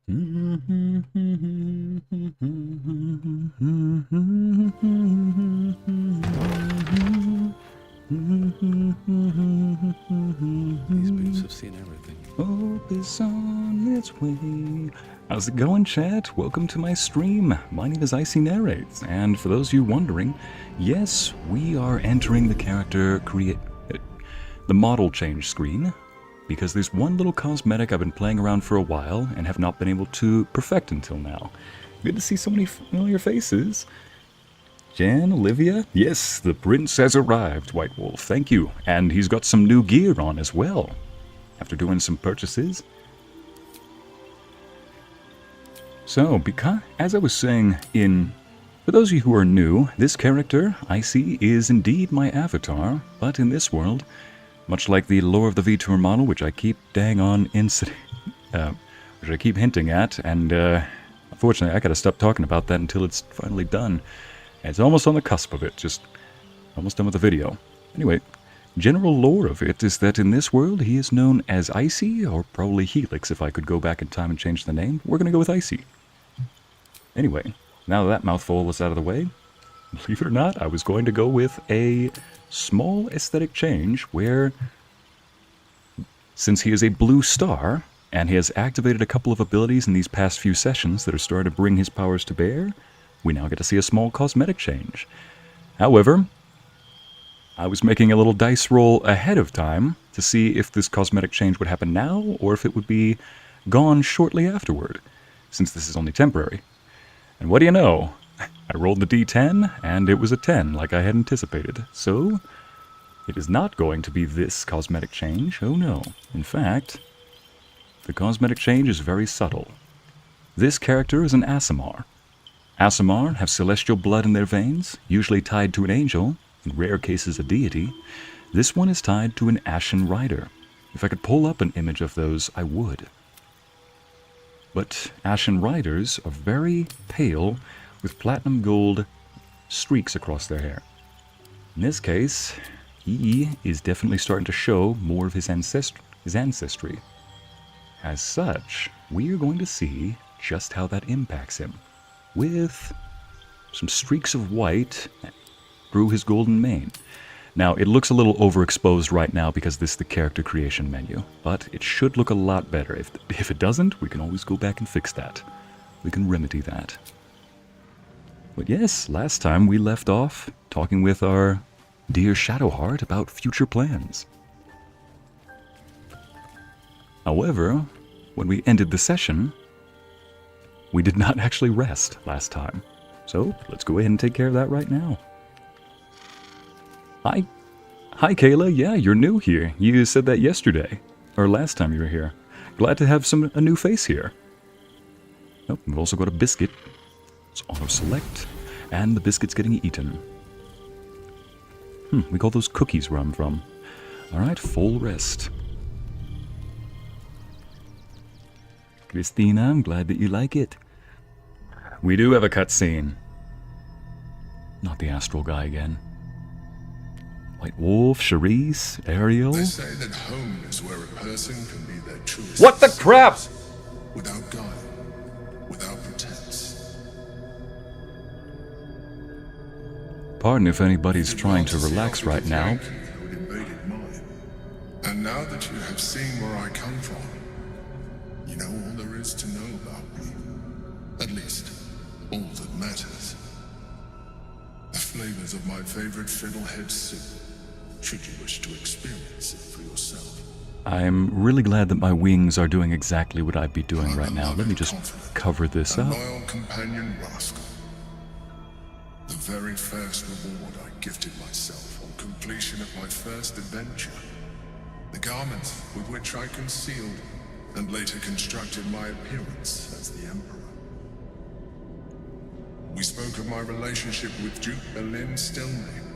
These boots have seen everything. Hope is on its way. How's it going, chat? Welcome to my stream. My name is Icy Narrates, and for those of you wondering, yes, we are entering the character the model change screen, because there's one little cosmetic I've been playing around for a while and have not been able to perfect until now. Good to see so many familiar faces. Jan, Olivia? Yes, the prince has arrived, White Wolf. Thank you. And he's got some new gear on as well, after doing some purchases. So, as I was saying for those of you who are new, this character, Icy, is indeed my avatar, but in this world, much like the lore of the VTuber model, which I keep which I keep hinting at, and unfortunately I gotta stop talking about that until it's finally done. It's almost on the cusp of it, just almost done with the video. Anyway, general lore of it is that in this world he is known as Icy, or probably Helix if I could go back in time and change the name. We're gonna go with Icy. Anyway, now that mouthful is out of the way, believe it or not, I was going to go with a small aesthetic change where, since he is a blue star, and he has activated a couple of abilities in these past few sessions that are starting to bring his powers to bear, we now get to see a small cosmetic change. However, I was making a little dice roll ahead of time to see if this cosmetic change would happen now, or if it would be gone shortly afterward, since this is only temporary. And what do you know? I rolled the d10, and it was a 10, like I had anticipated. So, it is not going to be this cosmetic change. Oh no. In fact, the cosmetic change is very subtle. This character is an Aasimar. Aasimar have celestial blood in their veins, usually tied to an angel, in rare cases a deity. This one is tied to an Ashen Rider. If I could pull up an image of those, I would. But Ashen Riders are very pale, with platinum gold streaks across their hair. In this case, he is definitely starting to show more of his ancestry. As such, we are going to see just how that impacts him, with some streaks of white through his golden mane. Now, it looks a little overexposed right now because this is the character creation menu, but it should look a lot better. If it doesn't, we can always go back and fix that. We can remedy that. But yes, last time we left off talking with our dear Shadowheart about future plans. However, when we ended the session, we did not actually rest last time. So, let's go ahead and take care of that right now. Hi Kayla, yeah, you're new here. You said that yesterday, or last time you were here. Glad to have a new face here. Oh, we've also got a biscuit. Let's auto-select, and the biscuit's getting eaten. We call those cookies where I'm from. Alright, full rest. Christina, I'm glad that you like it. We do have a cutscene. Not the astral guy again. White Wolf, Charisse, Ariel. They say that home is where a person can be their truest. What the crap? Without guile, without pretense. Pardon if anybody's trying to relax right now. Who had invaded mine. And now that you have seen where I come from, you know all there is to know about me. At least, all that matters. The flavors of my favorite fiddlehead soup, should you wish to experience it for yourself. I'm really glad that my wings are doing exactly what I'd be doing right now. Let me just cover this up. Loyal companion rascal. The very first reward I gifted myself on completion of my first adventure. The garments with which I concealed and later constructed my appearance as the Emperor. We spoke of my relationship with Duke Berlin Stillname,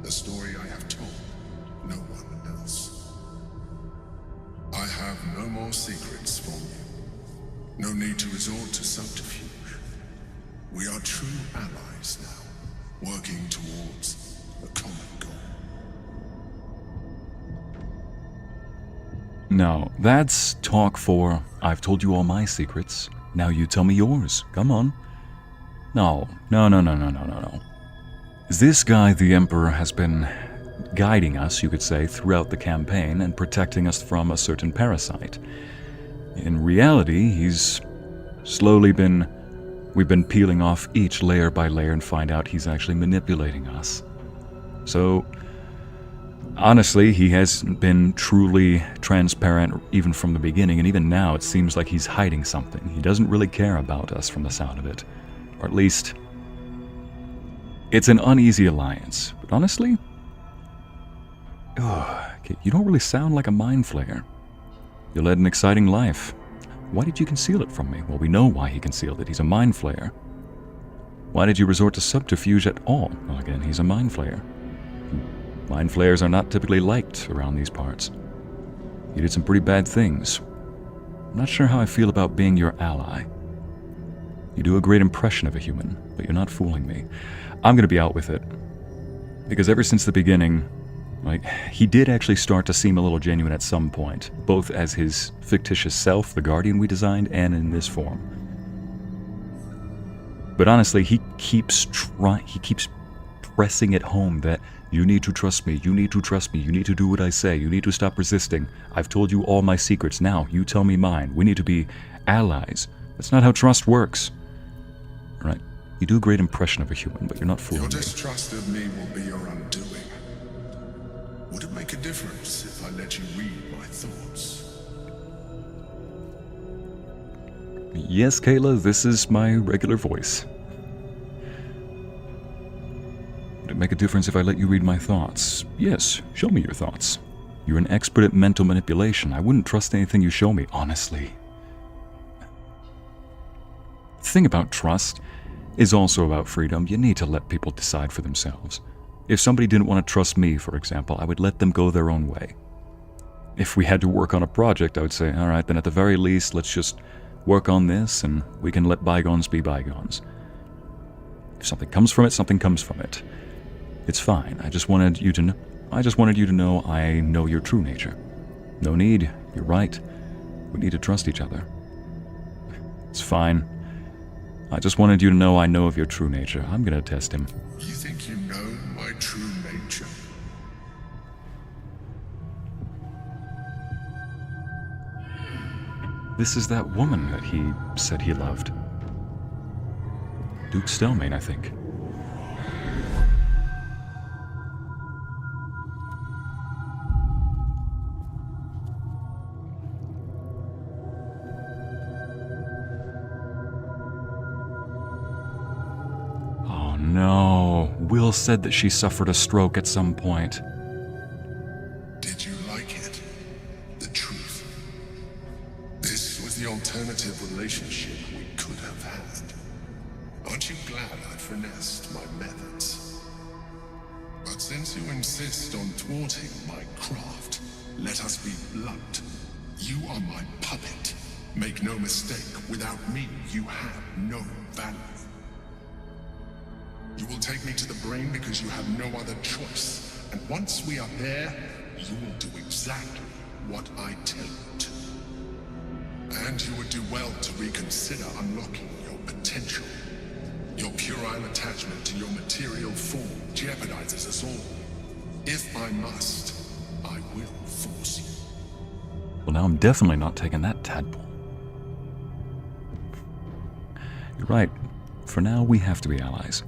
a story I have told no one else. I have no more secrets from you. No need to resort to subterfuge. We are true allies now, working towards a common goal. No, that's talk for, I've told you all my secrets, now you tell me yours. Come on. No. This guy, the Emperor, has been guiding us, you could say, throughout the campaign and protecting us from a certain parasite. In reality, he's we've been peeling off each layer by layer and find out he's actually manipulating us. So, honestly, he hasn't been truly transparent even from the beginning, and even now it seems like he's hiding something. He doesn't really care about us from the sound of it. Or at least, it's an uneasy alliance. But honestly, you don't really sound like a mind flayer. You led an exciting life. Why did you conceal it from me? Well, we know why he concealed it. He's a mind flayer. Why did you resort to subterfuge at all? Well, again, he's a mind flayer. Mind flayers are not typically liked around these parts. You did some pretty bad things. I'm not sure how I feel about being your ally. You do a great impression of a human, but you're not fooling me. I'm going to be out with it. Because ever since the beginning, he did actually start to seem a little genuine at some point, both as his fictitious self, the Guardian we designed, and in this form. But honestly, he keeps pressing it home that you need to trust me, you need to trust me, you need to do what I say, you need to stop resisting. I've told you all my secrets, now you tell me mine. We need to be allies. That's not how trust works. Right? You do a great impression of a human, but you're not fooling me. Your distrust of me will be your undoing. Would it make a difference if I let you read my thoughts? Yes, Kayla, this is my regular voice. Would it make a difference if I let you read my thoughts? Yes, show me your thoughts. You're an expert at mental manipulation. I wouldn't trust anything you show me, honestly. The thing about trust is also about freedom. You need to let people decide for themselves. If somebody didn't want to trust me, for example, I would let them go their own way. If we had to work on a project, I would say, all right, then at the very least, let's just work on this and we can let bygones be bygones. If something comes from it, something comes from it. It's fine. I just wanted you to know I know your true nature. No need. You're right. We need to trust each other. It's fine. I just wanted you to know I know of your true nature. I'm gonna test him. You think you know my true nature? This is that woman that he said he loved. Duke Stelmane, I think. Oh no. Wyll said that she suffered a stroke at some point. Did you like it? The truth. This was the alternative relationship we could have had. Aren't you glad I finessed my methods? But since you insist on thwarting my craft, let us be blunt. You are my puppet. Make no mistake, without me, you have no value. You will take me to the brain because you have no other choice. And once we are there, you will do exactly what I tell you to. And you would do well to reconsider unlocking your potential. Your puerile attachment to your material form jeopardizes us all. If I must, I will force you. Well, now I'm definitely not taking that tadpole. You're right. For now, we have to be allies.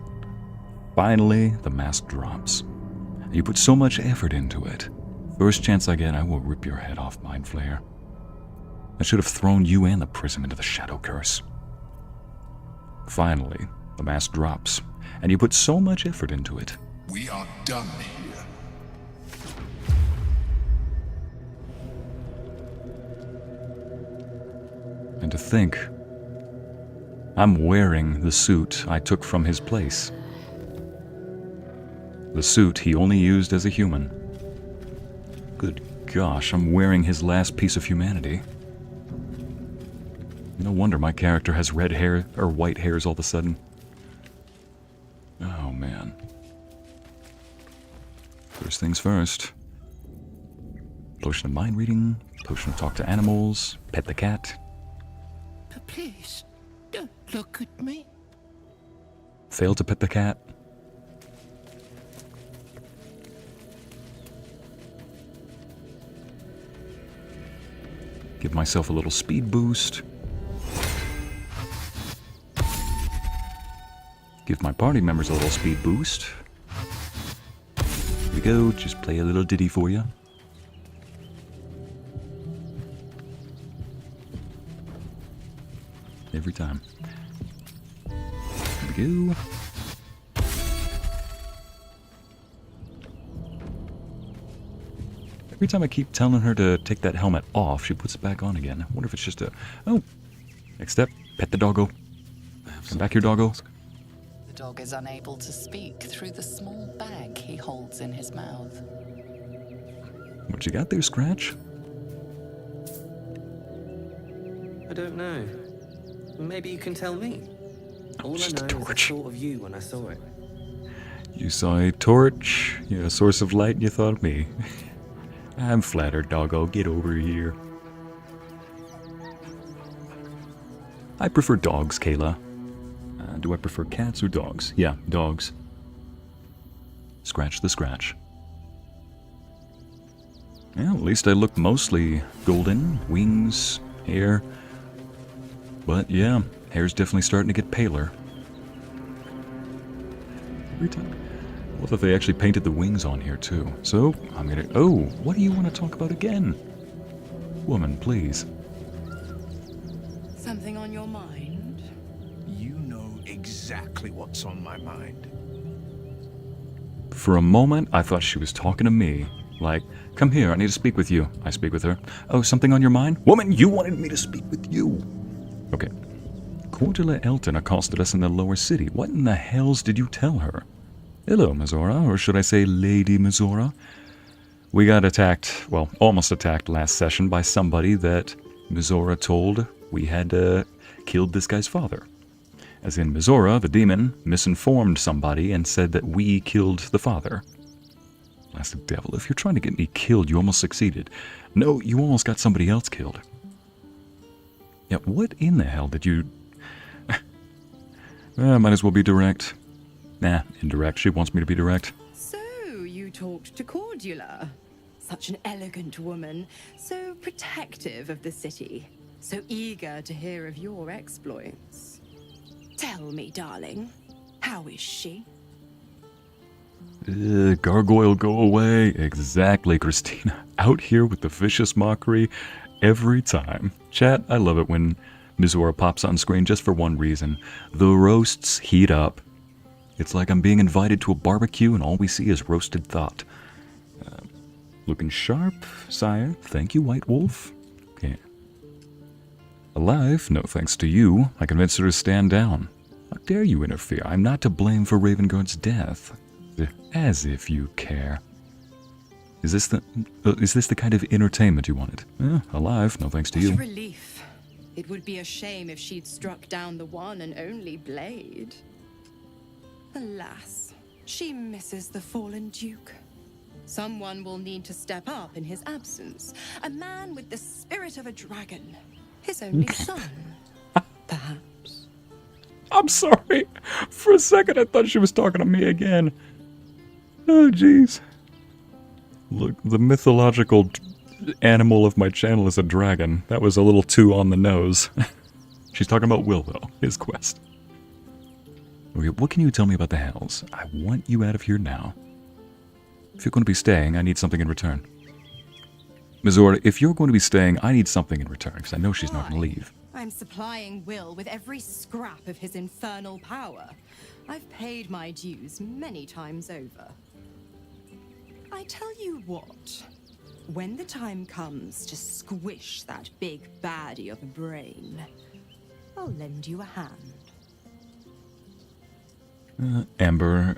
Finally, the mask drops. You put so much effort into it. First chance I get, I will rip your head off, Mind Flayer. I should have thrown you and the prism into the Shadow Curse. Finally, the mask drops, and you put so much effort into it. We are done here. And to think, I'm wearing the suit I took from his place. The suit he only used as a human. Good gosh, I'm wearing his last piece of humanity. No wonder my character has red hair, or white hairs all of a sudden. Oh man. First things first. Potion of mind reading, Potion to talk to animals. Pet the cat. But please, don't look at me. Fail to pet the cat. Give myself a little speed boost. Give my party members a little speed boost. Here we go, just play a little ditty for you. Every time. Here we go. Every time I keep telling her to take that helmet off, she puts it back on again. I wonder if it's just a... Oh! Next step, pet the doggo. Come back here, doggo. The dog is unable to speak through the small bag he holds in his mouth. What you got there, Scratch? I don't know. Maybe you can tell me. All I just a know is I torch. thought of you when I saw it. You saw a torch, a source of light, and you thought of me. I'm flattered, doggo. Get over here. I prefer dogs, Kayla. Do I prefer cats or dogs? Yeah, dogs. Scratch the scratch. Yeah, at least I look mostly golden. Wings, hair. But yeah, hair's definitely starting to get paler. Every time. I love that they actually painted the wings on here too. So, I'm gonna... Oh, what do you want to talk about again? Woman, please. Something on your mind? You know exactly what's on my mind. For a moment, I thought she was talking to me. Like, come here, I need to speak with you. I speak with her. Oh, something on your mind? Woman, you wanted me to speak with you. Okay. Cordelia Elton accosted us in the lower city. What in the hells did you tell her? Hello, Mizora, or should I say Lady Mizora? We got attacked, well, almost attacked last session by somebody that Mizora told we had killed this guy's father. As in, Mizora, the demon, misinformed somebody and said that we killed the father. Blasted devil, if you're trying to get me killed, you almost succeeded. No, you almost got somebody else killed. Yeah, what in the hell did you... might as well be direct. Nah, indirect. She wants me to be direct. So, you talked to Cordelia. Such an elegant woman, so protective of the city, so eager to hear of your exploits. Tell me, darling, how is she? Gargoyle, go away. Exactly, Christina. Out here with the vicious mockery every time. Chat, I love it when Mizora pops on screen just for one reason. The roasts heat up. It's like I'm being invited to a barbecue and all we see is roasted thought. Looking sharp, sire. Thank you, White Wolf. Okay. Alive? No thanks to you. I convinced her to stand down. How dare you interfere? I'm not to blame for Ravenguard's death. As if you care. Is this the kind of entertainment you wanted? Alive? No thanks to you. What a relief. It would be a shame if she'd struck down the one and only blade. Alas, she misses the fallen Duke. Someone will need to step up in his absence. A man with the spirit of a dragon. His only son, perhaps. I'm sorry. For a second I thought she was talking to me again. Oh, jeez. Look, the mythological animal of my channel is a dragon. That was a little too on the nose. She's talking about Wyll, though. His quest. Okay, what can you tell me about the Hells? I want you out of here now. If you're going to be staying, I need something in return. Mizora, if you're going to be staying, I need something in return, because I know she's not going to leave. I'm supplying Wyll with every scrap of his infernal power. I've paid my dues many times over. I tell you what, when the time comes to squish that big baddie of a brain, I'll lend you a hand. Amber,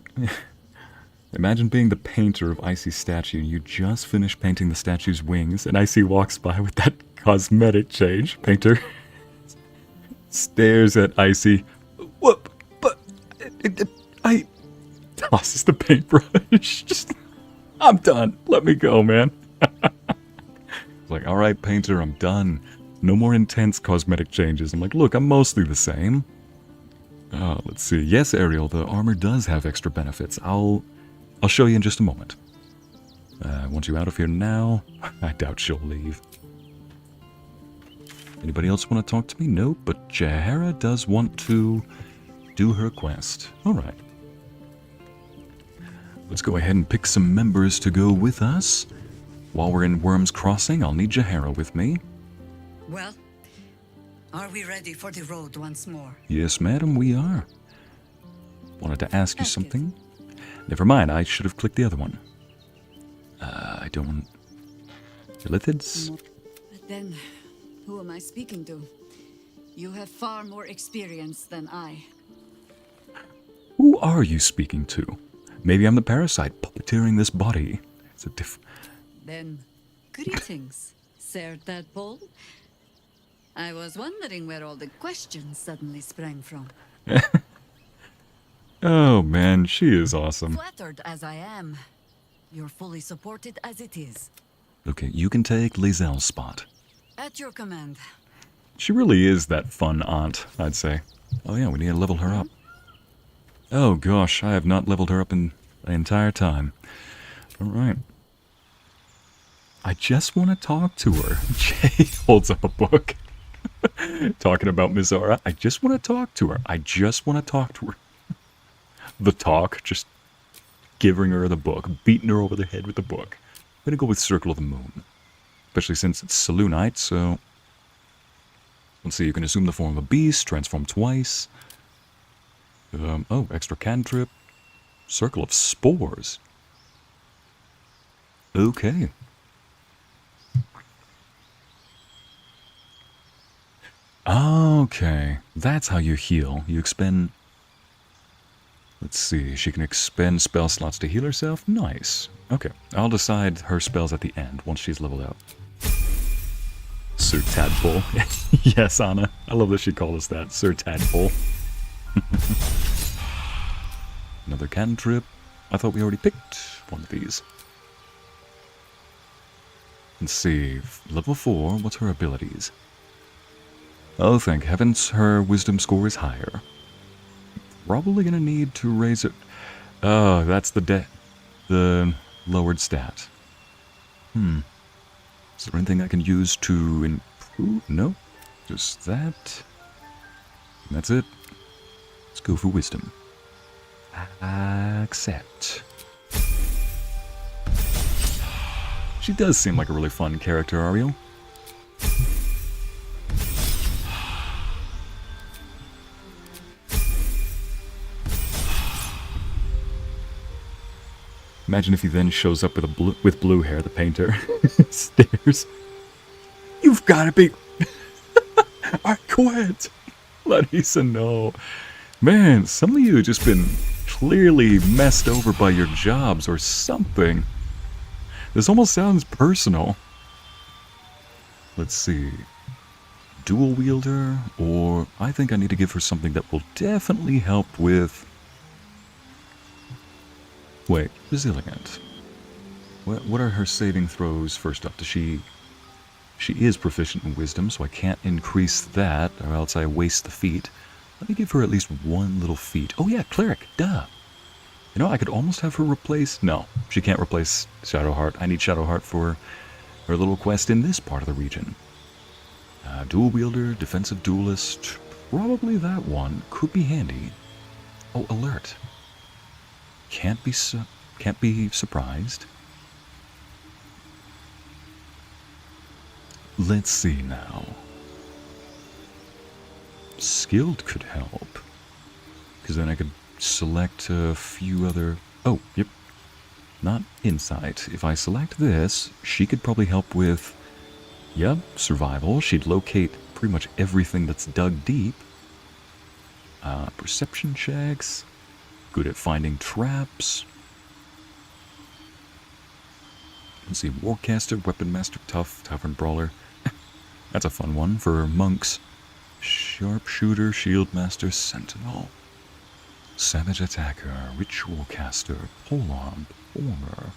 imagine being the painter of Icy's statue and you just finished painting the statue's wings and Icy walks by with that cosmetic change. Painter stares at Icy. What? But I tosses the paintbrush. Just, I'm done. Let me go, man. Like, alright, Painter, I'm done. No more intense cosmetic changes. I'm like, look, I'm mostly the same. Let's see. Yes, Ariel, the armor does have extra benefits. I'll show you in just a moment. I want you out of here now. I doubt she'll leave. Anybody else want to talk to me? Nope, but Jaheira does want to do her quest. Alright. Let's go ahead and pick some members to go with us. While we're in Worm's Crossing, I'll need Jaheira with me. Well, are we ready for the road once more? Yes, madam, we are. Wanted to ask you Ask something. Never mind, I should have clicked the other one. I don't want... Illithids? But then, who am I speaking to? You have far more experience than I. Who are you speaking to? Maybe I'm the parasite puppeteering this body. It's a Then, greetings, Sir Tadpole. I was wondering where all the questions suddenly sprang from. Oh man, she is awesome. Flattered as I am, you're fully supported as it is. Okay, you can take Lae'zel's spot. At your command. She really is that fun aunt, I'd say. Oh yeah, we need to level her up. Oh gosh, I have not leveled her up in the entire time. Alright. I just want to talk to her. Jay holds up a book. Talking about Mizora. I just want to talk to her. I just want to talk to her. The talk, just giving her the book, beating her over the head with the book. I'm gonna go with Circle of the Moon. Especially since it's Selûnite, so... Let's see, you can assume the form of a beast, transform twice. Oh, extra cantrip. Circle of Spores. Okay. Okay, that's how you heal. You expend... Let's see, she can expend spell slots to heal herself? Nice. Okay, I'll decide her spells at the end, once she's leveled up. Sir Tadpole. Yes, Anna. I love that she called us that. Sir Tadpole. Another cantrip. I thought we already picked one of these. Let's see, level 4, what's her abilities? Oh, thank heavens, her wisdom score is higher. Probably gonna need to raise it. Oh, that's the lowered stat. Is there anything I can use to improve? No, just that. And that's it. Let's go for wisdom. Accept. She does seem like a really fun character, Ariel. Imagine if he then shows up with blue hair, the painter. Stares. You've got to be... I quit. Larissa, no. Man, some of you have just been clearly messed over by your jobs or something. This almost sounds personal. Let's see. Dual wielder, or I think I need to give her something that will definitely help with... Wait, resilient. What are her saving throws first up? Does she is proficient in wisdom, so I can't increase that, or else I waste the feat. Let me give her at least one little feat. Oh yeah, cleric, duh. You know, I could almost have her replace... No, she can't replace Shadowheart. I need Shadowheart for her little quest in this part of the region. Dual wielder, defensive duelist. Probably that one. Could be handy. Oh, alert. Can't be surprised. Let's see now. Skilled could help. Because then I could select a few other... Oh, yep. Not insight. If I select this, she could probably help with... Yep, survival. She'd locate pretty much everything that's dug deep. Perception checks. Good at finding traps. Let's see, Warcaster, Weapon Master, Tough, Tavern Brawler. That's a fun one for monks. Sharpshooter, Shield Master, Sentinel. Savage Attacker, Ritual Caster, Polearm, Performer.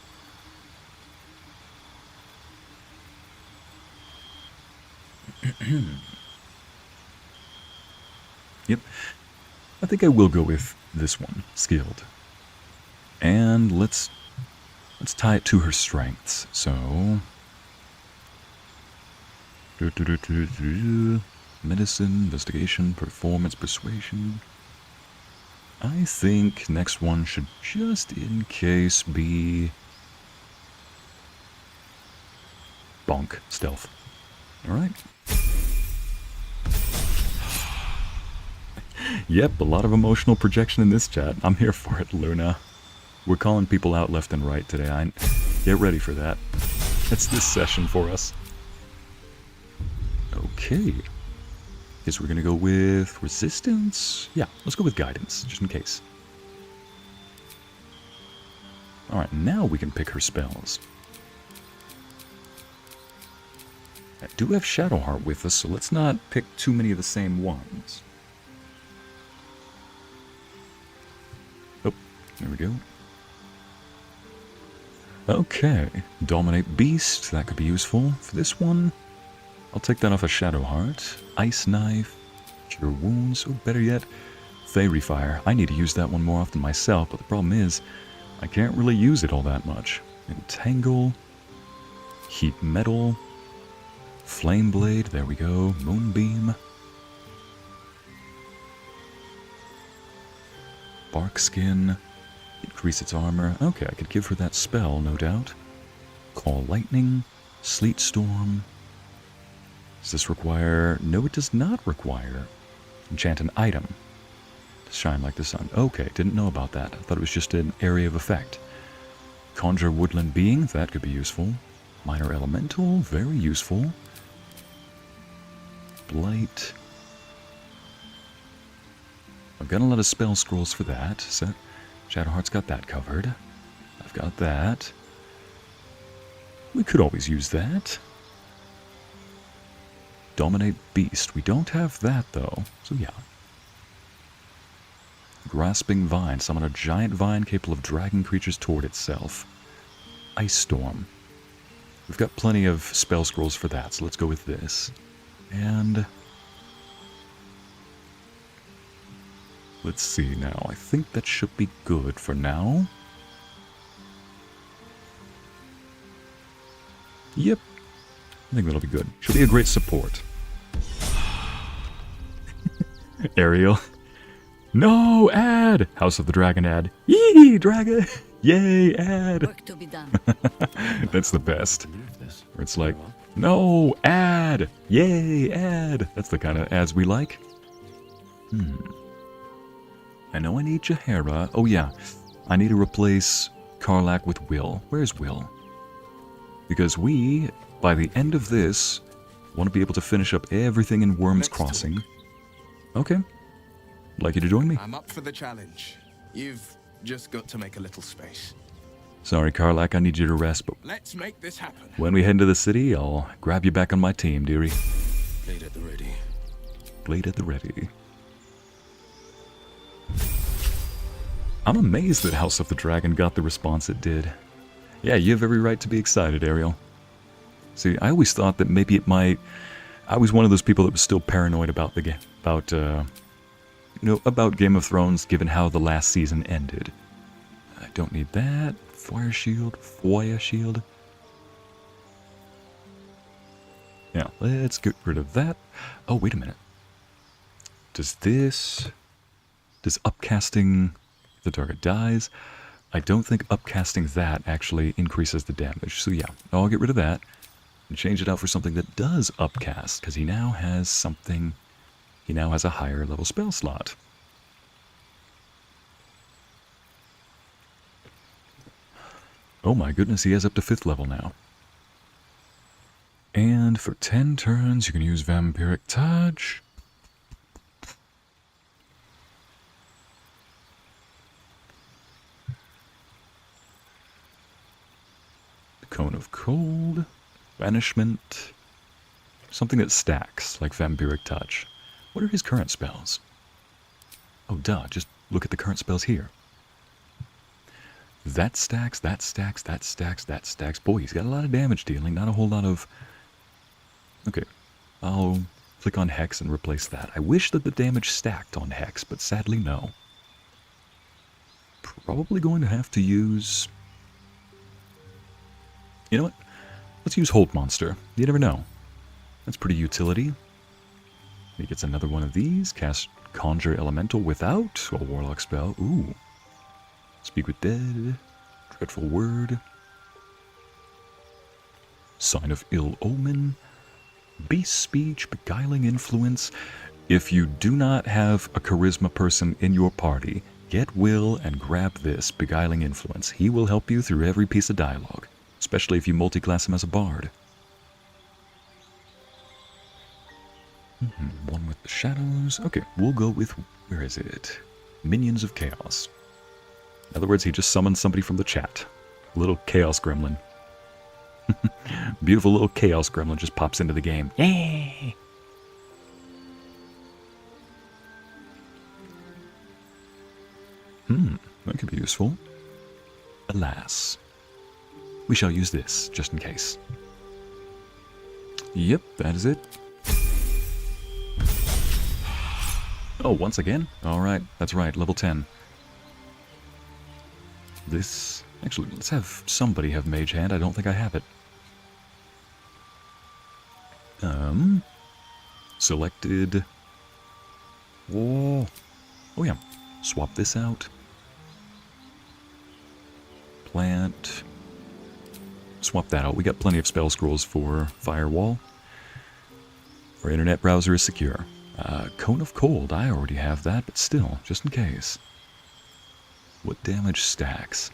Yep. I think I will go with this one, skilled. And let's tie it to her strengths. So medicine, investigation, performance, persuasion. I think next one should just in case be bonk, stealth. Alright. Yep, a lot of emotional projection in this chat. I'm here for it, Luna. We're calling people out left and right today. Get ready for that. It's this session for us. Okay. Guess we're gonna go with resistance. Yeah, let's go with guidance, just in case. Alright, now we can pick her spells. I do have Shadowheart with us, so let's not pick too many of the same ones. Oh, there we go. Okay, Dominate Beast, that could be useful. For this one, I'll take that off of Shadowheart. Ice Knife, Cure Wounds, or better yet, Fairy Fire. I need to use that one more often myself, but the problem is, I can't really use it all that much. Entangle, Heat Metal, Flame Blade, there we go, Moonbeam, Bark Skin, increase its armor. Okay, I could give her that spell, no doubt. Call Lightning, Sleet Storm. Does this require... No, it does not require. Enchant an item to shine like the sun. Okay, didn't know about that. I thought it was just an area of effect. Conjure Woodland Being, that could be useful. Minor Elemental, very useful. Blight. I've got a lot of spell scrolls for that. So Shadowheart's got that covered. I've got that. We could always use that. Dominate Beast. We don't have that, though. So, yeah. Grasping Vine. Summon a giant vine capable of dragging creatures toward itself. Ice Storm. We've got plenty of spell scrolls for that, so let's go with this. And... let's see now. I think that should be good for now. Yep. I think that'll be good. Should be a great support. Ariel. No, ad! House of the Dragon ad. Yee, dragon! Yay, ad! Work to be done. That's the best. Where it's like, no, ad! Yay, ad! That's the kind of ads we like. I know I need Jaheira. Oh yeah, I need to replace Karlach with Wyll. Where's Wyll? Because we, by the end of this, want to be able to finish up everything in Worm's Crossing. Okay. Like you to join me? I'm up for the challenge. You've just got to make a little space. Sorry, Karlach, I need you to rest, but Let's make this happen. when we head into the city, I'll grab you back on my team, dearie. Blade at the ready. Blade at the ready. I'm amazed that House of the Dragon got the response it did. Yeah, you have every right to be excited, Ariel. See, I always thought that maybe it might... I was one of those people that was still paranoid about the game, about Game of Thrones, given how the last season ended. I don't need that. Fire shield. Yeah, let's get rid of that. Oh, wait a minute. Does upcasting the target dies? I don't think upcasting that actually increases the damage. So yeah, I'll get rid of that and change it out for something that does upcast, because he now has something. He now has a higher level spell slot. Oh my goodness, he has up to 5th level now. And for 10 turns, you can use Vampiric Touch. Cone of Cold, Banishment, something that stacks, like Vampiric Touch. What are his current spells? Oh, duh, just look at the current spells here. That stacks, that stacks, that stacks, that stacks. Boy, he's got a lot of damage dealing, not a whole lot of... Okay, I'll click on Hex and replace that. I wish that the damage stacked on Hex, but sadly no. Probably going to have to use... You know what? Let's use Hold Monster. You never know. That's pretty utility. He gets another one of these. Cast Conjure Elemental without a Warlock spell. Ooh. Speak with Dead. Dreadful Word. Sign of Ill Omen. Beast Speech. Beguiling Influence. If you do not have a Charisma person in your party, get Wyll and grab this Beguiling Influence. He will help you through every piece of dialogue, especially if you multiclass him as a bard. One with the shadows. Okay, we'll go with, where is it? Minions of Chaos. In other words, he just summoned somebody from the chat. Little Chaos Gremlin. Beautiful little Chaos Gremlin just pops into the game. Yay! That could be useful. Alas. We shall use this, just in case. Yep, that is it. Oh, once again? Alright, that's right, level 10. This... Actually, let's have somebody have Mage Hand. I don't think I have it. Selected... Oh yeah. Swap this out. Plant... Swap that out. We got plenty of spell scrolls for Firewall. Our internet browser is secure. Cone of Cold, I already have that, but still, just in case. What damage stacks?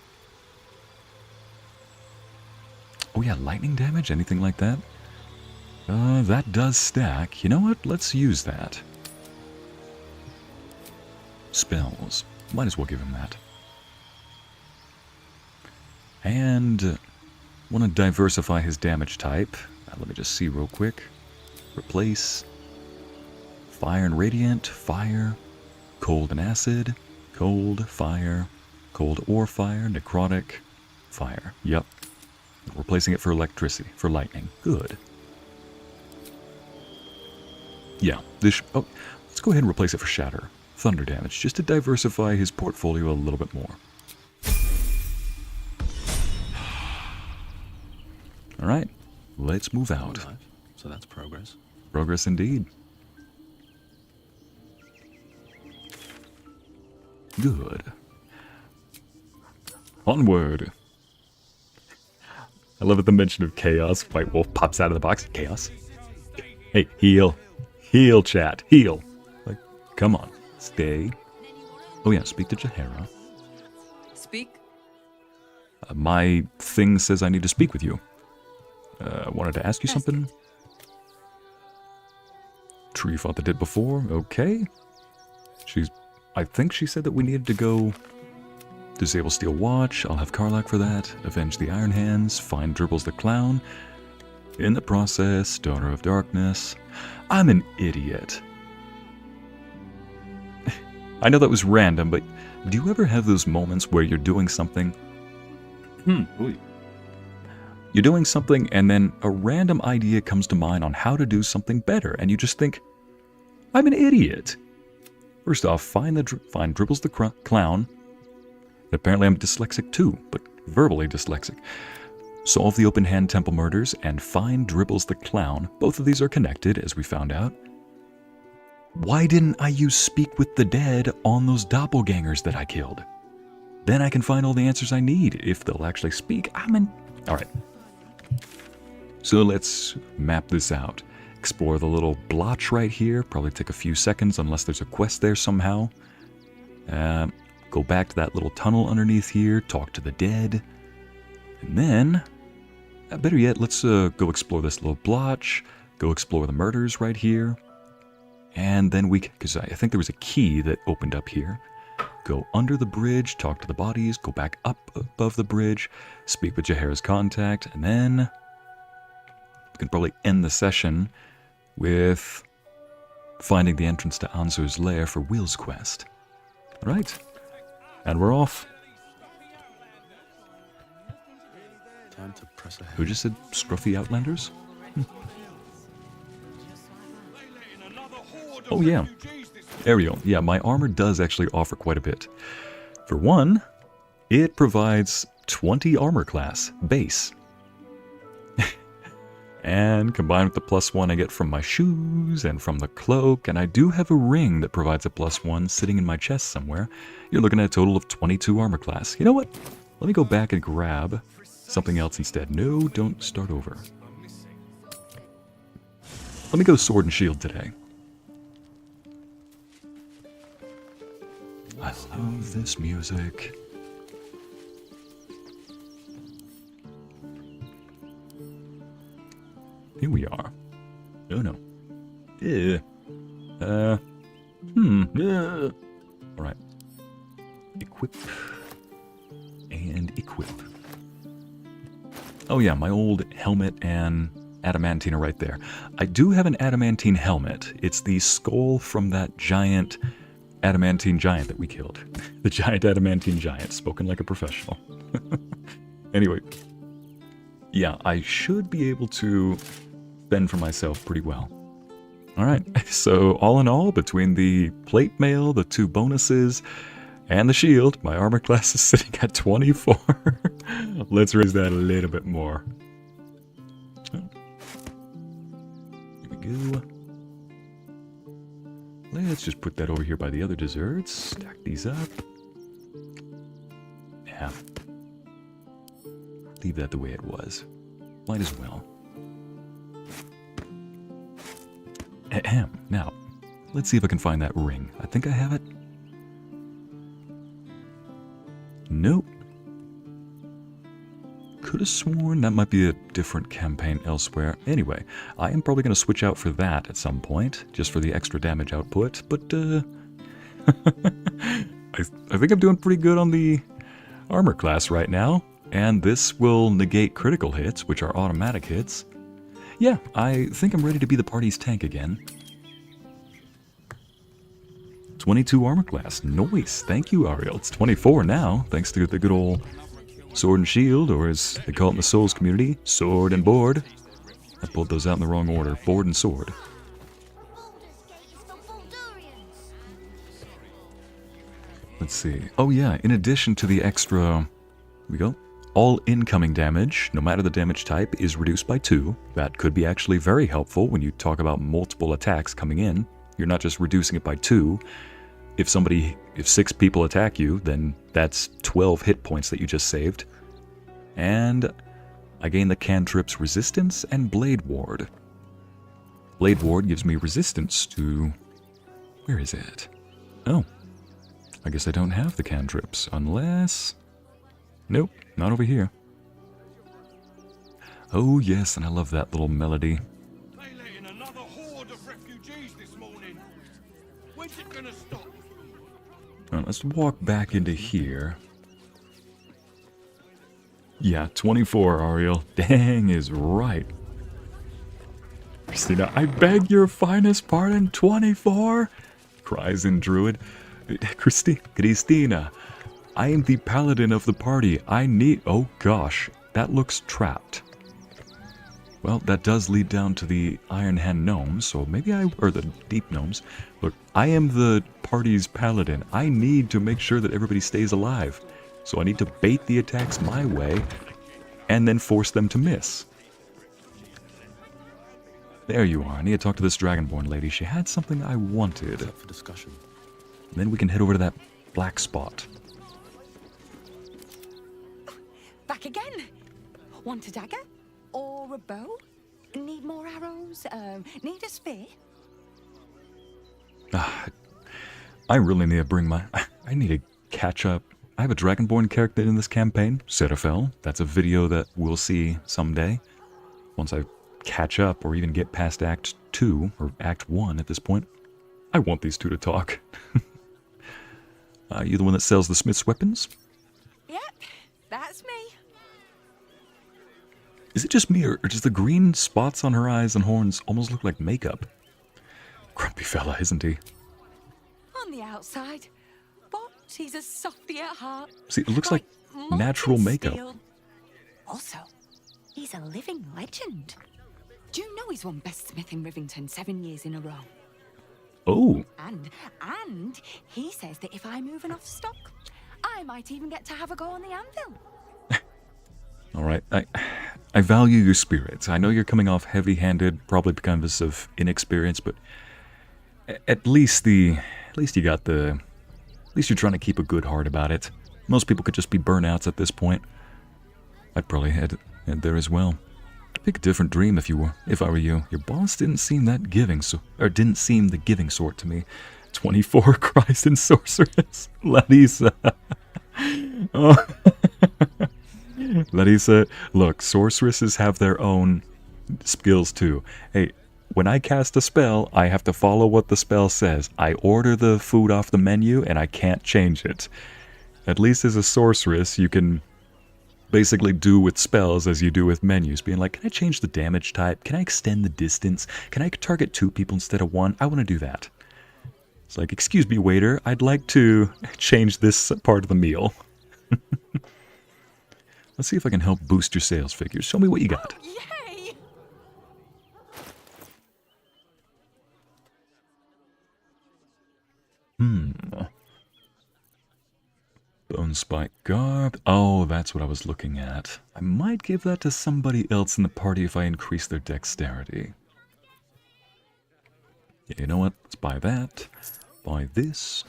Oh yeah, lightning damage? Anything like that? That does stack. You know what? Let's use that. Spells. Might as well give him that. And want to diversify his damage type. Let me just see real quick. Replace Fire and Radiant, Fire, Cold and Acid, Cold, Fire, Cold or Fire, Necrotic, Fire. Yep. Replacing it for Electricity, for Lightning. Good. Yeah, this... Oh, let's go ahead and replace it for Shatter. Thunder damage, just to diversify his portfolio a little bit more. Alright, let's move out. Right. So that's progress. Progress indeed. Good. Onward. I love at the mention of chaos. White Wolf pops out of the box. Chaos. Hey, heal. Heal, chat. Heal. Like, come on. Stay. Oh yeah, speak to Jaheira. Speak. My thing says I need to speak with you. Wanted to ask you something. Tree fought that did before. Okay. I think she said that we needed to go disable Steel Watch. I'll have Karlach for that. Avenge the Iron Hands. Find Dribbles the Clown. In the process, Daughter of Darkness. I'm an idiot. I know that was random, but do you ever have those moments where you're doing something? You're doing something and then a random idea comes to mind on how to do something better, and you just think, I'm an idiot. First off, find Dribbles the Clown. Apparently I'm dyslexic too, but verbally dyslexic. Solve the Open Hand Temple murders and find Dribbles the Clown. Both of these are connected, as we found out. Why didn't I use Speak with the Dead on those doppelgangers that I killed? Then I can find all the answers I need if they'll actually speak. Alright. So let's map this out. Explore the little blotch right here. Probably take a few seconds unless there's a quest there somehow. Go back to that little tunnel underneath here. Talk to the dead. And then, better yet, let's go explore this little blotch. Go explore the murders right here. And then because I think there was a key that opened up here. Go under the bridge, talk to the bodies, go back up above the bridge, speak with Jaheira's contact, and then we can probably end the session with finding the entrance to Ansur's lair for Wyll's quest. Alright, and we're off. Time to press ahead. Who just said scruffy Outlanders? Oh yeah, Ariel. Yeah, my armor does actually offer quite a bit. For one, it provides 20 armor class base. And combined with the +1 I get from my shoes and from the cloak, and I do have a ring that provides a +1 sitting in my chest somewhere, you're looking at a total of 22 armor class. You know what? Let me go back and grab something else instead. No, don't start over. Let me go sword and shield today. I love this music. Here we are. Oh no. Alright. Equip. And equip. Oh yeah, my old helmet and adamantine are right there. I do have an adamantine helmet. It's the skull from that giant adamantine giant that we killed. The giant adamantine giant, spoken like a professional. Anyway. Yeah, I should be able to fend for myself pretty well. Alright, so all in all, between the plate mail, the 2 bonuses, and the shield, my armor class is sitting at 24. Let's raise that a little bit more. Here we go. Let's just put that over here by the other desserts. Stack these up. Yeah. Leave that the way it was. Might as well. Ahem. Now, let's see if I can find that ring. I think I have it. Nope. Could have sworn that might be a different campaign elsewhere. Anyway, I am probably going to switch out for that at some point, just for the extra damage output, but, I think I'm doing pretty good on the armor class right now, and this will negate critical hits, which are automatic hits. Yeah, I think I'm ready to be the party's tank again. 22 armor class. Nice. Thank you, Ariel. It's 24 now, thanks to the good old sword and shield, or as they call it in the Souls community, sword and board. I pulled those out in the wrong order. Board and sword. Let's see. Oh yeah, in addition to the extra... Here we go. All incoming damage, no matter the damage type, is reduced by 2. That could be actually very helpful when you talk about multiple attacks coming in. You're not just reducing it by 2. If 6 people attack you, then that's 12 hit points that you just saved. And I gain the cantrip's resistance and blade ward. Blade ward gives me resistance to... Where is it? Oh. I guess I don't have the cantrips, unless... Nope, not over here. Oh yes, and I love that little melody. They let in another horde of refugees this morning. When's it gonna stop? Alright, let's walk back into here. Yeah, 24, Ariel. Dang is right. Christina, I beg your finest pardon, 24? Cries in Druid. Christina, I am the paladin of the party. I need... Oh gosh, that looks trapped. Well, that does lead down to the Iron Hand gnomes, so maybe or the deep gnomes. Look, I am the party's paladin. I need to make sure that everybody stays alive. So I need to bait the attacks my way, and then force them to miss. There you are. I need to talk to this Dragonborn lady. She had something I wanted. Up for discussion. And then we can head over to that black spot. Back again. Want a dagger? Or a bow? Need more arrows? Need a spear? I really need to bring my... I need to catch up. I have a Dragonborn character in this campaign, Raphael. That's a video that we'll see someday. Once I catch up or even get past Act 2, or Act 1 at this point. I want these two to talk. You the one that sells the smith's weapons? Yep, that's me. Is it just me, or does the green spots on her eyes and horns almost look like makeup? Grumpy fella, isn't he? On the outside, but he's a softy at heart. See, it looks like natural makeup. Steel. Also, he's a living legend. Do you know he's won Best Smith in Rivington 7 years in a row? Oh, And he says that if I move enough stock, I might even get to have a go on the anvil. all right. I value your spirit. I know you're coming off heavy-handed, probably because of inexperience, but at least you're trying to keep a good heart about it. Most people could just be burnouts at this point. I'd probably head there as well. Pick a different dream if I were you. Your boss didn't seem that giving, didn't seem the giving sort to me. 24 Christ and Sorceress. Lae'zel. Oh. Lae'zel, look, sorceresses have their own skills too. Hey, when I cast a spell, I have to follow what the spell says. I order the food off the menu and I can't change it. At least as a sorceress, you can basically do with spells as you do with menus. Being like, can I change the damage type? Can I extend the distance? Can I target 2 people instead of 1? I want to do that. It's like, excuse me, waiter, I'd like to change this part of the meal. Let's see if I can help boost your sales figures. Show me what you got. Yay! Bone Spike Garb. Oh, that's what I was looking at. I might give that to somebody else in the party if I increase their dexterity. Yeah, you know what? Let's buy that. Buy this.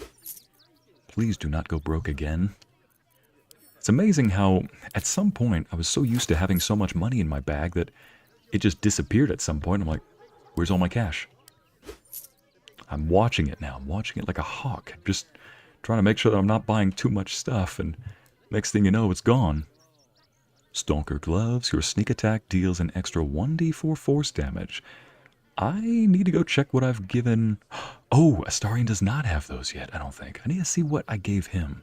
Please do not go broke again. It's amazing how, at some point, I was so used to having so much money in my bag that it just disappeared at some point. I'm like, where's all my cash? I'm watching it now. I'm watching it like a hawk. Just trying to make sure that I'm not buying too much stuff, and next thing you know, it's gone. Stalker Gloves. Your sneak attack deals an extra 1d4 force damage. I need to go check what I've given. Oh, Astarion does not have those yet, I don't think. I need to see what I gave him.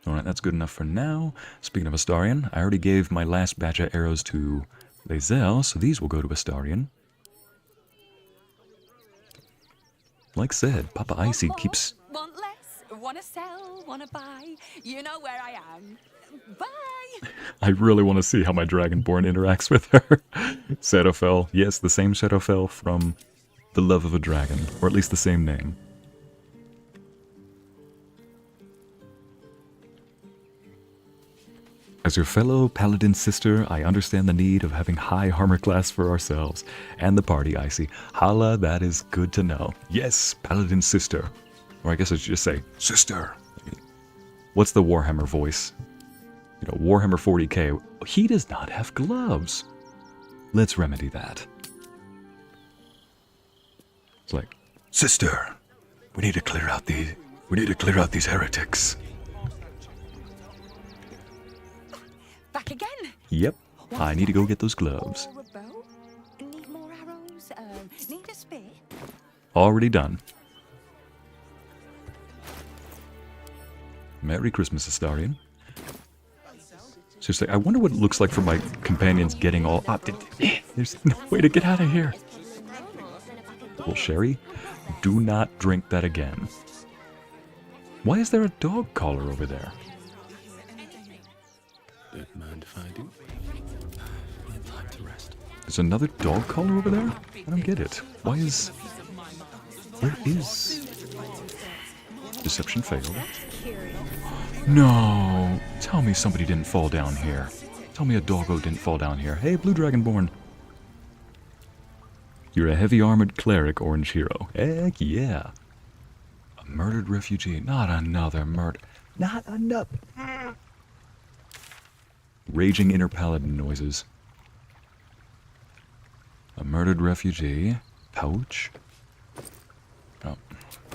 Alright, that's good enough for now. Speaking of Astarion, I already gave my last batch of arrows to Lae'zel, so these will go to Astarion. Like said, Papa Icy Want more? keeps... Want less? Wanna sell? Wanna buy? You know where I am. Bye! I really want to see how my Dragonborn interacts with her. Shadowfell. Yes, the same Shadowfell from The Love of a Dragon, or at least the same name. As your fellow paladin sister, I understand the need of having high armor class for ourselves and the party, Icy. Hala, that is good to know. Yes, paladin sister. Or I guess I should just say, sister. What's the Warhammer voice? You know, Warhammer 40k. He does not have gloves. Let's remedy that. It's like, sister, we need to clear out these heretics. Back again? Yep, I need to go get those gloves. Or a bow? Need more arrows? Need a spear? Already done. Merry Christmas, Astarion. Seriously, I wonder what it looks like for my companions getting all up. There's no way to get out of here. Well, Sherry, do not drink that again. Why is there a dog collar over there? Don't mind if I do. Time to rest. There's another dog collar over there? I don't get it. Where is... Deception failed. No! Tell me somebody didn't fall down here. Tell me a doggo didn't fall down here. Hey, Blue Dragonborn. You're a heavy armored cleric, Orange Hero. Heck yeah. A murdered refugee. Not another murder. Not another. Raging inner paladin noises. A murdered refugee. Pouch. Oh,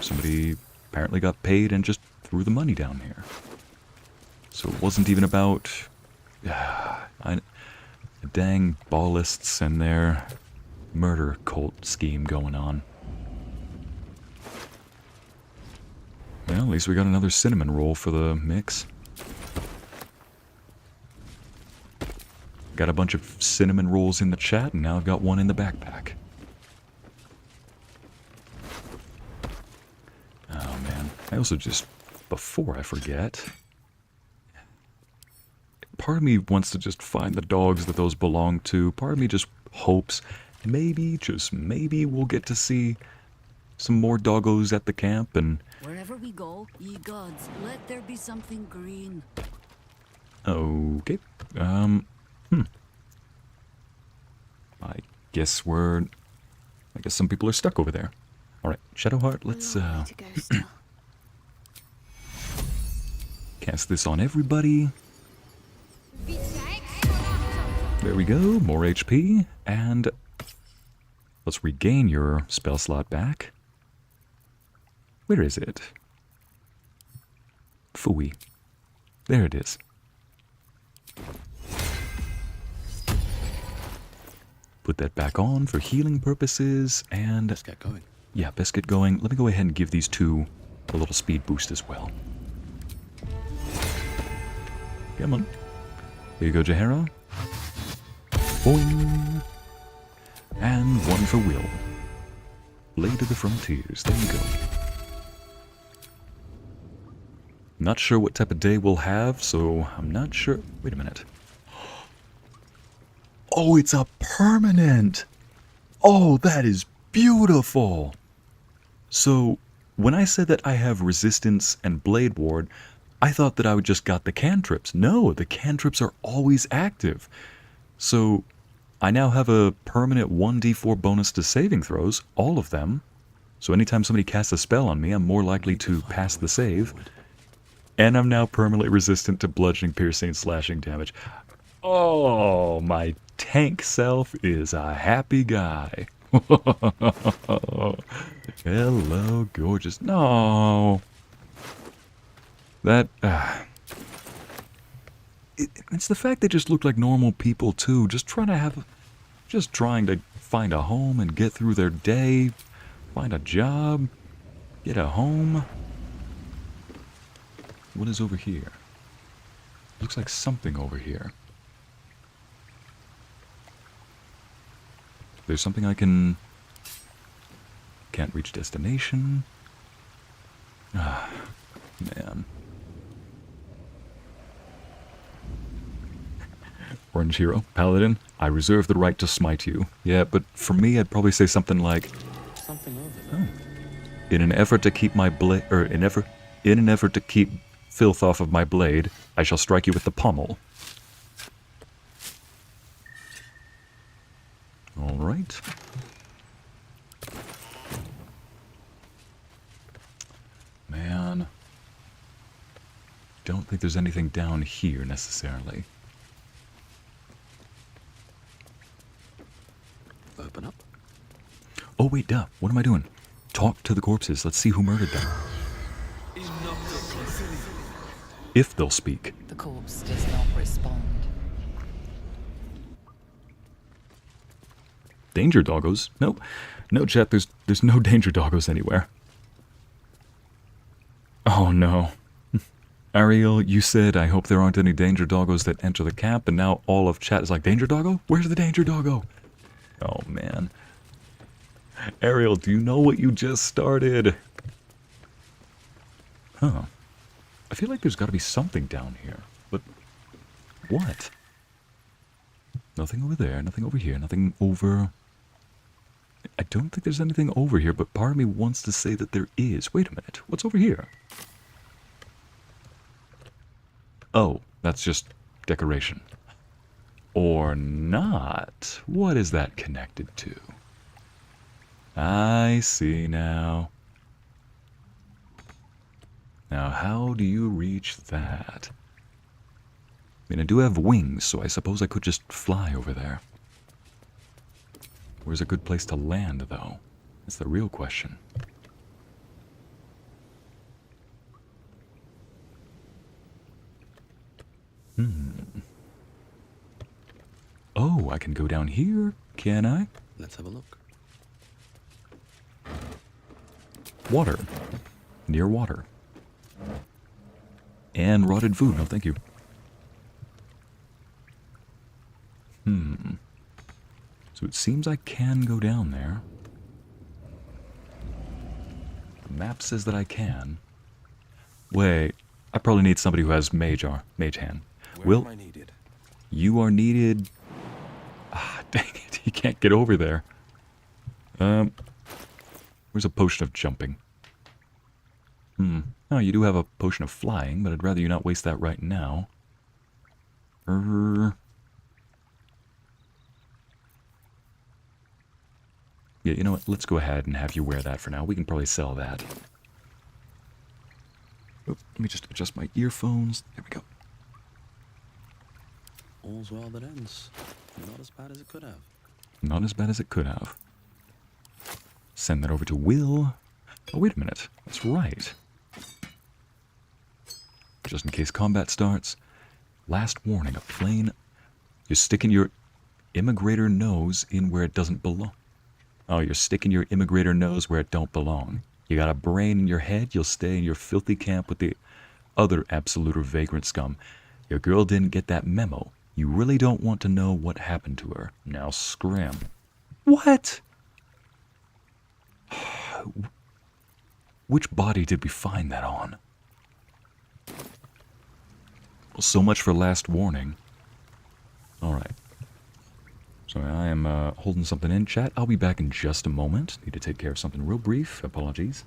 somebody apparently got paid and just threw the money down here. So it wasn't even about... dang ballists and their murder cult scheme going on. Well, at least we got another cinnamon roll for the mix. Got a bunch of cinnamon rolls in the chat, and now I've got one in the backpack. Oh man, I also just, before I forget, part of me wants to just find the dogs that those belong to. Part of me just hopes maybe, just maybe, we'll get to see some more doggos at the camp, and... Wherever we go, ye gods, let there be something green. Okay. I guess some people are stuck over there. Alright, Shadowheart, let's, cast this on everybody. There we go, more HP, and let's regain your spell slot back. Where is it? Phooey. There it is. Put that back on for healing purposes, and... Let's get going. Yeah, best get going. Let me go ahead and give these two a little speed boost as well. Come on. Here you go, Jaheira. Boing. And one for Wyll. Blade of the Frontiers. There you go. Not sure what type of day we'll have, so I'm not sure. Wait a minute. Oh, it's a permanent! Oh, that is beautiful! So, when I said that I have Resistance and Blade Ward, I thought that I would just got the cantrips. No, the cantrips are always active. So, I now have a permanent 1d4 bonus to saving throws, all of them. So anytime somebody casts a spell on me, I'm more likely to pass the save. And I'm now permanently resistant to bludgeoning, piercing, slashing damage. Oh, my tank self is a happy guy. Hello, gorgeous. No. That, it's the fact they just look like normal people, too. Just trying to find a home and get through their day. Find a job. Get a home. What is over here? Looks like something over here. There's something I can... Can't reach destination. Ah, man. Orange Hero, Paladin, I reserve the right to smite you. Yeah, but for me, I'd probably say something like... Something over there. Oh. In an effort to keep my blade... in an effort to keep filth off of my blade, I shall strike you with the pommel. Alright. Man. Don't think there's anything down here, necessarily. Open up. Oh, wait, duh. What am I doing? Talk to the corpses. Let's see who murdered them. If they'll speak. The corpse does not respond. Danger doggos? Nope. No, chat, there's no danger doggos anywhere. Oh, no. Ariel, you said, I hope there aren't any danger doggos that enter the camp, and now all of chat is like, danger doggo? Where's the danger doggo? Oh, man. Ariel, do you know what you just started? Huh. I feel like there's got to be something down here. But what? Nothing over there, nothing over here, nothing over... I don't think there's anything over here, but part of me wants to say that there is. Wait a minute. What's over here? Oh, that's just decoration. Or not. What is that connected to? I see now. Now, how do you reach that? I mean, I do have wings, so I suppose I could just fly over there. Where's a good place to land, though? That's the real question. Oh, I can go down here, can I? Let's have a look. Water. Near water. And rotted food. No, thank you. So it seems I can go down there. The map says that I can. Wait, I probably need somebody who has mage hand. Where am I needed? You are needed... Ah, dang it, he can't get over there. Where's a potion of jumping? Oh, you do have a potion of flying, but I'd rather you not waste that right now. Yeah, you know what? Let's go ahead and have you wear that for now. We can probably sell that. Oh, let me just adjust my earphones. There we go. All's well that ends. Not as bad as it could have. Not as bad as it could have. Send that over to Wyll. Oh, wait a minute. That's right. Just in case combat starts. Last warning, a plane. You're sticking your immigrator nose in where it doesn't belong. Oh, you're sticking your immigrator nose where it don't belong. You got a brain in your head, you'll stay in your filthy camp with the other absolute or vagrant scum. Your girl didn't get that memo. You really don't want to know what happened to her. Now scram. What? Which body did we find that on? Well, so much for last warning. Alright. Sorry, I am holding something in, chat. I'll be back in just a moment. Need to take care of something real brief. Apologies.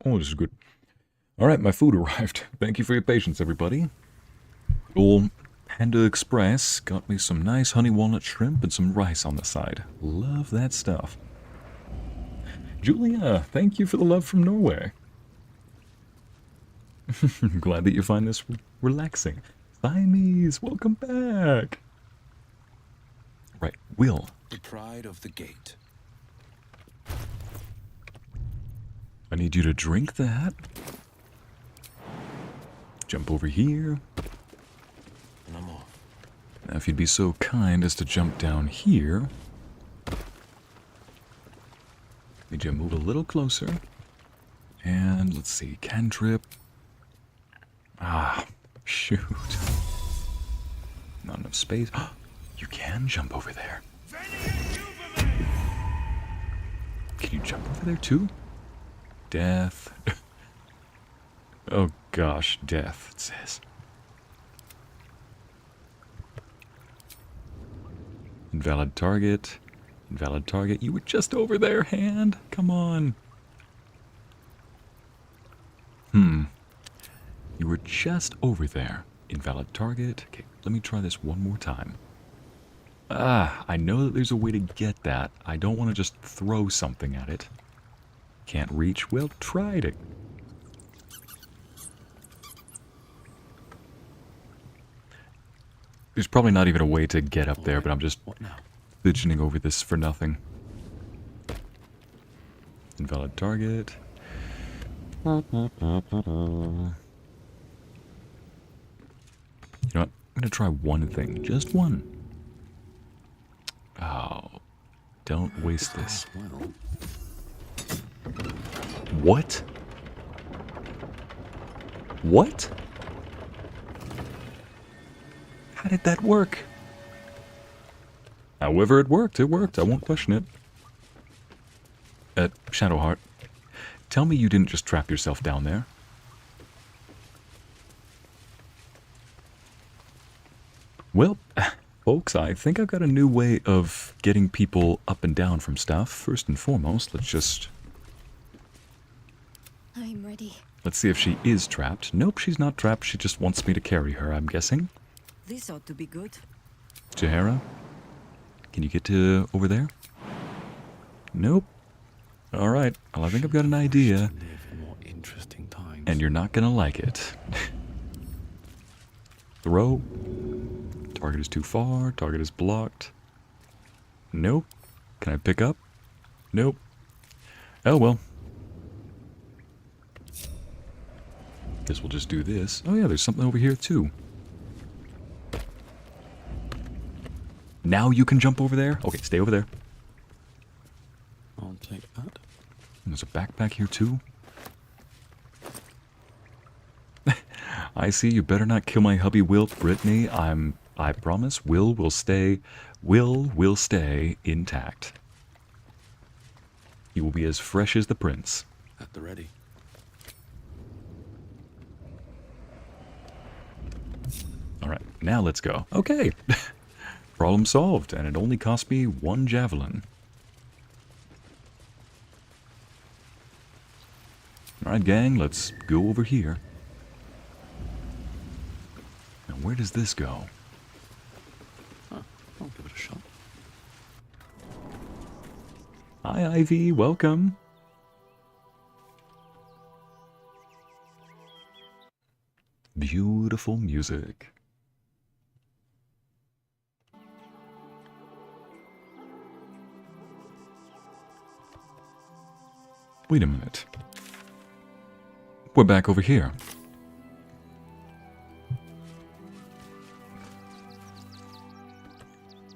Oh, this is good. Alright, my food arrived. Thank you for your patience, everybody. Old Panda Express got me some nice honey walnut shrimp and some rice on the side. Love that stuff. Julia, thank you for the love from Norway. Glad that you find this relaxing. Siamese, welcome back. Right, Wyll. The pride of the gate. I need you to drink that. Jump over here. And I'm off. Now, if you'd be so kind as to jump down here. Need you to move a little closer. And let's see, cantrip. Ah, shoot. Not enough space. You can jump over there. Can you jump over there too? Death. Oh gosh, death, it says. Invalid target. Invalid target. You were just over there, hand. Come on. You were just over there. Invalid target. Okay, let me try this one more time. Ah, I know that there's a way to get that. I don't want to just throw something at it. Can't reach? Well, tried it. There's probably not even a way to get up there, but I'm just What now? fidgeting over this for nothing. Invalid target. You know what? I'm gonna try one thing. Just one. Oh. Don't waste this. Well, What? What? How did that work? However it worked, it worked. I won't question it. Shadowheart, tell me you didn't just trap yourself down there. Well, folks, I think I've got a new way of getting people up and down from stuff. First and foremost, I'm ready. let's see if she is trapped. Nope, she's not trapped. She just wants me to carry her, I'm guessing. This ought to be good. Jaheira, can you get to over there? Nope. Alright, well I think I've got an idea. live in more interesting times. And you're not gonna like it. Throw. Target is too far. Target is blocked. Nope. Can I pick up? Nope. Oh well. Guess we'll just do this. Oh yeah, there's something over here too. Now you can jump over there? Okay, stay over there. I'll take that. And there's a backpack here too. I see, you better not kill my hubby Wyll, Brittany. I promise Wyll will stay intact. He will be as fresh as the prince. At the ready. Alright, now let's go. Okay. Problem solved, and it only cost me 1 javelin. Alright, gang, let's go over here. Now, where does this go? Huh, I'll give it a shot. Hi, Ivy, welcome. Beautiful music. Wait a minute. We're back over here.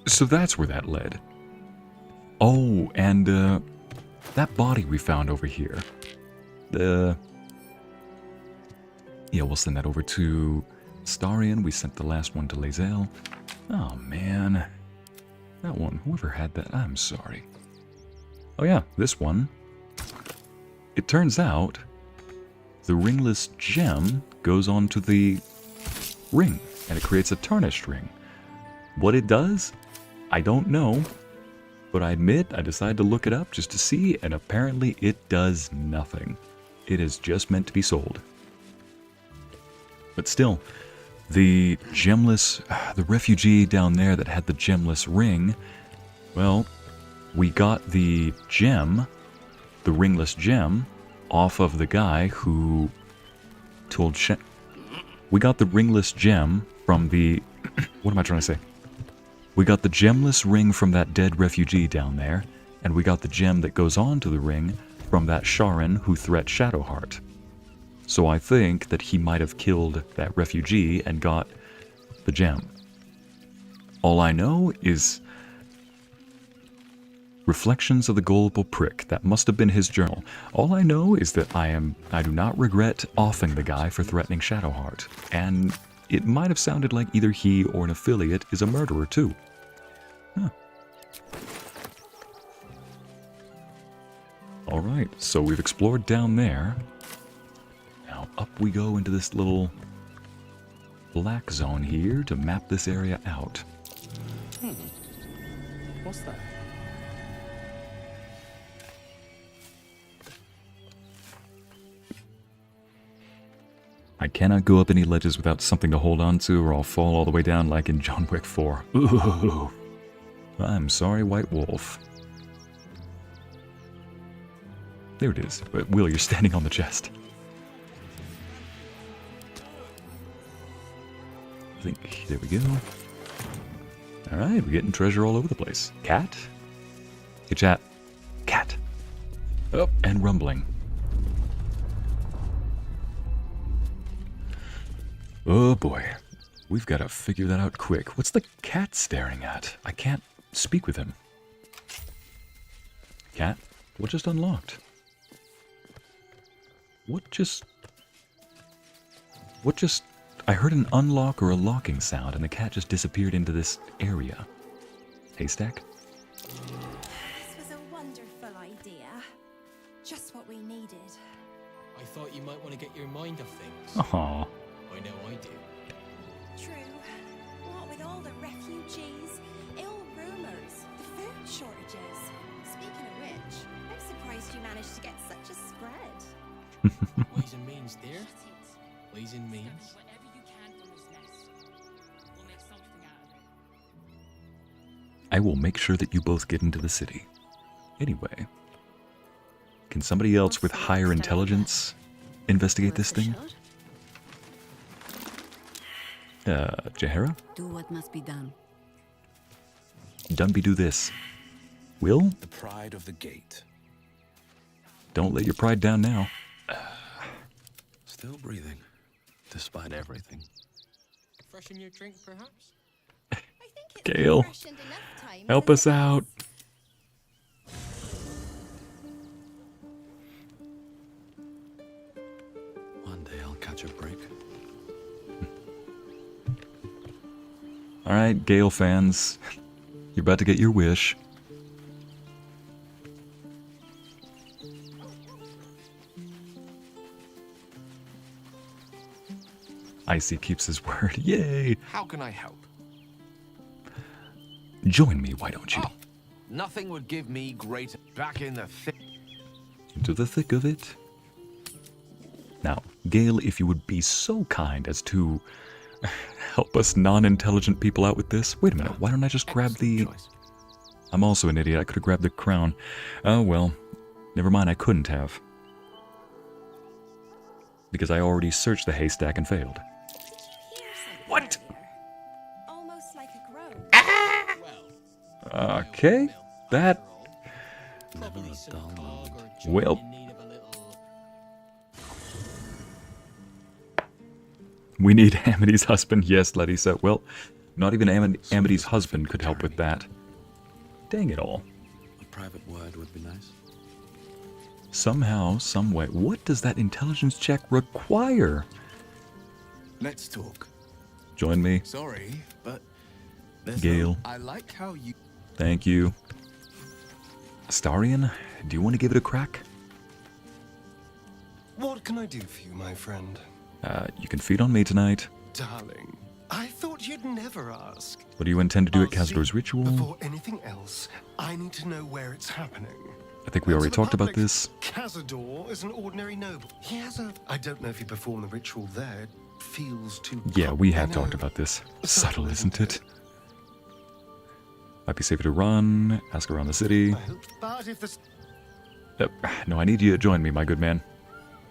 So that's where that led. Oh, and that body we found over here. Yeah, we'll send that over to Astarion. We sent the last one to Lae'zel. Oh, man. That one, whoever had that, I'm sorry. Oh yeah, this one. It turns out the ringless gem goes onto the ring, and it creates a tarnished ring. What it does, I don't know, but I admit I decided to look it up just to see, and apparently it does nothing. It is just meant to be sold. But still, the gemless, the refugee down there that had the gemless ring, well, we got the gem, the ringless gem, off of the guy who told we got the ringless gem from the what am I trying to say? We got the gemless ring from that dead refugee down there, and we got the gem that goes on to the ring from that Sharon who threat Shadowheart. So I think that he might have killed that refugee and got the gem. All I know is Reflections of the Gullible Prick. That must have been his journal. All I know is that I do not regret offing the guy for threatening Shadowheart. And it might have sounded like either he or an affiliate is a murderer too. Huh. Alright, so we've explored down there. Now up we go into this little black zone here to map this area out. What's that? I cannot go up any ledges without something to hold on to, or I'll fall all the way down like in John Wick 4. Ooh. I'm sorry, White Wolf. There it is. But Wyll, you're standing on the chest. I think, there we go. Alright, we're getting treasure all over the place. Cat? Hey, chat. Cat. Oh, and rumbling. Oh boy. We've got to figure that out quick. What's the cat staring at? I can't speak with him. Cat? What just unlocked? What just... I heard an unlock or a locking sound, and the cat just disappeared into this area. Haystack? This was a wonderful idea. Just what we needed. I thought you might want to get your mind off things. Aww. I know I do. True. What with all the refugees, ill rumors, the food shortages. Speaking of which, I'm surprised you managed to get such a spread. Ways and means, dear. Ways and means. I will make sure that you both get into the city. Anyway, can somebody else with higher intelligence investigate this thing? Jaheira? Do what must be done. Dunby, do this. Wyll? The pride of the gate. Don't let your pride down now. Still breathing, despite everything. Freshen your drink, perhaps? Gale, help us out. One day I'll catch a break. Alright, Gale fans. You're about to get your wish. Icy keeps his word. Yay! How can I help? Join me, why don't you? Oh, nothing would give me greater. Back in the thick. Into the thick of it. Now, Gale, if you would be so kind as to help us non-intelligent people out with this. Wait a minute, why don't I just grab the... I'm also an idiot, I could have grabbed the crown. Oh well, never mind, I couldn't have. Because I already searched the haystack and failed. What? Almost like a grove. Okay, that... Never a dull moment. Well... We need Amity's husband. Yes, Ladisa. Well, not even Amity's husband could help with that. Dang it all. A private word would be nice. Somehow, someway. What does that intelligence check require? Let's talk. Join me. Sorry, but Gale. I like how you. Thank you. Astarion, do you want to give it a crack? What can I do for you, my friend? You can feed on me tonight. Darling, I thought you'd never ask. What do you intend to do at Cazador's ritual? Before anything else, I need to know where it's happening. I think we already talked about this. Cazador is an ordinary noble. He has a... I don't know if he performed the ritual there. It feels too... Yeah, we have talked about this. Subtle, isn't it? Might be safer to run, ask around the city. But if this... No, I need you to join me, my good man.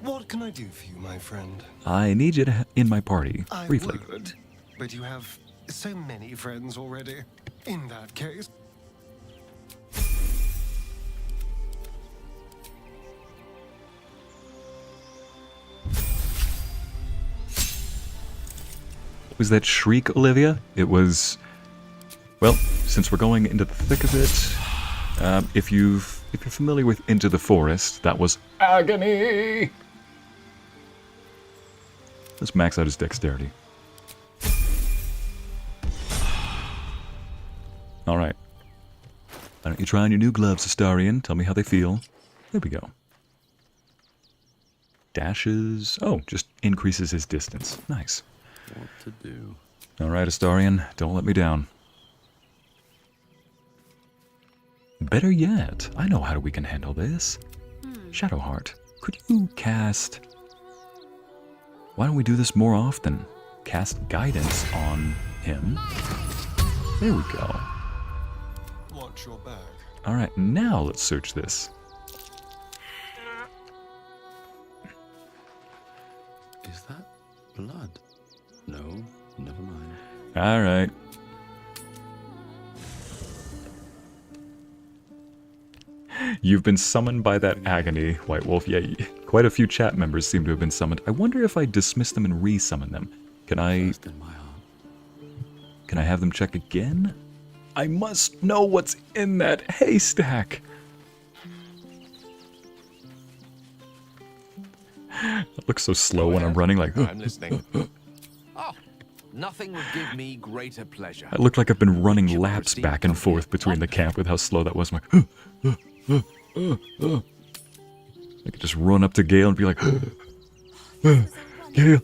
What can I do for you, my friend? I need you to in my party, briefly. I would, but you have so many friends already. In that case... Was that shriek, Olivia? It was... Well, since we're going into the thick of it, if you're familiar with Into the Forest, that was agony! Let's max out his dexterity. Alright. Why don't you try on your new gloves, Astarion? Tell me how they feel. There we go. Dashes... Oh, just increases his distance. Nice. What to do? Alright, Astarion, don't let me down. Better yet, I know how we can handle this. Shadowheart, could you cast... Why don't we do this more often? Cast guidance on him. There we go. Watch your back. Alright, now let's search this. Is that blood? No, never mind. Alright. You've been summoned by that agony, White Wolf. Yeah, quite a few chat members seem to have been summoned. I wonder if I dismiss them and re-summon them. Can I have them check again? I must know what's in that haystack. It looks so slow when I'm running, like... I'm listening. Oh, nothing would give me greater pleasure. I look like I've been running laps back and forth between the camp with how slow that was. I'm like... I could just run up to Gale and be like... Gale,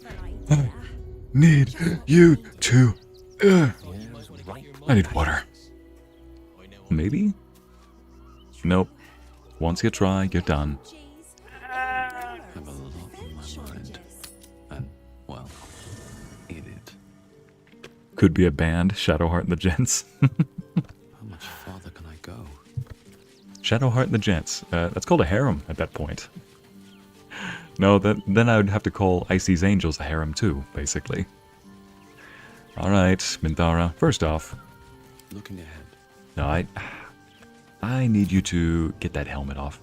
I need you to... I need water. Maybe? Nope. Once you try, you're done. I have a lot on my mind. And, well, eat it. Could be a band, Shadowheart and the Gents. How much farther can I go? Shadowheart and the Gents. That's called a harem at that point. No, then I would have to call Icy's Angels a harem too, basically. Alright, Minthara. First off... Looking ahead. No, I need you to get that helmet off.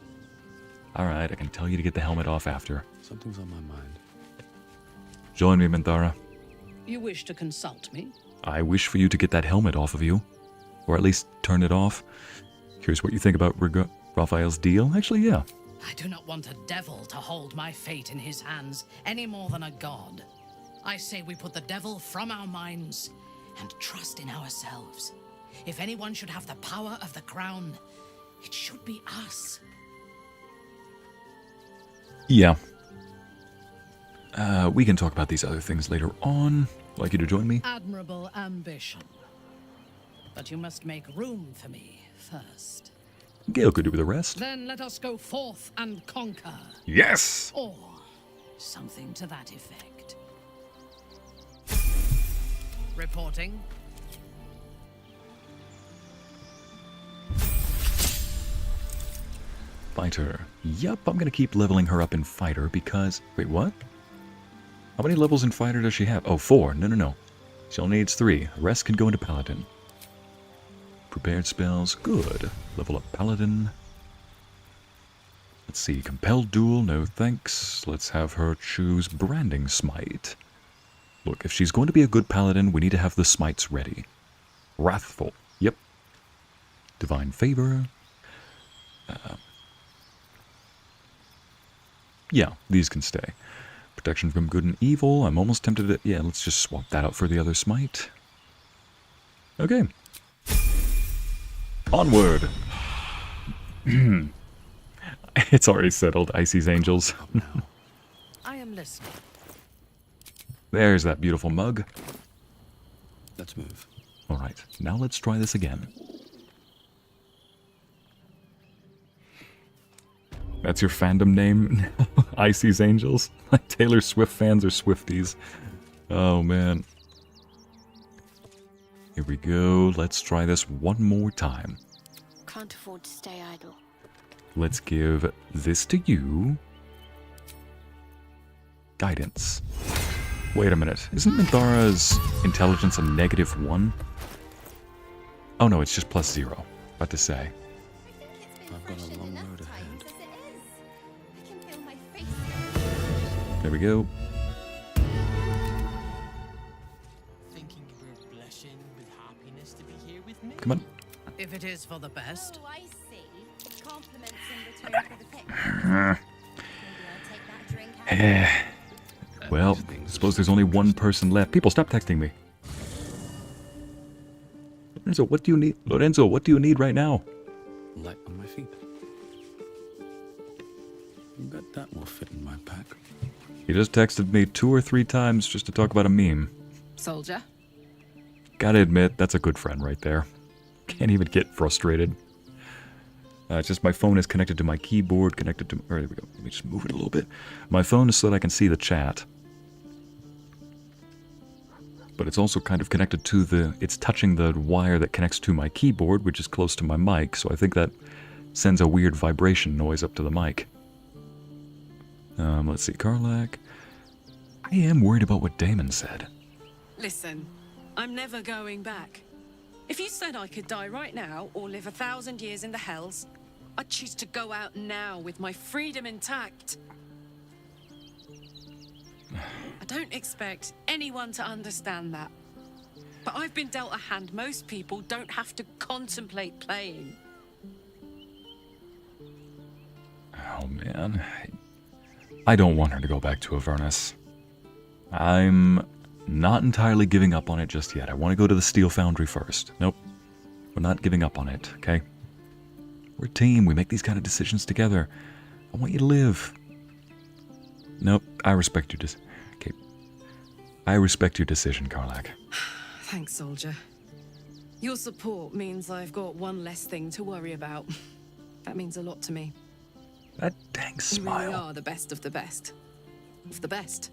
Alright, I can tell you to get the helmet off after. Something's on my mind. Join me, Minthara. You wish to consult me? I wish for you to get that helmet off of you. Or at least turn it off. Curious what you think about Raphael's deal? Actually, yeah. I do not want a devil to hold my fate in his hands any more than a god. I say we put the devil from our minds and trust in ourselves. If anyone should have the power of the crown, it should be us. Yeah. We can talk about these other things later on. Like you to join me? Admirable ambition. But you must make room for me first. Gale could do with the rest. Then let us go forth and conquer. Yes! Or something to that effect. Reporting. Fighter. Yup, I'm gonna keep leveling her up in Fighter because... Wait, what? How many levels in Fighter does she have? Oh, 4. No. She only needs 3. The rest can go into Paladin. Prepared spells. Good. Level up Paladin. Let's see. Compelled Duel. No thanks. Let's have her choose Branding Smite. Look, if she's going to be a good Paladin, we need to have the smites ready. Wrathful. Yep. Divine Favor. Yeah, these can stay. Protection from good and evil. I'm almost tempted to... Yeah, let's just swap that out for the other smite. Okay. Onward! It's already settled, Icy's Angels. I am listening. There's that beautiful mug. Let's move. Alright, now let's try this again. That's your fandom name? Icy's Angels? Like Taylor Swift fans or Swifties? Oh man. Here we go. Let's try this one more time. Can't afford to stay idle. Let's give this to you. Guidance. Wait a minute. Isn't Minthara's intelligence a -1? Oh no, it's just +0. About to say. I've got a long road ahead. There we go. Thinking you were blushing with happiness to be here with me? Come on. If it is for the best. Oh, I see. Compliments in return for the pick. Maybe I'll take that drink out. Well, suppose there's only one person left. People, stop texting me. Lorenzo, what do you need? Lorenzo, what do you need right now? Light on my feet. Bet that will fit in my pack. He just texted me 2 or 3 times just to talk about a meme. Soldier. Gotta admit, that's a good friend right there. Can't even get frustrated. It's just my phone is connected to my keyboard, connected to... There we go. Let me just move it a little bit. My phone is so that I can see the chat. But it's also kind of connected to the... It's touching the wire that connects to my keyboard, which is close to my mic, so I think that sends a weird vibration noise up to the mic. Let's see, Karlach. I am worried about what Damon said. Listen, I'm never going back. If you said I could die right now or live 1,000 years in the Hells, I choose to go out now with my freedom intact. I don't expect anyone to understand that. But I've been dealt a hand most people don't have to contemplate playing. Oh man. I don't want her to go back to Avernus. I'm not entirely giving up on it just yet. I want to go to the Steel Foundry first. Nope. We're not giving up on it, okay? We're a team. We make these kind of decisions together. I want you to live. Nope. I respect your decision. Okay. I respect your decision, Karlach. Thanks, soldier. Your support means I've got one less thing to worry about. That means a lot to me. That dang smile. You really are the best of the best. Of the best.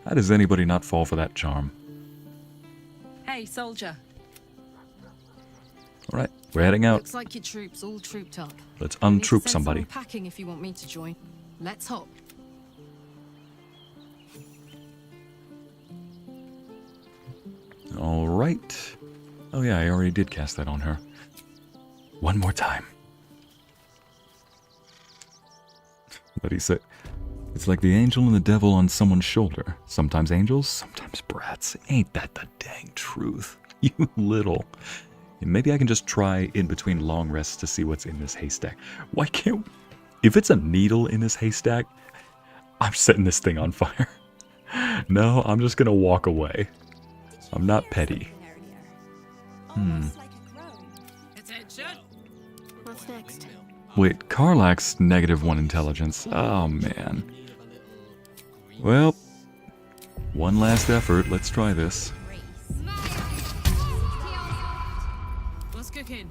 How does anybody not fall for that charm? Hey, soldier. Alright, we're heading out. Looks like your troops all trooped up. Let's untroop somebody. Packing if you want me to join. Let's hop. Alright. Oh yeah, I already did cast that on her. One more time. What he said. It's like the angel and the devil on someone's shoulder. Sometimes angels, sometimes brats. Ain't that the dang truth? You little. Maybe I can just try in between long rests to see what's in this haystack. Why can't... If it's a needle in this haystack, I'm setting this thing on fire. No, I'm just gonna walk away. I'm not petty. What's next? Wait, Karlach's -1 intelligence. Oh, man. Well, one last effort. Let's try this. What's cooking?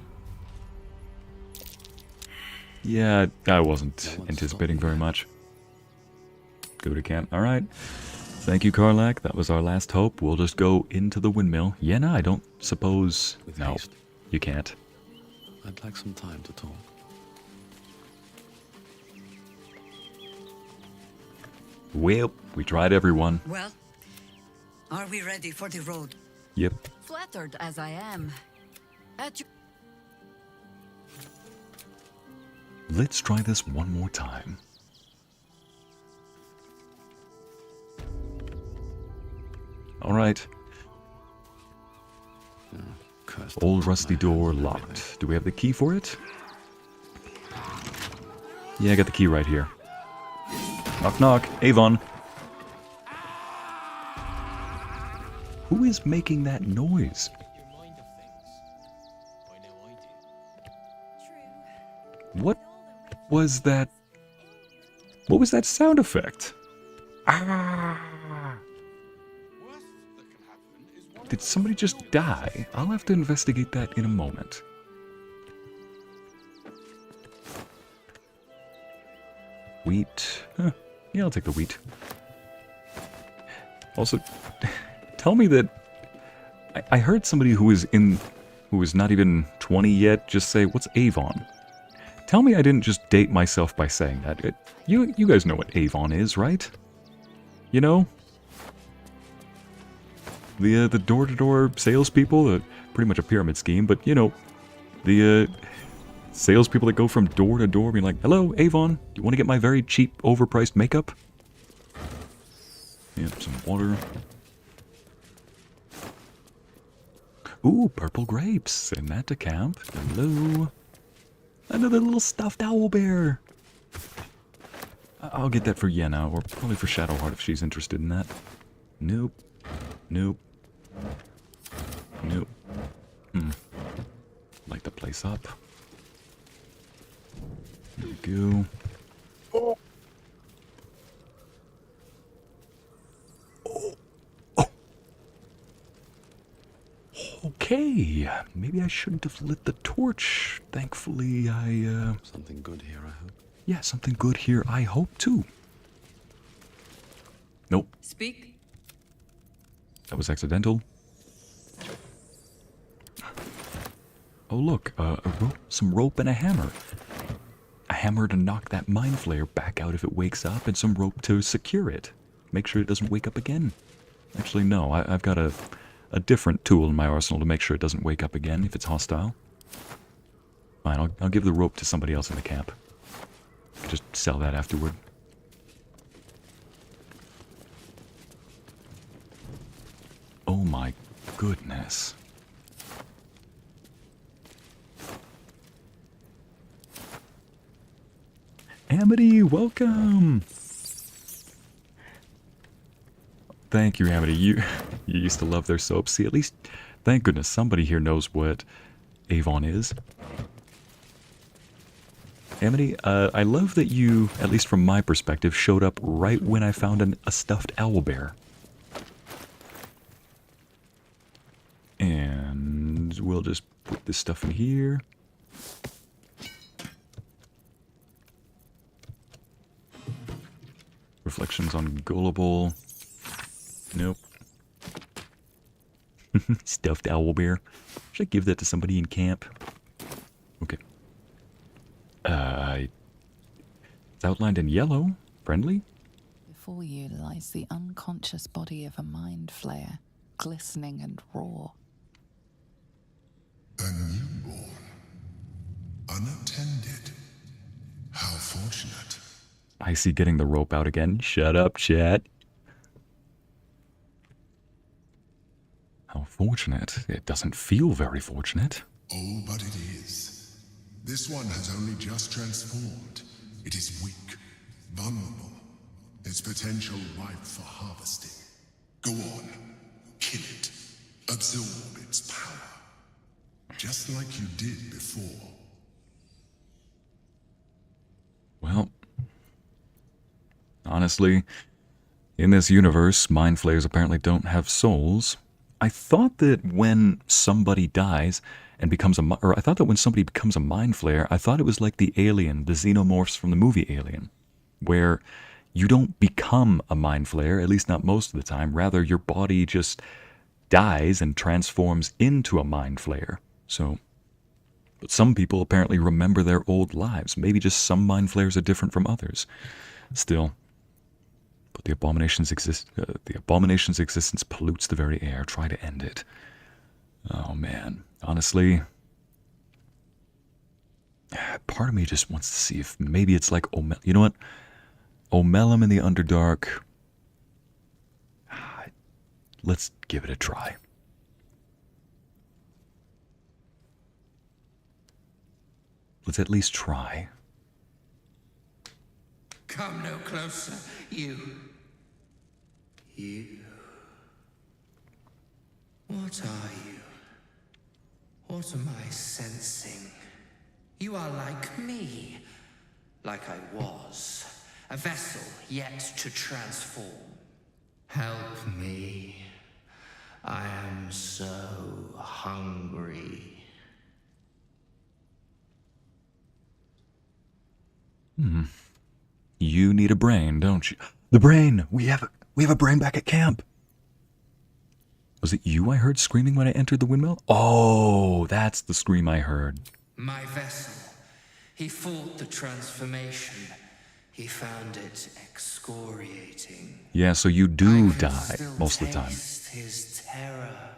Yeah, I wasn't anticipating very much. Go to camp. Alright. Thank you, Karlach. That was our last hope. We'll just go into the windmill. Yeah, no, I don't suppose... No, you can't. I'd like some time to talk. Well, we tried everyone. Well, are we ready for the road? Yep. Flattered as I am. At your... Let's try this one more time. Alright. Old rusty door locked. Do we have the key for it? Yeah, I got the key right here. Knock knock, Avon. Who is making that noise? What was that? What was that sound effect? Ah! Did somebody just die? I'll have to investigate that in a moment. Wheat. Huh. Yeah, I'll take the wheat. Also, tell me that... I heard somebody who was not even 20 yet just say, what's Avon? Tell me I didn't just date myself by saying that. You guys know what Avon is, right? You know? The door-to-door salespeople, pretty much a pyramid scheme, but you know, the salespeople that go from door to door being like, hello, Avon, do you want to get my very cheap, overpriced makeup? Yep, some water. Ooh, purple grapes. Send that to camp. Hello. Another little stuffed owlbear. I'll get that for Yenna, or probably for Shadowheart if she's interested in that. Nope. Nope. Nope. Light the place up. There we go. Oh. Okay, maybe I shouldn't have lit the torch. Thankfully, Something good here, I hope. Yeah, something good here, I hope, too. Nope. Speak. That was accidental. Oh, look, some rope and a hammer. A hammer to knock that mind flayer back out if it wakes up, and some rope to secure it. Make sure it doesn't wake up again. Actually, no, I've got a different tool in my arsenal to make sure it doesn't wake up again if it's hostile. Fine, I'll give the rope to somebody else in the camp. Just sell that afterward. Oh my goodness. Amity, welcome! Thank you, Amity. You used to love their soaps. See, at least, thank goodness, somebody here knows what Avon is. Amity, I love that you, at least from my perspective, showed up right when I found a stuffed owlbear. And we'll just put this stuff in here. Reflections on Gullible. Nope. Stuffed owlbear. Should I give that to somebody in camp? Okay. It's outlined in yellow. Friendly? Before you lies the unconscious body of a mind flayer, glistening and raw. A newborn. Unattended. How fortunate. I see getting the rope out again. Shut up, chat. How fortunate. It doesn't feel very fortunate. Oh, but it is. This one has only just transformed. It is weak, vulnerable. Its potential ripe for harvesting. Go on. Kill it. Absorb its power. Just like you did before. Well, honestly, in this universe, mind flayers apparently don't have souls. I thought that when somebody dies and becomes I thought that when somebody becomes a mind flayer, I thought it was like the Alien, the xenomorphs from the movie Alien, where you don't become a mind flayer, at least not most of the time. Rather, your body just dies and transforms into a mind flayer. So, but some people apparently remember their old lives. Maybe just some mind flayers are different from others. Still, but the abomination's existence pollutes the very air. Try to end it. Oh man, honestly, part of me just wants to see if maybe it's like you know what? Omelum in the Underdark. Let's give it a try. Let's at least try. Come no closer, you. You. What are you? What am I sensing? You are like me. Like I was. A vessel yet to transform. Help me. I am so hungry. You need a brain, don't you? The brain! We have a brain back at camp! Was it you I heard screaming when I entered the windmill? Oh, that's the scream I heard. My vessel. He fought the transformation. He found it excoriating. Yeah, so you do die most of the time. His terror.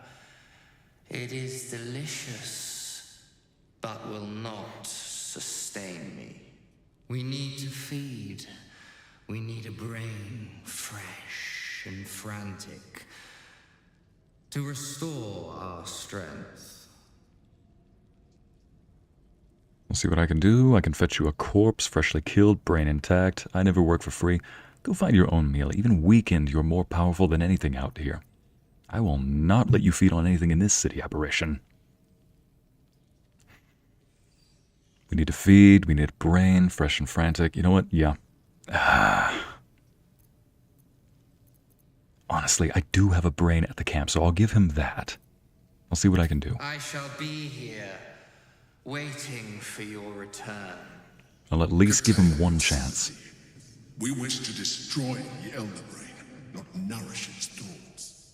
It is delicious, but will not sustain me. We need to feed. We need a brain, fresh and frantic, to restore our strength. We'll see what I can do. I can fetch you a corpse, freshly killed, brain intact. I never work for free. Go find your own meal. Even weakened, you're more powerful than anything out here. I will not let you feed on anything in this city, aberration. We need to feed, we need a brain, fresh and frantic. You know what? Yeah. Honestly, I do have a brain at the camp, so I'll give him that. I'll see what I can do. I shall be here, waiting for your return. I'll at least give him one chance. We wish to destroy the Elder Brain, not nourish its thoughts.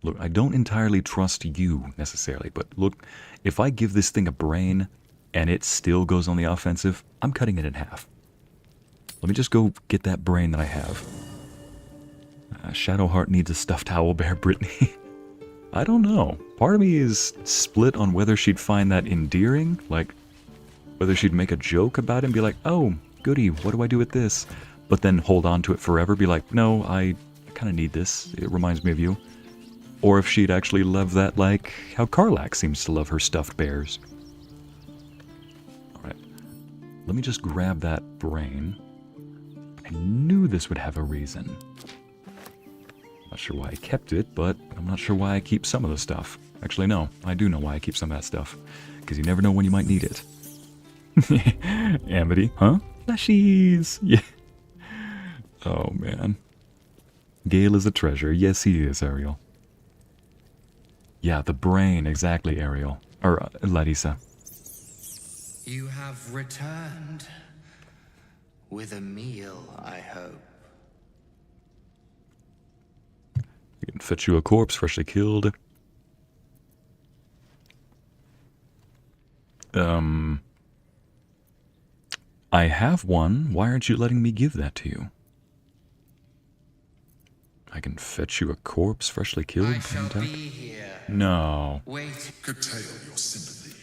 Look, I don't entirely trust you, necessarily, but look, if I give this thing a brain and it still goes on the offensive, I'm cutting it in half. Let me just go get that brain that I have. Shadowheart needs a stuffed owlbear, Brittany. I don't know. Part of me is split on whether she'd find that endearing, like, Whether she'd make a joke about it and be like, oh, goody, what do I do with this? But then hold on to it forever, be like, no, I kind of need this. It reminds me of you. Or if she'd actually love that like how Karlach seems to love her stuffed bears. Alright. Let me just grab that brain. I knew this would have a reason. Not sure why I kept it, but I'm not sure why I keep some of the stuff. Actually, no. I do know why I keep some of that stuff. Because you never know when you might need it. Amity, huh? Plushies! Yeah. Oh, man. Gale is a treasure. Yes, he is, Ariel. Yeah, the brain. Exactly, Ariel. Or, Larissa. You have returned with a meal, I hope. I can fetch you a corpse freshly killed. I have one. Why aren't you letting me give that to you? I can fetch you a corpse freshly killed. I shall be here. No. Wait. Curtail your sympathy.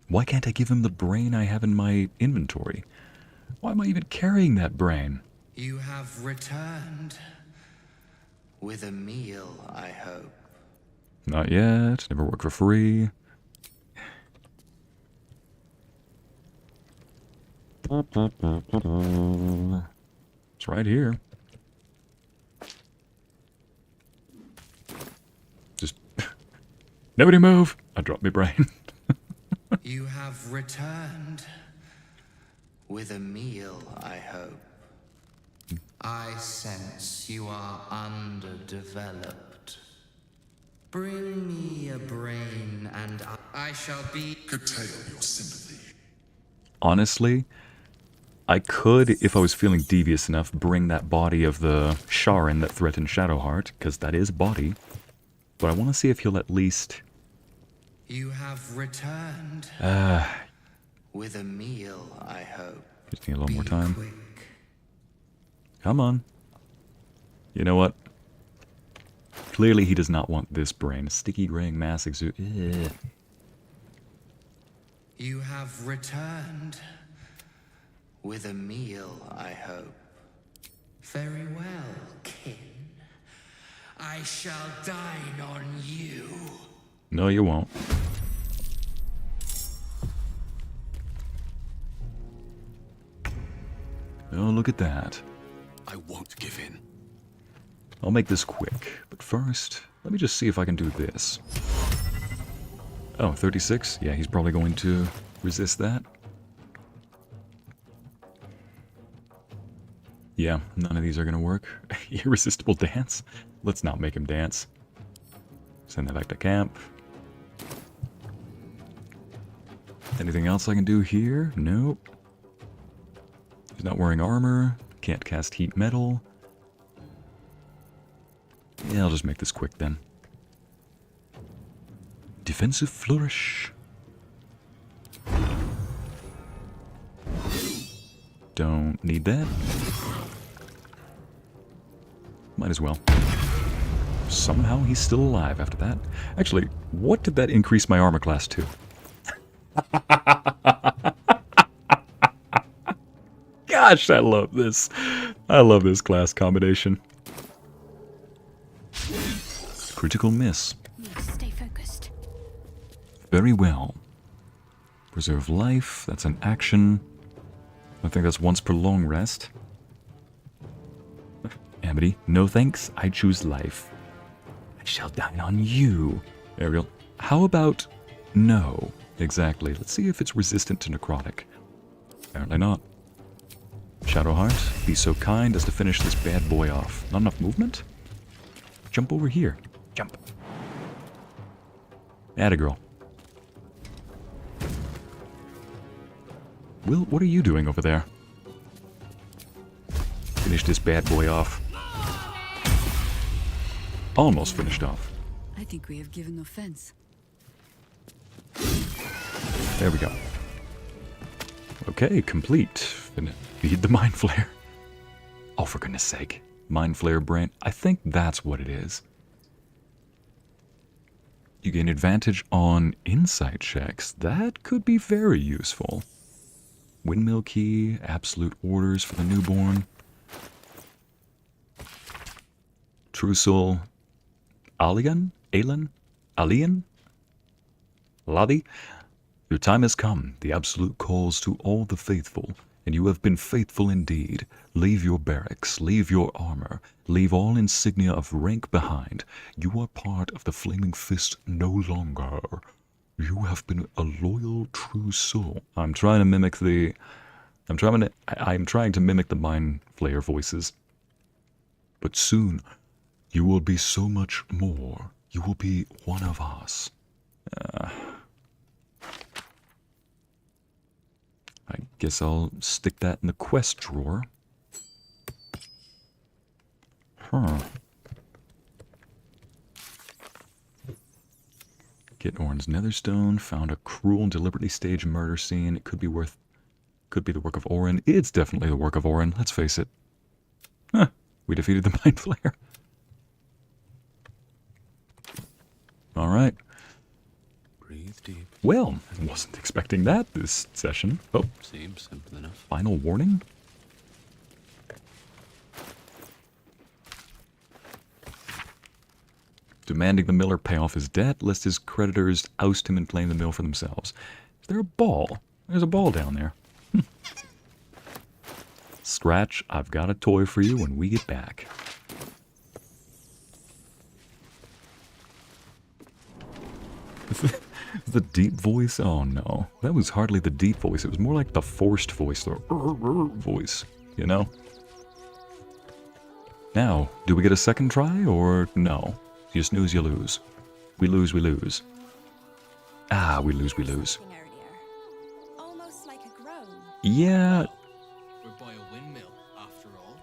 Why can't I give him the brain I have in my inventory? Why am I even carrying that brain? You have returned with a meal, I hope. Not yet. Never work for free. It's right here. Just nobody move. I dropped my brain. You have returned with a meal, I hope. I sense you are underdeveloped. Bring me a brain and I shall be... Curtail your sympathy. Honestly, I could, if I was feeling devious enough, bring that body of the Sharan that threatened Shadowheart, because that is body. But I want to see if he'll at least... You have returned with a meal, I hope. Just need a little more time. Come on. You know what? Clearly he does not want this brain. Sticky graying mass exude. You have returned with a meal, I hope. Very well, kin. I shall dine on you. No, you won't. Oh, look at that. I won't give in. I'll make this quick, but first, let me just see if I can do this. Oh, 36? Yeah, he's probably going to resist that. Yeah, none of these are going to work. Irresistible dance? Let's not make him dance. Send that back to camp. Anything else I can do here? Nope. He's not wearing armor. Can't cast heat metal. Yeah, I'll just make this quick then. Defensive flourish. Don't need that. Might as well. Somehow he's still alive after that. Actually, what did that increase my armor class to? Gosh, I love this. I love this class combination. Critical miss. Stay focused. Very well. Preserve life. That's an action. I think that's once per long rest. Amity, no thanks. I choose life. I shall dine on you. Ariel, how about no? Exactly. Let's see if it's resistant to necrotic. Apparently not. Shadowheart, be so kind as to finish this bad boy off. Not enough movement? Jump over here. Jump. Atta girl. Wyll, what are you doing over there? Finish this bad boy off. Almost finished off. I think we have given offense. There we go. Okay, complete. Feed the Mind Flayer. Oh, for goodness sake. Mind Flayer brain. I think that's what it is. You gain advantage on insight checks. That could be very useful. Windmill key, absolute orders for the newborn. True soul. Alian? Alian? Ladi? Your time has come. The absolute calls to all the faithful, and you have been faithful indeed. Leave your barracks, leave your armor, leave all insignia of rank behind. You are part of the Flaming Fist no longer. You have been a loyal, true soul. I'm trying to mimic the mind flayer voices. But soon, you will be so much more. You will be one of us. I guess I'll stick that in the quest drawer. Huh. Get Orin's Netherstone. Found a cruel and deliberately staged murder scene. It could be the work of Orin. It's definitely the work of Orin. Let's face it. Huh. We defeated the Mind Flayer. All right. Breathe deep. Well, I wasn't expecting that this session. Oh. Seems simple enough. Final warning? Demanding the miller pay off his debt, lest his creditors oust him and claim the mill for themselves. Is there a ball? There's a ball down there. Scratch, I've got a toy for you when we get back. The deep voice? Oh no. That was hardly the deep voice. It was more like the forced voice. The voice, you know? Now, do we get a second try or no? You snooze, you lose. We lose, we lose. Ah, we lose, we lose. Almost like a groan. Yeah. We're by a windmill, after all.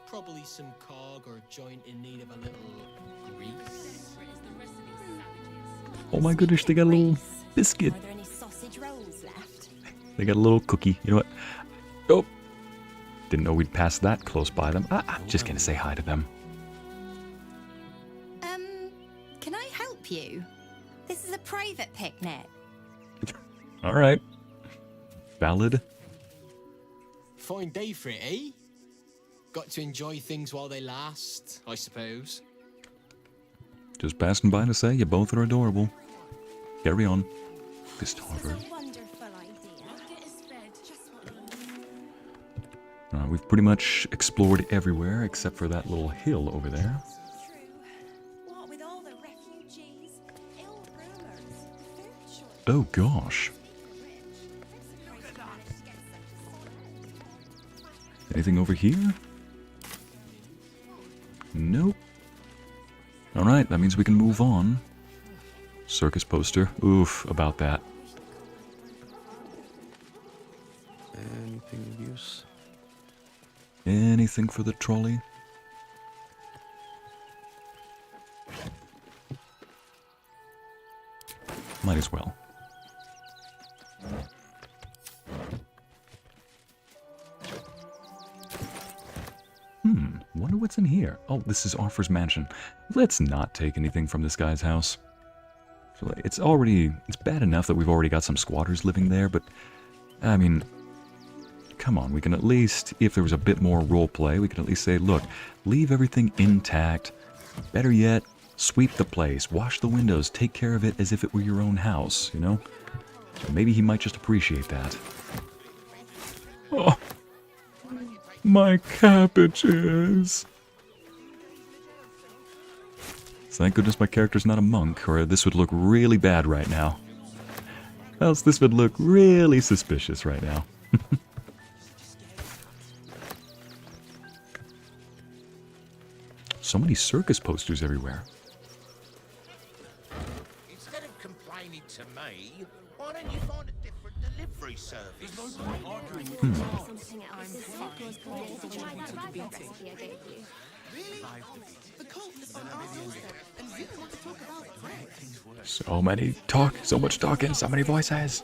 Probably some cog or joint in need of a little grease. Oh my goodness, they got a little biscuit. Are there any sausage rolls left? They got a little cookie. You know what? Oh. Didn't know we'd pass that close by them. I'm just gonna say hi to them. Can I help you? This is a private picnic. All right. Valid. Fine day for it, eh? Got to enjoy things while they last, I suppose. Just passing by to say you both are adorable. Carry on. Fist Harbor. We've pretty much explored everywhere except for that little hill over there. Oh gosh. Anything over here? Nope. Alright, that means we can move on. Circus poster. Oof, about that. Anything of use? Anything for the trolley? Might as well. Wonder what's in here. Oh, this is Arthur's mansion. Let's not take anything from this guy's house. It's bad enough that we've already got some squatters living there, but, I mean, come on, we can at least, if there was a bit more roleplay, we can at least say, look, leave everything intact. Better yet, sweep the place, wash the windows, take care of it as if it were your own house, you know? So maybe he might just appreciate that. Oh, my cabbages. Thank goodness my character's not a monk, or this would look really bad right now. Else this would look really suspicious right now. So many circus posters everywhere. Instead of complaining to me, why don't you find a different delivery service? So much talking, so many voices.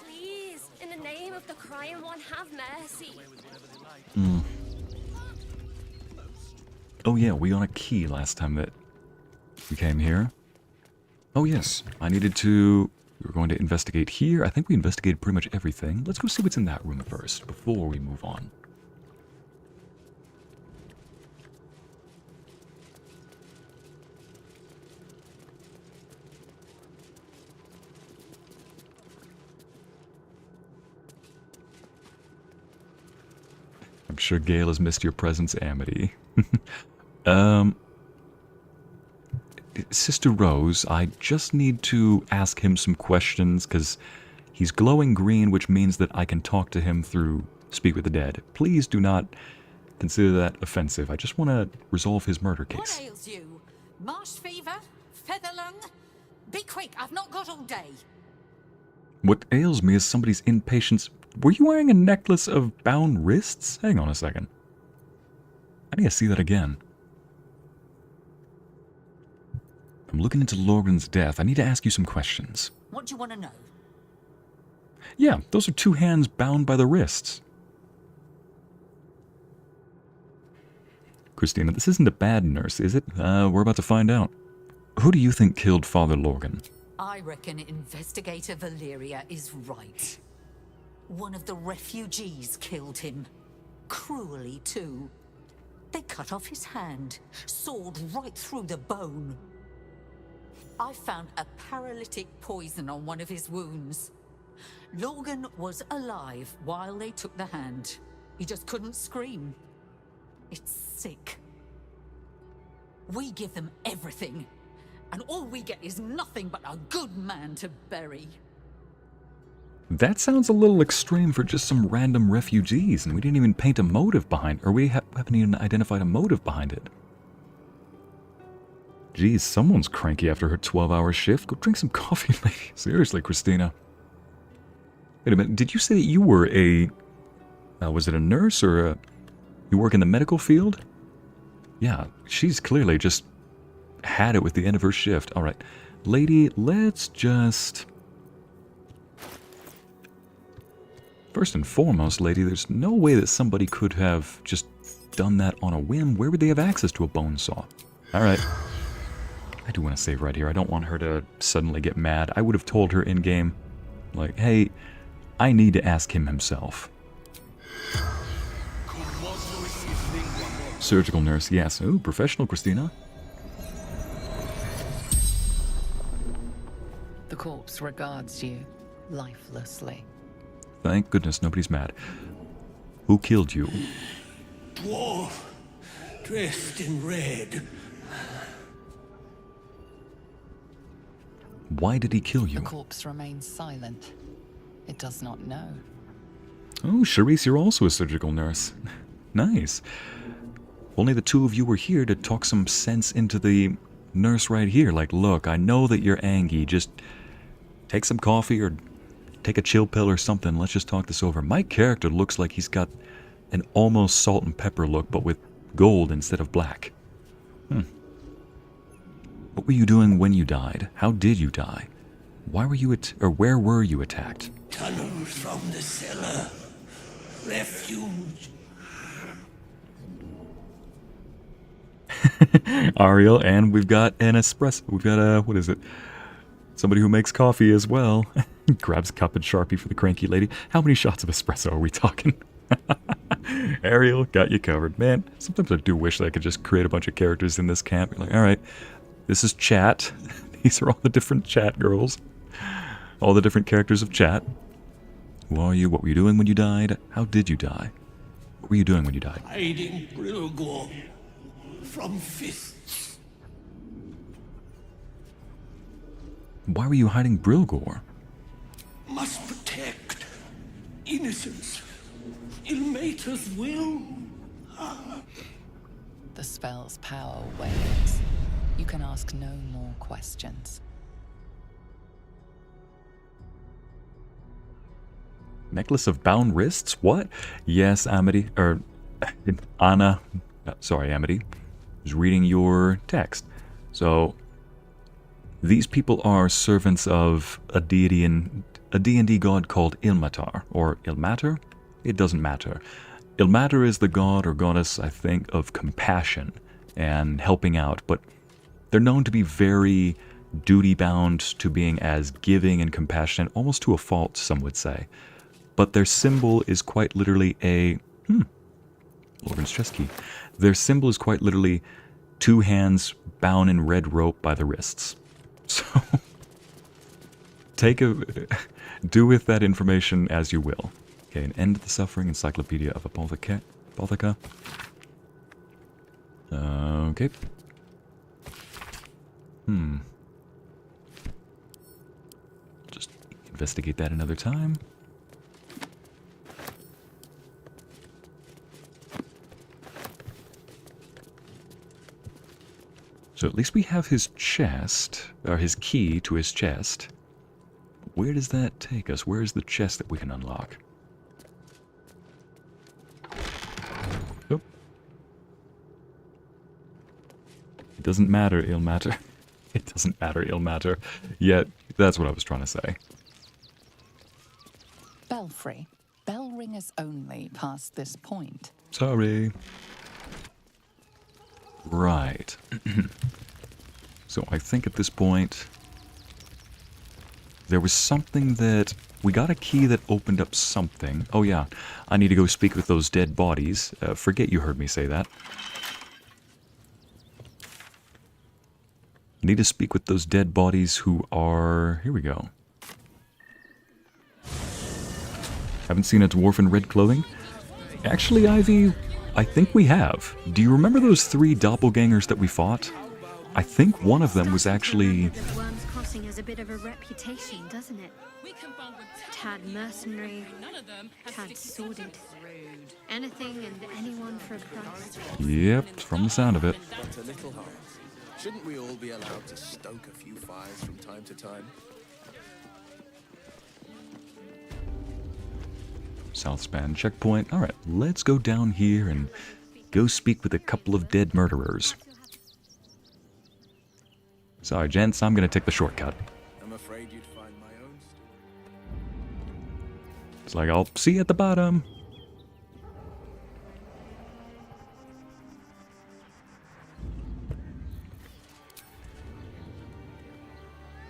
Please, in the name of the crying one, have mercy. Oh yeah, we got a key last time that we came here. Oh yes, I needed to We're going to investigate here. I think we investigated pretty much everything. Let's go see what's in that room first, before we move on. I'm sure Gale has missed your presence, Amity. Sister Rose, I just need to ask him some questions, because he's glowing green, which means that I can talk to him through Speak with the Dead. Please do not consider that offensive. I just want to resolve his murder case. What ails you? Marsh fever? Feather lung? Be quick, I've not got all day. What ails me is somebody's impatience. Were you wearing a necklace of bound wrists? Hang on a second. I need to see that again. I'm looking into Lorgan's death. I need to ask you some questions. What do you want to know? Yeah, those are two hands bound by the wrists. Christina, this isn't a bad nurse, is it? We're about to find out. Who do you think killed Father Lorgan? I reckon Investigator Valeria is right. One of the refugees killed him. Cruelly, too. They cut off his hand, sawed right through the bone. I found a paralytic poison on one of his wounds. Lorgan was alive while they took the hand. He just couldn't scream. It's sick. We give them everything, and all we get is nothing but a good man to bury. That sounds a little extreme for just some random refugees, and we didn't even paint a motive behind, or we haven't even identified a motive behind it. Geez, someone's cranky after her 12-hour shift. Go drink some coffee, lady. Seriously, Christina. Wait a minute, did you say that you were a... was it a nurse, or a... You work in the medical field? Yeah, she's clearly just had it with the end of her shift. Alright, lady, let's just... First and foremost, lady, there's no way that somebody could have just done that on a whim. Where would they have access to a bone saw? Alright. I do want to save right here. I don't want her to suddenly get mad. I would have told her in-game, like, hey, I need to ask him himself. Surgical nurse, yes. Ooh, professional, Christina. The corpse regards you lifelessly. Thank goodness nobody's mad. Who killed you? Dwarf, dressed in red. Why did he kill you? The corpse remains silent. It does not know. Oh, Charisse, you're also a surgical nurse. Nice. Only the two of you were here to talk some sense into the nurse right here. Like, look, I know that you're angry. Just take some coffee or take a chill pill or something. Let's just talk this over. My character looks like he's got an almost salt and pepper look, but with gold instead of black. What were you doing when you died? How did you die? Why were you where were you attacked? Tunnels from the cellar. Refuge. Ariel, and we've got an espresso. We've got a, what is it? Somebody who makes coffee as well. Grabs a cup and Sharpie for the cranky lady. How many shots of espresso are we talking? Ariel, got you covered. Man, sometimes I do wish that I could just create a bunch of characters in this camp. You're like, alright, this is chat. These are all the different chat girls. All the different characters of chat. Who are you? What were you doing when you died? How did you die? What were you doing when you died? Hiding Brilgor from fists. Why were you hiding Brilgor? Must protect innocence. Ilmater's will. The spell's power wanes. You can ask no more questions. Necklace of bound wrists? What? Yes, Amity, Anna, sorry, Amity, is reading your text. So, these people are servants of a deity in a D&D god called Ilmatar, or Ilmater? It doesn't matter. Ilmater is the god or goddess, I think, of compassion and helping out, but they're known to be very duty-bound to being as giving and compassionate, almost to a fault, some would say. But their symbol is quite literally a... Lorgan's chest key. Their symbol is quite literally 2 hands bound in red rope by the wrists. So... do with that information as you will. Okay, an End to the Suffering, Encyclopedia of Apotheca. Okay. Just investigate that another time. So at least we have his chest, or his key to his chest. Where does that take us? Where is the chest that we can unlock? Oh. It doesn't matter, it'll matter. It doesn't matter, it'll matter. Yet, that's what I was trying to say. Belfry. Bell ringers only past this point. Sorry. Right. So I think at this point... there was something that... we got a key that opened up something. Oh yeah, I need to go speak with those dead bodies. Forget you heard me say that. I need to speak with those dead bodies who are... here we go. Haven't seen a dwarf in red clothing? Actually, Ivy, I think we have. Do you remember those 3 doppelgangers that we fought? I think one of them was actually... Worm's Crossing has a bit of a reputation, doesn't it? Tad mercenary, tad sordid. Anything and anyone for a price. Yep, from the sound of it. Shouldn't we all be allowed to stoke a few fires from time to time? Southspan checkpoint. Alright, let's go down here and go speak with a couple of dead murderers. Sorry, gents, I'm gonna take the shortcut. I'm afraid you'd find my own. It's like, I'll see you at the bottom.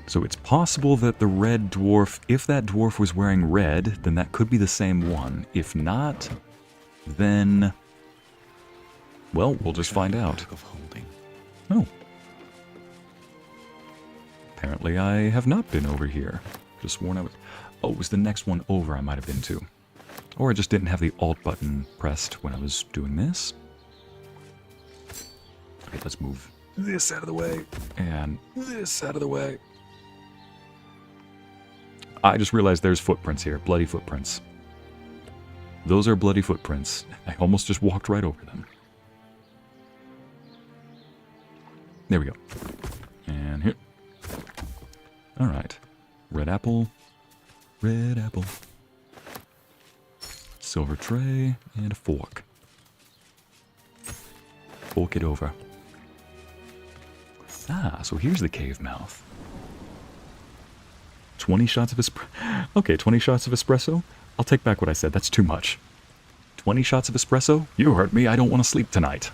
So it's possible that the red dwarf, if that dwarf was wearing red, then that could be the same one. If not, then... well, we'll just find out. Oh. Apparently I have not been over here. Just sworn I was... oh, it was the next one over I might have been to. Or I just didn't have the Alt button pressed when I was doing this. Okay, let's move this out of the way. And this out of the way. I just realized there's footprints here. Bloody footprints. Those are bloody footprints. I almost just walked right over them. There we go. And here. Alright. Red apple. Red apple. Silver tray. And a fork. Fork it over. Ah, so here's the cave mouth. 20 shots of espresso. Okay, 20 shots of espresso? I'll take back what I said. That's too much. 20 shots of espresso? You heard me. I don't want to sleep tonight.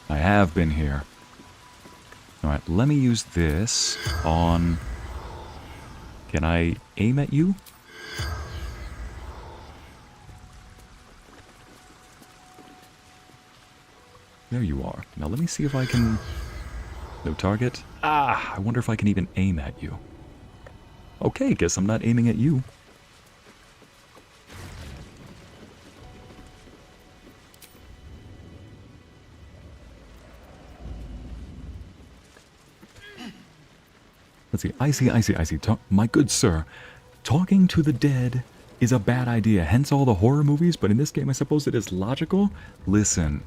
I have been here. Alright, let me use this on... can I aim at you? There you are. Now let me see if I can... no target? Ah, I wonder if I can even aim at you. Okay, guess I'm not aiming at you. Let's see. I see. My good sir, talking to the dead is a bad idea. Hence all the horror movies, but in this game I suppose it is logical? Listen,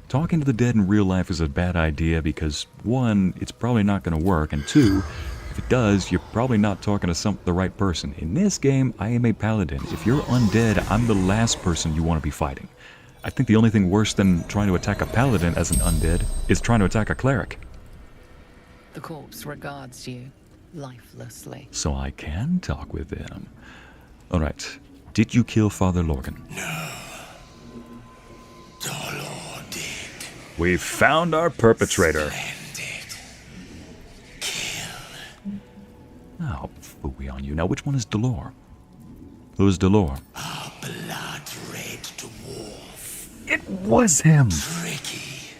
talking to the dead in real life is a bad idea because, one, it's probably not going to work, and two, if it does, you're probably not talking to the right person. In this game, I am a paladin. If you're undead, I'm the last person you want to be fighting. I think the only thing worse than trying to attack a paladin as an undead is trying to attack a cleric. The corpse regards you lifelessly. So I can talk with them. Alright, did you kill Father Lorgan? No. Dolor did. We've found our perpetrator. Splendid. we on you. Now, which one is Delor? Who's Delor? Blood-red dwarf. It was him! Tricky.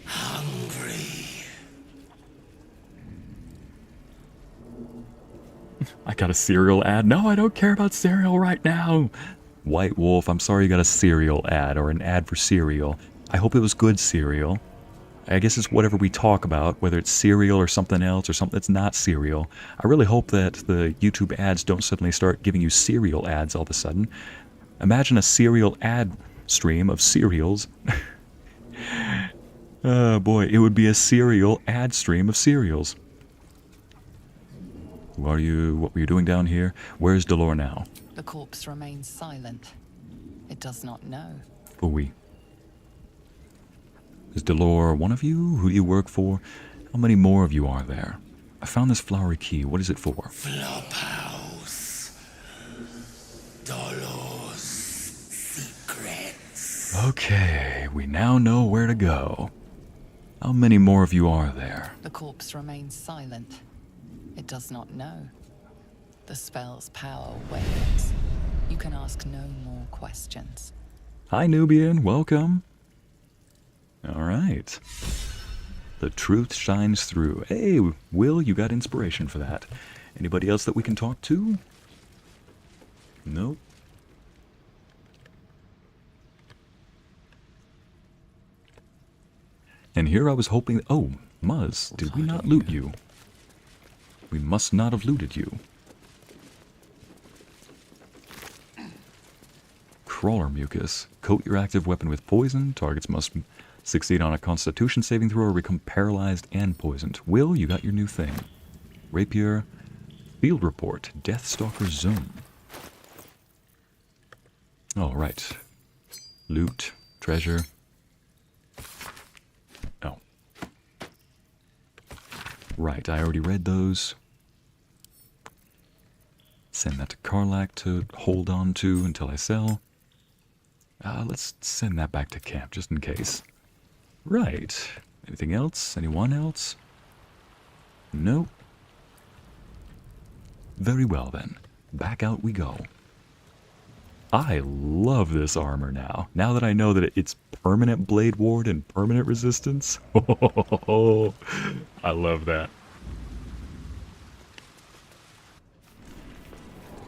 Hungry. I got a cereal ad. No, I don't care about cereal right now. White Wolf, I'm sorry you got a cereal ad, or an ad for cereal. I hope it was good cereal. I guess it's whatever we talk about, whether it's cereal or something else or something that's not cereal. I really hope that the YouTube ads don't suddenly start giving you cereal ads all of a sudden. Imagine a cereal ad stream of cereals. Oh boy, it would be a cereal ad stream of cereals. What were you doing down here? Where's Delor now? The corpse remains silent. It does not know. Ooh-wee. Is Delor one of you? Who do you work for? How many more of you are there? I found this flowery key. What is it for? Flophouse. Dolor's secrets. Okay, we now know where to go. How many more of you are there? The corpse remains silent. It does not know. The spell's power wanes. You can ask no more questions. Hi, Nubian. Welcome. All right. The truth shines through. Hey, Wyll, you got inspiration for that. Anybody else that we can talk to? Nope. And here I was hoping... Oh, Muzz, did we not loot you? We must not have looted you. Crawler mucus. Coat your active weapon with poison. Targets must succeed on a constitution saving throw or become paralyzed and poisoned. Wyll, you got your new thing. Rapier. Field report. Deathstalker zone. Alright. Loot. Treasure. Oh. Right, I already read those. Send that to Karlach to hold on to until I sell. Let's send that back to camp, just in case. Right. Anything else? Anyone else? Nope. Very well, then. Back out we go. I love this armor now. Now that I know that it's permanent blade ward and permanent resistance. Oh, I love that.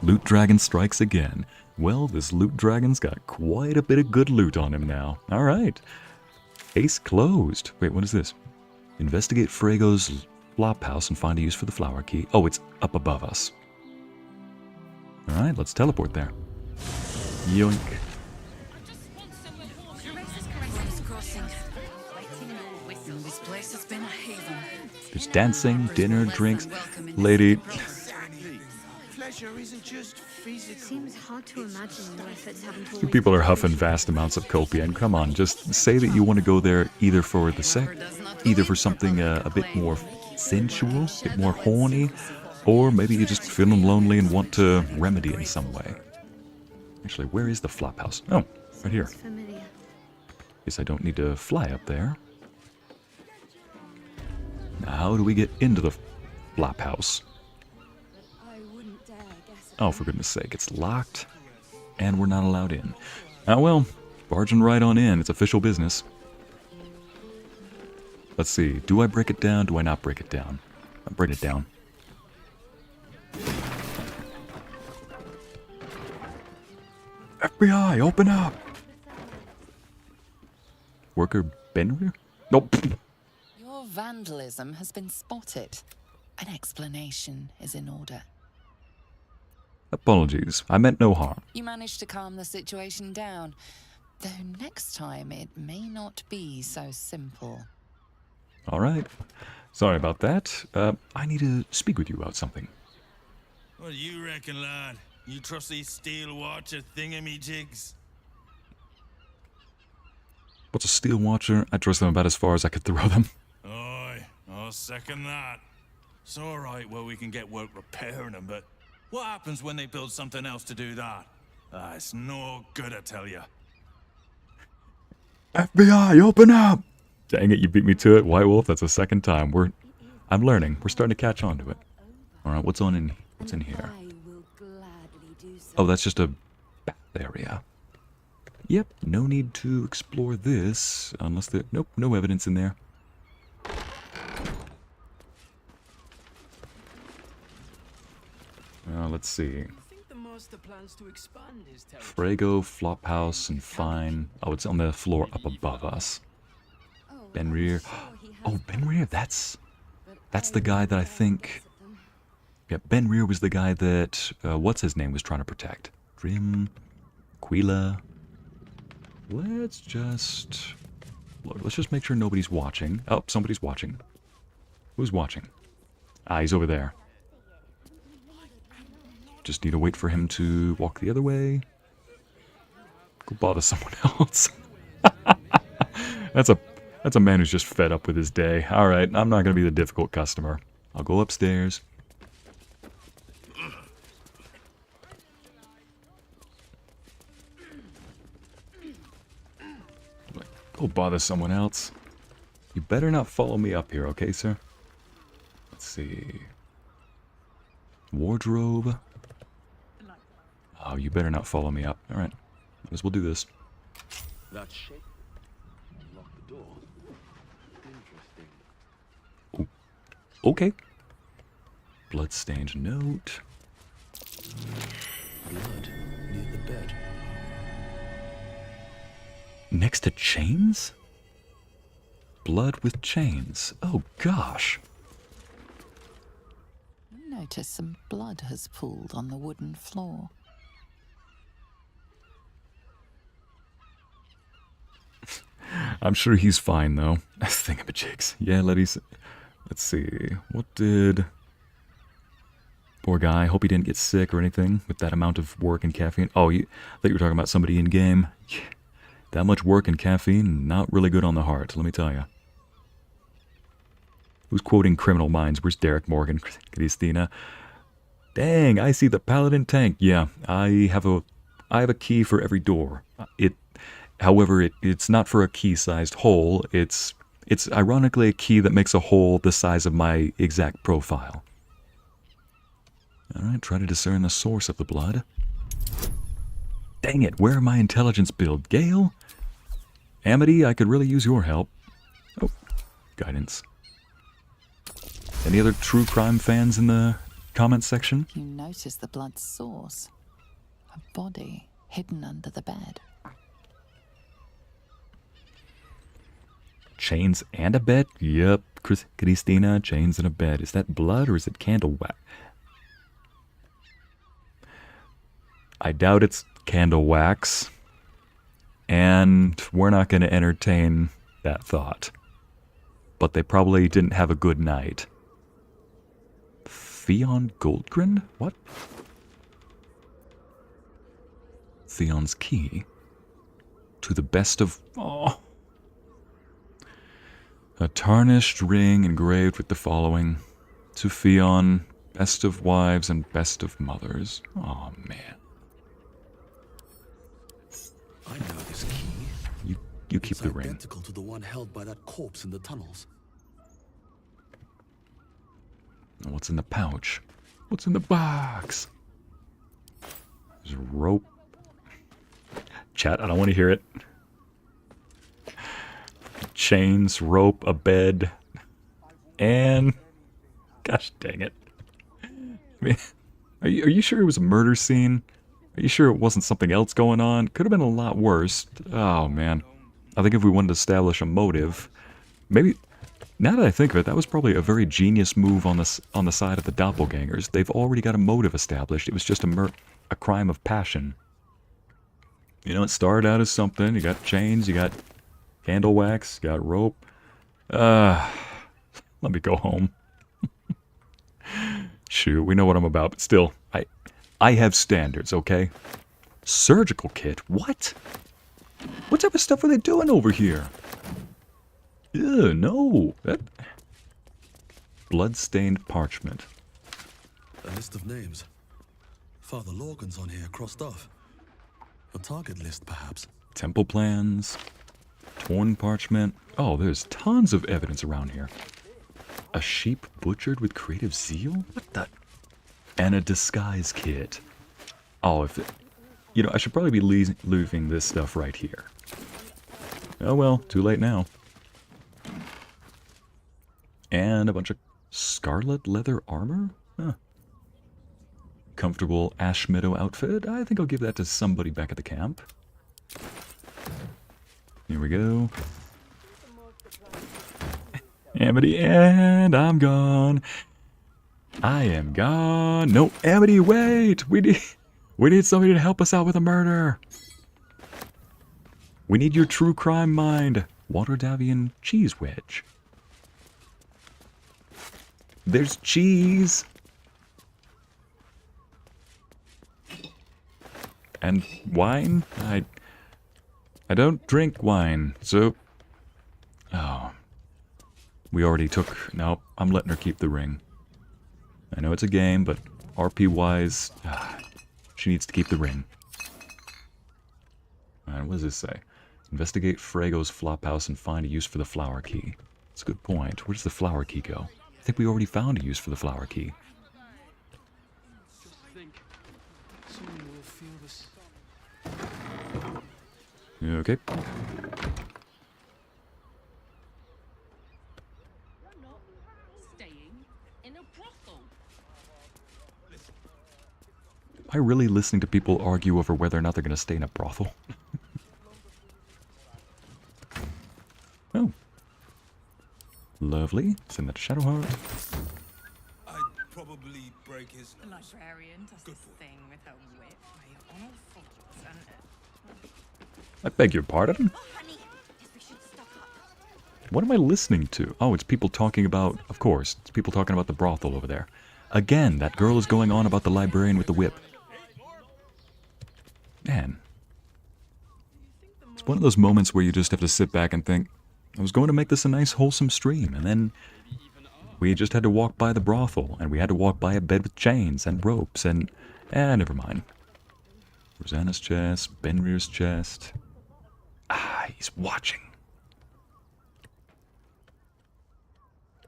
Loot Dragon strikes again. Well, this Loot Dragon's got quite a bit of good loot on him now. Alright. Case closed. Wait, what is this? Investigate Frago's flop house and find a use for the flower key. Oh, it's up above us. Alright, let's teleport there. Yoink. This place has been a haven. There's dancing, dinner, drinks. Lady. Pleasure isn't just physical. Seems hard to imagine your efforts haven't always... People are huffing vast amounts of copium. Come on, just say that you want to go there either for the either for something a bit more sensual, a bit more horny, or maybe you're just feeling lonely and want to remedy in some way. Actually, where is the flop house? Oh, right here. Guess I don't need to fly up there. Now, how do we get into the flop house? Oh, for goodness sake, it's locked, and we're not allowed in. Oh well, barging right on in, it's official business. Let's see, do I break it down, do I not break it down? I'll break it down. FBI, open up! Worker Benrir? Nope. Your vandalism has been spotted. An explanation is in order. Apologies, I meant no harm. You managed to calm the situation down, though next time it may not be so simple. Alright. Sorry about that. I need to speak with you about something. What do you reckon, lad? You trust these steel watcher thingamajigs? What's a steel watcher? I trust them about as far as I could throw them. Aye, I'll second that. It's alright where we can get work repairing them, but what happens when they build something else to do that? It's no good, I tell you. FBI, open up! Dang it, you beat me to it, White Wolf. That's the second time. I'm learning. We're starting to catch on to it. Alright, what's in here? Oh, that's just a bath area. Yep, no need to explore this unless there... Nope, no evidence in there. Let's see. Frago, Flophouse, and Fine. Oh, it's on the floor up above us. Benrir. Oh, Benrir, that's the guy that I think... Yeah, Benrir was the guy that, what's his name, was trying to protect. Grim, Quila. Let's just make sure nobody's watching. Oh, somebody's watching. Who's watching? Ah, he's over there. Just need to wait for him to walk the other way. Go bother someone else. That's a man who's just fed up with his day. Alright, I'm not going to be the difficult customer. I'll go upstairs. Go bother someone else. You better not follow me up here, okay, sir? Let's see. Wardrobe. Oh, you better not follow me up. Alright. Might as well do this. That shape. Lock the door. Interesting. Ooh. Okay. Bloodstained note. Blood near the bed. Next to chains? Blood with chains. Oh gosh. Notice some blood has pooled on the wooden floor. I'm sure he's fine though. Thingamajigs. Yeah, let's see. What did... Poor guy. Hope he didn't get sick or anything with that amount of work and caffeine. Oh, I thought you were talking about somebody in game. Yeah. That much work and caffeine, not really good on the heart, let me tell you. Who's quoting Criminal Minds? Where's Derek Morgan? Christina. Dang, I see the Paladin tank. Yeah, I have a key for every door. However, it's not for a key-sized hole. It's ironically a key that makes a hole the size of my exact profile. Alright, try to discern the source of the blood. Dang it, where are my intelligence build? Gale? Amity, I could really use your help. Oh, guidance. Any other true crime fans in the comments section? You notice the blood's source. A body hidden under the bed. Chains and a bed? Yep, Christina, chains and a bed. Is that blood or is it candle wax? I doubt it's candle wax. And we're not going to entertain that thought. But they probably didn't have a good night. Theon Goldgrin? What? Theon's key. To the best of... Oh. A tarnished ring engraved with the following. To Theon, best of wives and best of mothers. Oh, man. I know this key. You keep the ring. Identical to the one held by that corpse in the tunnels. What's in the pouch? What's in the box? There's a rope. Chat, I don't want to hear it. Chains, rope, a bed, and... Gosh dang it. I mean, are you sure it was a murder scene? Are you sure it wasn't something else going on? Could have been a lot worse. Oh, man. I think if we wanted to establish a motive... Maybe... Now that I think of it, that was probably a very genius move on the side of the doppelgangers. They've already got a motive established. It was just a crime of passion. You know, it started out as something. You got chains, you got candle wax, you got rope. Let me go home. Shoot, we know what I'm about, but still, I have standards, okay? Surgical kit? What? What type of stuff are they doing over here? Ew, no. That... Blood-stained parchment. A list of names. Father Lorgan's on here, crossed off. A target list, perhaps. Temple plans. Torn parchment. Oh, there's tons of evidence around here. A sheep butchered with creative zeal? What the... And a disguise kit. Oh, if it... You know, I should probably be leaving this stuff right here. Oh well, too late now. And a bunch of scarlet leather armor? Huh. Comfortable Ash Meadow outfit. I think I'll give that to somebody back at the camp. Here we go. Amity, and I'm gone. I am gone. No, Amity, wait! We need somebody to help us out with a murder. We need your true crime mind. Water Davian cheese wedge. There's cheese. And wine? I don't drink wine, so... Oh. We already took... No, I'm letting her keep the ring. I know it's a game, but RP-wise, she needs to keep the ring. Alright, what does this say? Investigate Frago's flophouse and find a use for the flower key. That's a good point. Where does the flower key go? I think we already found a use for the flower key. Okay. Am I really listening to people argue over whether or not they're going to stay in a brothel? Oh. Lovely. Send that to Shadowheart. I'd probably break his nose. The librarian does this thing with her whip where you're on all fours and... I beg your pardon? What am I listening to? Oh, it's people talking about... Of course, it's people talking about the brothel over there. Again, that girl is going on about the librarian with the whip. Man. It's one of those moments where you just have to sit back and think, I was going to make this a nice wholesome stream, and then we just had to walk by the brothel, and we had to walk by a bed with chains and ropes, and... never mind. Rosanna's chest, Benrir's chest. Ah, he's watching.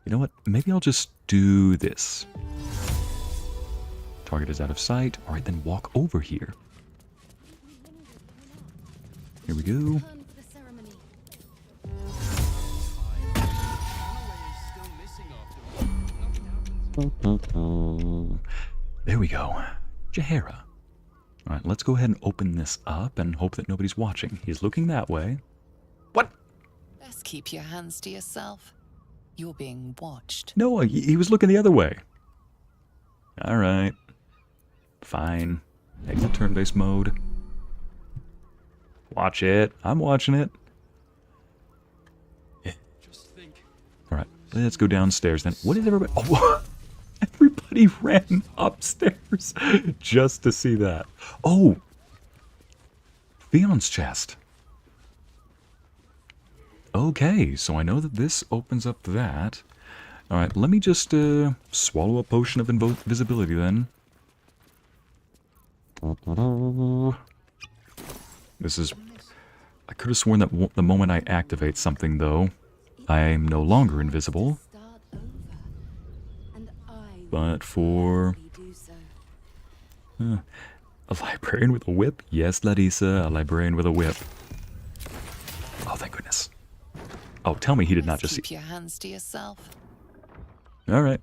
You know what? Maybe I'll just do this. Target is out of sight. Alright, then walk over here. Here we go. There we go. Jaheira. Alright, let's go ahead and open this up and hope that nobody's watching. He's looking that way. What? Best keep your hands to yourself. You're being watched. No, he was looking the other way. Alright. Fine. Exit turn-based mode. Watch it. I'm watching it. Yeah. Alright, let's go downstairs then. What is everybody... Oh, everybody ran upstairs just to see that. Oh! Theon's chest. Okay, so I know that this opens up that. Alright, let me just swallow a potion of invisibility then. This is... I could have sworn that the moment I activate something, though, I'm no longer invisible. But for... a librarian with a whip? Yes, Larissa, a librarian with a whip. Oh, thank goodness. Oh, tell me he did not just keep your hands to yourself. Alright.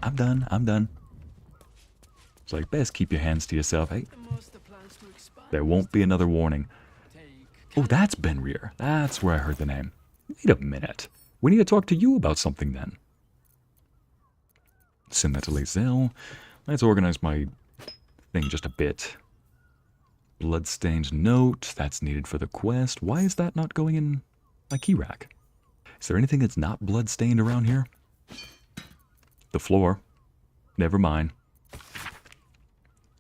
I'm done, I'm done. It's like, best keep your hands to yourself, hey? There won't be another warning. Oh, that's Benrir. That's where I heard the name. Wait a minute. We need to talk to you about something then. Send that to Lae'zel. Let's organize my thing just a bit. Bloodstained note. That's needed for the quest. Why is that not going in my key rack? Is there anything that's not bloodstained around here? The floor. Never mind.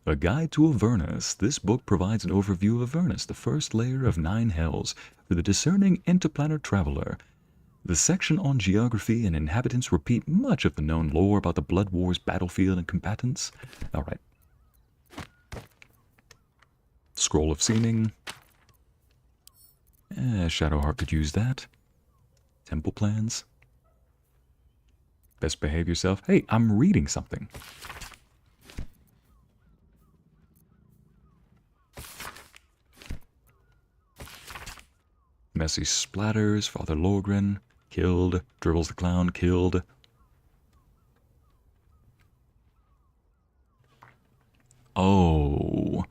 A Guide to Avernus. This book provides an overview of Avernus, the first layer of 9 hells, for the discerning interplanar traveler. The section on geography and inhabitants repeat much of the known lore about the Blood Wars battlefield and combatants. Alright. Scroll of Seeming. Shadowheart could use that. Temple plans. Best behave yourself. Hey, I'm reading something. Messy splatters. Father Lorgren. Killed. Dribbles the clown. Killed. Oh.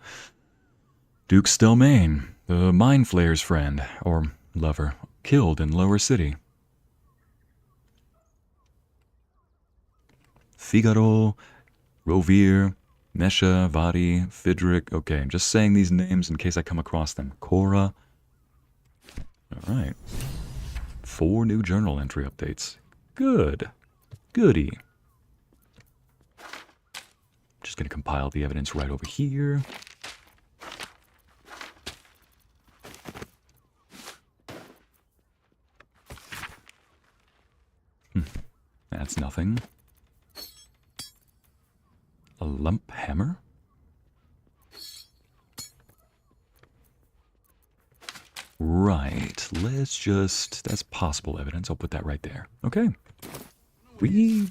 Duke Stelmane, the Mind Flayer's friend, or lover, killed in Lower City. Figaro, Rovir, Mesha, Vadi, Fidric. Okay, I'm just saying these names in case I come across them. Cora. Alright. 4 new journal entry updates. Good. Goody. Just going to compile the evidence right over here. That's nothing. A lump hammer? Right, let's just... That's possible evidence. I'll put that right there. Okay. We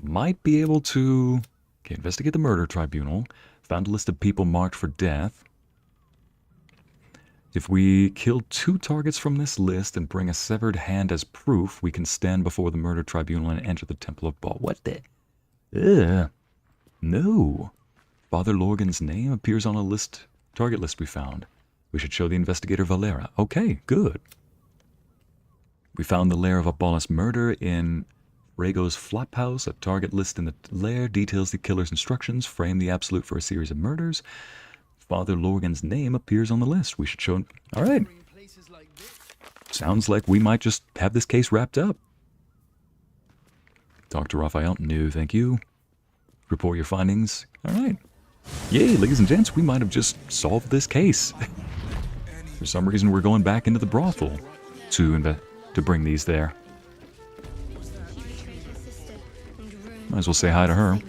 might be able to... Okay, investigate the murder tribunal. Found a list of people marked for death. If we kill 2 targets from this list and bring a severed hand as proof, we can stand before the murder tribunal and enter the Temple of Baal. What the? Ugh. No. Father Lorgan's name appears on a target list we found. We should show the investigator Valera. Okay, good. We found the lair of Abalis murder in Rhaego's flop house. A target list in the lair details the killer's instructions. Frame the absolute for a series of murders. Father Lorgan's name appears on the list. We should show him. All right. Sounds like we might just have this case wrapped up. Dr. Raphael, no, thank you. Report your findings. All right. Yay, ladies and gents, we might have just solved this case. For some reason, we're going back into the brothel to bring these there. Might as well say hi to her.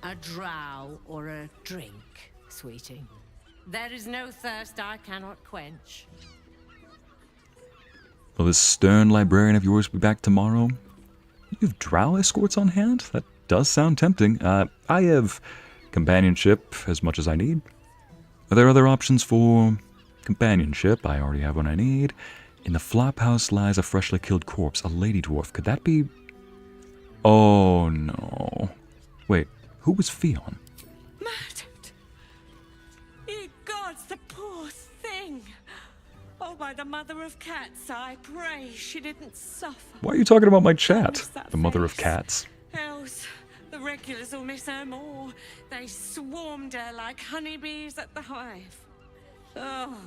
A drow or a drink, sweeting. There is no thirst I cannot quench. Will this stern librarian of yours be back tomorrow? You have drow escorts on hand? That does sound tempting. I have companionship as much as I need. Are there other options for companionship? I already have what I need. In the flop house lies a freshly killed corpse, a lady dwarf. Could that be... Oh, no. Wait, who was Fionn? Murdered! Ye gods, the poor thing! Oh, by the mother of cats, I pray she didn't suffer. Why are you talking about my chat? The mother of cats. Else, the regulars will miss her more. They swarmed her like honeybees at the hive. Oh.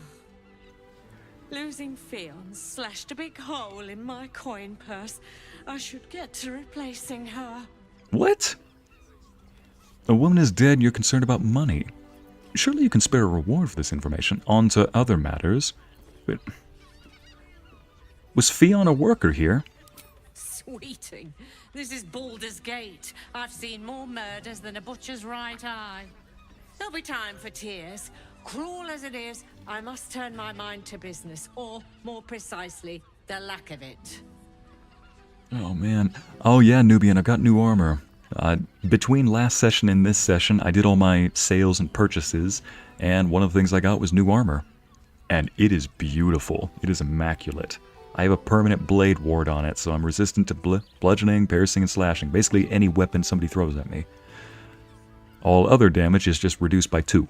Losing Fionn slashed a big hole in my coin purse. I should get to replacing her. What? A woman is dead and you're concerned about money. Surely you can spare a reward for this information. On to other matters. But was Fionn a worker here? Sweeting. This is Baldur's Gate. I've seen more murders than a butcher's right eye. There'll be time for tears. Cruel as it is, I must turn my mind to business, or, more precisely, the lack of it. Oh, man. Oh, yeah, Nubian, I got new armor. Between last session and this session, I did all my sales and purchases, and one of the things I got was new armor. And it is beautiful. It is immaculate. I have a permanent blade ward on it, so I'm resistant to bludgeoning, piercing, and slashing. Basically, any weapon somebody throws at me. All other damage is just reduced by 2.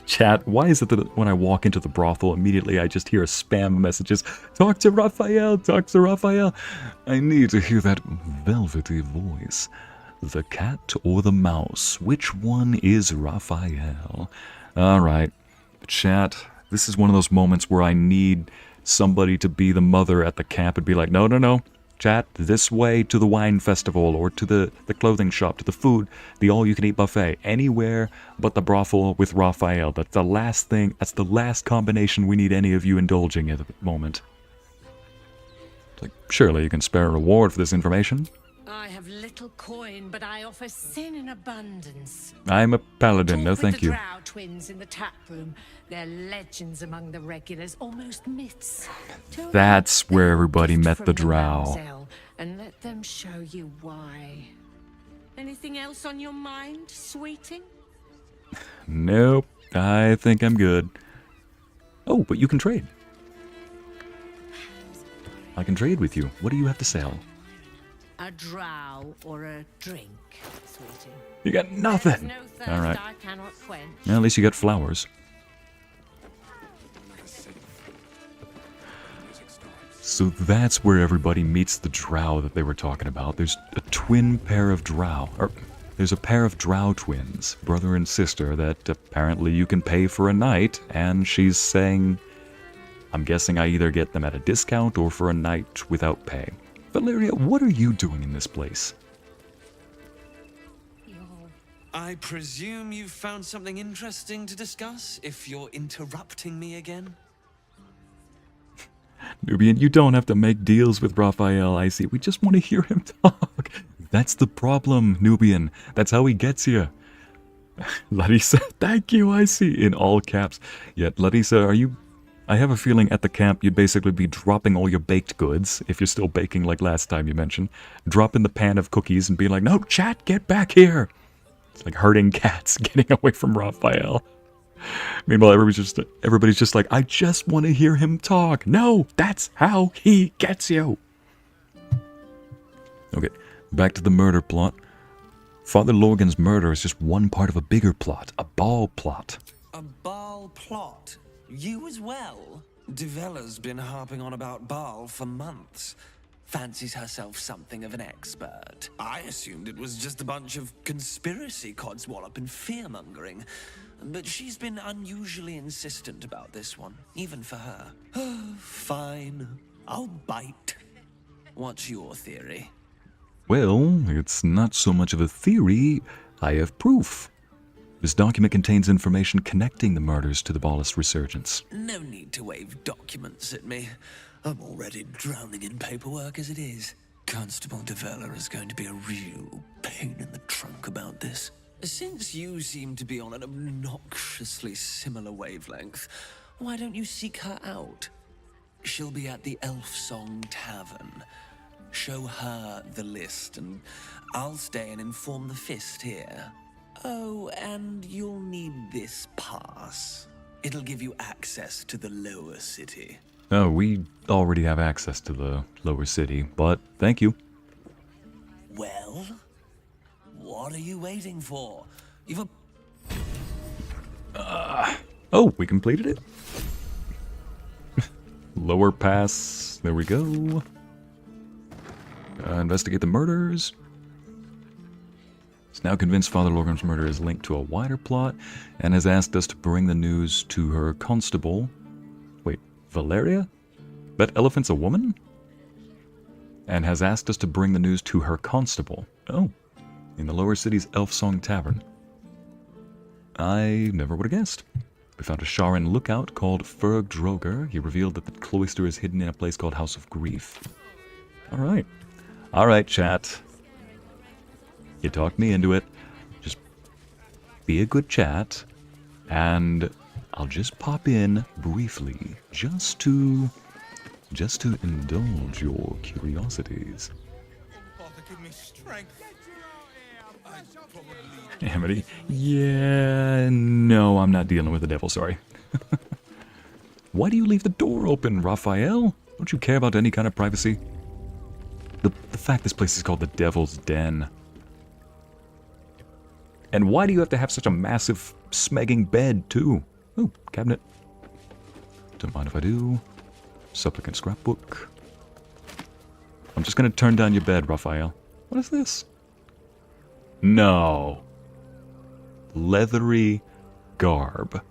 Chat, why is it that when I walk into the brothel, immediately I just hear a spam of messages? Talk to Raphael, talk to Raphael. I need to hear that velvety voice. The cat or the mouse? Which one is Raphael? Alright, chat, this is one of those moments where I need somebody to be the mother at the camp and be like, no, no, no. Chat, this way to the wine festival, or to the clothing shop, to the food, the all-you-can-eat buffet, anywhere but the brothel with Raphael. That's the last thing, that's the last combination we need any of you indulging in at the moment. It's like, surely you can spare a reward for this information. I have little coin, but I offer sin in abundance. I'm a paladin, no Talk with thank the you. Drow twins in the tap room. They're legends among the regulars, almost myths. Tell That's where everybody them met from the drow. Lae'zel, and let them show you why. Anything else on your mind, sweeting? Nope, I think I'm good. Oh, but you can trade. I can trade with you. What do you have to sell? A drow or a drink, sweeting. You got nothing. No thirst All right. I cannot quench. Well, at least you got flowers. So that's where everybody meets the drow that they were talking about. There's a twin pair of drow, or there's a pair of drow twins, brother and sister, that apparently you can pay for a night, and she's saying, I'm guessing I either get them at a discount or for a night without pay. Valeria, what are you doing in this place? I presume you've found something interesting to discuss, if you're interrupting me again? Nubian, you don't have to make deals with Raphael, I see. We just want to hear him talk. That's the problem, Nubian. That's how he gets you. Larissa, thank you, I see. In all caps. Yet, Larissa, are you... I have a feeling at the camp you'd basically be dropping all your baked goods, if you're still baking like last time you mentioned. Dropping the pan of cookies and being like, no, chat, get back here. It's like herding cats getting away from Raphael. Meanwhile, everybody's just like, I just want to hear him talk. No, that's how he gets you. Okay, back to the murder plot. Father Lorgan's murder is just one part of a bigger plot, a Baal plot. A Baal plot? You as well? Devella's been harping on about Baal for months. Fancies herself something of an expert. I assumed it was just a bunch of conspiracy codswallop and fear-mongering. But she's been unusually insistent about this one, even for her. Fine, I'll bite. What's your theory? Well, it's not so much of a theory, I have proof. This document contains information connecting the murders to the Baalist resurgence. No need to wave documents at me. I'm already drowning in paperwork as it is. Constable Devella is going to be a real pain in the trunk about this. Since you seem to be on an obnoxiously similar wavelength, why don't you seek her out? She'll be at the Elf Song Tavern. Show her the list, and I'll stay and inform the Fist here. Oh, and you'll need this pass. It'll give you access to the lower city. Oh, we already have access to the lower city, but thank you. Well, what are you waiting for? You've Oh, we completed it? Lower pass, there we go. Investigate the murders. He's now convinced Father Lorgan's murder is linked to a wider plot, and has asked us to bring the news to her constable. Wait, Valeria? That elephant's a woman? And has asked us to bring the news to her constable. Oh, in the lower city's Elf Song Tavern. I never would have guessed. We found a Sharan lookout called Ferg Droger. He revealed that the cloister is hidden in a place called House of Grief. Alright. Alright, chat. You talked me into it. Just be a good chat. And I'll just pop in briefly. Just to indulge your curiosities. Give me strength. Amity? Yeah, no, I'm not dealing with the devil, sorry. Why do you leave the door open, Raphael? Don't you care about any kind of privacy? The fact this place is called the Devil's Den. And why do you have to have such a massive, smegging bed, too? Ooh, cabinet. Don't mind if I do. Supplicant scrapbook. I'm just gonna turn down your bed, Raphael. What is this? No. Leathery garb.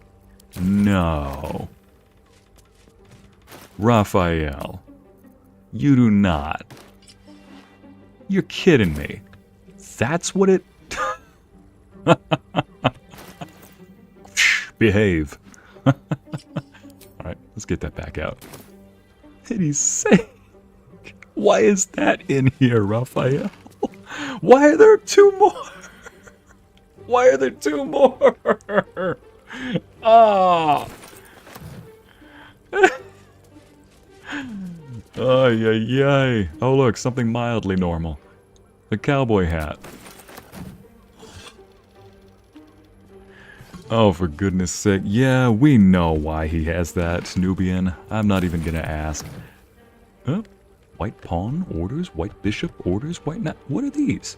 No. Raphael. You do not. You're kidding me. That's what it... Behave. Alright, let's get that back out. Pity's sake. Why is that in here, Raphael? Why are there 2 more? Why are there 2 more? Ah! Ay, ay, ay. Oh, look, something mildly normal. The cowboy hat. Oh, for goodness sake. Yeah, we know why he has that, Nubian. I'm not even gonna ask. Huh? White pawn orders, white bishop orders, white knight. What are these?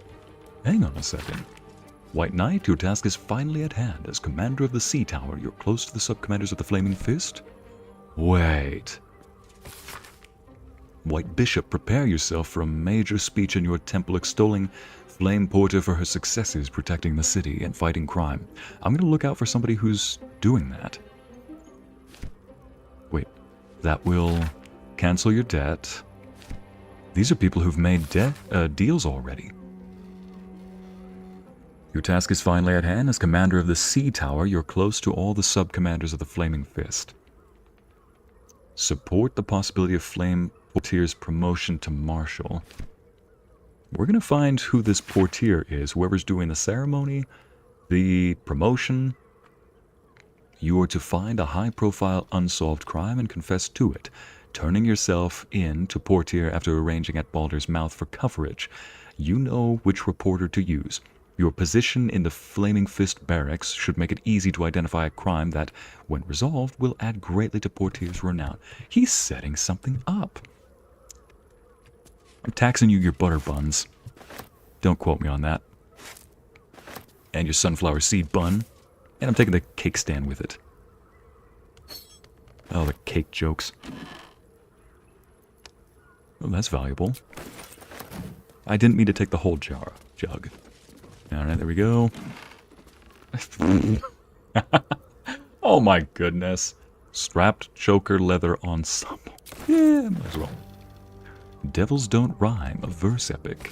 Hang on a second. White knight, your task is finally at hand. As commander of the sea tower, you're close to the subcommanders of the Flaming Fist? Wait. White bishop, prepare yourself for a major speech in your temple extolling Flame Porter for her successes protecting the city and fighting crime. I'm going to look out for somebody who's doing that. Wait, that will cancel your debt. These are people who've made deals already. Your task is finally at hand. As commander of the Sea Tower, you're close to all the sub-commanders of the Flaming Fist. Support the possibility of Flame Portier's promotion to Marshal. We're going to find who this Portier is, whoever's doing the ceremony, the promotion. You are to find a high-profile unsolved crime and confess to it, turning yourself in to Portier after arranging at Baldur's Mouth for coverage. You know which reporter to use. Your position in the Flaming Fist barracks should make it easy to identify a crime that, when resolved, will add greatly to Portier's renown. He's setting something up. I'm taxing you your butter buns. Don't quote me on that. And your sunflower seed bun. And I'm taking the cake stand with it. Oh, the cake jokes. Oh, that's valuable. I didn't mean to take the whole jug. Alright, there we go. Oh my goodness. Strapped choker leather ensemble. Yeah, might as well. Devils Don't Rhyme, a verse epic.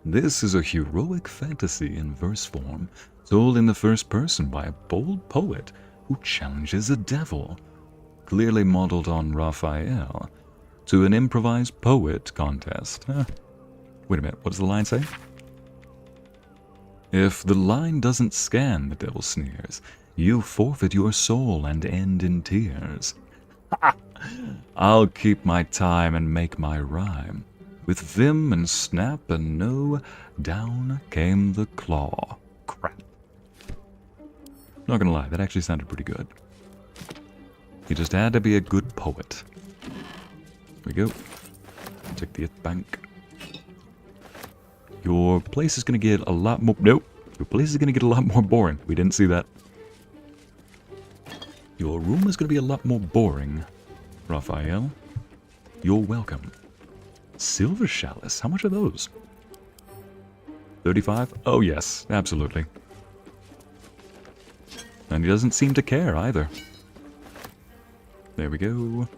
This is a heroic fantasy in verse form, told in the first person by a bold poet who challenges a devil, clearly modeled on Raphael, to an improvised poet contest. Wait a minute, what does the line say? If the line doesn't scan, the devil sneers, you forfeit your soul and end in tears. I'll keep my time and make my rhyme. With vim and snap and no, down came the claw. Crap. Not gonna lie, that actually sounded pretty good. He just had to be a good poet. Here we go. Take the bank. Your place is gonna get a lot more... Nope. Your place is gonna get a lot more boring. We didn't see that. Your room is gonna be a lot more boring, Raphael. You're welcome. Silver chalice. How much are those? 35? Oh yes, absolutely. And he doesn't seem to care either. There we go.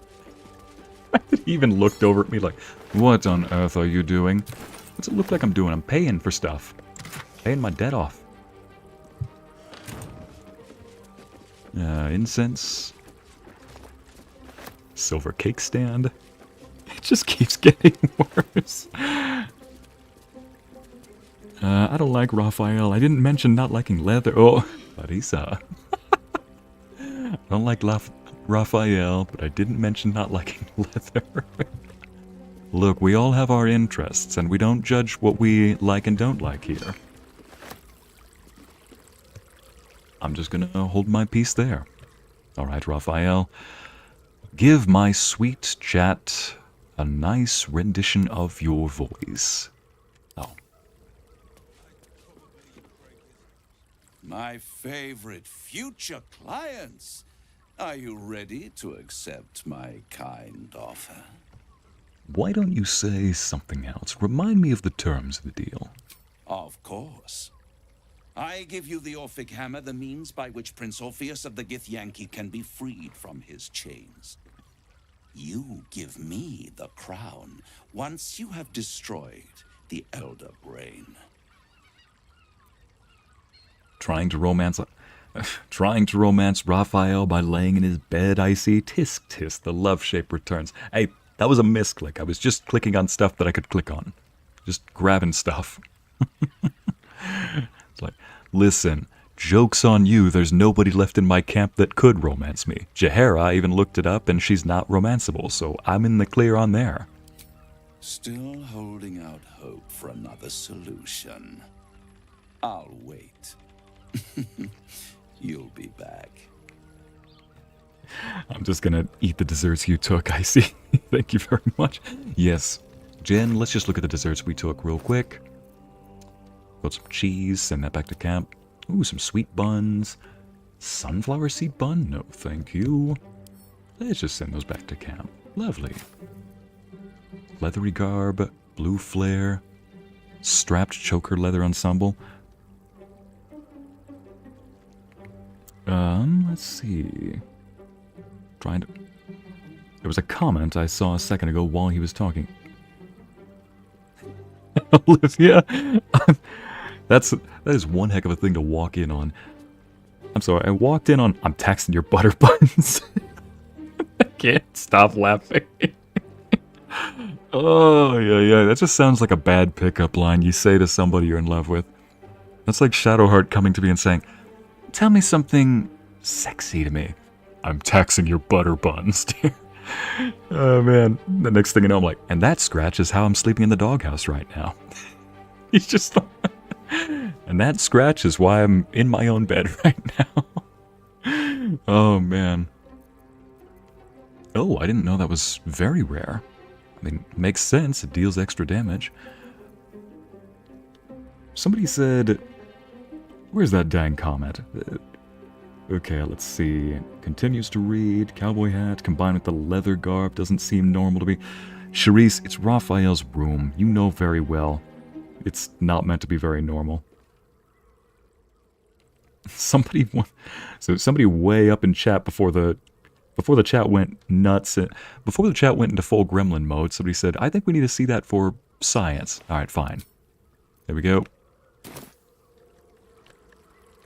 He even looked over at me like, what on earth are you doing? What's it look like I'm doing? I'm paying for stuff. Paying my debt off. Incense. Silver cake stand. It just keeps getting worse. I don't like Raphael. I didn't mention not liking leather. Oh, Marisa. I don't like Raphael, but I didn't mention not liking leather. Look, we all have our interests, and we don't judge what we like and don't like here. I'm just gonna hold my peace there. Alright, Raphael. Give my sweet chat a nice rendition of your voice. Oh. My favorite future clients. Are you ready to accept my kind offer? Why don't you say something else? Remind me of the terms of the deal. Of course. I give you the Orphic Hammer, the means by which Prince Orpheus of the Githyanki can be freed from his chains. You give me the crown once you have destroyed the Elder Brain. Trying to romance Raphael by laying in his bed, I see. Tisk tisk, the love shape returns. Hey, that was a misclick. I was just clicking on stuff that I could click on. just grabbing stuff. It's like, listen, joke's on you, there's nobody left in my camp that could romance me. Jaheira, I even looked it up, and she's not romanceable, so I'm in the clear on there. Still holding out hope for another solution. I'll wait. You'll be back. I'm just gonna eat the desserts you took, I see. Thank you very much. Yes. Jen, let's just look at the desserts we took real quick. Got some cheese, send that back to camp. Ooh, some sweet buns. Sunflower seed bun? No, thank you. Let's just send those back to camp. Lovely. Leathery garb, blue flare, strapped choker leather ensemble. Let's see. Trying to... There was a comment I saw a second ago while he was talking. Olivia, that is one heck of a thing to walk in on. I'm sorry, I walked in on, I'm taxing your butter buns. I can't stop laughing. Oh, yeah, that just sounds like a bad pickup line you say to somebody you're in love with. That's like Shadowheart coming to me and saying, tell me something sexy to me. I'm taxing your butter buns, dear. Oh, man. The next thing you know, I'm like, and that scratch is how I'm sleeping in the doghouse right now. He's just like, and that scratch is why I'm in my own bed right now. Oh, man. Oh, I didn't know that was very rare. I mean, it makes sense. It deals extra damage. Somebody said... Where's that dang comment? Okay, let's see. Continues to read. Cowboy hat combined with the leather garb doesn't seem normal to me. Charisse, it's Raphael's room. You know very well. It's not meant to be very normal. Somebody way up in chat before the chat went nuts. Before the chat went into full gremlin mode, somebody said, I think we need to see that for science. Alright, fine. There we go.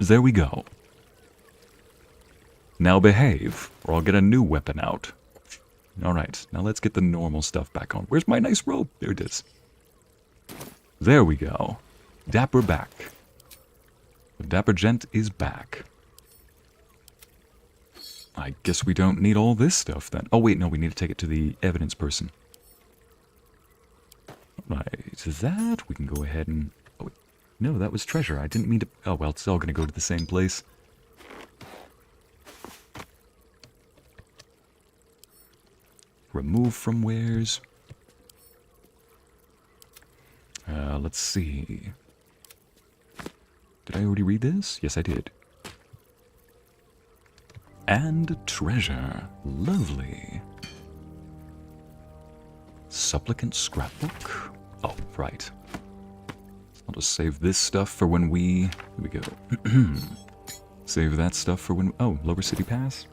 There we go. Now behave, or I'll get a new weapon out. Alright, now let's get the normal stuff back on. Where's my nice robe? There it is. There we go. Dapper back. The Dapper Gent is back. I guess we don't need all this stuff then. Oh wait, no, we need to take it to the evidence person. Right, that we can go ahead and... Oh, wait. No, that was treasure. I didn't mean to... Oh well, it's all going to go to the same place. Remove from wares. Let's see. Did I already read this? Yes, I did. And treasure. Lovely. Supplicant scrapbook. Oh, right. I'll just save this stuff for when we... Here we go. Save that stuff for when... Oh, Lower City Pass?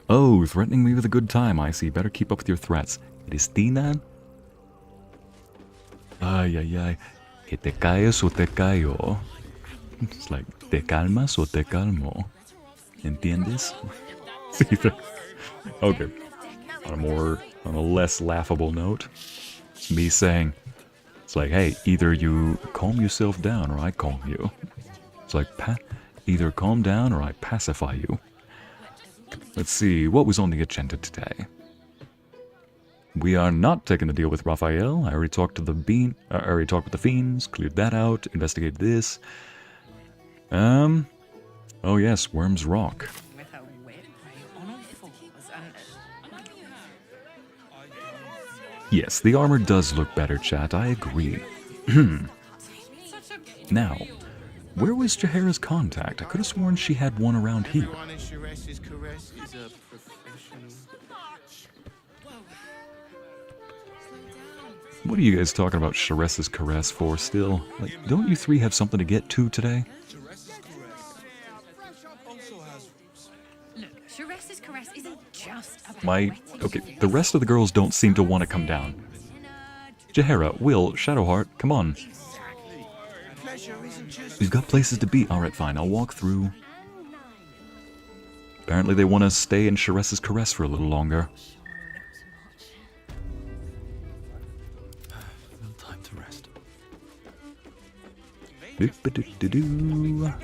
Oh, threatening me with a good time, I see. Better keep up with your threats. Cristina? Ay, ay, ay. Que te caes o te callo. It's like, te calmas o te calmo. ¿Entiendes? Okay. On a less laughable note, it's me saying, it's like, hey, either you calm yourself down or I calm you. It's like, either calm down or I pacify you. Let's see, what was on the agenda today? We are not taking the deal with Raphael. I already talked to the I already talked with the fiends, cleared that out, investigated this. Oh yes, Worm's Rock. Yes, the armor does look better, chat, I agree. Now, where was Jaheira's contact? I could have sworn she had one around here. What are you guys talking about Charessa's caress for still? Like, don't you three have something to get to today? Look, Charessa's caress isn't just about Okay, the rest of the girls don't seem to want to come down. Jaheira, Wyll, Shadowheart, come on. We've got places to be. Alright, fine, I'll walk through. Apparently they want to stay in Charessa's caress for a little longer.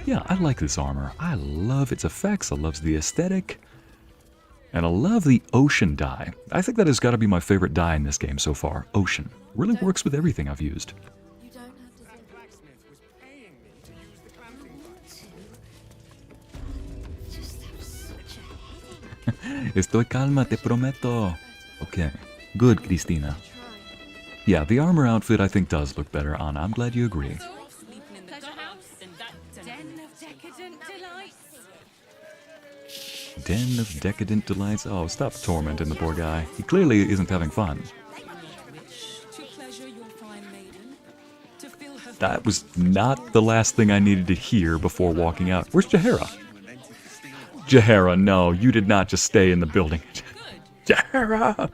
Yeah, I like this armor. I love its effects. I love the aesthetic. And I love the ocean dye. I think that has got to be my favorite dye in this game so far. Ocean. Really works with everything I've used. Estoy calma, te prometo. Okay. Good, Cristina. Yeah, the armor outfit I think does look better, Anna. I'm glad you agree. Den of Decadent Delights. Oh, stop tormenting the poor guy. He clearly isn't having fun. That was not the last thing I needed to hear before walking out. Where's Jaheira? Jaheira, no, you did not just stay in the building. Jaheira!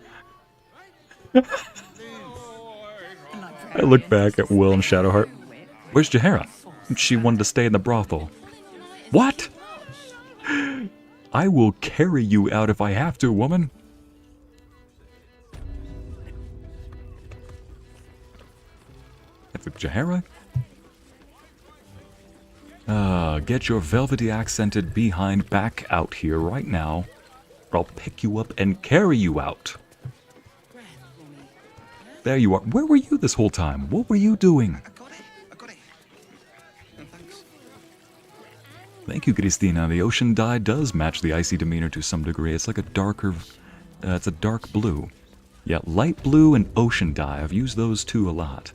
I look back at Wyll and Shadowheart. Where's Jaheira? She wanted to stay in the brothel. What? I will carry you out if I have to, woman. That's a Jaheira? Get your velvety accented behind back out here right now, or I'll pick you up and carry you out. There you are. Where were you this whole time? What were you doing? Thank you, Cristina. The ocean dye does match the icy demeanor to some degree. It's like a darker... it's a dark blue. Yeah, light blue and ocean dye. I've used those two a lot.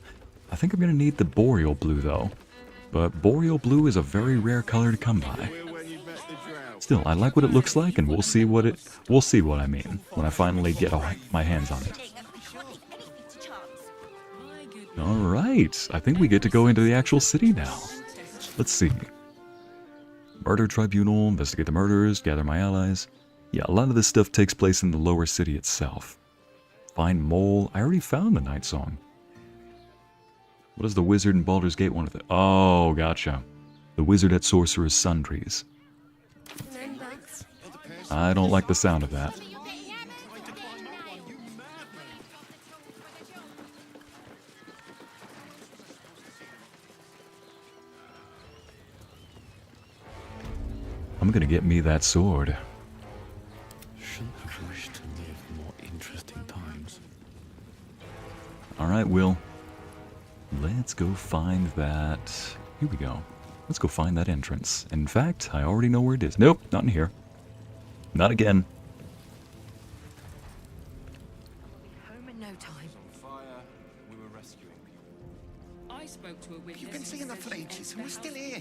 I think I'm going to need the boreal blue, though. But boreal blue is a very rare color to come by. Still, I like what it looks like, and we'll see what I mean when I finally get my hands on it. Alright, I think we get to go into the actual city now. Let's see. Murder Tribunal, investigate the murders, gather my allies. Yeah, a lot of this stuff takes place in the lower city itself. Find Mole. I already found the Night Song. What does the wizard in Baldur's Gate want with it? Oh, gotcha. The wizard at Sorcerous Sundries. I don't like the sound of that. I'm gonna get me that sword. Shouldn't have wished to live more interesting times. Alright, Wyll. Let's go find that... Here we go. Let's go find that entrance. In fact, I already know where it is. Nope, not in here. Not again. Home in no time. We were rescuing people. I spoke to a witness. You've been seeing the for ages, and we're still here.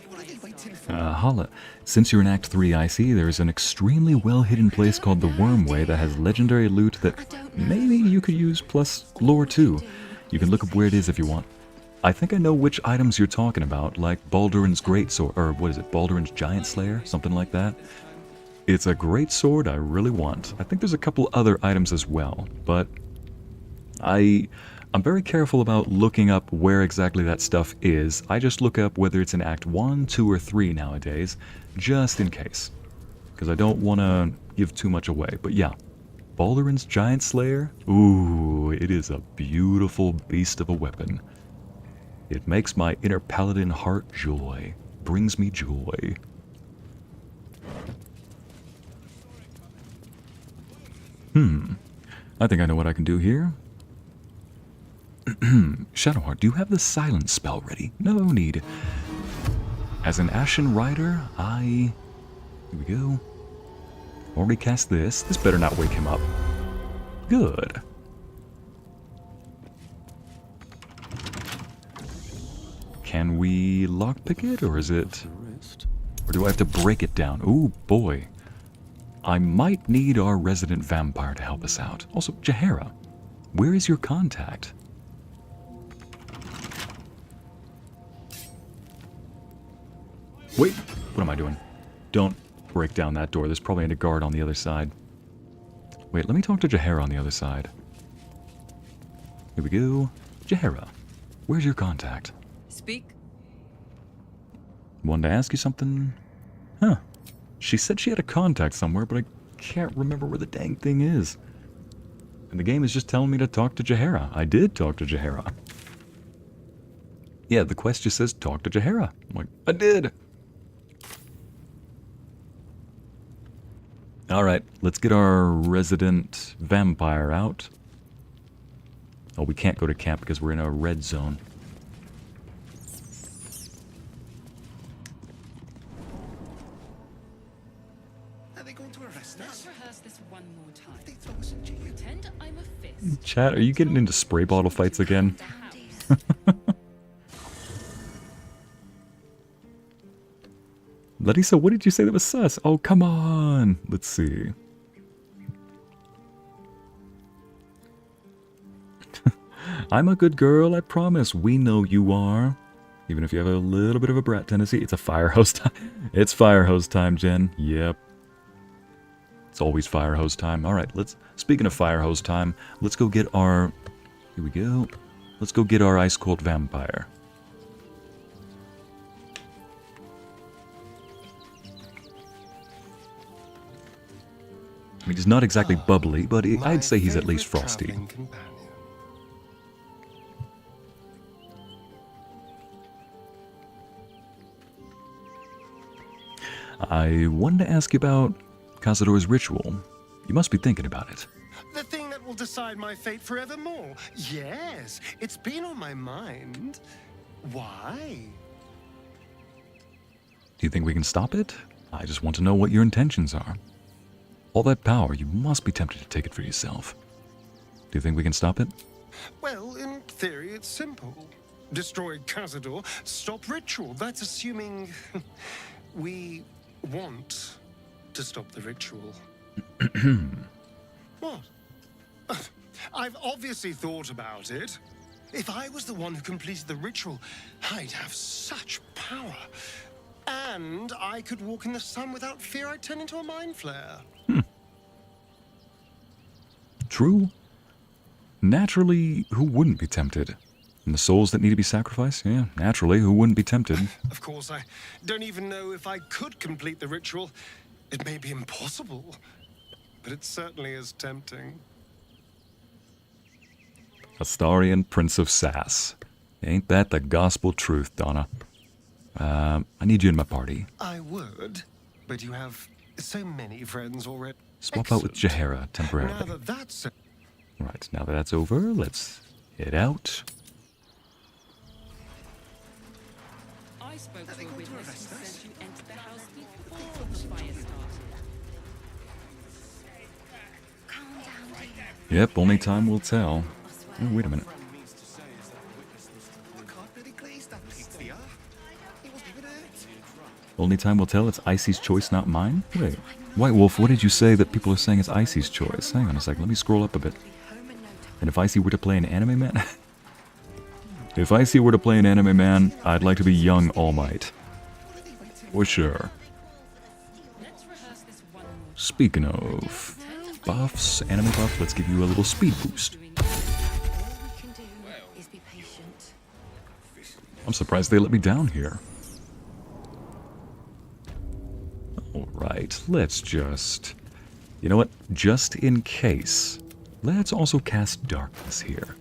What are they waiting for? Hala, since you're in Act 3, I see there's an extremely well-hidden place called the Wormway that has legendary loot that maybe you could use plus lore too. You can look up where it is if you want. I think I know which items you're talking about, like Balduran's Greatsword, or what is it, Balduran's Giant Slayer, something like that. It's a great sword I really want. I think there's a couple other items as well, but I'm very careful about looking up where exactly that stuff is. I just look up whether it's in Act 1, 2, or 3 nowadays, just in case. Because I don't want to give too much away, but yeah. Balduran's Giant Slayer? Ooh, it is a beautiful beast of a weapon. It makes my inner paladin heart joy. Brings me joy. I think I know what I can do here. Shadowheart, do you have the silence spell ready? No need. As an Ashen Rider, Here we go. Already cast this. This better not wake him up. Good. Can we lockpick it, or is it... Or do I have to break it down? Ooh, boy. I might need our resident vampire to help us out. Also, Jaheira, where is your contact? Wait, what am I doing? Don't break down that door. There's probably a guard on the other side. Wait, let me talk to Jaheira on the other side. Here we go. Jaheira, where's your contact? Speak. Wanted to ask you something? Huh. She said she had a contact somewhere, but I can't remember where the dang thing is. And the game is just telling me to talk to Jaheira. I did talk to Jaheira. Yeah, the quest just says talk to Jaheira. I'm like, I did. Alright, let's get our resident vampire out. Oh, we can't go to camp because we're in a red zone. Are they going to arrest us? Let's rehearse this one more time. They throw us in jail. Pretend I'm a fist. Chat, are you getting into spray bottle fights again? Larissa, what did you say that was sus? Oh, come on. Let's see. I'm a good girl, I promise. We know you are. Even if you have a little bit of a brat tendency. It's a fire hose time. It's fire hose time, Jen. Yep. It's always fire hose time. Alright, speaking of fire hose time, let's go get our... Here we go. Let's go get our ice cold vampire. I mean, he's not exactly bubbly, but I'd say he's at least frosty. I wanted to ask you about Cazador's ritual. You must be thinking about it. The thing that will decide my fate forevermore. Yes, it's been on my mind. Why? Do you think we can stop it? I just want to know what your intentions are. All that power, you must be tempted to take it for yourself. Do you think we can stop it? Well, in theory, it's simple. Destroy Cazador, stop ritual. That's assuming we want to stop the ritual. What? I've obviously thought about it. If I was the one who completed the ritual, I'd have such power. And I could walk in the sun without fear I'd turn into a mind flare. True. Naturally, who wouldn't be tempted? And the souls that need to be sacrificed? Yeah, naturally, who wouldn't be tempted? Of course, I don't even know if I could complete the ritual. It may be impossible, but it certainly is tempting. Astarion, Prince of Sass. Ain't that the gospel truth, Donna? I need you in my party. I would, but you have so many friends already. Swap out with Jaheira temporarily. Now that that's... Right, now that that's over, let's head out. I spoke to a witness who said you entered the house before the fire started. Yep, only time will tell. Oh, wait a minute. Only time will tell, it's Icy's choice, not mine? Wait, White Wolf, what did you say that people are saying is Icy's choice? Hang on a second, let me scroll up a bit. And if Icy were to play an anime man? If Icy were to play an anime man, I'd like to be young All Might. For sure. Speaking of buffs, anime buff, let's give you a little speed boost. I'm surprised they let me down here. Alright, let's just... You know what? Just in case, let's also cast Darkness here.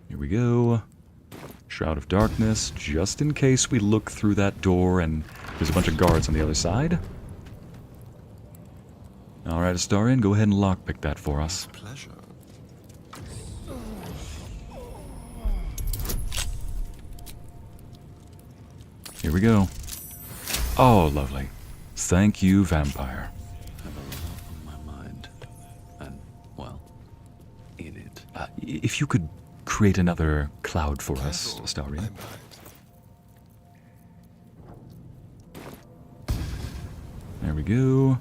Here we go. Shroud of Darkness, just in case we look through that door and there's a bunch of guards on the other side. Alright, Astarion, go ahead and lockpick that for us. Pleasure. Here we go. Oh, lovely. Thank you, vampire. I have a lot on my mind. And, well, in it. If you could create another cloud for us, Astarion. There we go.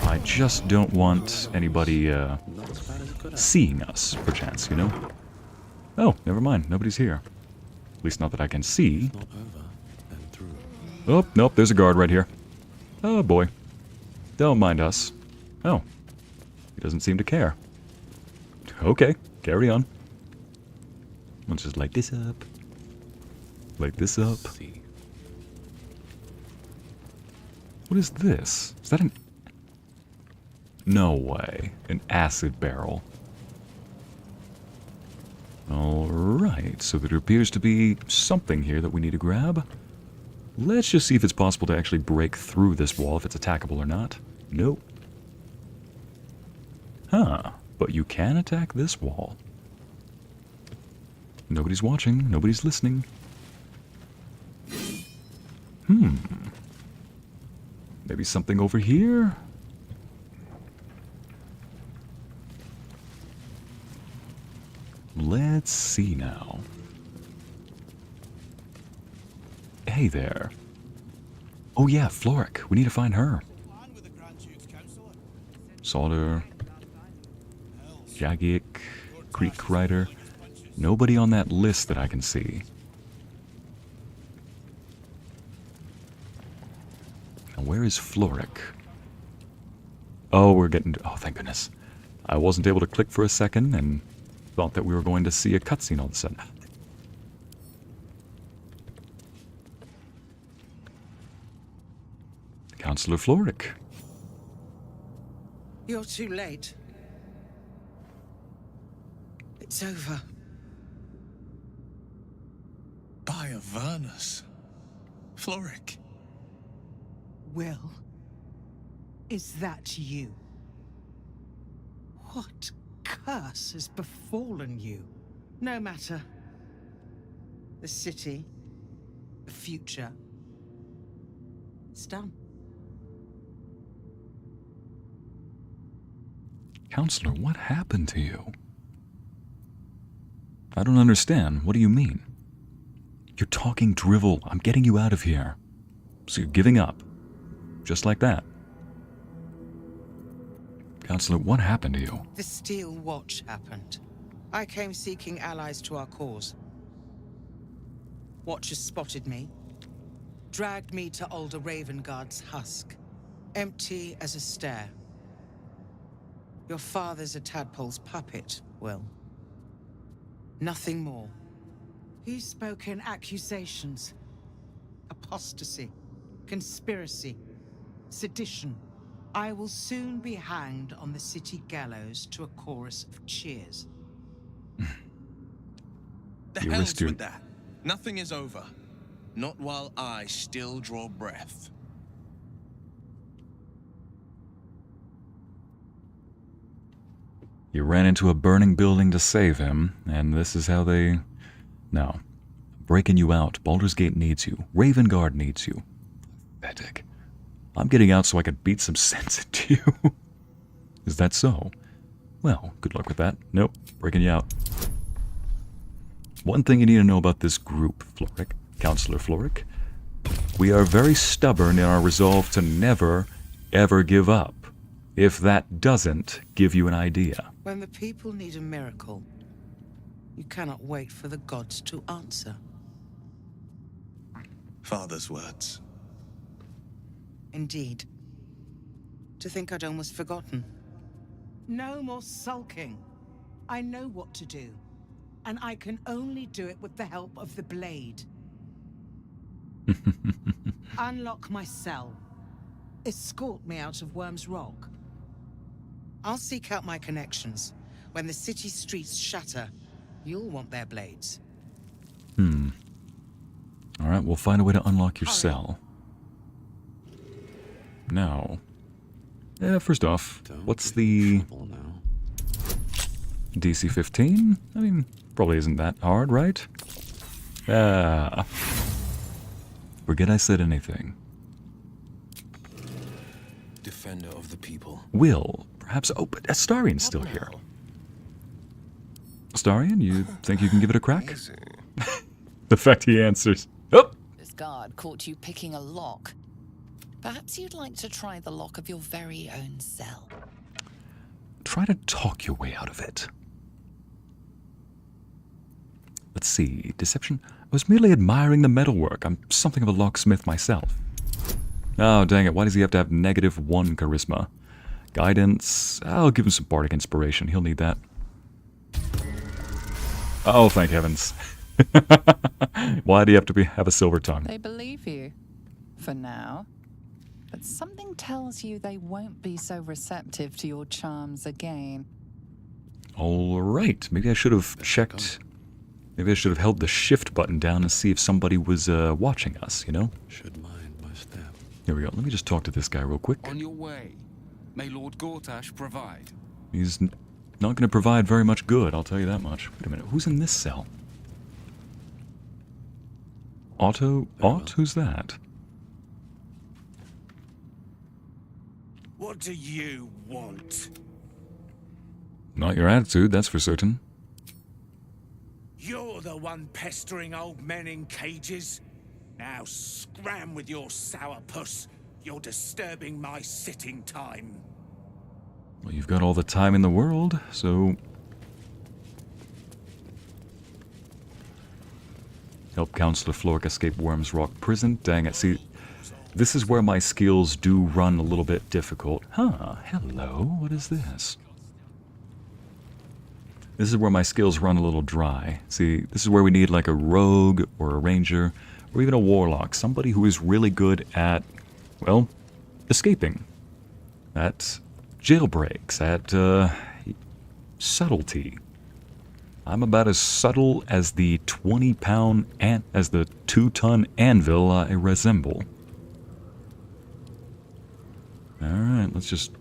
I just don't want anybody seeing us, perchance, you know? Oh, never mind. Nobody's here. At least not that I can see. Oh, nope, there's a guard right here. Oh, boy. Don't mind us. Oh. He doesn't seem to care. Okay, carry on. Let's just light this up. Light this up. What is this? Is that an... No way. An acid barrel. Alright. Right, so there appears to be something here that we need to grab. Let's just see if it's possible to actually break through this wall, if it's attackable or not. Nope. Huh, but you can attack this wall. Nobody's watching, nobody's listening. Maybe something over here? Let's see now. Hey there. Oh yeah, Floric. We need to find her. Solder. Jagic. Creek Rider. Nobody on that list that I can see. Now where is Floric? Oh, we're getting... Oh, thank goodness. I wasn't able to click for a second and thought that we were going to see a cutscene all of a sudden. Counselor Floric. You're too late. It's over. By Avernus. Floric. Wyll, is that you? What curse has befallen you? No matter. The city, the future, it's done. Counselor, what happened to you? I don't understand. What do you mean? You're talking drivel. I'm getting you out of here. So you're giving up. Just like that. Counselor, what happened to you? The Steel Watch happened. I came seeking allies to our cause. Watchers spotted me, dragged me to Alder Ravengard's husk, empty as a stare. Your father's a tadpole's puppet, Wyll. Nothing more. He's spoken accusations. Apostasy, conspiracy, sedition. I will soon be hanged on the city gallows to a chorus of cheers. The hell's with that. Nothing is over. Not while I still draw breath. You ran into a burning building to save him, and this is how they... Now, breaking you out. Baldur's Gate needs you. Ravengard needs you. Pathetic. I'm getting out so I can beat some sense into you. Is that so? Well, good luck with that. Nope, breaking you out. One thing you need to know about this group, Floric, Counselor Floric. We are very stubborn in our resolve to never, ever give up. If that doesn't give you an idea. When the people need a miracle, you cannot wait for the gods to answer. Father's words. Indeed. To think I'd almost forgotten. No more sulking. I know what to do. And I can only do it with the help of the blade. Unlock my cell. Escort me out of Worm's Rock. I'll seek out my connections. When the city streets shatter, you'll want their blades. Alright, we'll find a way to unlock your cell. Now, first off, what's the DC 15? I mean, probably isn't that hard, right? Forget I said anything. Defender of the people. Wyll, perhaps. Oh, but Astarion's still here. Astarion, you think you can give it a crack? The fact he answers. Oh! This guard caught you picking a lock. Perhaps you'd like to try the lock of your very own cell. Try to talk your way out of it. Let's see. Deception? I was merely admiring the metalwork. I'm something of a locksmith myself. Oh, dang it. Why does he have to have -1 charisma? Guidance? I'll give him some bardic inspiration. He'll need that. Oh, thank heavens. Why do you have to have a silver tongue? They believe you. For now. But something tells you they won't be so receptive to your charms again. All right. Maybe I should have checked Maybe I should have held the shift button down and see if somebody was watching us, you know? Should mind my step. Here we go. Let me just talk to this guy real quick. On your way. May Lord Gortash provide. He's not going to provide very much good, I'll tell you that much. Wait a minute, who's in this cell? Ott? Who's that? What do you want? Not your attitude, that's for certain. You're the one pestering old men in cages. Now scram with your sourpuss. You're disturbing my sitting time. Well, you've got all the time in the world, so... Help Counselor Floric escape Worm's Rock prison. Dang it, see... This is where my skills do run a little bit difficult. Huh, hello, what is this? This is where my skills run a little dry. See, this is where we need like a rogue or a ranger or even a warlock. Somebody who is really good at, well, escaping. At jailbreaks, at subtlety. I'm about as subtle as the 20-pound as the 2-ton anvil I resemble. Alright, let's just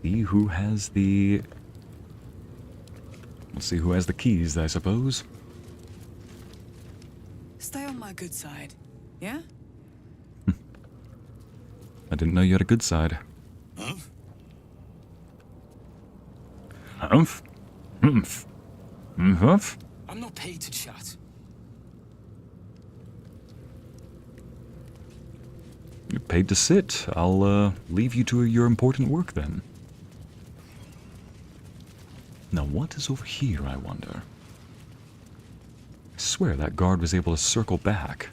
see who has the... Let's see who has the keys, I suppose. Stay on my good side, yeah? I didn't know you had a good side. Humph? Humph? Humph? Humph? I'm not paid to chat. You're paid to sit. I'll leave you to your important work then. Now what is over here, I wonder? I swear that guard was able to circle back.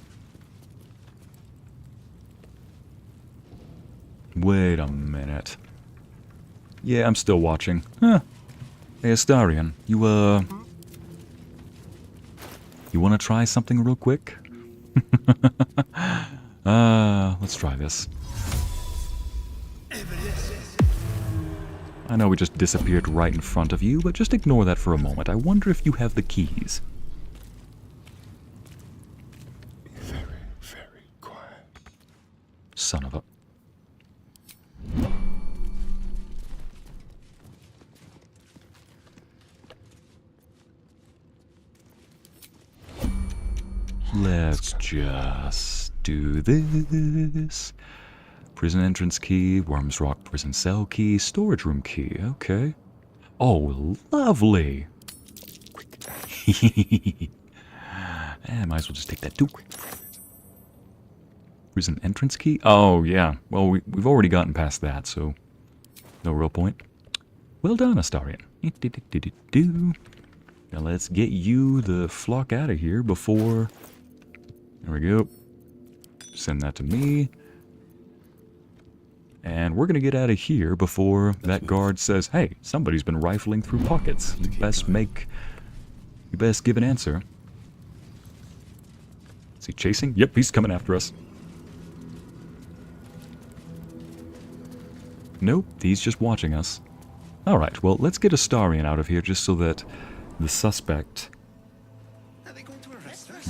Wait a minute. Yeah, I'm still watching. Huh. Hey, Astarion, you wanna try something real quick? Let's try this. I know we just disappeared right in front of you, but just ignore that for a moment. I wonder if you have the keys. Very, very quiet. Son of a... Let's just do this. Prison entrance key, Worm's Rock prison cell key, storage room key, okay. Oh, lovely! Might as well just take that too. Prison entrance key? Oh, yeah. Well, we've already gotten past that, so no real point. Well done, Astarion. Now let's get you the flock out of here before... There we go. Send that to me. And we're gonna get out of here before that guard says, hey, somebody's been rifling through pockets. You best give an answer. Is he chasing? Yep, he's coming after us. Nope, he's just watching us. Alright, well, let's get Astarion out of here just so that the suspect...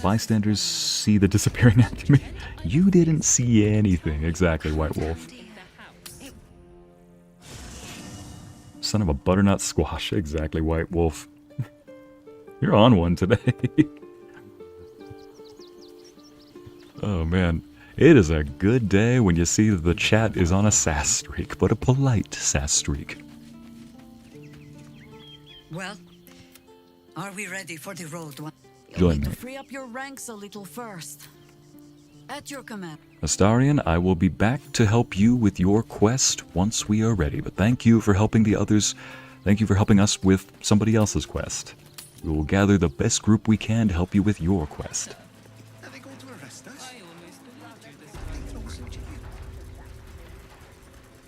Bystanders see the disappearing enemy. You didn't see anything. Exactly, White Wolf. Son of a butternut squash. Exactly, White Wolf. You're on one today. Oh, man. It is a good day when you see that the chat is on a sass streak, but a polite sass streak. Well, are we ready for the road one? Join me. Free up your ranks a little first. At your command. Astarion, I will be back to help you with your quest once we are ready. But thank you for helping the others. Thank you for helping us with somebody else's quest. We will gather the best group we can to help you with your quest.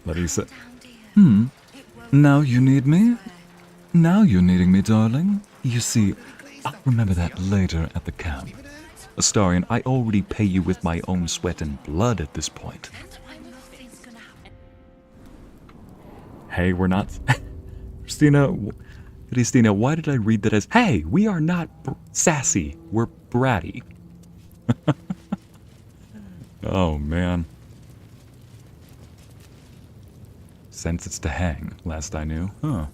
Larissa. Now you need me? Now you're needing me, darling? You see, I'll remember that later at the camp. Astarion, I already pay you with my own sweat and blood at this point. Hey, we're not... Christina, Christina, why did I read that as, hey, we are not sassy, we're bratty. Oh, man. Sentenced to hang, last I knew. Huh.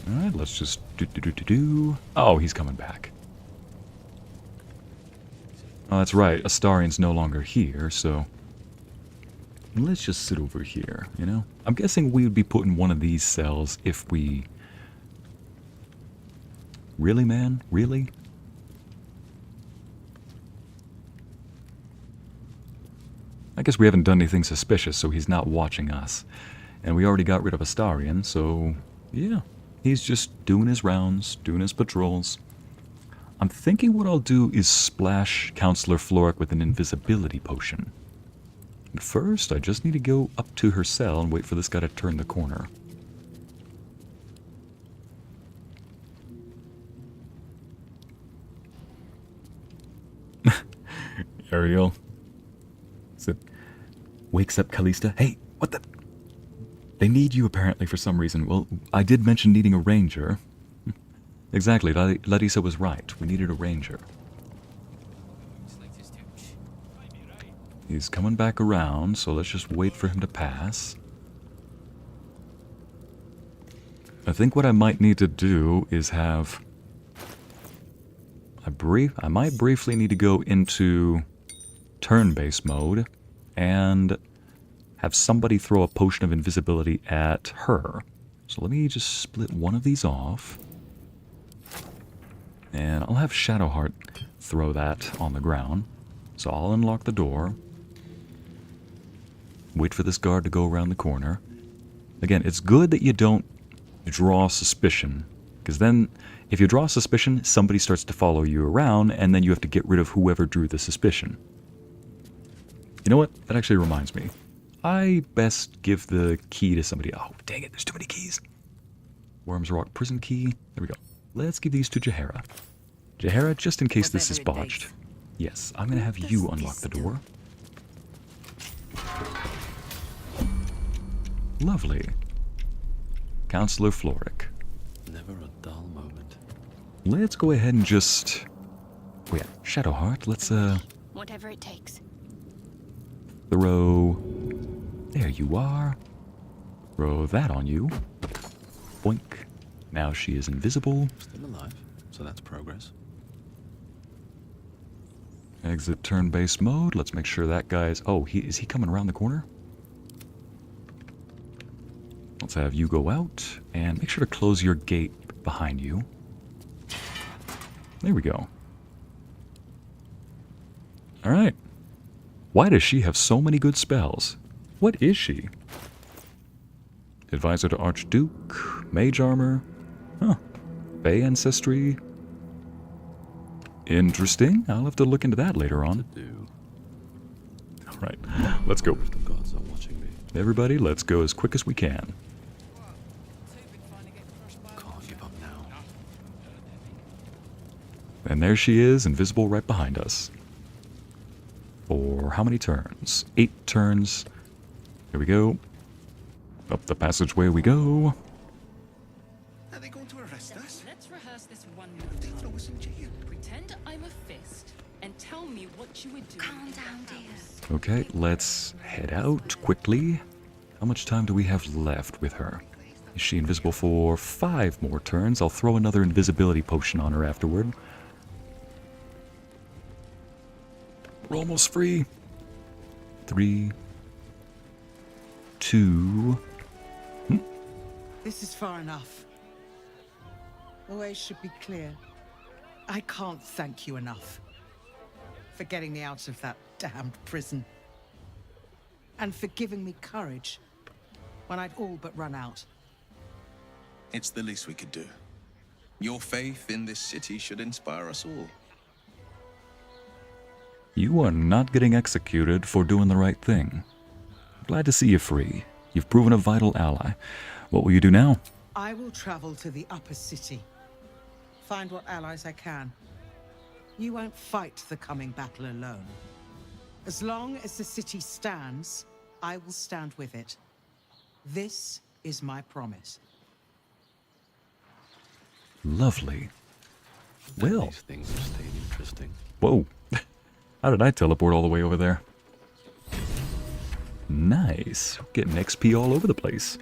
Alright, let's just do. Oh, he's coming back. Oh, that's right. Astarion's no longer here, so let's just sit over here, you know? I'm guessing we would be put in one of these cells if we... Really, man? Really? I guess we haven't done anything suspicious, so he's not watching us. And we already got rid of Astarion, so yeah. He's just doing his rounds, doing his patrols. I'm thinking what I'll do is splash Counselor Floric with an invisibility potion. But first, I just need to go up to her cell and wait for this guy to turn the corner. Ariel. Wakes up Callista. Hey, what the... They need you apparently for some reason. Well, I did mention needing a ranger. Exactly, Lae'zel was right. We needed a ranger. He's coming back around, so let's just wait for him to pass. I think what I might need to do is have... I might briefly need to go into turn-based mode and have somebody throw a potion of invisibility at her. So let me just split one of these off. And I'll have Shadowheart throw that on the ground. So I'll unlock the door. Wait for this guard to go around the corner. Again, it's good that you don't draw suspicion. Because then, if you draw suspicion, somebody starts to follow you around, and then you have to get rid of whoever drew the suspicion. You know what? That actually reminds me. I best give the key to somebody. Oh, dang it, there's too many keys. Worms Rock prison key. There we go. Let's give these to Jaheira. Jaheira, just in case this is botched. Yes, I'm going to have you unlock the door. Lovely. Counselor Floric. Never a dull moment. Let's go ahead and just... Oh yeah, Shadowheart, let's Whatever it takes. throw... There you are. Throw that on you. Boink. Now she is invisible. Still alive, so that's progress. Exit turn-based mode. Let's make sure that guy's... Oh, is he coming around the corner? Let's have you go out, and make sure to close your gate behind you. There we go. Alright. Why does she have so many good spells? What is she? Advisor to Archduke, Mage Armor. Huh. Fey Ancestry. Interesting. I'll have to look into that later on. Alright, let's go. Everybody, let's go as quick as we can. Can't give up now. And there she is, invisible right behind us. For how many turns? 8 turns. Here we go. Up the passageway we go. Are they going to arrest us? Let's rehearse this one more time. Throw us in jail. Pretend I'm a fist and tell me what you would do. Calm down, dear. Okay, let's head out quickly. How much time do we have left with her? Is she invisible for 5 more turns? I'll throw another invisibility potion on her afterward. We're almost free. 3, 2... This is far enough. The way should be clear. I can't thank you enough for getting me out of that damned prison. And for giving me courage when I'd all but run out. It's the least we could do. Your faith in this city should inspire us all. You are not getting executed for doing the right thing. Glad to see you free. You've proven a vital ally. What will you do now? I will travel to the upper city. Find what allies I can. You won't fight the coming battle alone. As long as the city stands, I will stand with it. This is my promise. Lovely. Well. These things have stayed interesting. Whoa. How did I teleport all the way over there? Nice. Getting XP all over the place.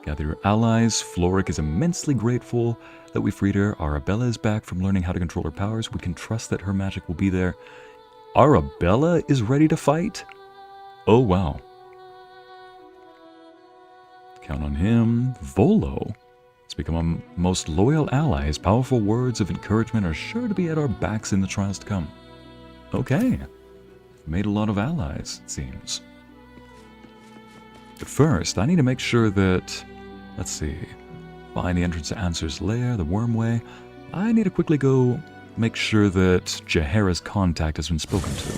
Gather your allies. Floric is immensely grateful that we freed her. Arabella is back from learning how to control her powers. We can trust that her magic will be there. Arabella is ready to fight? Oh, wow. Count on him. Volo has become a most loyal ally. His powerful words of encouragement are sure to be at our backs in the trials to come. Okay. Made a lot of allies, it seems. But first, I need to make sure that... Let's see. Behind the entrance to Ansur's lair, the Wormway, I need to quickly go make sure that Jaheira's contact has been spoken to.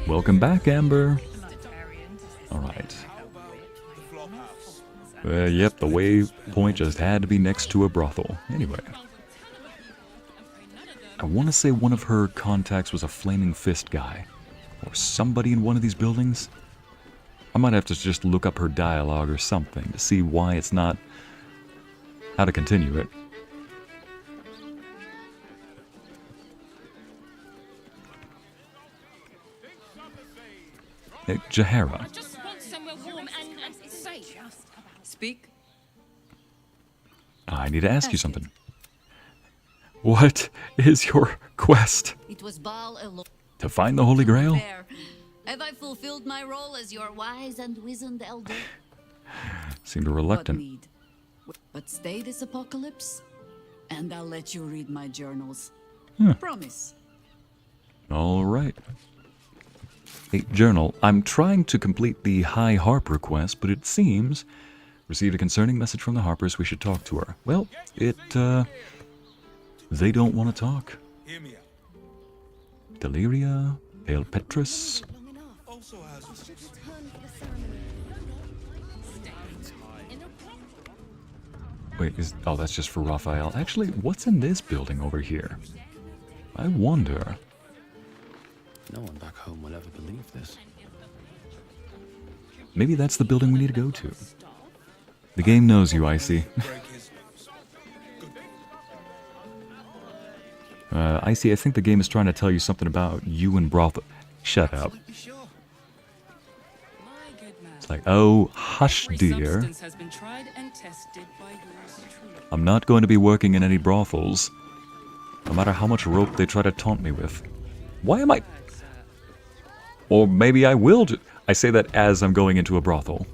Welcome back, Amber. Alright. Yep, the waypoint just had to be next to a brothel. Anyway. I want to say one of her contacts was a Flaming Fist guy. Or somebody in one of these buildings. I might have to just look up her dialogue or something to see why it's not... how to continue it. Hey, Jaheira. Speak. I need to ask you something. What is your quest? It was Baal alone. To find the Holy Grail? Have I fulfilled my role as your wise and wizened elder? Seemed reluctant. But stay this apocalypse, and I'll let you read my journals. Promise. All right. Hey, journal. I'm trying to complete the High Harper quest, but it seems received a concerning message from the Harpers. We should talk to her. Well, they don't want to talk. Deliria, Pale Petrus. Wait, that's just for Raphael. Actually, what's in this building over here? I wonder. No one back home will ever believe this. Maybe that's the building we need to go to. The game knows you, Icy. Icy, I think the game is trying to tell you something about you and brothel. Shut up. It's like, oh, hush, dear. I'm not going to be working in any brothels, no matter how much rope they try to taunt me with. Why am I... Or maybe I will... I say that as I'm going into a brothel.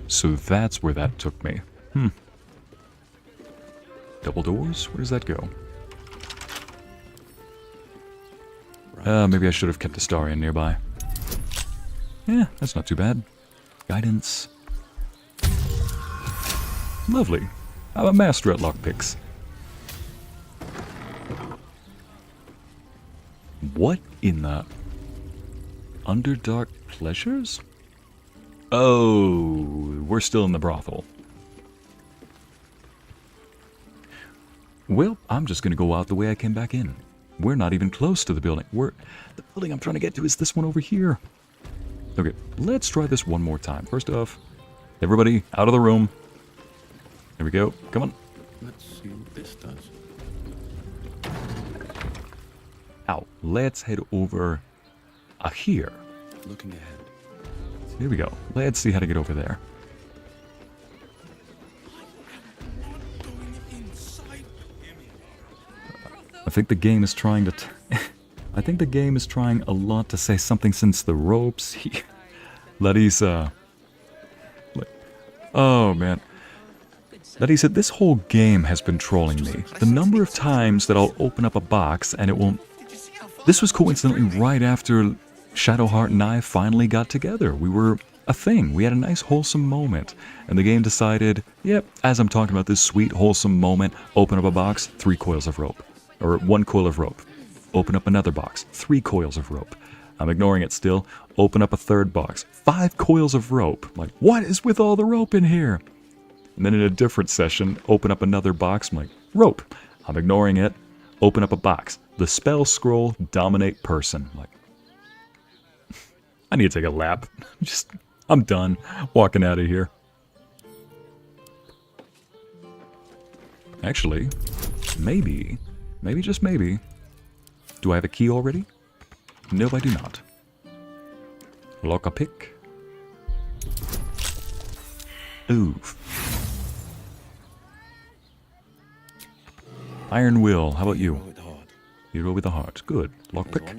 So that's where that took me. Double doors? Where does that go? Maybe I should have kept Astarion nearby. Yeah, that's not too bad. Guidance. Lovely. I'm a master at lockpicks. What in the... Underdark Pleasures? Oh, we're still in the brothel. Well, I'm just going to go out the way I came back in. We're not even close to the building. The building I'm trying to get to is this one over here. Okay, let's try this one more time. First off, everybody out of the room. There we go. Come on. Let's see what this does. Ow. Let's head over here. Looking ahead. Here we go. Let's see how to get over there. I think the game is trying to... I think the game is trying a lot to say something since the ropes. Letty's, oh, man. Letty said, this whole game has been trolling me. The number of times that I'll open up a box and it won't... This was coincidentally right after Shadowheart and I finally got together. We were a thing. We had a nice wholesome moment. And the game decided, yep, as I'm talking about this sweet wholesome moment, open up a box, 3 coils of rope. Or 1 coil of rope. Open up another box, 3 coils of rope. I'm ignoring it still. Open up a third box, 5 coils of rope. I'm like, what is with all the rope in here? And then in a different session, open up another box. I'm like, rope. I'm ignoring it. Open up a box. the spell scroll dominate person. Like, I need to take a lap. I'm done walking out of here. Actually, maybe, just maybe. Do I have a key already? Nope, I do not. Lock a pick. Ooh. Iron Will, how about you? You roll with the heart. Good. Lockpick.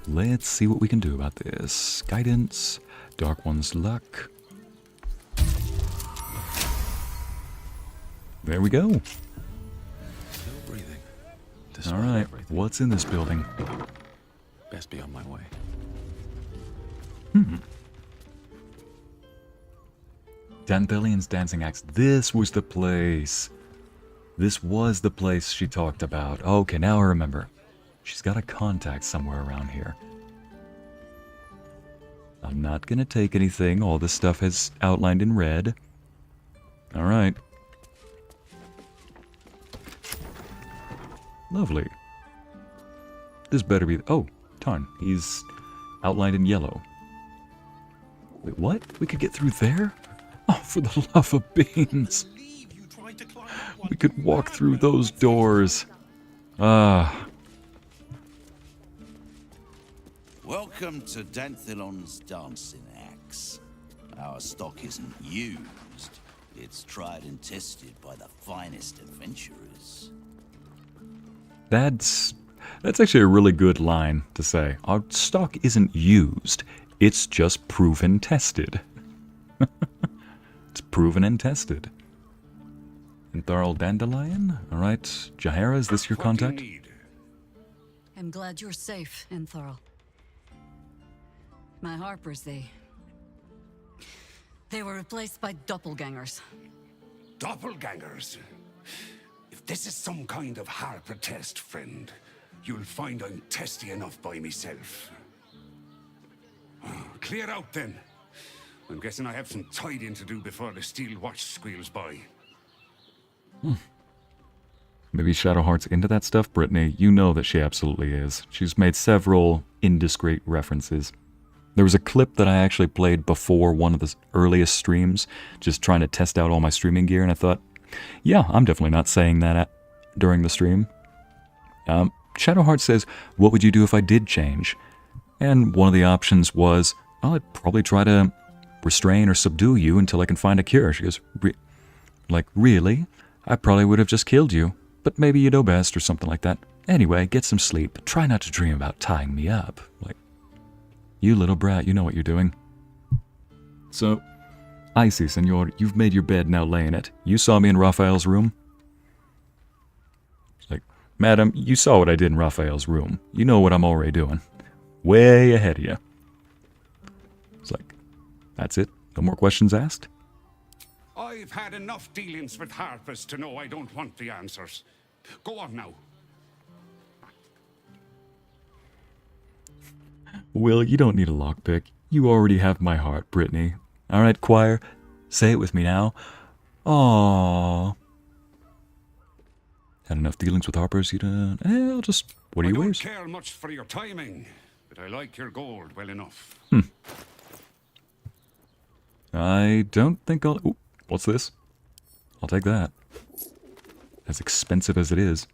Let's see what we can do about this. Guidance. Dark One's luck. There we go. Still breathing. Alright, what's in this building? Best be on my way. Dandelion's Dancing Axe. This was the place. This was the place she talked about. Okay, now I remember. She's got a contact somewhere around here. I'm not gonna take anything. All this stuff is outlined in red. Alright. Lovely. This better be... Oh, darn. He's outlined in yellow. Wait, what? We could get through there? Oh, for the love of beans. We could walk through those doors. Ah. Welcome to Danthilon's Dancing Axe. Our stock isn't used. It's tried and tested by the finest adventurers. That's actually a really good line to say. Our stock isn't used. It's just proven tested. It's proven and tested. Minthara Dandelion? Alright. Jaheira, is this your contact? I'm glad you're safe, Minthara. My harpers, they were replaced by doppelgangers. Doppelgangers? If this is some kind of harper test, friend, you'll find I'm testy enough by myself. Clear out then. I'm guessing I have some tidying to do before the steel watch squeals by. Maybe Shadowheart's into that stuff, Brittany. You know that she absolutely is. She's made several indiscreet references. There was a clip that I actually played before one of the earliest streams, just trying to test out all my streaming gear, and I thought, yeah, I'm definitely not saying that during the stream. Shadowheart says, what would you do if I did change? And one of the options was, I'd probably try to restrain or subdue you until I can find a cure. She goes, really? I probably would have just killed you, but maybe you know best or something like that. Anyway, get some sleep. Try not to dream about tying me up. Like, you little brat, you know what you're doing. So, I see, senor. You've made your bed, now lay in it. You saw me in Raphael's room? It's like, madam, you saw what I did in Raphael's room. You know what I'm already doing. Way ahead of you. It's like, that's it? No more questions asked? I've had enough dealings with harpers to know I don't want the answers. Go on now. Wyll, you don't need a lockpick. You already have my heart, Brittany. Alright, choir, say it with me now. Aww. Had enough dealings with harpers, you don't... I'll just... What do you I wish? don't care much for your timing, but I like your gold well enough. I don't think I'll... Ooh, what's this? I'll take that. As expensive as it is.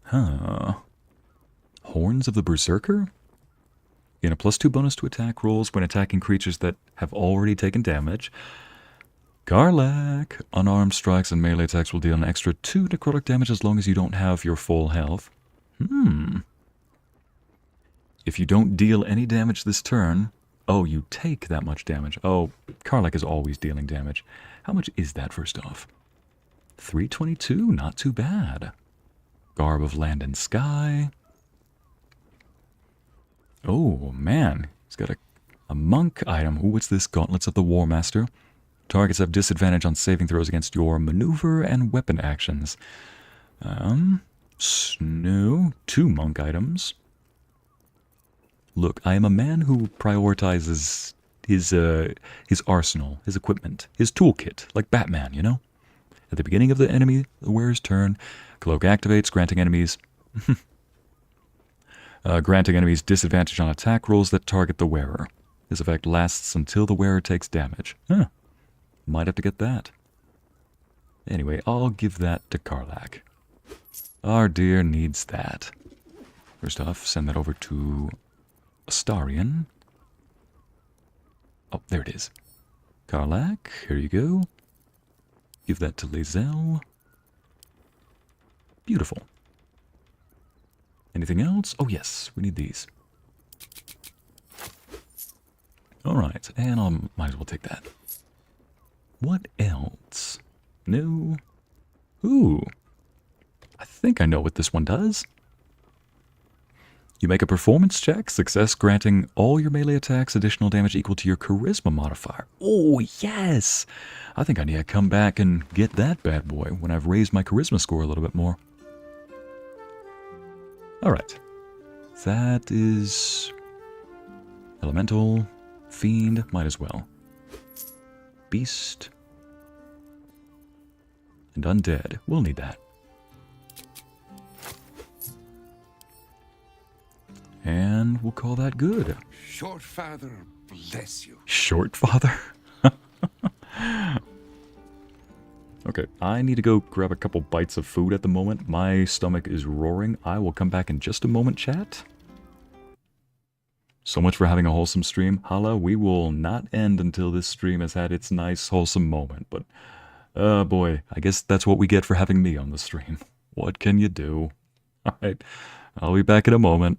Huh. Horns of the Berserker? Gain a +2 bonus to attack rolls when attacking creatures that have already taken damage. Karlach. Unarmed strikes and melee attacks will deal an extra 2 necrotic damage as long as you don't have your full health. If you don't deal any damage this turn... Oh, you take that much damage. Oh, Karlach is always dealing damage. How much is that, first off? 322, not too bad. Garb of Land and Sky. Oh, man. He's got a monk item. Ooh, what's this? Gauntlets of the War Master. Targets have disadvantage on saving throws against your maneuver and weapon actions. Snow. 2 monk items. Look, I am a man who prioritizes his arsenal, his equipment, his toolkit, like Batman, you know? At the beginning of the enemy, the wearer's turn, cloak activates, granting enemies disadvantage on attack rolls that target the wearer. This effect lasts until the wearer takes damage. Huh. Might have to get that. Anyway, I'll give that to Karlach. Our dear needs that. First off, send that over to Astarion. Oh, there it is. Karlach, here you go. Give that to Lae'zel. Beautiful. Anything else? Oh yes, we need these. Alright, and I might as well take that. What else? No. Ooh. I think I know what this one does. You make a performance check, success granting all your melee attacks additional damage equal to your charisma modifier. Oh, yes! I think I need to come back and get that bad boy when I've raised my charisma score a little bit more. Alright. That is... Elemental, Fiend, might as well. Beast. And Undead. We'll need that. And we'll call that good. Short father, bless you. Short father? Okay, I need to go grab a couple bites of food at the moment. My stomach is roaring. I will come back in just a moment, chat. So much for having a wholesome stream. Hala, we will not end until this stream has had its nice, wholesome moment. But, boy, I guess that's what we get for having me on the stream. What can you do? Alright, I'll be back in a moment.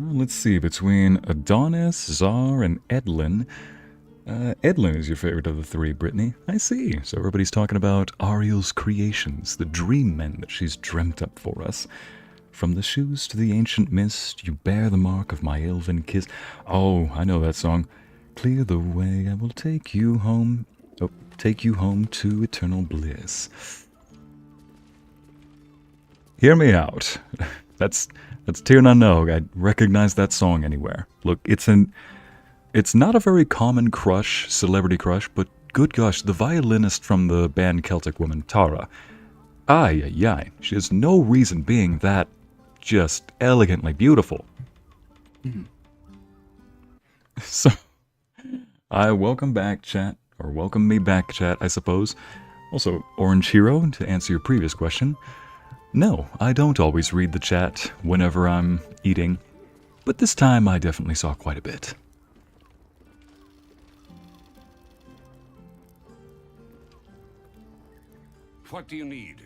Well, let's see, between Adonis, Czar, and Edlin. Edlin is your favorite of the three, Brittany. I see. So everybody's talking about Ariel's creations, the dream men that she's dreamt up for us. From the shoes to the ancient mist, you bear the mark of my elven kiss. Oh, I know that song. Clear the way, I will take you home. Oh, take you home to eternal bliss. Hear me out. That's Tir na Nog. I recognize that song anywhere. Look, it's not a very common crush, celebrity crush, but good gosh, the violinist from the band Celtic Woman, Tara. Ay. She has no reason being that just elegantly beautiful. So, I welcome back, chat. Or welcome me back, chat, I suppose. Also, Orange Hero, to answer your previous question. No, I don't always read the chat whenever I'm eating, but this time I definitely saw quite a bit. What do you need?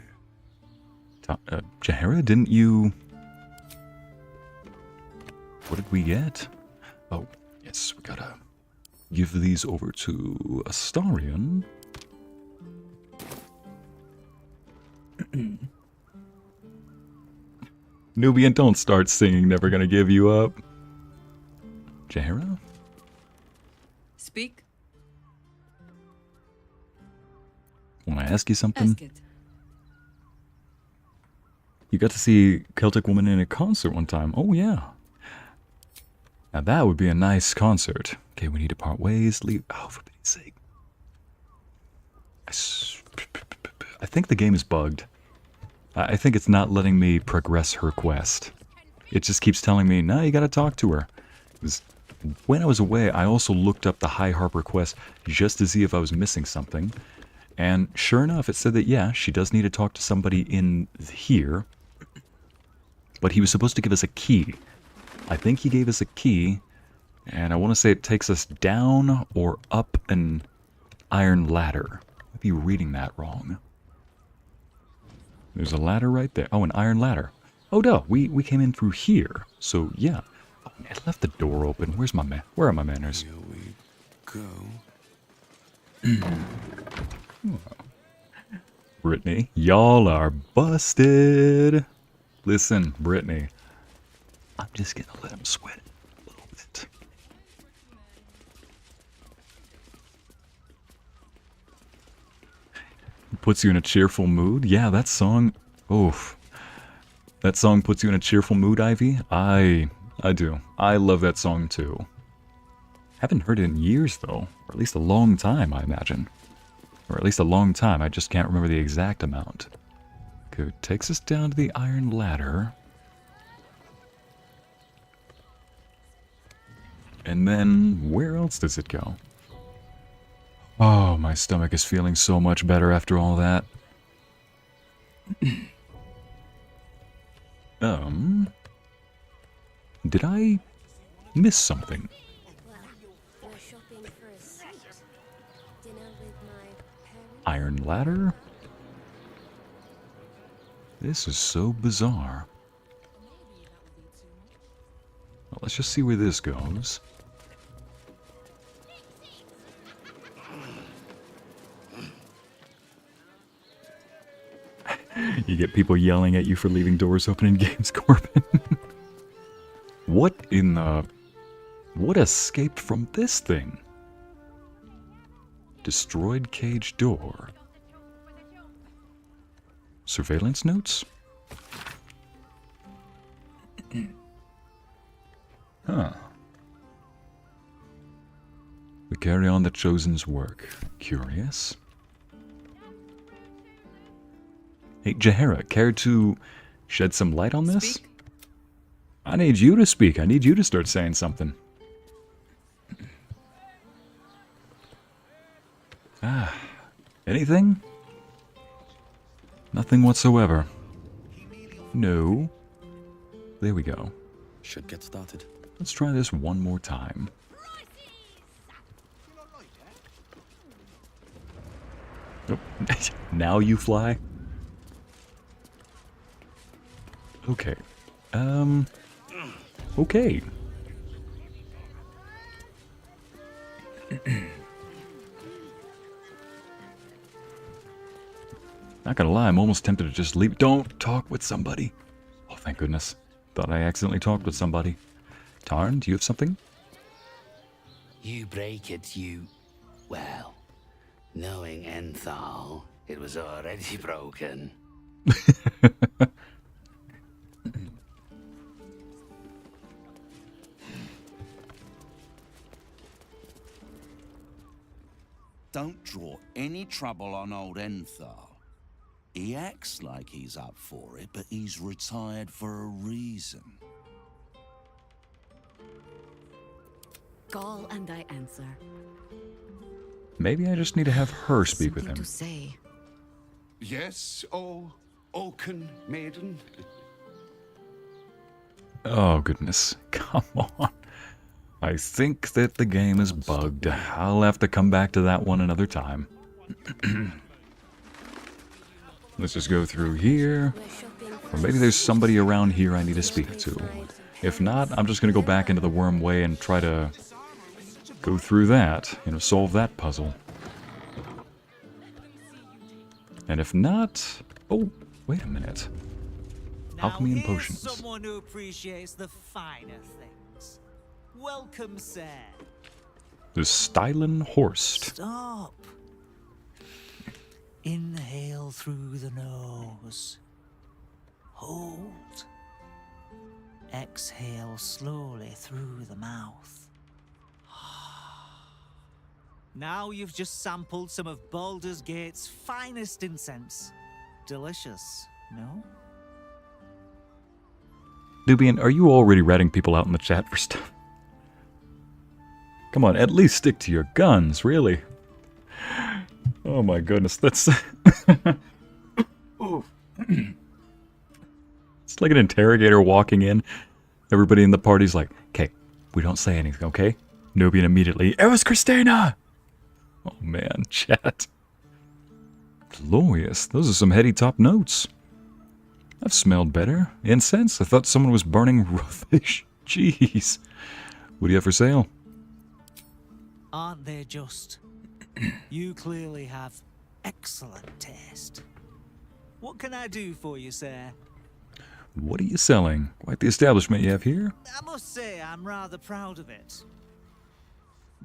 Jaheira, didn't you... What did we get? Oh, yes, we gotta give these over to Astarion. Nubian, don't start singing Never Gonna Give You Up. Jaheira? Speak. Want to ask you something? Ask it. You got to see Celtic Woman in a concert one time. Oh, yeah. Now that would be a nice concert. Okay, we need to part ways. Leave. Oh, for pity's sake. I think the game is bugged. I think it's not letting me progress her quest. It just keeps telling me, no, you gotta talk to her. When I was away, I also looked up the High Harper quest just to see if I was missing something. And sure enough, it said that, yeah, she does need to talk to somebody in here. But he was supposed to give us a key. I think he gave us a key. And I want to say it takes us down or up an iron ladder. I'd be reading that wrong. There's a ladder right there. Oh, an iron ladder. Oh, no, we came in through here. So, yeah. Oh, I left the door open. Where's my man? Where are my manners? Here we go. Brittany, y'all are busted. Listen, Brittany, I'm just gonna let him sweat it a little bit. Puts you in a cheerful mood? Yeah, that song, oof. That song puts you in a cheerful mood, Ivy? I do. I love that song too. Haven't heard it in years though, or at least a long time, I imagine. Or at least a long time, I just can't remember the exact amount. Okay, takes us down to the iron ladder. And then, where else does it go? Oh, my stomach is feeling so much better after all that. Did I miss something? Iron ladder? This is so bizarre. Well, let's just see where this goes. You get people yelling at you for leaving doors open in games, Corbin. What in the... What escaped from this thing? Destroyed cage door. Surveillance notes? Huh. We carry on the Chosen's work. Curious. Hey, Jaheira, care to shed some light on this? Speak. I need you to speak. I need you to start saying something. Anything? Nothing whatsoever. No. There we go. Should get started. Let's try this one more time. Oh. Now you fly? Okay. Not gonna lie, I'm almost tempted to just leave. Don't talk with somebody. Oh, thank goodness. Thought I accidentally talked with somebody. Tarn, do you have something? You break it, you... Well, knowing Enthal, it was already broken. Don't draw any trouble on old Enthal. He acts like he's up for it, but he's retired for a reason. Call and I answer. Maybe I just need to have her speak with him. To say. Yes, oh, Oaken maiden. Oh, goodness. Come on. I think that the game is bugged. I'll have to come back to that one another time. Let's just go through here. Or maybe there's somebody around here I need to speak to. If not, I'm just going to go back into the Worm Way and try to go through that. You know, solve that puzzle. And if not... Oh, wait a minute. Alchemy and potions. Someone who appreciates the finer things. Welcome, sir. The Stylen Horst. Stop. Inhale through the nose. Hold. Exhale slowly through the mouth. Now you've just sampled some of Baldur's Gate's finest incense. Delicious, no? Nubian, are you already ratting people out in the chat for stuff? Come on, at least stick to your guns, really. Oh my goodness, that's... It's like an interrogator walking in. Everybody in the party's like, okay, we don't say anything, okay? Nubian immediately, it was Christina! Oh man, chat. Glorious, those are some heady top notes. I've smelled better. Incense? I thought someone was burning rubbish. Jeez. What do you have for sale? Aren't they just? You clearly have excellent taste. What can I do for you, sir? What are you selling? Quite the establishment you have here. I must say I'm rather proud of it.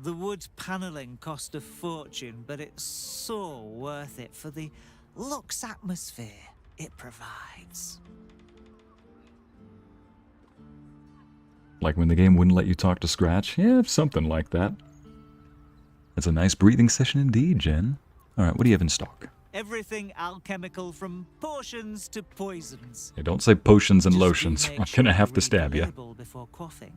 The wood paneling cost a fortune, but it's so worth it for the luxe atmosphere it provides. Like when the game wouldn't let you talk to Scratch? Yeah, something like that. That's a nice breathing session indeed, Jen. Alright, what do you have in stock? Everything alchemical from potions to poisons. Hey, don't say potions and lotions. I'm gonna have to stab you. Before quaffing.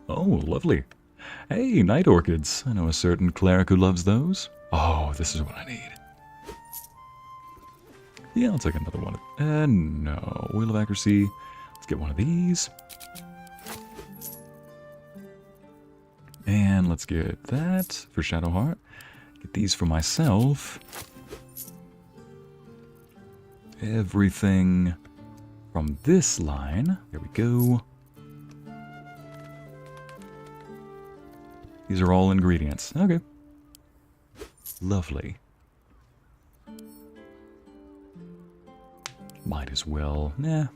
Oh, lovely. Hey, night orchids. I know a certain cleric who loves those. Oh, this is what I need. Yeah, I'll take another one. No. Wheel of Accuracy. Let's get one of these. And let's get that for Shadowheart. Get these for myself. Everything from this line. There we go. These are all ingredients. Okay. Lovely. Might as well. Nah.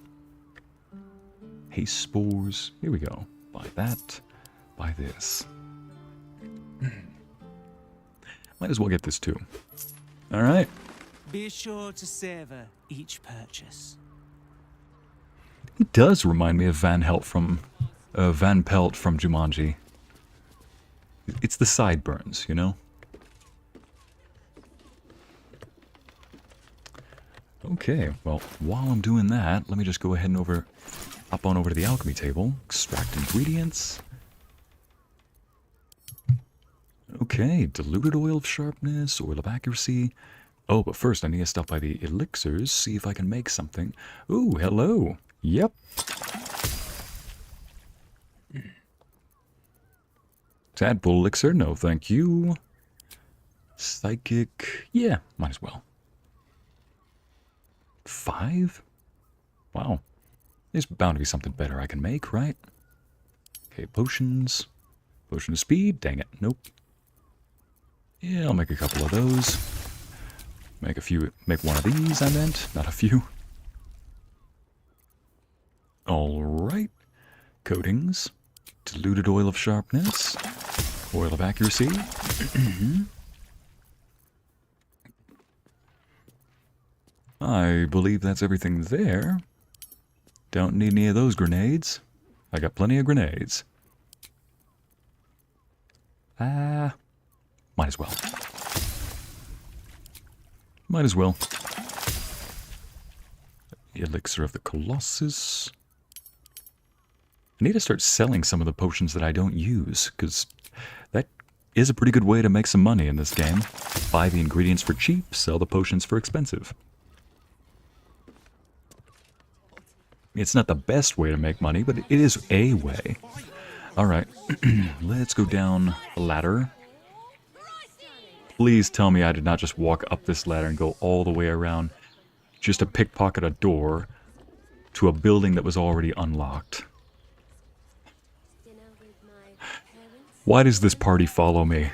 Haste spores. Here we go. Buy that. Buy this. Might as well get this too. Alright. Be sure to savor each purchase. He does remind me of Van Pelt from Jumanji. It's the sideburns, you know? Okay, well, while I'm doing that, let me just go ahead and hop on over to the alchemy table. Extract ingredients. Okay, diluted oil of sharpness, oil of accuracy. Oh, but first I need to stop by the elixirs, see if I can make something. Ooh, hello. Yep. Tadpole elixir, no thank you. Psychic, yeah, might as well. 5? Wow. There's bound to be something better I can make, right? Okay, potions. Potion of speed. Dang it. Nope. Yeah, I'll make a couple of those. Make one of these, I meant. Not a few. Alright. Coatings. Diluted oil of sharpness. Oil of accuracy. I believe that's everything there. Don't need any of those grenades. I got plenty of grenades. Might as well. Might as well. Elixir of the Colossus. I need to start selling some of the potions that I don't use, because that is a pretty good way to make some money in this game. Buy the ingredients for cheap, sell the potions for expensive. It's not the best way to make money, but it is a way. Alright, let's go down the ladder. Please tell me I did not just walk up this ladder and go all the way around just to pickpocket a door to a building that was already unlocked. Why does this party follow me?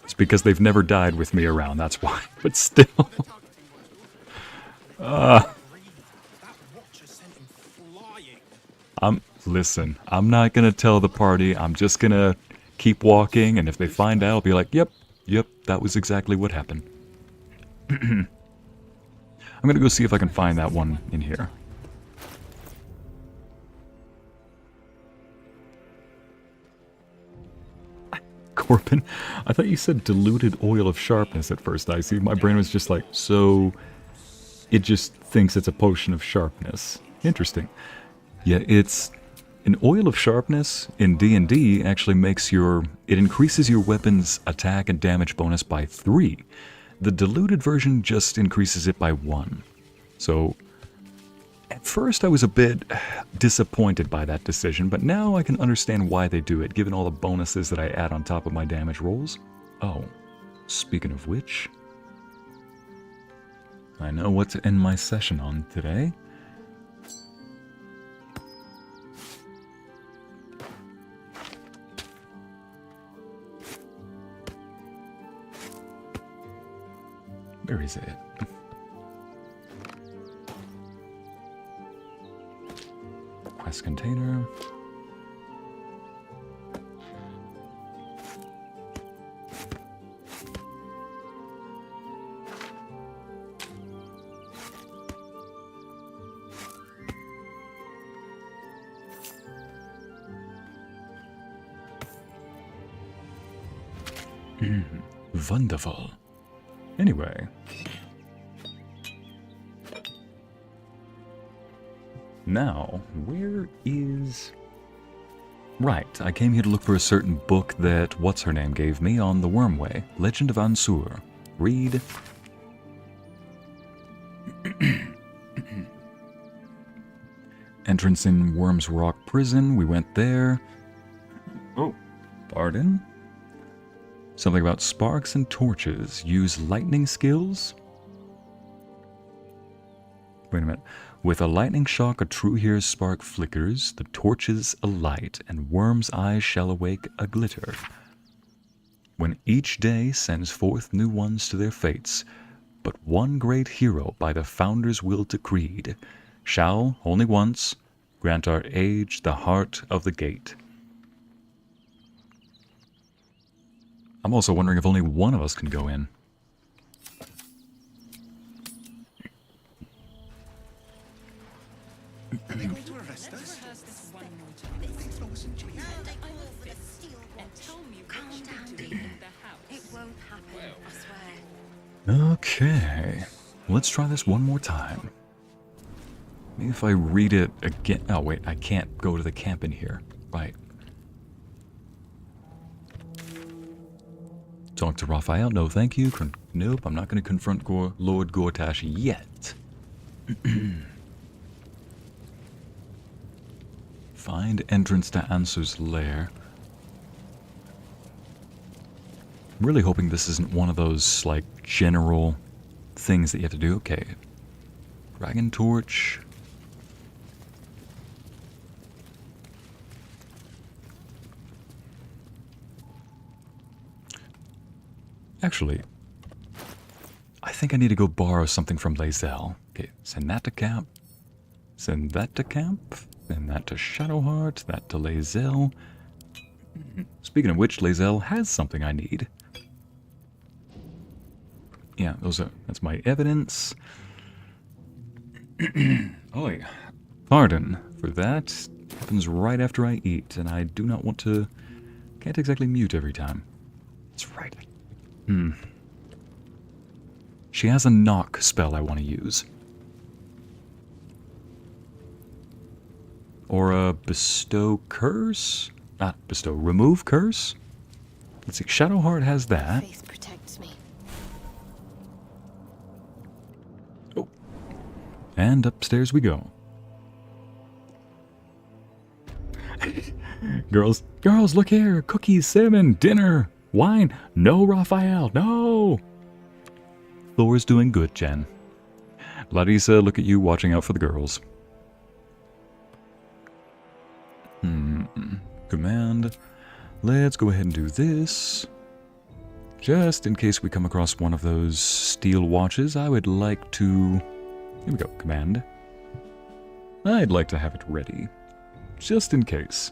It's because they've never died with me around, that's why. But still. Listen, I'm not gonna tell the party, I'm just gonna keep walking, and if they find out, I'll be like, yep, that was exactly what happened. I'm gonna go see if I can find that one in here. Corbin, I thought you said diluted oil of sharpness at first. I see. My brain was just like, so it just thinks it's a potion of sharpness. Interesting. Yeah, it's an oil of sharpness in D&D actually makes it increases your weapon's attack and damage bonus by 3. The diluted version just increases it by 1. So at first I was a bit disappointed by that decision, but now I can understand why they do it, given all the bonuses that I add on top of my damage rolls. Oh, speaking of which, I know what to end my session on today. Where is it? Quest container. Wonderful. Anyway. Now, where is... Right, I came here to look for a certain book that What's-Her-Name gave me on the Wormway. Legend of Ansur. Read... Entrance in Worm's Rock Prison. We went there. Oh, pardon? Something about sparks and torches. Use lightning skills? Wait a minute. With a lightning shock, a true hero's spark flickers, the torches alight, and Worm's eyes shall awake a glitter. When each day sends forth new ones to their fates, but one great hero by the Founder's will decreed, shall, only once, grant our age the heart of the gate. I'm also wondering if only one of us can go in. Are they going to arrest us? It won't happen, I swear. Okay, let's try this one more time. Maybe if I read it again... Oh wait, I can't go to the camp in here. Right. Talk to Raphael. No, thank you. Nope, I'm not going to confront Lord Gortash yet. Find entrance to Ansur's lair. I'm really hoping this isn't one of those, like, general things that you have to do. Okay. Dragon Torch. Actually, I think I need to go borrow something from Lae'zel. Okay, send that to camp. Send that to camp. Send that to Shadowheart. That to Lae'zel. Speaking of which, Lae'zel has something I need. Yeah, that's my evidence. Oh, yeah. Pardon for that. Happens right after I eat, and I do not want to... Can't exactly mute every time. That's right. She has a knock spell I want to use. Or a bestow curse? Not bestow, remove curse? Let's see, Shadowheart has that. Faith protects me. Oh. And upstairs we go. Girls, look here! Cookies, cinnamon, dinner, wine. No, Raphael, no! Thor's doing good, Jen. Larissa, look at you watching out for the girls. Command. Let's go ahead and do this. Just in case we come across one of those steel watches, I would like to... Here we go, command. I'd like to have it ready. Just in case.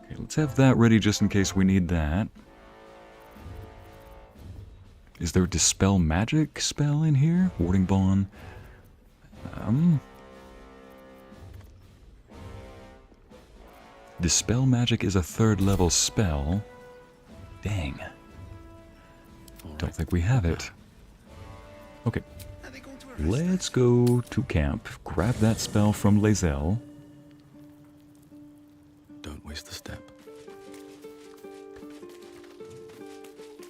Okay, let's have that ready just in case we need that. Is there a Dispel Magic spell in here? Warding Bond. Dispel Magic is a 3rd level spell. Dang. Don't think we have it. Okay. Let's go to camp. Grab that spell from Lae'zel. Don't waste the step.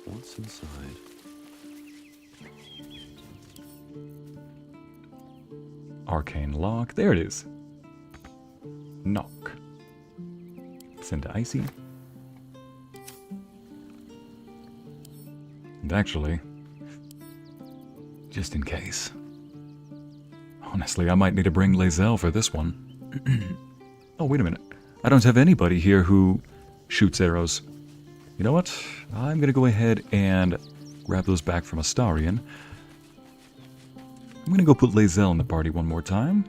What's inside? Arcane lock. There it is. Knock. Send to Icy. And actually, just in case. Honestly, I might need to bring Lae'zel for this one. Oh, wait a minute. I don't have anybody here who shoots arrows. You know what? I'm going to go ahead and grab those back from Astarion. I'm going to go put Lae'zel in the party one more time.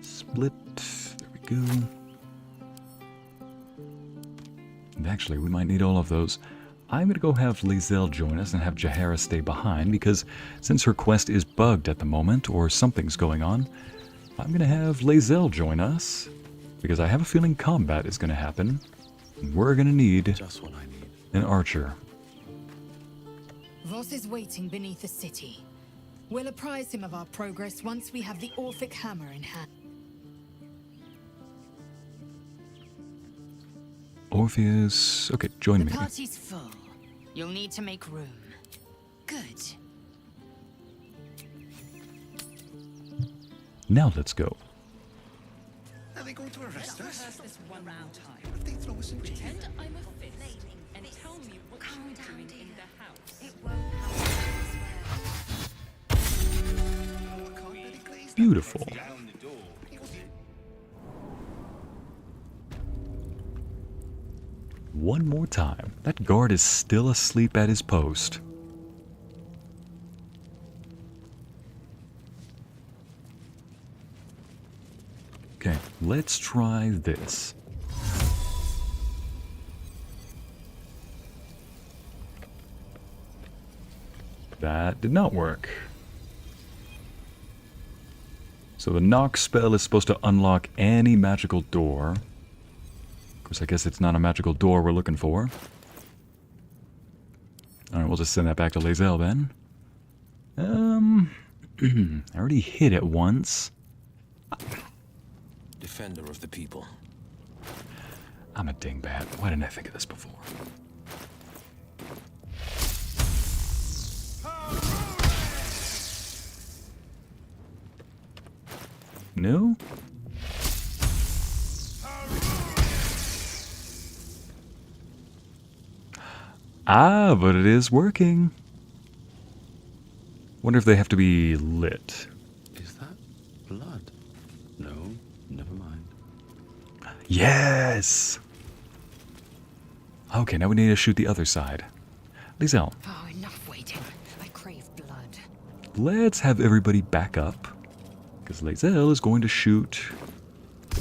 Split. There we go. And actually, we might need all of those. I'm going to go have Lae'zel join us and have Jaheira stay behind, because since her quest is bugged at the moment, or something's going on, I'm going to have Lae'zel join us, because I have a feeling combat is going to happen, and we're going to need just what I need. An archer. Voss is waiting beneath the city. We'll apprise him of our progress once we have the Orphic hammer in hand. Orpheus... Okay, join me. The party's full. You'll need to make room. Good. Now let's go. Are they going to arrest us? This one more time. If they throw us in jail? Pretend I'm a fist and tell me what you're doing in the house. It won't happen. Beautiful. One more time. That guard is still asleep at his post. Okay, let's try this. That did not work. So the knock spell is supposed to unlock any magical door. Of course, I guess it's not a magical door we're looking for. Alright, we'll just send that back to Lae'zel then. I already hit it once. Defender of the people. I'm a dingbat. Why didn't I think of this before? No? Ah, but it is working. Wonder if they have to be lit. Is that blood? No, never mind. Yes! Okay, now we need to shoot the other side. Lae'zel. Oh, enough waiting. I crave blood. Let's have everybody back up. Because Lae'zel is going to shoot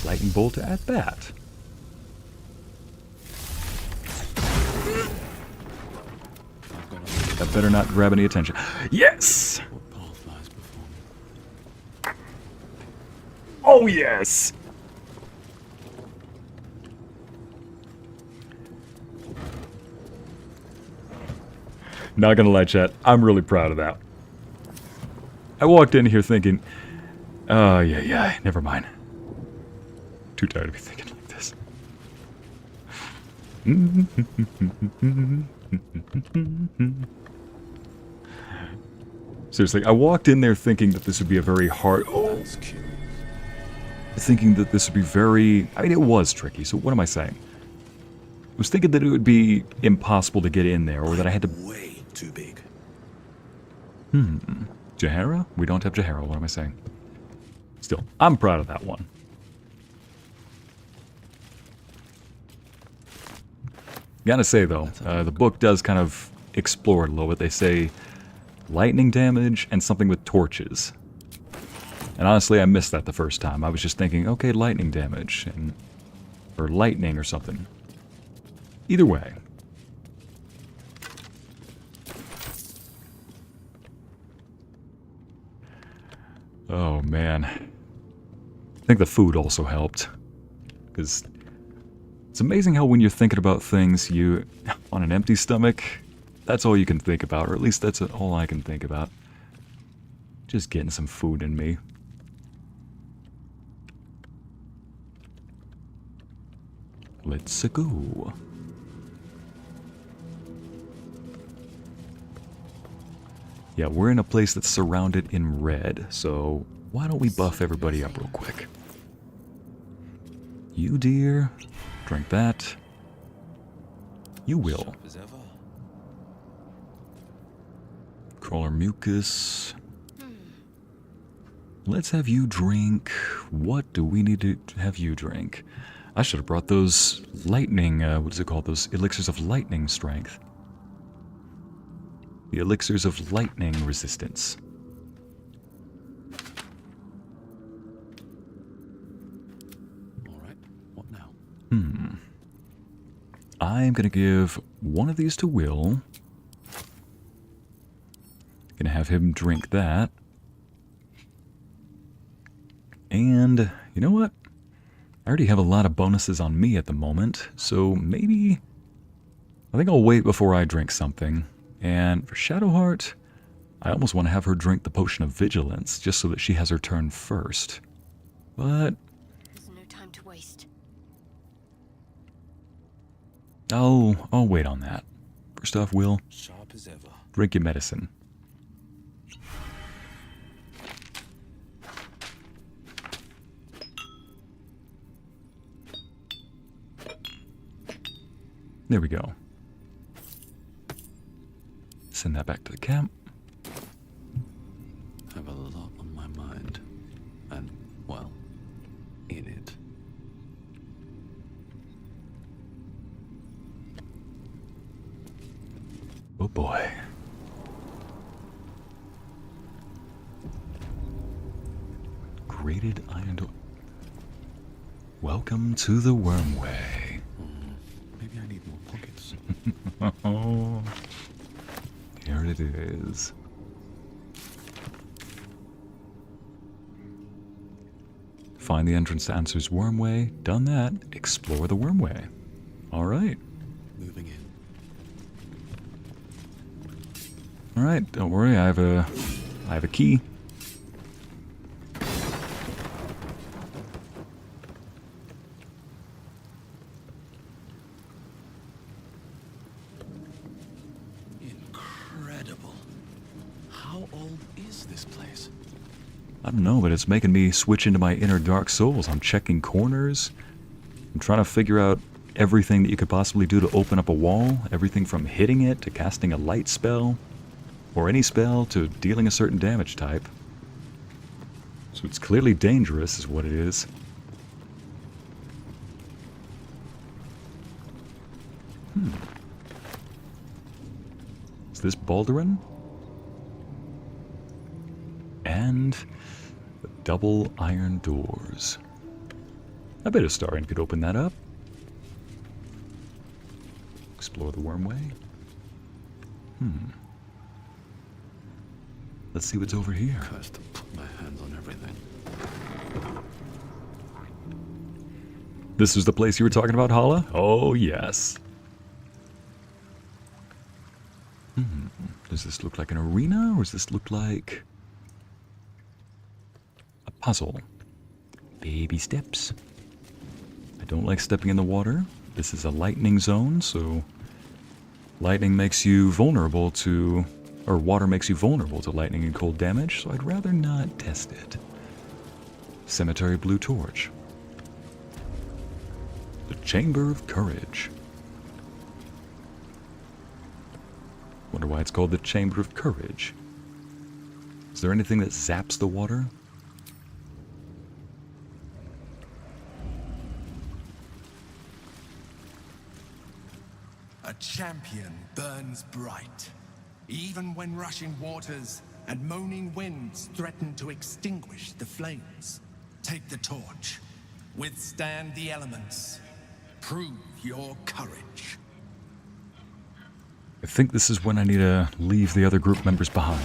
lightning bolt at that. That better not grab any attention. Yes! Oh, yes! Not gonna lie, chat. I'm really proud of that. I walked in here thinking, oh, yeah, never mind. Too tired to be thinking like this. Seriously, I walked in there thinking that this would be a very hard... Oh! That's cute. Thinking that this would be very... I mean, it was tricky, so what am I saying? I was thinking that it would be impossible to get in there, or that I had to... Way too big. Jaheira? We don't have Jaheira, what am I saying? Still, I'm proud of that one. Gotta say, though, the book does kind of explore it a little bit. They say lightning damage and something with torches. And honestly, I missed that the first time. I was just thinking, okay, lightning damage, or lightning or something. Either way. Oh, man. I think the food also helped. Because it's amazing how when you're thinking about things, you, on an empty stomach, that's all you can think about. Or at least that's all I can think about. Just getting some food in me. Let's go. Yeah, we're in a place that's surrounded in red, so why don't we buff everybody up real quick? You, dear, drink that. You will. Crawler mucus. Let's have you drink. What do we need to have you drink? I should have brought those lightning, what is it called? Those elixirs of lightning strength. The elixirs of lightning resistance. Alright, what now? I'm gonna give one of these to Wyll. Gonna have him drink that. And, you know what? I already have a lot of bonuses on me at the moment, so maybe... I think I'll wait before I drink something. And for Shadowheart, I almost want to have her drink the Potion of Vigilance, just so that she has her turn first. But... There's no time to waste. I'll wait on that. First off, Wyll, Sharp as ever. drink your medicine. There we go. Send that back to the camp. I have a lot on my mind. And, well, in it. Oh boy. Grated iron door. Welcome to the Wormway. Maybe I need more pockets. Oh. Here it is. Find the entrance to Ansur's Wormway. Done that. Explore the Wormway. Alright. Moving in. Alright, don't worry, I have a key. Incredible. How old is this place? I don't know, but it's making me switch into my inner Dark Souls. I'm checking corners. I'm trying to figure out everything that you could possibly do to open up a wall. Everything from hitting it to casting a light spell, or any spell to dealing a certain damage type. So it's clearly dangerous is what it is. Is this Baldurin? And the double iron doors. I bet Astarion could open that up. Explore the wormway. Let's see what's over here. Cursed to put my hands on everything. This was the place you were talking about, Hala? Oh, yes. Does this look like an arena, or does this look like a puzzle? Baby steps. I don't like stepping in the water. This is a lightning zone, so lightning makes you vulnerable to, or water makes you vulnerable to lightning and cold damage, so I'd rather not test it. Cemetery Blue Torch. The Chamber of Courage. Wonder why it's called the Chamber of Courage. Is there anything that zaps the water? A champion burns bright, even when rushing waters and moaning winds threaten to extinguish the flames. Take the torch, withstand the elements, prove your courage. I think this is when I need to leave the other group members behind.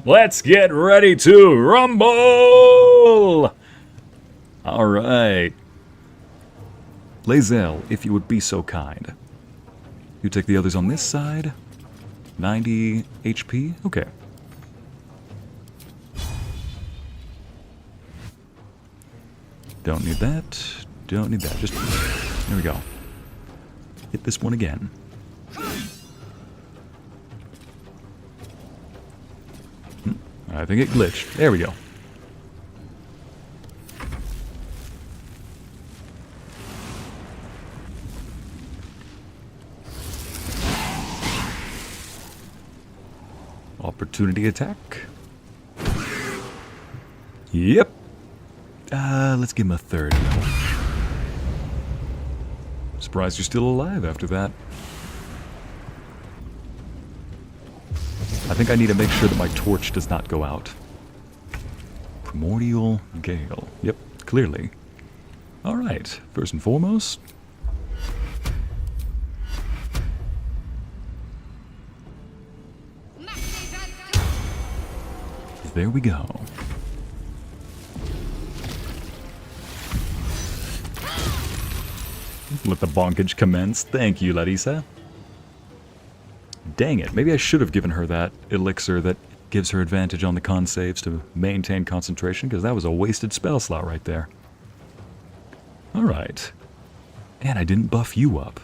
Let's get ready to rumble! Alright. Lae'zel, if you would be so kind. You take the others on this side. 90 HP? Okay. Don't need that. Don't need that. Just... there we go. Hit this one again. I think it glitched. There we go. Opportunity attack. Yep. Let's give him a third. Surprised you're still alive after that. I think I need to make sure that my torch does not go out. Primordial Gale. Yep, clearly. Alright, first and foremost. There we go. Let the bonkage commence. Thank you, Larissa. Dang it, maybe I should have given her that elixir that gives her advantage on the con saves to maintain concentration, because that was a wasted spell slot right there. Alright. And I didn't buff you up.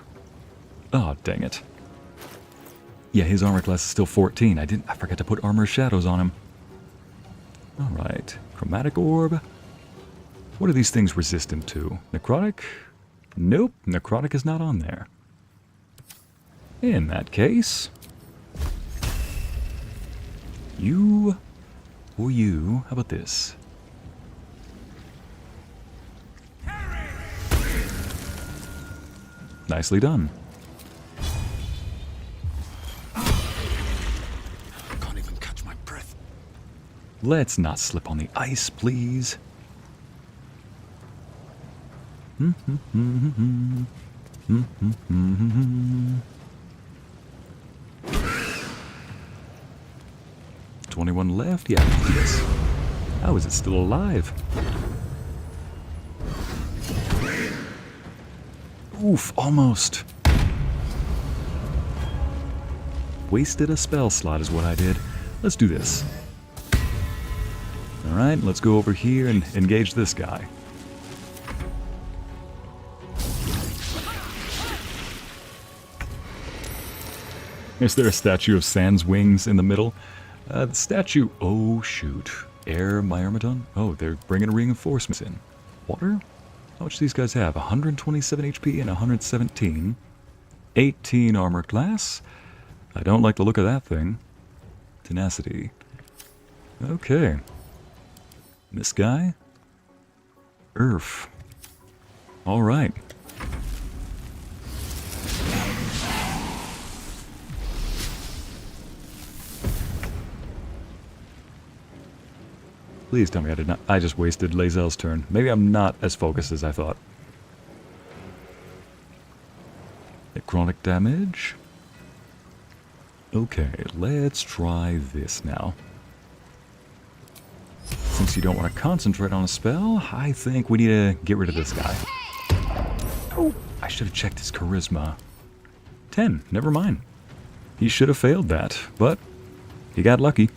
Oh, dang it. Yeah, his armor class is still 14. I forgot to put Armor Shadows on him. Alright. Chromatic Orb. What are these things resistant to? Necrotic? Nope, Necrotic is not on there. In that case... you... or you... how about this? Nicely done. I can't even catch my breath. Let's not slip on the ice, please. 21 left? Yeah, yes. How is it still alive? Oof, almost. Wasted a spell slot is what I did. Let's do this. Alright, let's go over here and engage this guy. Is there a statue of Sans wings in the middle? The statue... oh, shoot. Air Myrmidon? Oh, they're bringing reinforcements in. Water? How much do these guys have? 127 HP and 117. 18 armor class. I don't like the look of that thing. Tenacity. Okay. This guy? Earth. Alright. Please tell me I did not. I just wasted Lae'zel's turn. Maybe I'm not as focused as I thought. Chronic damage. Okay, let's try this now. Since you don't want to concentrate on a spell, I think we need to get rid of this guy. Oh, I should have checked his charisma. 10, never mind. He should have failed that, but he got lucky.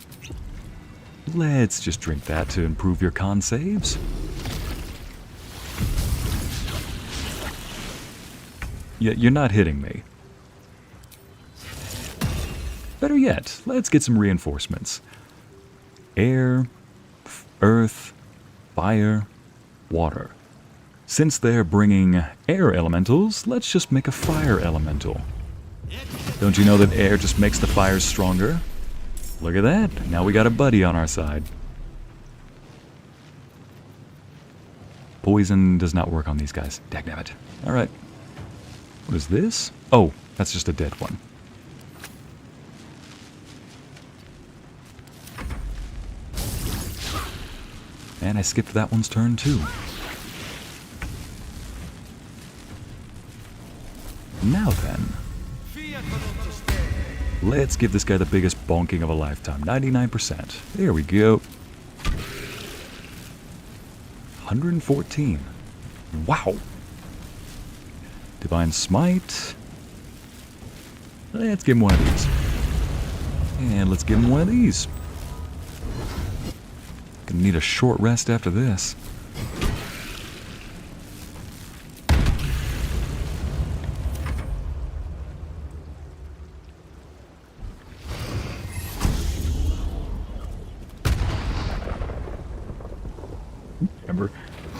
Let's just drink that to improve your con saves. Yeah, you're not hitting me. Better yet, let's get some reinforcements. Air, earth, fire, water. Since they're bringing air elementals, let's just make a fire elemental. Don't you know that air just makes the fires stronger? Look at that. Now we got a buddy on our side. Poison does not work on these guys. Dagnabbit. Alright. What is this? Oh, that's just a dead one. And I skipped that one's turn too. Now then. Let's give this guy the biggest bonking of a lifetime. 99%. There we go. 114. Wow. Divine Smite. Let's give him one of these. And let's give him one of these. Gonna need a short rest after this.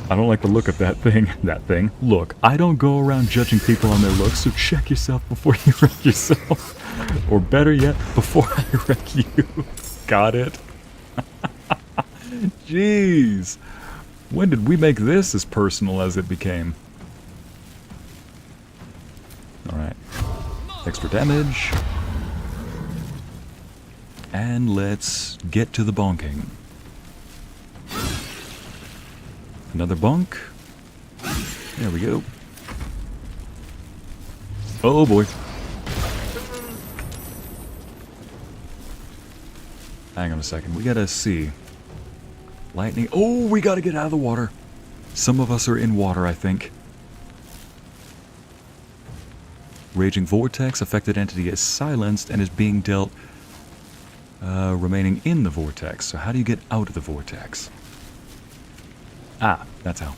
I don't like the look of that thing. Look, I don't go around judging people on their looks, so check yourself before you wreck yourself. Or better yet, before I wreck you. Got it? Jeez. When did we make this as personal as it became? Alright. Extra damage. And let's get to the bonking. Another bonk. There we go. Oh boy. Hang on a second. We gotta see. Lightning. Oh, we gotta get out of the water. Some of us are in water, I think. Raging Vortex. Affected entity is silenced and is being dealt remaining in the vortex. So how do you get out of the vortex? Ah, that's how.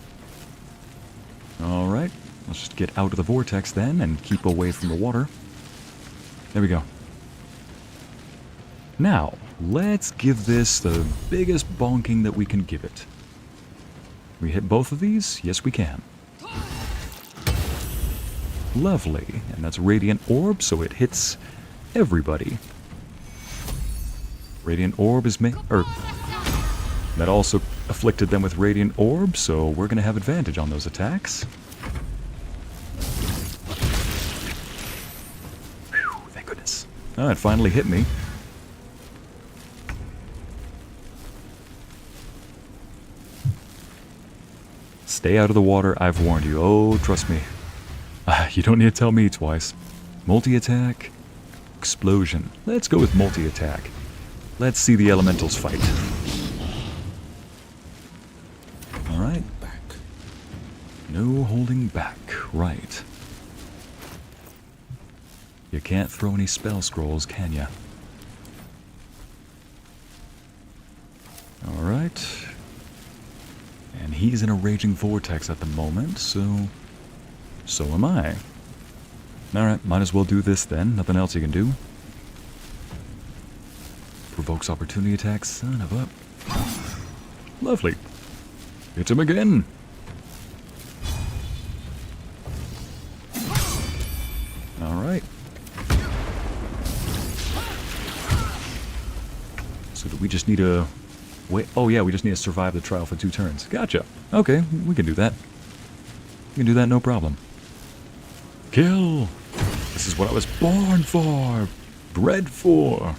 Alright, let's just get out of the vortex then and keep away from the water. There we go. Now, let's give this the biggest bonking that we can give it. We hit both of these? Yes, we can. Lovely, and that's Radiant Orb, so it hits everybody. Radiant Orb is that also afflicted them with Radiant Orb, so we're going to have advantage on those attacks. Whew, thank goodness. Oh, it finally hit me. Stay out of the water, I've warned you. Oh, trust me. You don't need to tell me twice. Multi-attack. Explosion. Let's go with multi-attack. Let's see the elementals fight. Alright. No holding back. Right. You can't throw any spell scrolls, can ya? Alright. And he's in a raging vortex at the moment, so am I. Alright, might as well do this then. Nothing else you can do. Provokes opportunity attacks. Son of a... Lovely. Hit him again. Alright. So do we just need to... Wait, oh yeah, we just need to survive the trial for 2 turns. Gotcha. Okay, we can do that. We can do that, no problem. Kill! This is what I was born for! Bred for!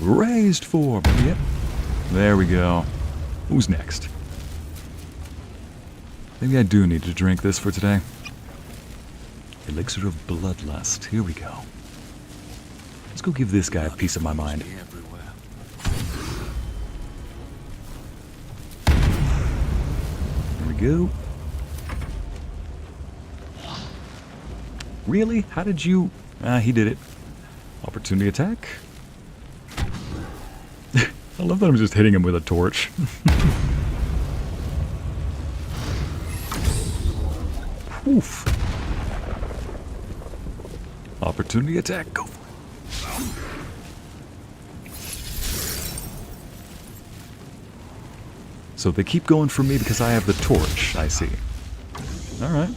Raised for! Yep. There we go. Who's next? Maybe I do need to drink this for today. Elixir of Bloodlust. Here we go. Let's go give this guy a piece of my mind. Here we go. Really? How did you... he did it. Opportunity attack. I love that I'm just hitting him with a torch. Oof. Opportunity attack. Go for it. So they keep going for me because I have the torch, I see. Alright.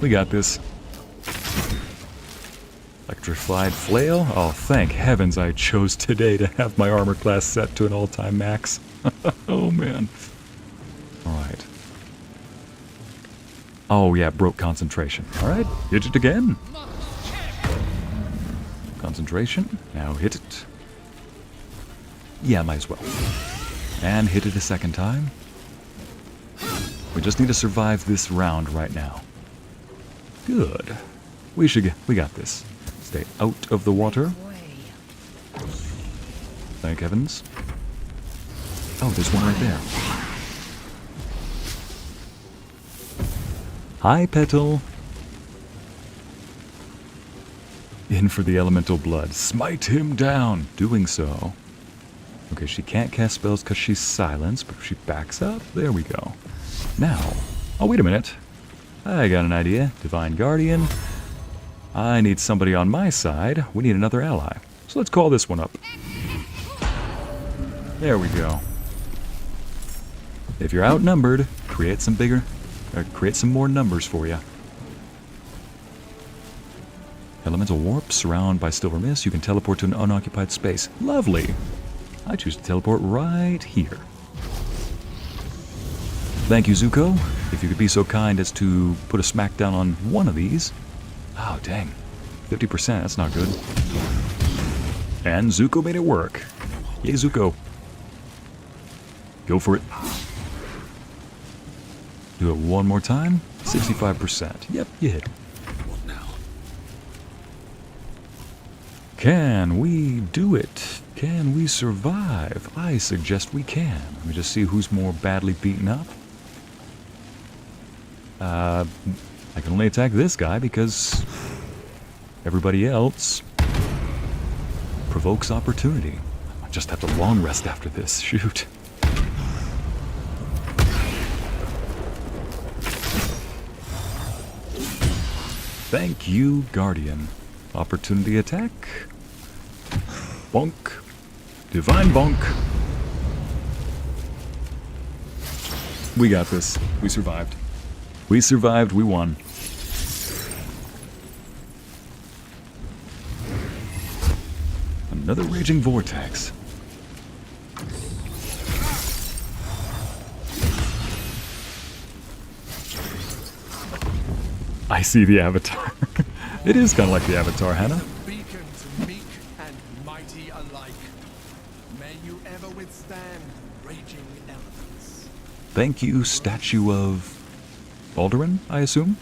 We got this. Electrified flail? Oh, thank heavens I chose today to have my armor class set to an all-time max. Oh, man. Alright. Oh, yeah, broke concentration. Alright, hit it again. Concentration. Now hit it. Yeah, might as well. And hit it a second time. We just need to survive this round right now. Good. We got this. Stay out of the water. Thank heavens. Oh, there's one right there. Hi, Petal. In for the elemental blood. Smite him down. Doing so. Okay, she can't cast spells because she's silenced, but if she backs up, there we go. Now, oh, wait a minute. I got an idea. Divine Guardian. I need somebody on my side. We need another ally. So let's call this one up. There we go. If you're outnumbered, create some more numbers for you. Elemental warp, surround by silver mist. You can teleport to an unoccupied space. Lovely. I choose to teleport right here. Thank you, Zuko. If you could be so kind as to put a smackdown on one of these. Oh, dang. 50%, that's not good. And Zuko made it work. Yay, Zuko. Go for it. Do it one more time. 65%. Yep, you hit. What now? Can we do it? Can we survive? I suggest we can. Let me just see who's more badly beaten up. I can only attack this guy because everybody else provokes opportunity. I just have to long rest after this. Shoot. Thank you, Guardian. Opportunity attack. Bonk. Divine bonk. We got this. We survived. We survived. We won. Another raging vortex. I see the avatar. It is kind of like the avatar, Hannah. Beacon to meek and mighty alike. May you ever withstand raging elements. Thank you, statue of Alderaan, I assume?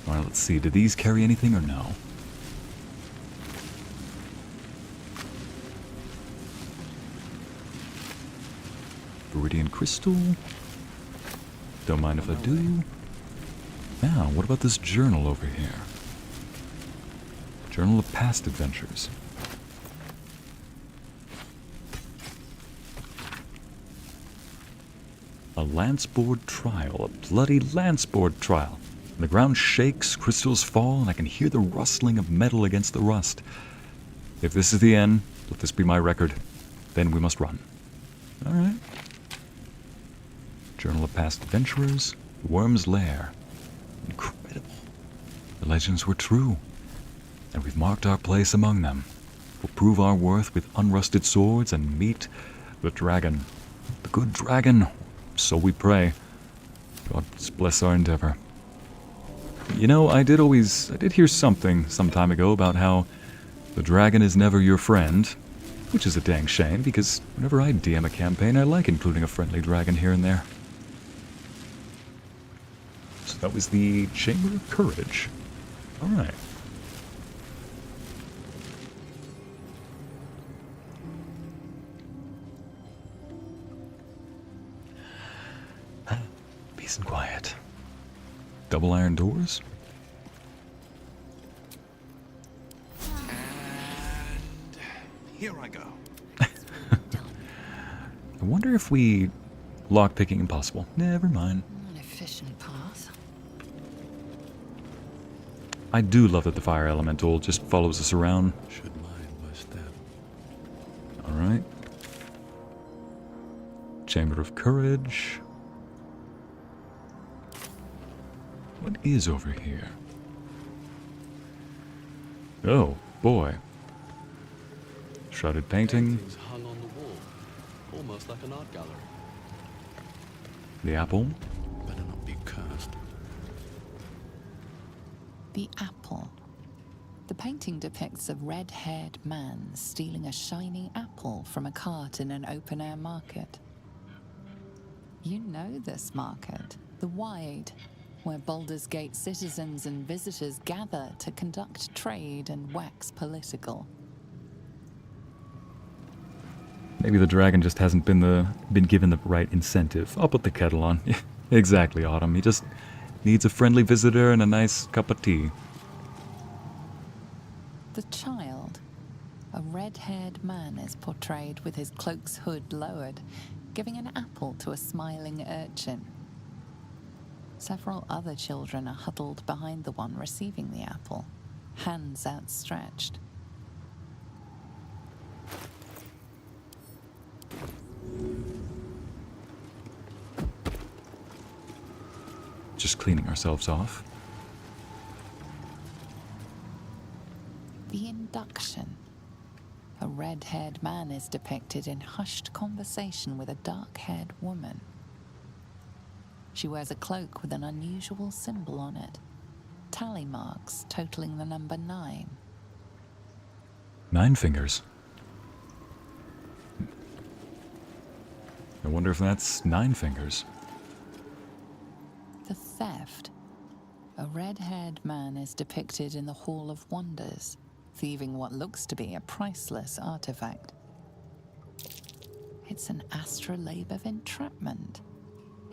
Alright, let's see. Do these carry anything or no? Viridian crystal. Don't mind if I do. Now, what about this journal over here? Journal of Past Adventures. A lance-board trial. A bloody lance-board trial. The ground shakes, crystals fall, and I can hear the rustling of metal against the rust. If this is the end, let this be my record. Then we must run. Alright. Journal of Past Adventurers. The Worm's Lair. Incredible. The legends were true. And we've marked our place among them. We'll prove our worth with unrusted swords and meet the dragon. The good dragon. So we pray. God bless our endeavor. You know, I did hear something some time ago about how the dragon is never your friend, which is a dang shame, because whenever I DM a campaign, I like including a friendly dragon here and there. So that was the Chamber of Courage. Alright. Peace and quiet. Double iron doors? And here I go. I wonder if we... Lockpicking impossible. Never mind. An efficient path. I do love that the fire elemental just follows us around. Should mind my step. Alright. Chamber of Courage. What is over here? Oh, boy. Shrouded painting. Paintings hung on the wall, almost like an art gallery. The apple. Better not be cursed. The apple. The painting depicts a red-haired man stealing a shiny apple from a cart in an open-air market. You know this market, the Wide, where Baldur's Gate citizens and visitors gather to conduct trade and wax political. Maybe the dragon just hasn't been given the right incentive. I'll put the kettle on. Exactly, Autumn. He just needs a friendly visitor and a nice cup of tea. The child, a red-haired man, is portrayed with his cloak's hood lowered, giving an apple to a smiling urchin. Several other children are huddled behind the one receiving the apple, hands outstretched. Just cleaning ourselves off. The induction. A red-haired man is depicted in hushed conversation with a dark-haired woman. She wears a cloak with an unusual symbol on it. Tally marks totaling the number 9. 9 fingers. I wonder if that's 9 fingers. The theft. A red-haired man is depicted in the Hall of Wonders, thieving what looks to be a priceless artifact. It's an astrolabe of entrapment.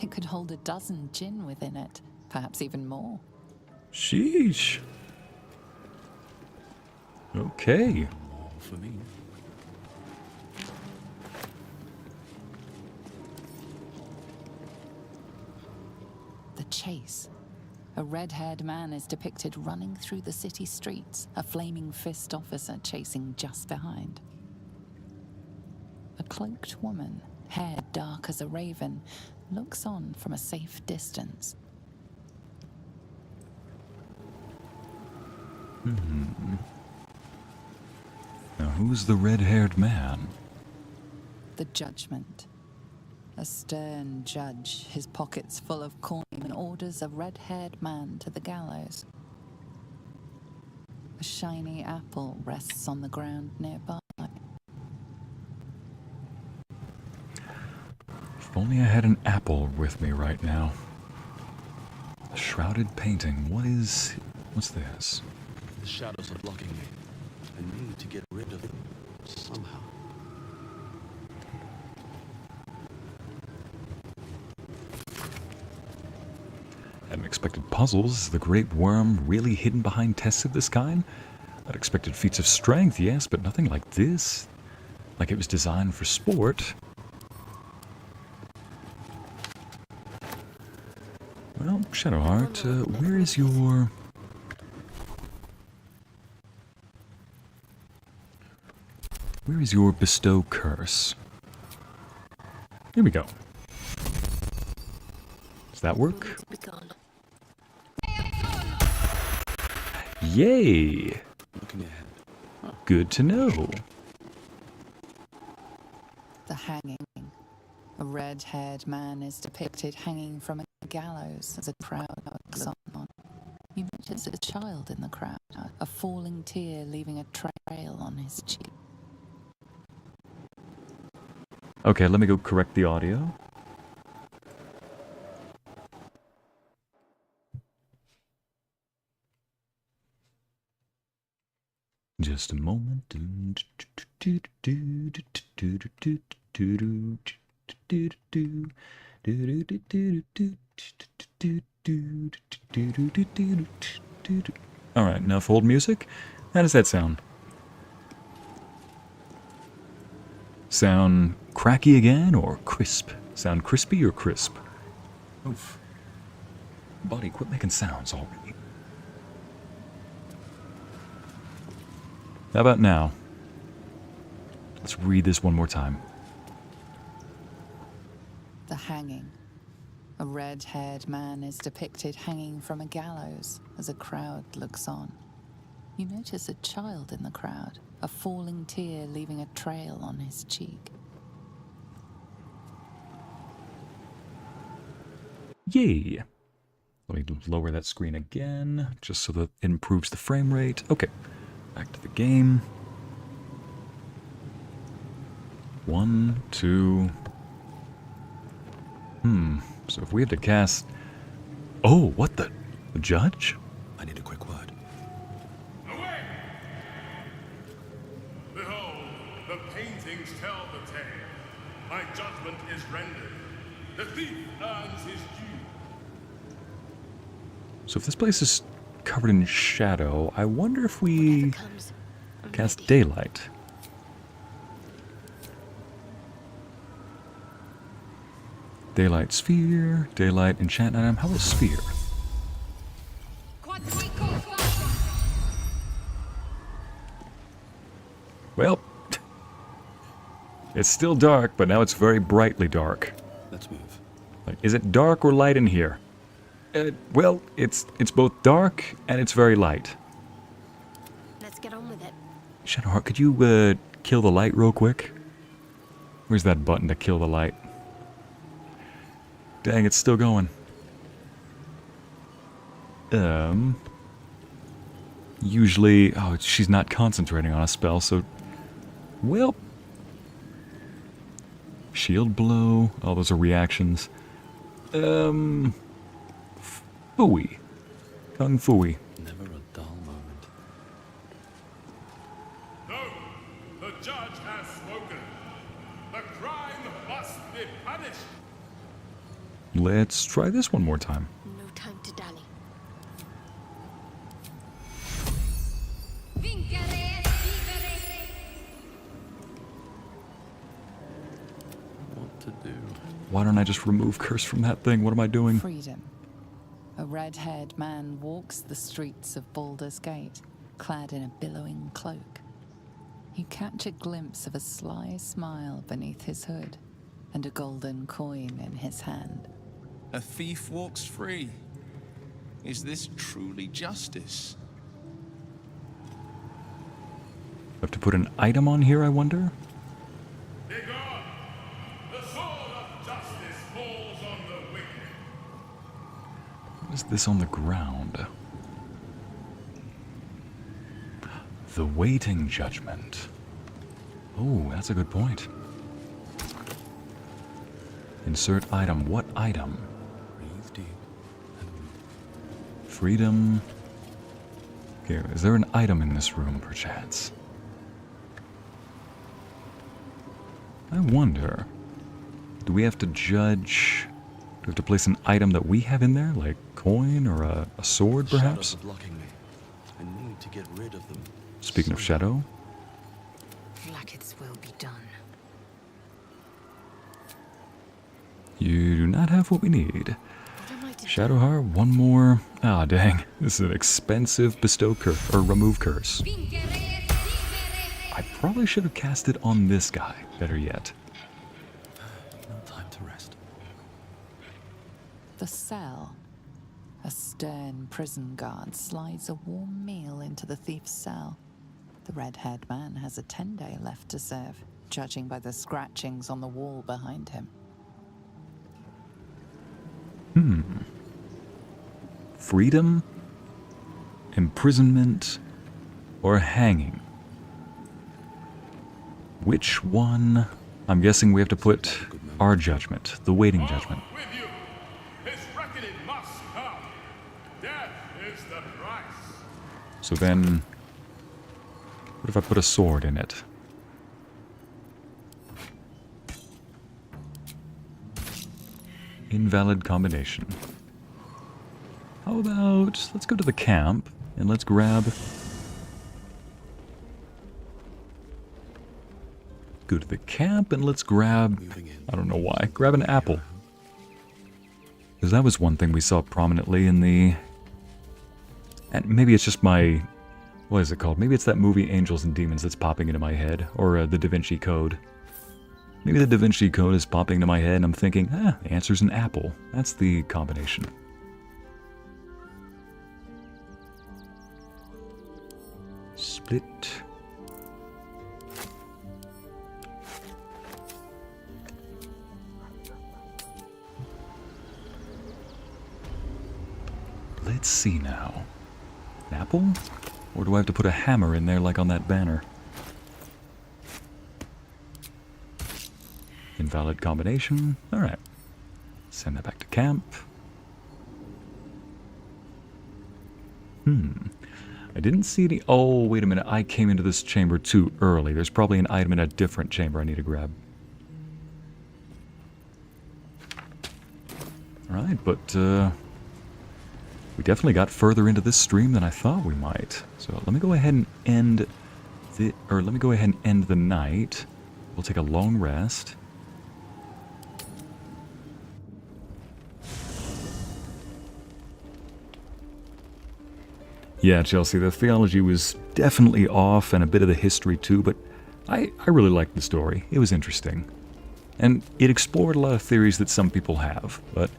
It could hold a dozen djinn within it, perhaps even more. Sheesh. Okay. More for me. The chase. A red-haired man is depicted running through the city streets, a flaming fist officer chasing just behind. A cloaked woman, hair dark as a raven, looks on from a safe distance. Now who's the red-haired man? The judgment. A stern judge, his pockets full of coin, orders a red-haired man to the gallows. A shiny apple rests on the ground nearby. If only I had an apple with me right now. A shrouded painting. What's this? The shadows are blocking me. I need to get rid of them somehow. Unexpected puzzles. Is the great worm really hidden behind tests of this kind? Unexpected feats of strength, yes, but nothing like this. Like it was designed for sport. Well, Shadowheart, where is your... Where is your bestow curse? Here we go. Does that work? Yay! Good to know. The hanging. A red-haired man is depicted hanging from a gallows as a crowd looks on. You notice a child in the crowd, a falling tear leaving a trail on his cheek. Okay, let me go correct the audio. Just a moment. Alright, enough hold music. How does that sound? Sound cracky again or crisp? Sound crispy or crisp? Oof. Buddy, quit making sounds already. How about now? Let's read this one more time. The hanging. A red-haired man is depicted hanging from a gallows as a crowd looks on. You notice a child in the crowd, a falling tear leaving a trail on his cheek. Yay! Let me lower that screen again, just so that it improves the frame rate. Okay, back to the game. 1, 2... So if we had to cast... Oh, what the... The judge? I need a quick word. Away! Behold, the paintings tell the tale. My judgment is rendered. The thief earns his due. So if this place is covered in shadow, I wonder if we cast daylight. Daylight sphere, daylight enchantment item. How about sphere? Well, it's still dark, but now it's very brightly dark. Let's move. Like, is it dark or light in here? Well, it's both dark and it's very light. Let's get on with it. Shadowheart, could you kill the light real quick? Where's that button to kill the light? Dang, it's still going. Usually, oh, she's not concentrating on a spell, so, well, shield blow. Oh, those are reactions. Fooey. Kung Fooey. Never a dull moment. No, the judge has spoken. The crime must be punished. Let's try this one more time. No time to dally. What to do? Why don't I just remove curse from that thing? What am I doing? Freedom. A red-haired man walks the streets of Baldur's Gate, clad in a billowing cloak. You catch a glimpse of a sly smile beneath his hood, and a golden coin in his hand. A thief walks free. Is this truly justice? Have to put an item on here, I wonder? Begone! The sword of justice falls on the wicked. What is this on the ground? The waiting judgment. Oh, that's a good point. Insert item. What item? Breathe deep. Freedom. Okay, is there an item in this room, perchance? I wonder. Do we have to judge? Do we have to place an item that we have in there, like coin or a sword, perhaps? Shadows are blocking me. I need to get rid of them. Speaking of shadow. Like its will be done. You do not have what we need. Shadowheart, one more. Ah, dang. This is an expensive bestow curse, or remove curse. I Probably should have cast it on this guy, better yet. No time to rest. The cell. A stern prison guard slides a warm meal into the thief's cell. The red-haired man has a 10-day left to serve, judging by the scratchings on the wall behind him. Freedom, imprisonment, or hanging? Which one? I'm guessing we have to put our judgment, the waiting judgment. With you. His reckoning must come. Death is the price. So then, what if I put a sword in it? Invalid combination. How about, let's go to the camp and let's grab... Go to the camp and let's grab, I don't know why, grab an apple. Because that was one thing we saw prominently in the... And maybe it's just my... What is it called? Maybe it's that movie Angels and Demons that's popping into my head. Or the Da Vinci Code. Maybe the Da Vinci Code is popping into my head and I'm thinking, the answer's an apple. That's the combination. Split. Let's see now. An apple? Or do I have to put a hammer in there like on that banner? Invalid combination. Alright. Send that back to camp. I didn't see any... Oh, wait a minute. I came into this chamber too early. There's probably an item in a different chamber I need to grab. Alright, but we definitely got further into this stream than I thought we might. So let me go ahead and end the night. We'll take a long rest. Yeah, Chelsea, the theology was definitely off, and a bit of the history too, but I really liked the story. It was interesting. And it explored a lot of theories that some people have, but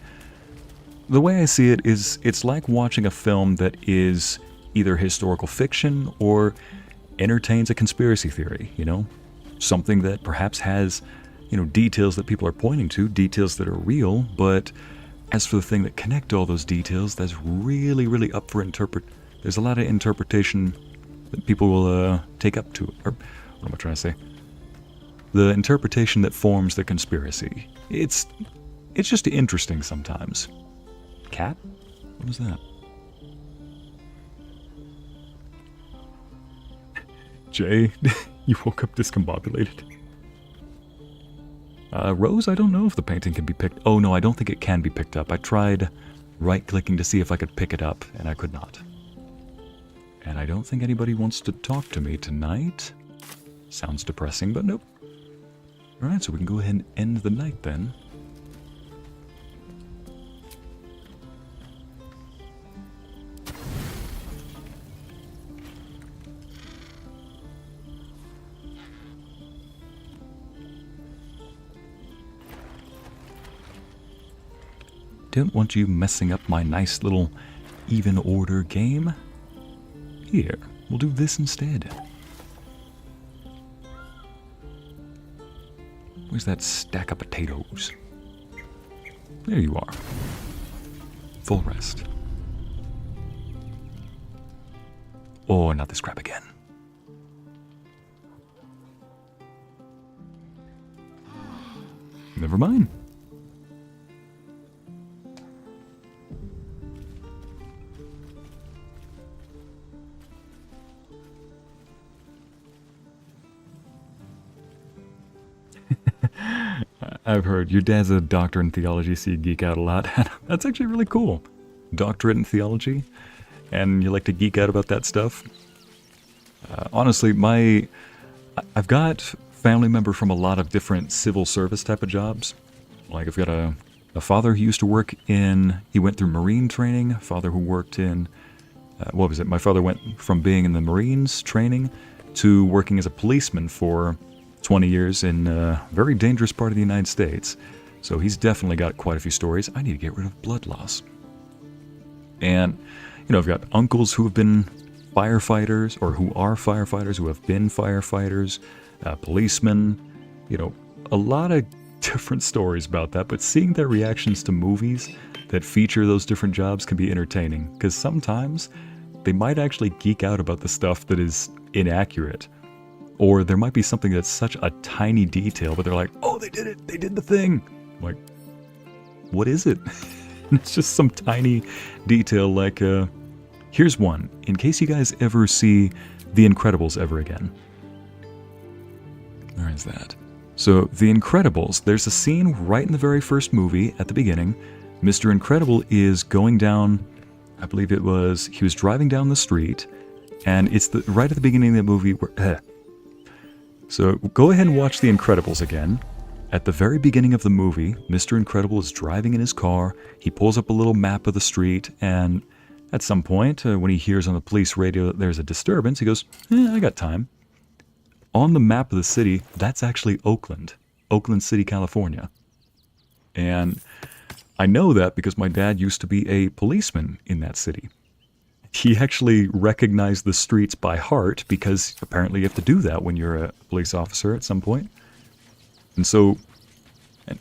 the way I see it is it's like watching a film that is either historical fiction or entertains a conspiracy theory, you know? Something that perhaps has, you know, details that people are pointing to, details that are real, but as for the thing that connect all those details, that's really, really up for There's a lot of interpretation that people will take up to it. Or, what am I trying to say? The interpretation that forms the conspiracy. It's just interesting sometimes. Cat? What was that? Jay, you woke up discombobulated. Rose, I don't know if the painting can be picked... Oh no, I don't think it can be picked up. I tried right-clicking to see if I could pick it up, and I could not. And I don't think anybody wants to talk to me tonight. Sounds depressing, but nope. Alright, so we can go ahead and end the night then. Don't want you messing up my nice little even order game. Here, we'll do this instead. Where's that stack of potatoes? There you are. Full rest. Oh, not this crap again. Never mind. I've heard your dad's a doctor in theology, so you geek out a lot. That's actually really cool. Doctorate in theology, and you like to geek out about that stuff. Honestly, I've got family member from a lot of different civil service type of jobs. Like I've got a father who used to work he went through Marine training, a father who worked in, what was it? My father went from being in the Marines training to working as a policeman for 20 years in a very dangerous part of the United States. So he's definitely got quite a few stories. I need to get rid of blood loss. And, you know, I've got uncles who have been firefighters, or who are firefighters, who have been firefighters, policemen, you know, a lot of different stories about that. But seeing their reactions to movies that feature those different jobs can be entertaining, because sometimes they might actually geek out about the stuff that is inaccurate. Or there might be something that's such a tiny detail, but they're like, oh, they did it, they did the thing. I'm like, what is it? It's just some tiny detail like, here's one, in case you guys ever see The Incredibles ever again. Where is that? So, The Incredibles, there's a scene right in the very first movie at the beginning. Mr. Incredible is going down, I believe it was, he was driving down the street, and it's right at the beginning of the movie where, So go ahead and watch The Incredibles again. At the very beginning of the movie, Mr. Incredible is driving in his car, he pulls up a little map of the street, and at some point, when he hears on the police radio that there's a disturbance, he goes, I got time. On the map of the city, that's actually Oakland City, California. And I know that because my dad used to be a policeman in that city. He actually recognized the streets by heart because apparently you have to do that when you're a police officer at some point. And so,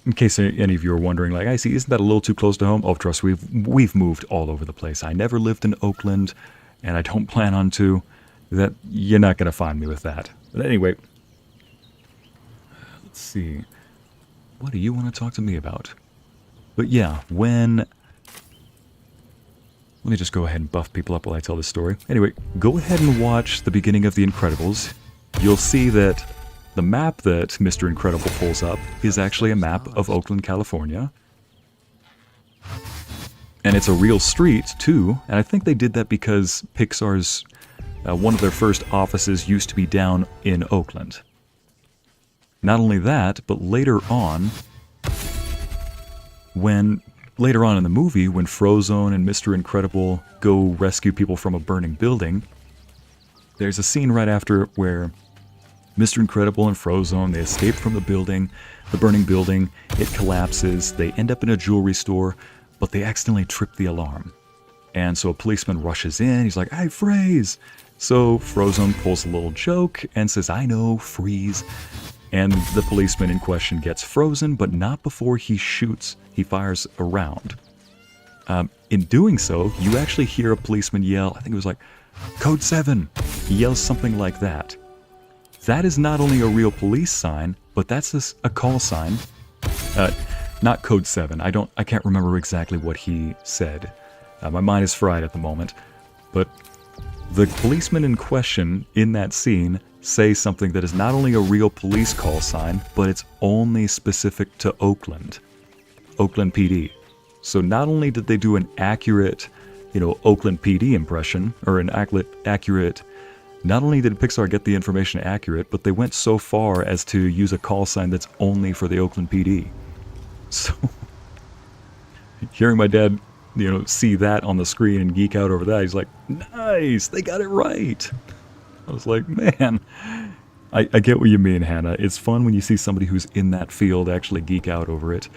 in case any of you are wondering, like, I see, isn't that a little too close to home? Oh, trust me, we've moved all over the place. I never lived in Oakland, and I don't plan on to. That you're not going to find me with that. But anyway, let's see. What do you want to talk to me about? But yeah, let me just go ahead and buff people up while I tell this story. Anyway, go ahead and watch the beginning of The Incredibles. You'll see that the map that Mr. Incredible pulls up is actually a map of Oakland, California. And it's a real street, too. And I think they did that because Pixar's, one of their first offices used to be down in Oakland. Not only that, but later on in the movie, when Frozone and Mr. Incredible go rescue people from a burning building, there's a scene right after where Mr. Incredible and Frozone, they escape from the burning building, it collapses, they end up in a jewelry store, but they accidentally trip the alarm. And so a policeman rushes in, he's like, "Hey, freeze!" So Frozone pulls a little joke and says, "I know, freeze." And the policeman in question gets frozen, but not before he fires a round. In doing so, you actually hear a policeman yell, I think it was like, "Code 7! He yells something like that. That is not only a real police sign, but that's a call sign. Not Code 7. I can't remember exactly what he said. My mind is fried at the moment. But the policeman in question in that scene say something that is not only a real police call sign, but it's only specific to Oakland PD. So not only did they do an accurate, Oakland PD impression, or an accurate, not only did Pixar get the information accurate, but they went so far as to use a call sign that's only for the Oakland PD. So, hearing my dad, see that on the screen and geek out over that, he's like, "Nice, they got it right." I was like, man, I get what you mean, Hannah. It's fun when you see somebody who's in that field actually geek out over it.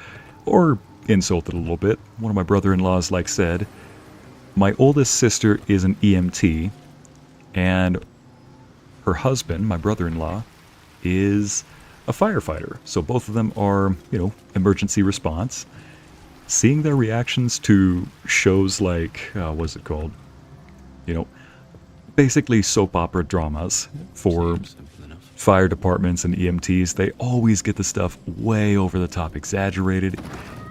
Or insult it a little bit. One of my brother-in-laws said, my oldest sister is an EMT, and her husband, my brother-in-law, is a firefighter. So both of them are, emergency response. Seeing their reactions to shows like, what's it called? Basically soap opera dramas for fire departments and EMTs, they always get the stuff way over the top, exaggerated.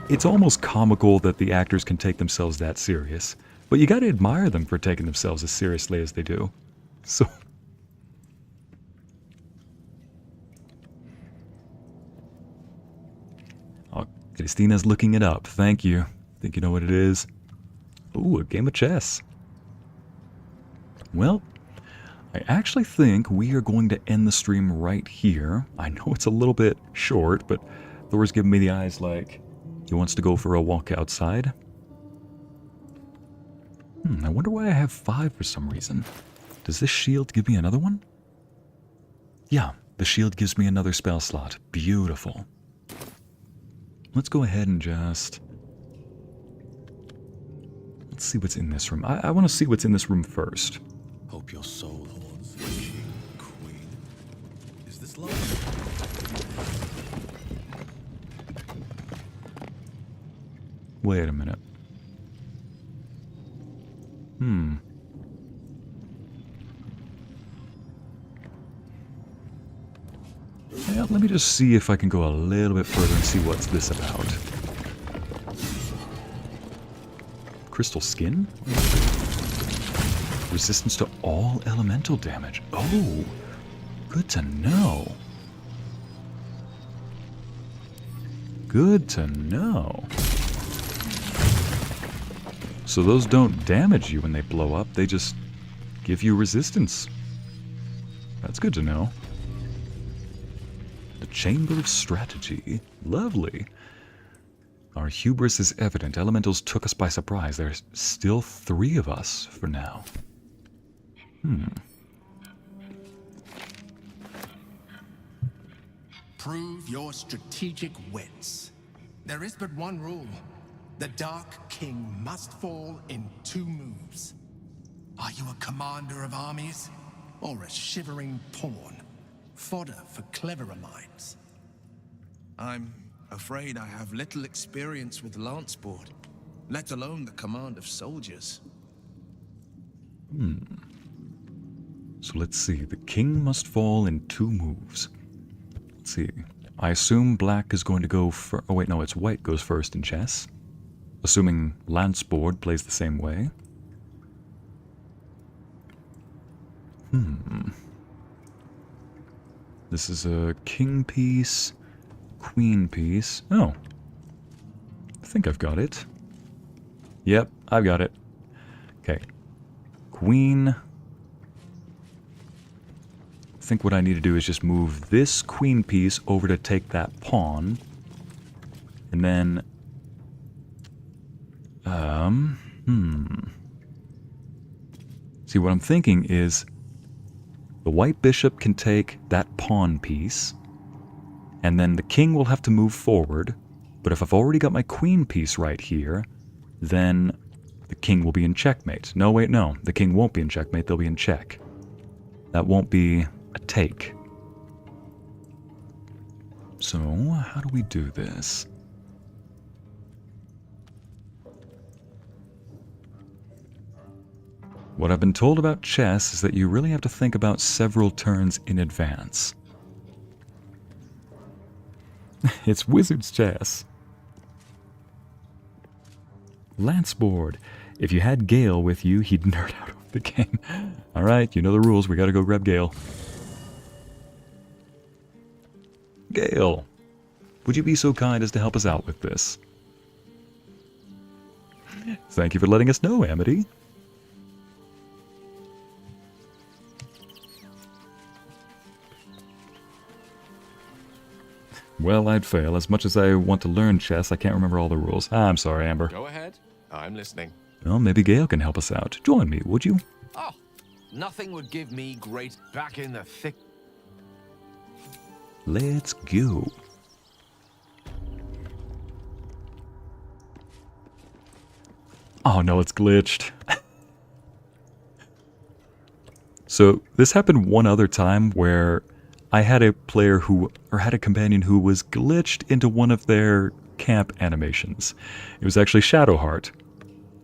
It's almost comical that the actors can take themselves that serious. But you gotta admire them for taking themselves as seriously as they do. So... Oh, Christina's looking it up. Thank you. Think you know what it is? Ooh, a game of chess. Well, I actually think we are going to end the stream right here. I know it's a little bit short, but Thor's giving me the eyes like he wants to go for a walk outside. I wonder why I have 5 for some reason. Does this shield give me another one? Yeah, the shield gives me another spell slot. Beautiful. Let's go ahead and just... Let's see what's in this room. I want to see what's in this room first. Hope your soul holds the king, queen. Is this love? Wait a minute. Yeah, let me just see if I can go a little bit further and see what's this about. Crystal skin? Resistance to all elemental damage. Oh, good to know. Good to know. So those don't damage you when they blow up, they just give you resistance. That's good to know. The Chamber of Strategy. Lovely. Our hubris is evident. Elementals took us by surprise. There's still 3 of us for now. Prove your strategic wits. There is but one rule. The Dark King must fall in 2 moves. Are you a commander of armies, or a shivering pawn? Fodder for cleverer minds. I'm afraid I have little experience with Lanceboard, let alone the command of soldiers. So let's see. The king must fall in 2 moves. Let's see. I assume black is going to go first. Oh wait, no, it's white goes first in chess. Assuming Lanceboard plays the same way. This is a king piece, queen piece. Oh. I think I've got it. Yep, I've got it. Okay. Queen. I think what I need to do is just move this queen piece over to take that pawn. And then... See, what I'm thinking is the white bishop can take that pawn piece, and then the king will have to move forward, but if I've already got my queen piece right here, then the king will be in checkmate. No, wait, no. The king won't be in checkmate, they'll be in check. That won't be a take. So, how do we do this? What I've been told about chess is that you really have to think about several turns in advance. It's wizard's chess. Lanceboard. If you had Gale with you, he'd nerd out over the game. Alright, you know the rules. We gotta go grab Gale. Gale, would you be so kind as to help us out with this? Thank you for letting us know, Amity. Well, I'd fail. As much as I want to learn chess, I can't remember all the rules. I'm sorry, Amber. Go ahead. I'm listening. Well, maybe Gale can help us out. Join me, would you? Oh, nothing would give me great back in the thick. Let's go. Oh no, it's glitched. So, this happened one other time where I had a player who, or had a companion who was glitched into one of their camp animations. It was actually Shadowheart.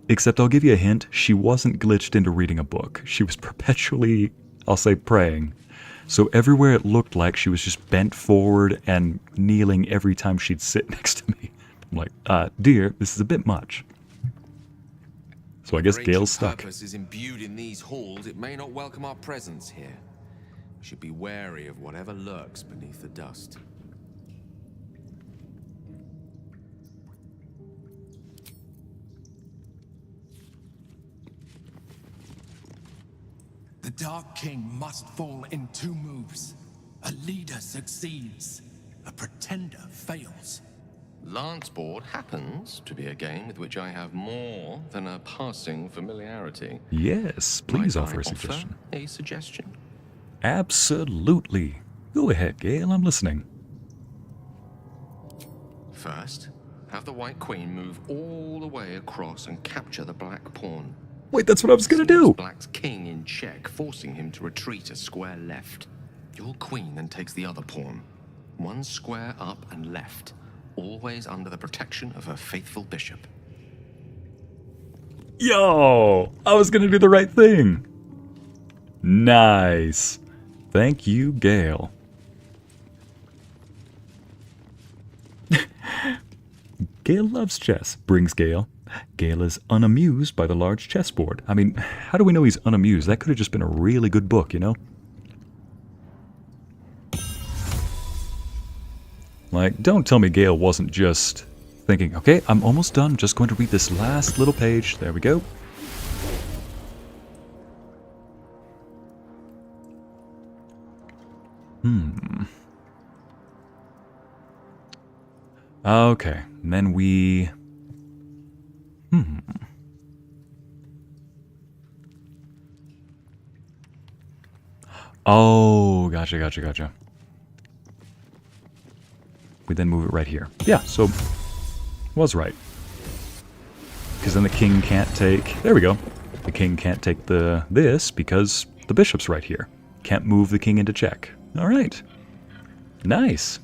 Except I'll give you a hint, she wasn't glitched into reading a book. She was perpetually, I'll say, praying. So everywhere it looked like she was just bent forward and kneeling every time she'd sit next to me. I'm like, dear, this is a bit much. So I guess Gale's stuck. Purpose is imbued in these halls. It may not welcome our presence here. We should be wary of whatever lurks beneath the dust. The Dark King must fall in 2 moves. A leader succeeds. A pretender fails. Lanceboard happens to be a game with which I have more than a passing familiarity. Yes, please Might offer I a suggestion. A suggestion? Absolutely. Go ahead, Gale, I'm listening. First, have the White Queen move all the way across and capture the Black Pawn. Wait, that's what I was gonna do! Black's king in check, forcing him to retreat a square left. Your queen then takes the other pawn. One square up and left, always under the protection of her faithful bishop. Yo! I was gonna do the right thing! Nice. Thank you, Gale. Gale loves chess, brings Gale. Gale is unamused by the large chessboard. I mean, how do we know he's unamused? That could have just been a really good book, you know? Like, don't tell me Gale wasn't just thinking, okay, I'm almost done, just going to read this last little page. There we go. Okay, and then we... Oh, gotcha. We then move it right here. Yeah, so... was right. Because then the king can't take... There we go. The king can't take this because the bishop's right here. Can't move the king into check. Alright. Nice.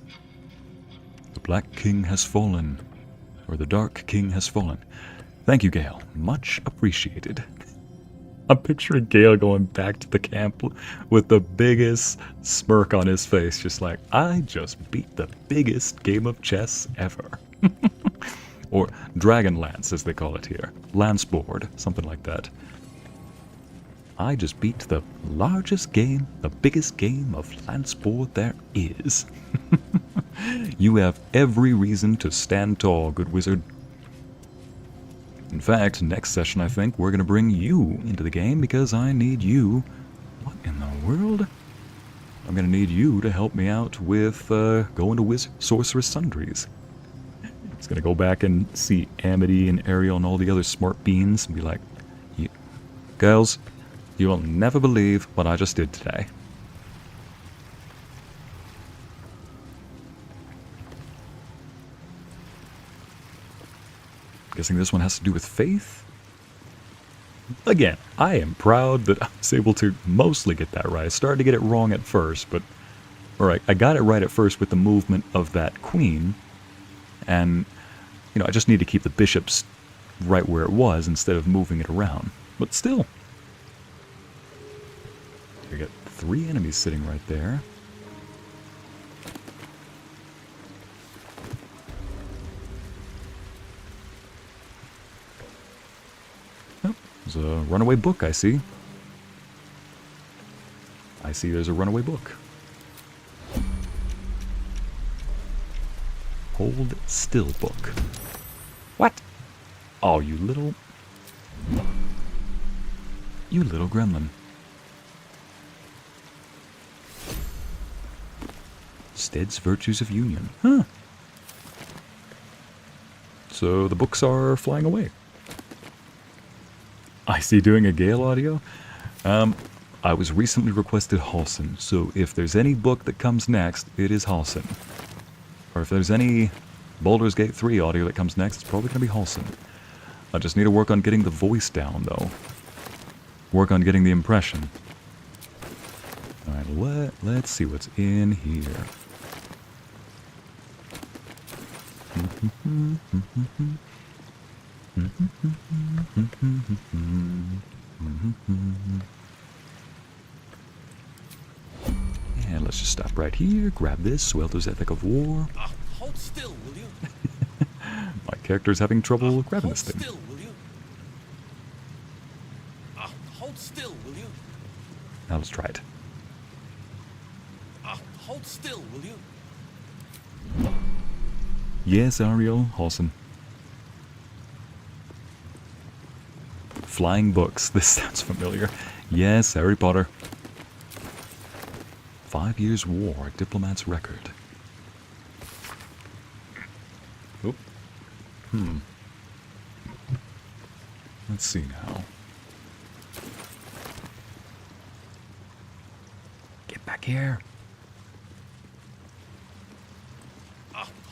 The Black King has fallen. Or the Dark King has fallen. Thank you, Gale. Much appreciated. I'm picturing Gale going back to the camp with the biggest smirk on his face. Just like, I just beat the biggest game of chess ever. Or Dragonlance, as they call it here. Lance board, something like that. I just beat the largest game, the biggest game of lance board there is. You have every reason to stand tall, good wizard. In fact, next session I think we're going to bring you into the game because I need you. What in the world? I'm going to need you to help me out with going to Sorcerous Sundries. It's going to go back and see Amity and Ariel and all the other smart beans and be like, girls, you will never believe what I just did today. Guessing this one has to do with faith? Again, I am proud that I was able to mostly get that right. I started to get it wrong at first, but... Alright, I got it right at first with the movement of that queen. And, you know, I just need to keep the bishops right where it was instead of moving it around. But still. We got 3 enemies sitting right there. Oh, there's a runaway book, I see. I see there's a runaway book. Hold still book. What? Oh, you little gremlin. Stead's Virtues of Union. Huh. So the books are flying away. I see doing a Gale audio. I was recently requested Halsin, so if there's any book that comes next, it is Halsin. Or if there's any Baldur's Gate 3 audio that comes next, it's probably going to be Halsin. I just need to work on getting the voice down, though. Work on getting the impression. Alright, let's see what's in here. And let's just stop right here, grab this, Swelter's Ethic of War. Hold still, will you? My character's having trouble grabbing this thing. Still, will you? Hold still, will you? Now let's try it. Hold still, will you? Yes, Ariel, Halsin. Flying books. This sounds familiar. Yes, Harry Potter. 5 Years' War, Diplomat's Record. Oop. Let's see now. Get back here.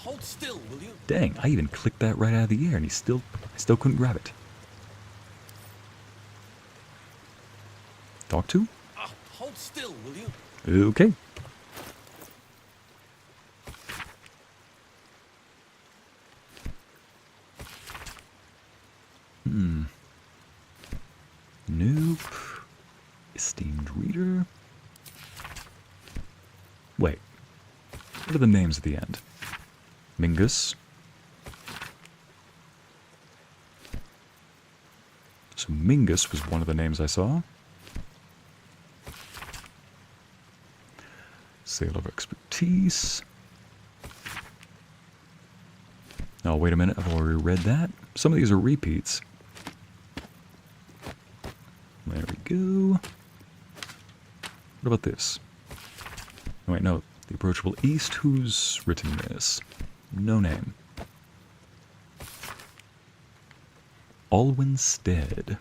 hold still, will you? Dang, I even clicked that right out of the air and I still couldn't grab it. Talk to? Hold still, will you? Okay. Nope. Esteemed reader. Wait. What are the names at the end? Mingus. So Mingus was one of the names I saw. Sale of expertise. Oh, wait a minute. I've already read that. Some of these are repeats. There we go. What about this? Oh, wait, no. The Approachable East. Who's written this? No name. Alwyn's Stead.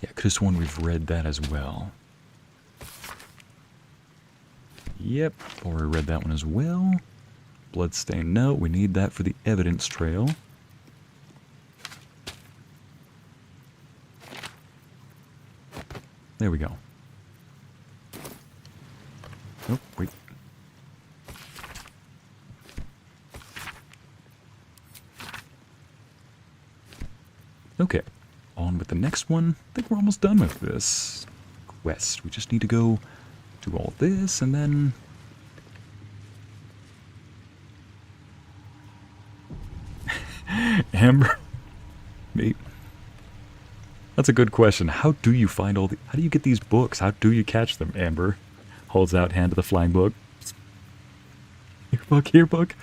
Yeah, could have sworn we've read that as well. Yep, already read that one as well. Bloodstain, no, we need that for the evidence trail. There we go. Oh, wait. Okay, on with the next one. I think we're almost done with this quest. We just need to go do all this and then... Amber? Me? That's a good question. How do you find all the... How do you get these books? How do you catch them, Amber? Holds out hand to the flying book. Here, book.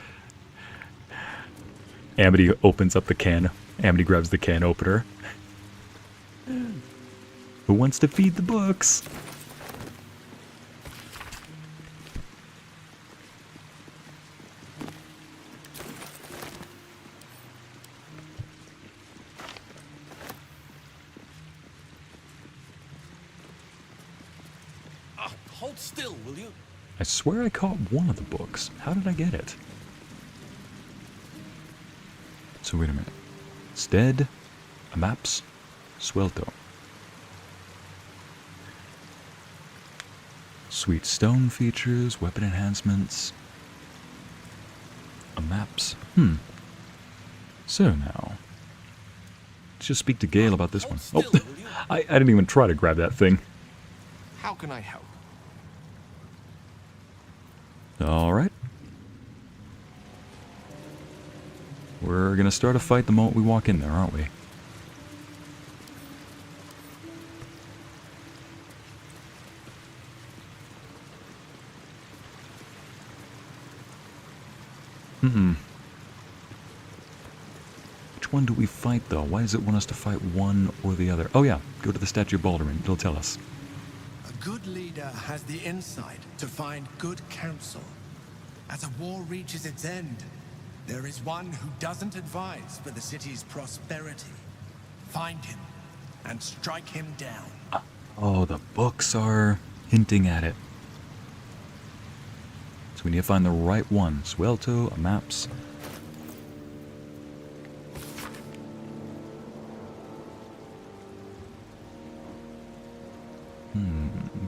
Amity opens up the can. Amity grabs the can opener. Who wants to feed the books? Hold still, will you? I swear I caught one of the books. How did I get it? So wait a minute. Stead, maps, suelto. Sweet stone features, weapon enhancements. Maps. So now. Let's just speak to Gale about this one. Oh, I didn't even try to grab that thing. How can I help? Alright. We're gonna start a fight the moment we walk in there, aren't we? Which one do we fight, though? Why does it want us to fight one or the other? Oh yeah, go to the Statue of Balderman. It'll tell us. A good leader has the insight to find good counsel. As a war reaches its end, there is one who doesn't advise for the city's prosperity. Find him and strike him down. Oh, the books are hinting at it. So we need to find the right one. Suelto, maps.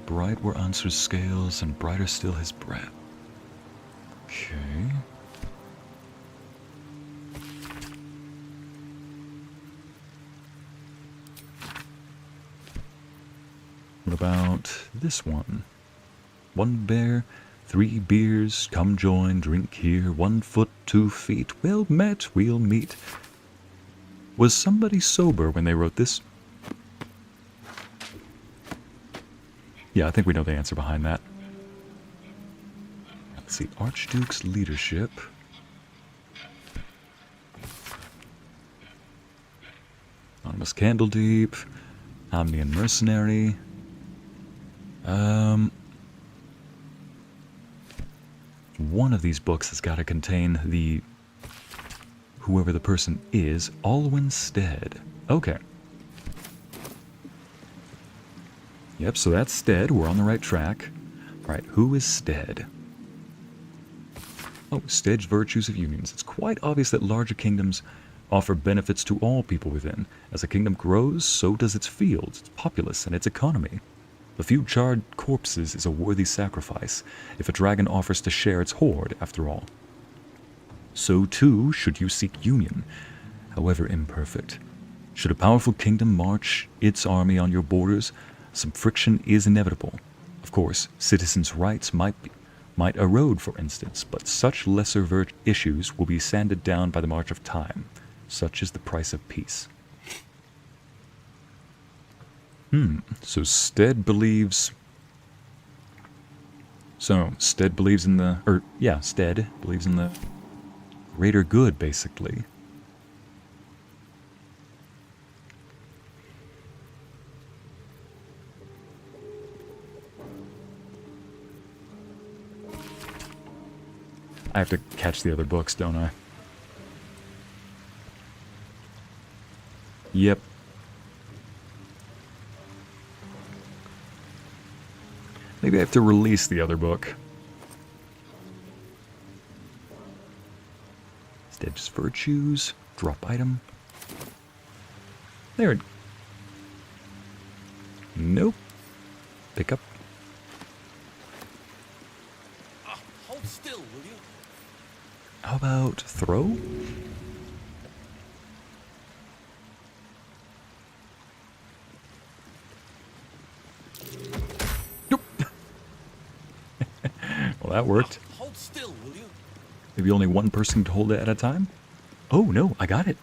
Bright were Ansur's scales, and brighter still his breath. Okay. What about this one? One bear, 3 beers, come join, drink here, 1 foot, 2 feet, well met, we'll meet. Was somebody sober when they wrote this? Yeah, I think we know the answer behind that. Let's see, Archduke's leadership. Anonymous Candledeep, Omnian Mercenary. One of these books has got to contain the... whoever the person is, Alwyn's Stead. Okay. Yep, so that's Stead. We're on the right track. Alright, who is Stead? Oh, Stead's Virtues of Unions. It's quite obvious that larger kingdoms offer benefits to all people within. As a kingdom grows, so does its fields, its populace, and its economy. A few charred corpses is a worthy sacrifice, if a dragon offers to share its hoard, after all. So too should you seek union, however imperfect. Should a powerful kingdom march its army on your borders, some friction is inevitable. Of course, citizens' rights might erode, for instance, but such lesser issues will be sanded down by the march of time. Such is the price of peace. So Stead believes... Stead believes in the... Stead believes in the greater good, basically. I have to catch the other books, don't I? Yep. Maybe I have to release the other book. Stead's Virtues. Drop item. There it... Nope. Pick up. Hold still, will you? How about throw? Well, that worked. Hold still, will you? Maybe only one person can hold it at a time? Oh, no, I got it.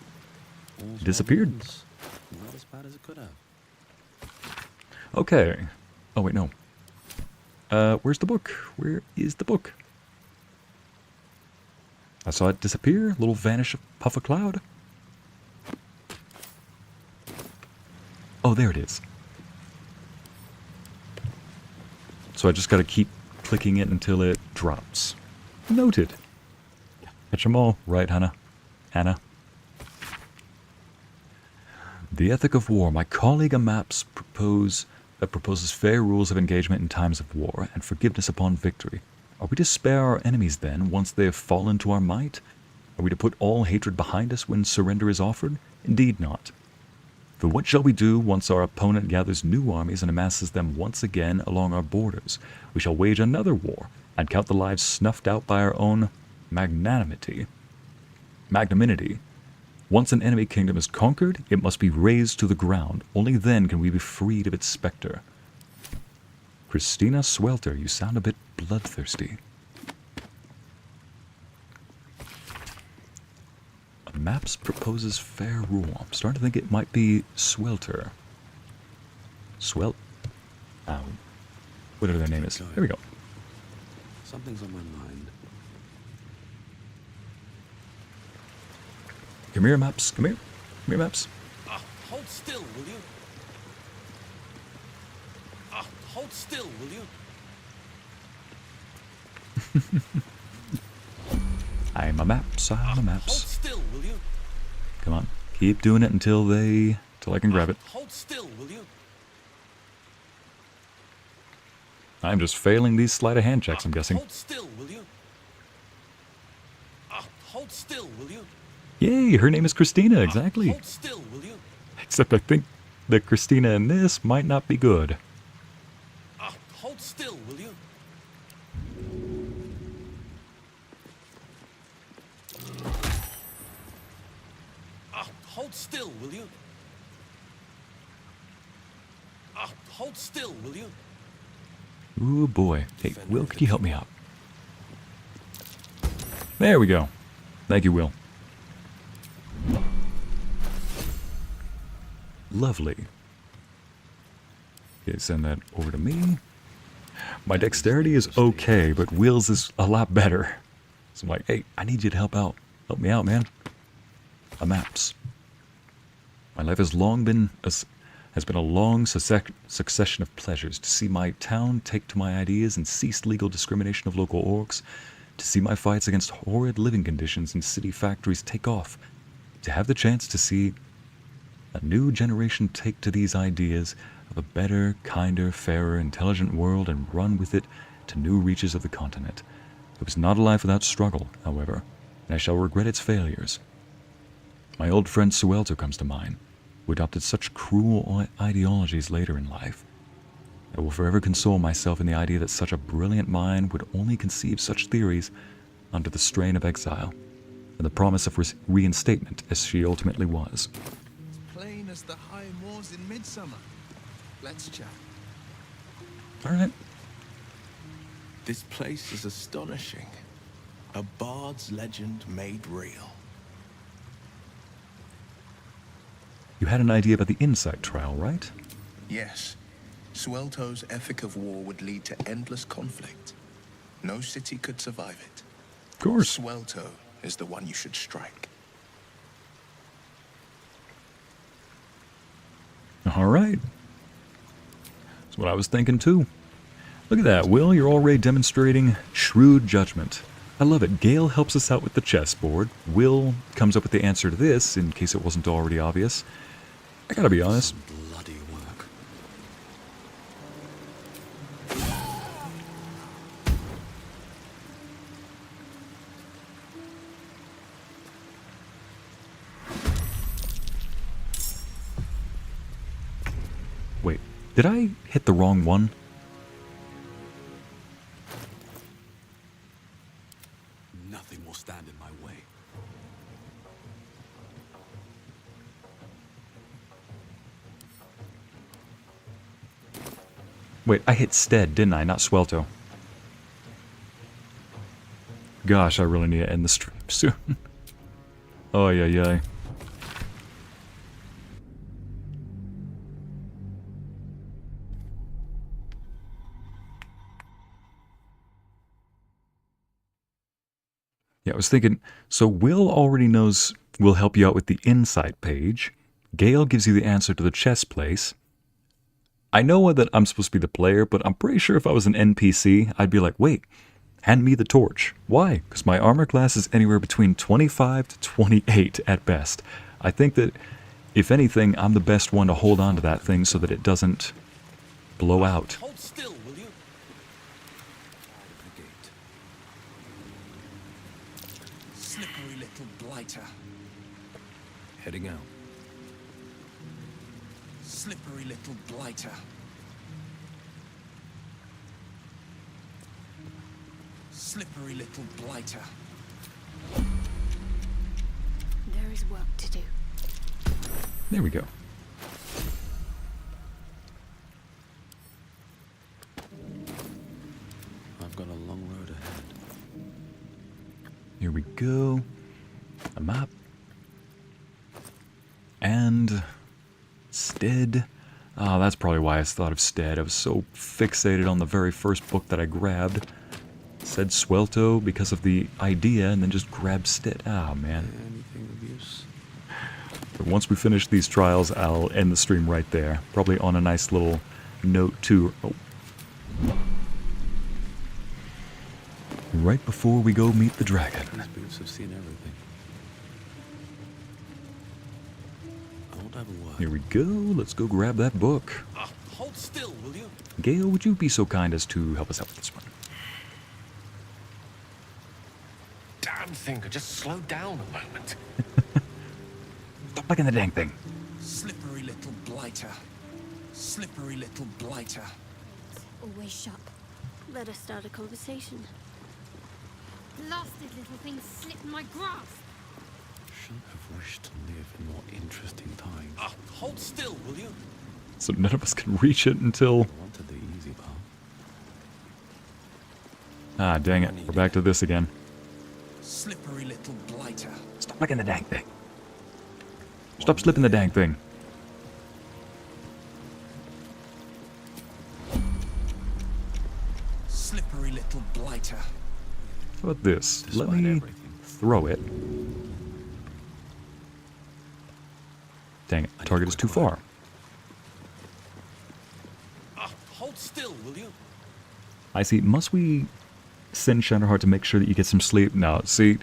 It disappeared. Not as bad as it could have. Okay. Oh, wait, no. Where's the book? Where is the book? I saw it disappear. Little vanish puff of cloud. Oh, there it is. So I just gotta keep clicking it until it drops. Noted. Catch 'em all. Right, Hannah? The Ethic of War. My colleague Amaps proposes fair rules of engagement in times of war and forgiveness upon victory. Are we to spare our enemies then, once they have fallen to our might? Are we to put all hatred behind us when surrender is offered? Indeed not. For what shall we do once our opponent gathers new armies and amasses them once again along our borders? We shall wage another war, and count the lives snuffed out by our own magnanimity. Once an enemy kingdom is conquered, it must be razed to the ground. Only then can we be freed of its specter. Christina Swelter, you sound a bit bloodthirsty. Maps proposes fair rule. I'm starting to think it might be Swelter. Whatever their name is. There we go. Something's on my mind. Come here, Maps. Come here. Come here, Maps. Hold still, will you? Hold still, will you? I'm a Maps. Hold still, will you? Come on. Keep doing it until I can grab it. Hold still, will you? I'm just failing these sleight of hand checks, I'm guessing. Hold still, will you? Hold still, will you? Yay, her name is Christina, exactly. Hold still, will you? Except I think that Christina in this might not be good. Hold still, will you? Hold still, will you? Hold still, will you? Ooh, boy. Hey, Wyll, could you help me out? There we go. Thank you, Wyll. Lovely. Okay, send that over to me. My dexterity is okay, but Wyll's is a lot better. So I'm like, hey, I need you to help out. Help me out, man. Maps. My life has been a long succession of pleasures. To see my town take to my ideas and cease legal discrimination of local orcs. To see my fights against horrid living conditions in city factories take off. To have the chance to see a new generation take to these ideas, of a better, kinder, fairer, intelligent world and run with it to new reaches of the continent. It was not a life without struggle, however, and I shall regret its failures. My old friend Suelto comes to mind, who adopted such cruel ideologies later in life. I will forever console myself in the idea that such a brilliant mind would only conceive such theories under the strain of exile, and the promise of reinstatement as she ultimately was. Plain as the high moors in midsummer. Let's chat. All right. This place is astonishing. A bard's legend made real. You had an idea about the Insight trial, right? Yes. Suelto's ethic of war would lead to endless conflict. No city could survive it. Of course. Suelto is the one you should strike. All right. That's what I was thinking too. Look at that, Wyll. You're already demonstrating shrewd judgment. I love it. Gale helps us out with the chessboard. Wyll comes up with the answer to this, in case it wasn't already obvious. I gotta be honest. Bloody work. Wait, did I hit the wrong one? Nothing will stand in my way. Wait, I hit Stead, didn't I? Not Suelto. Gosh, I really need to end the stream soon. Oh, yeah. Yeah, I was thinking, so Wyll already knows we'll help you out with the Insight page. Gale gives you the answer to the chess place. I know that I'm supposed to be the player, but I'm pretty sure if I was an NPC, I'd be like, wait, hand me the torch. Why? Because my armor class is anywhere between 25 to 28 at best. I think that, if anything, I'm the best one to hold on to that thing so that it doesn't blow out. Hold still, will you? Slippery little blighter. Heading out. Slippery little blighter. Slippery little blighter. There is work to do. There we go. I've got a long road ahead. Here we go. A map. And Stead. Oh, that's probably why I thought of Stead. I was so fixated on the very first book that I grabbed. Said Suelto because of the idea, and then just grabbed Stead. Oh, man. Anything of use? But once we finish these trials, I'll end the stream right there. Probably on a nice little note, too. Oh. Right before we go meet the dragon. These boots have seen everything. Here we go. Let's go grab that book. Hold still, will you? Gale, would you be so kind as to help us out with this one? Damn thing could just slow down a moment. Stop looking at the dang thing. Slippery little blighter. Slippery little blighter. Always sharp. Let us start a conversation. Blasted little thing slipped my grasp. Shouldn't have wished to live in more interesting times. Hold still, will you? So none of us can reach it until... I wanted the easy path. Ah, dang it. We're back to this again. Slippery little blighter. Stop looking at the dang thing. Stop slipping the dang thing. Slippery little blighter. How about this? Let me throw it. Dang it, target is too far. Hold still, will you? I see. Must we send Shadowheart to make sure that you get some sleep? No, see,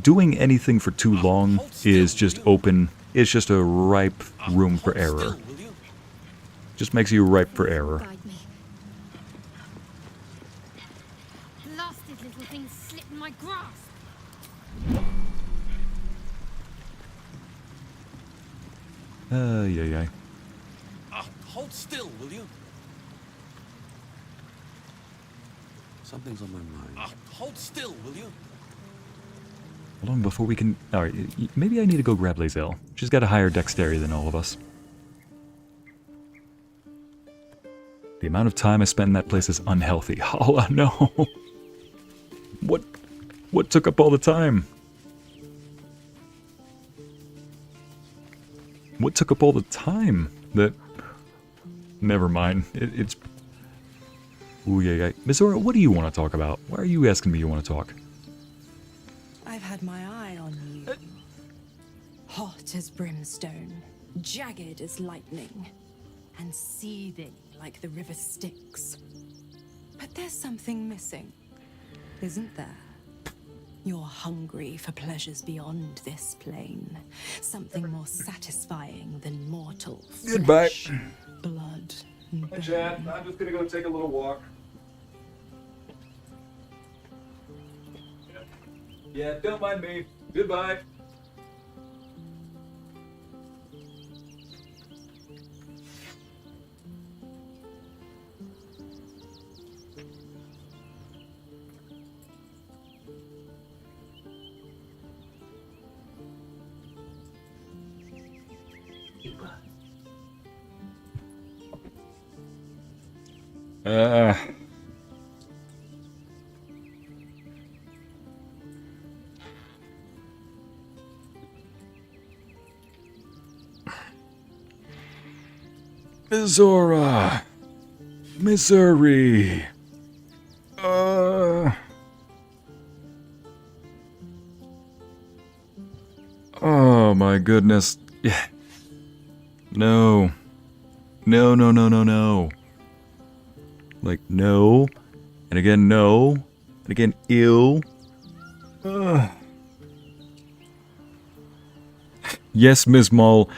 doing anything for too long is just open. It's just a ripe room for error. Just makes you ripe for error. Guide me. Blasted little things slip in my grasp. Yeah. Hold still, will you? Something's on my mind. Hold still, will you? Hold on, before we can... Alright, maybe I need to go grab Lae'zel. She's got a higher dexterity than all of us. The amount of time I spend in that place is unhealthy. Oh, no! What took up all the time? What took up all the time? That... Never mind. It's... Ooh, yeah. Mizora, what do you want to talk about? Why are you asking me you want to talk? I've had my eye on you. Hot as brimstone, jagged as lightning, and seething like the river Styx. But there's something missing, isn't there? You're hungry for pleasures beyond this plane. Something more satisfying than mortal flesh, blood, and bone. Chad, I'm just gonna go take a little walk. Yeah, don't mind me. Goodbye. Mizora! Misery! Oh my goodness. Yeah. No. No. Like, no. And again, no. And again, ew. Yes, Ms. Mull.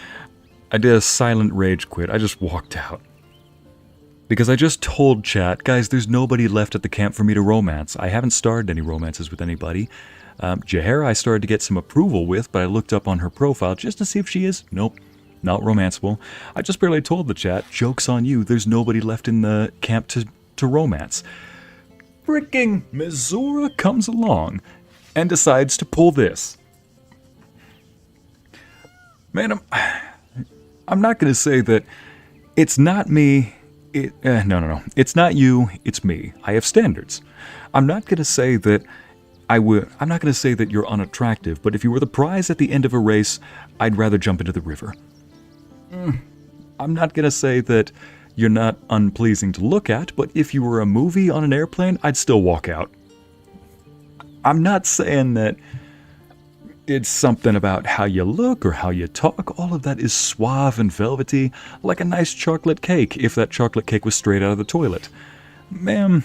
I did a silent rage quit. I just walked out. Because I just told chat, guys, there's nobody left at the camp for me to romance. I haven't started any romances with anybody. Jaheira I started to get some approval with, but I looked up on her profile just to see if she is. Nope. Not romanceable. I just barely told the chat, joke's on you, there's nobody left in the camp to romance. Freaking Mizora comes along and decides to pull this. Man, I'm not going to say that it's not me. No. It's not you, it's me. I have standards. I'm not going to say that I'm not going to say that you're unattractive, but if you were the prize at the end of a race, I'd rather jump into the river. I'm not going to say that you're not unpleasing to look at, but if you were a movie on an airplane, I'd still walk out. I'm not saying that it's something about how you look or how you talk. All of that is suave and velvety, like a nice chocolate cake, if that chocolate cake was straight out of the toilet. Ma'am,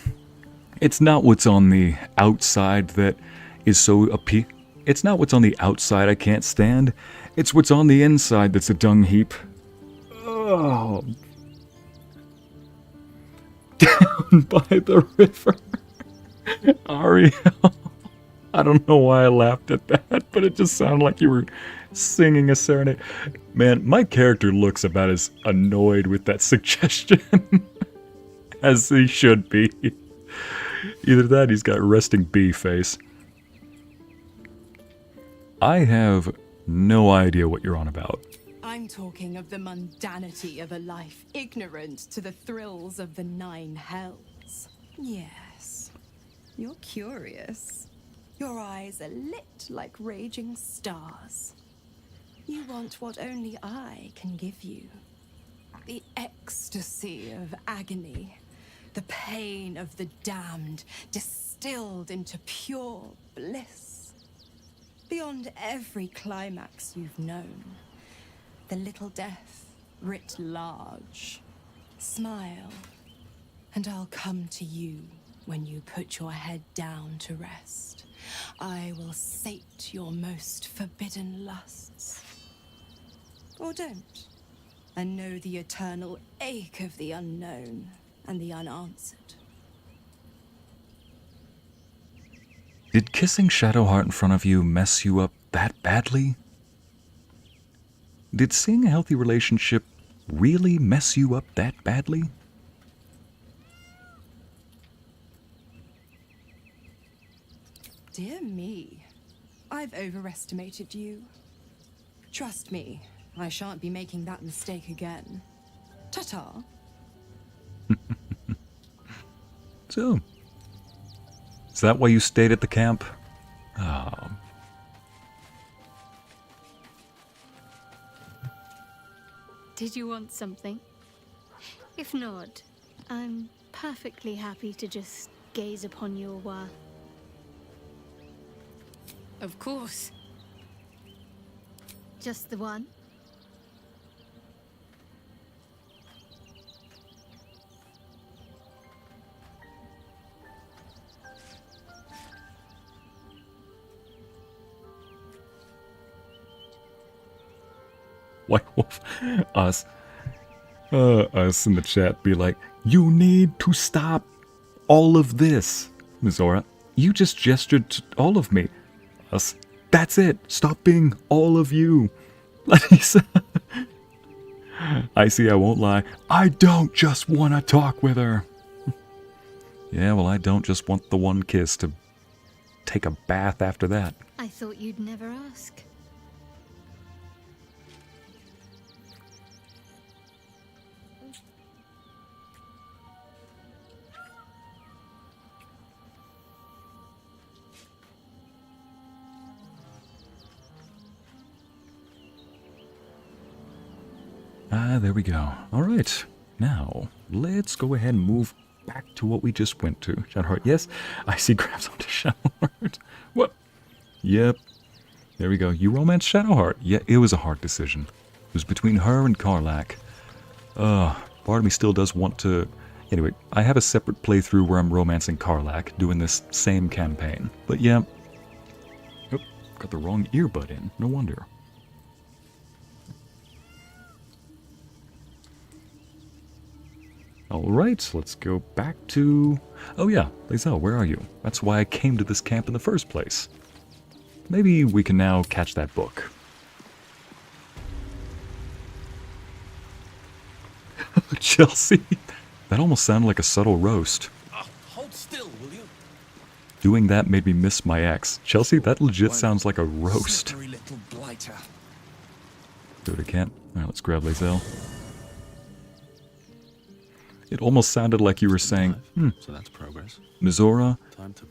it's not what's on the outside that is so appealing. It's not what's on the outside I can't stand. It's what's on the inside that's a dung heap. Oh. Down by the river. Ariel. I don't know why I laughed at that, but it just sounded like you were singing a serenade. Man, my character looks about as annoyed with that suggestion as he should be. Either that, he's got resting bee face. I have no idea what you're on about. I'm talking of the mundanity of a life ignorant to the thrills of the 9 hells. Yes, you're curious. Your eyes are lit like raging stars. You want what only I can give you. The ecstasy of agony. The pain of the damned distilled into pure bliss. Beyond every climax you've known. The little death writ large. Smile, and I'll come to you when you put your head down to rest. I will sate your most forbidden lusts. Or don't. and know the eternal ache of the unknown and the unanswered. Did kissing Shadowheart in front of you mess you up that badly? Did seeing a healthy relationship really mess you up that badly? Dear me, I've overestimated you. Trust me, I shan't be making that mistake again. Ta-ta. So, is that why you stayed at the camp? Oh. Did you want something? If not, I'm perfectly happy to just gaze upon your while. Of course. Just the one? White Wolf, us in the chat be like, you need to stop all of this. Mizora, you just gestured to all of me. Us, that's it. Stop being all of you. Lisa, I see, I won't lie. I don't just want to talk with her. Yeah, well, I don't just want the one kiss to take a bath after that. I thought you'd never ask. Ah, there we go. Alright, now, let's go ahead and move back to what we just went to. Shadowheart, yes, I see grabs onto Shadowheart. What? Yep. There we go. You romanced Shadowheart. Yeah, it was a hard decision. It was between her and Karlach. Part of me still does want to... Anyway, I have a separate playthrough where I'm romancing Karlach, doing this same campaign. But yeah... Oh, got the wrong earbud in. No wonder. Alright, let's go back to... Oh yeah, Lae'zel, where are you? That's why I came to this camp in the first place. Maybe we can now catch that book. Chelsea, that almost sounded like a subtle roast. Hold still, will you? Doing that made me miss my ex. Chelsea, that legit sounds like a roast. Slippery little blighter. Do it again. Alright, let's grab Lae'zel. It almost sounded like you were saying, So that's progress. Mizora,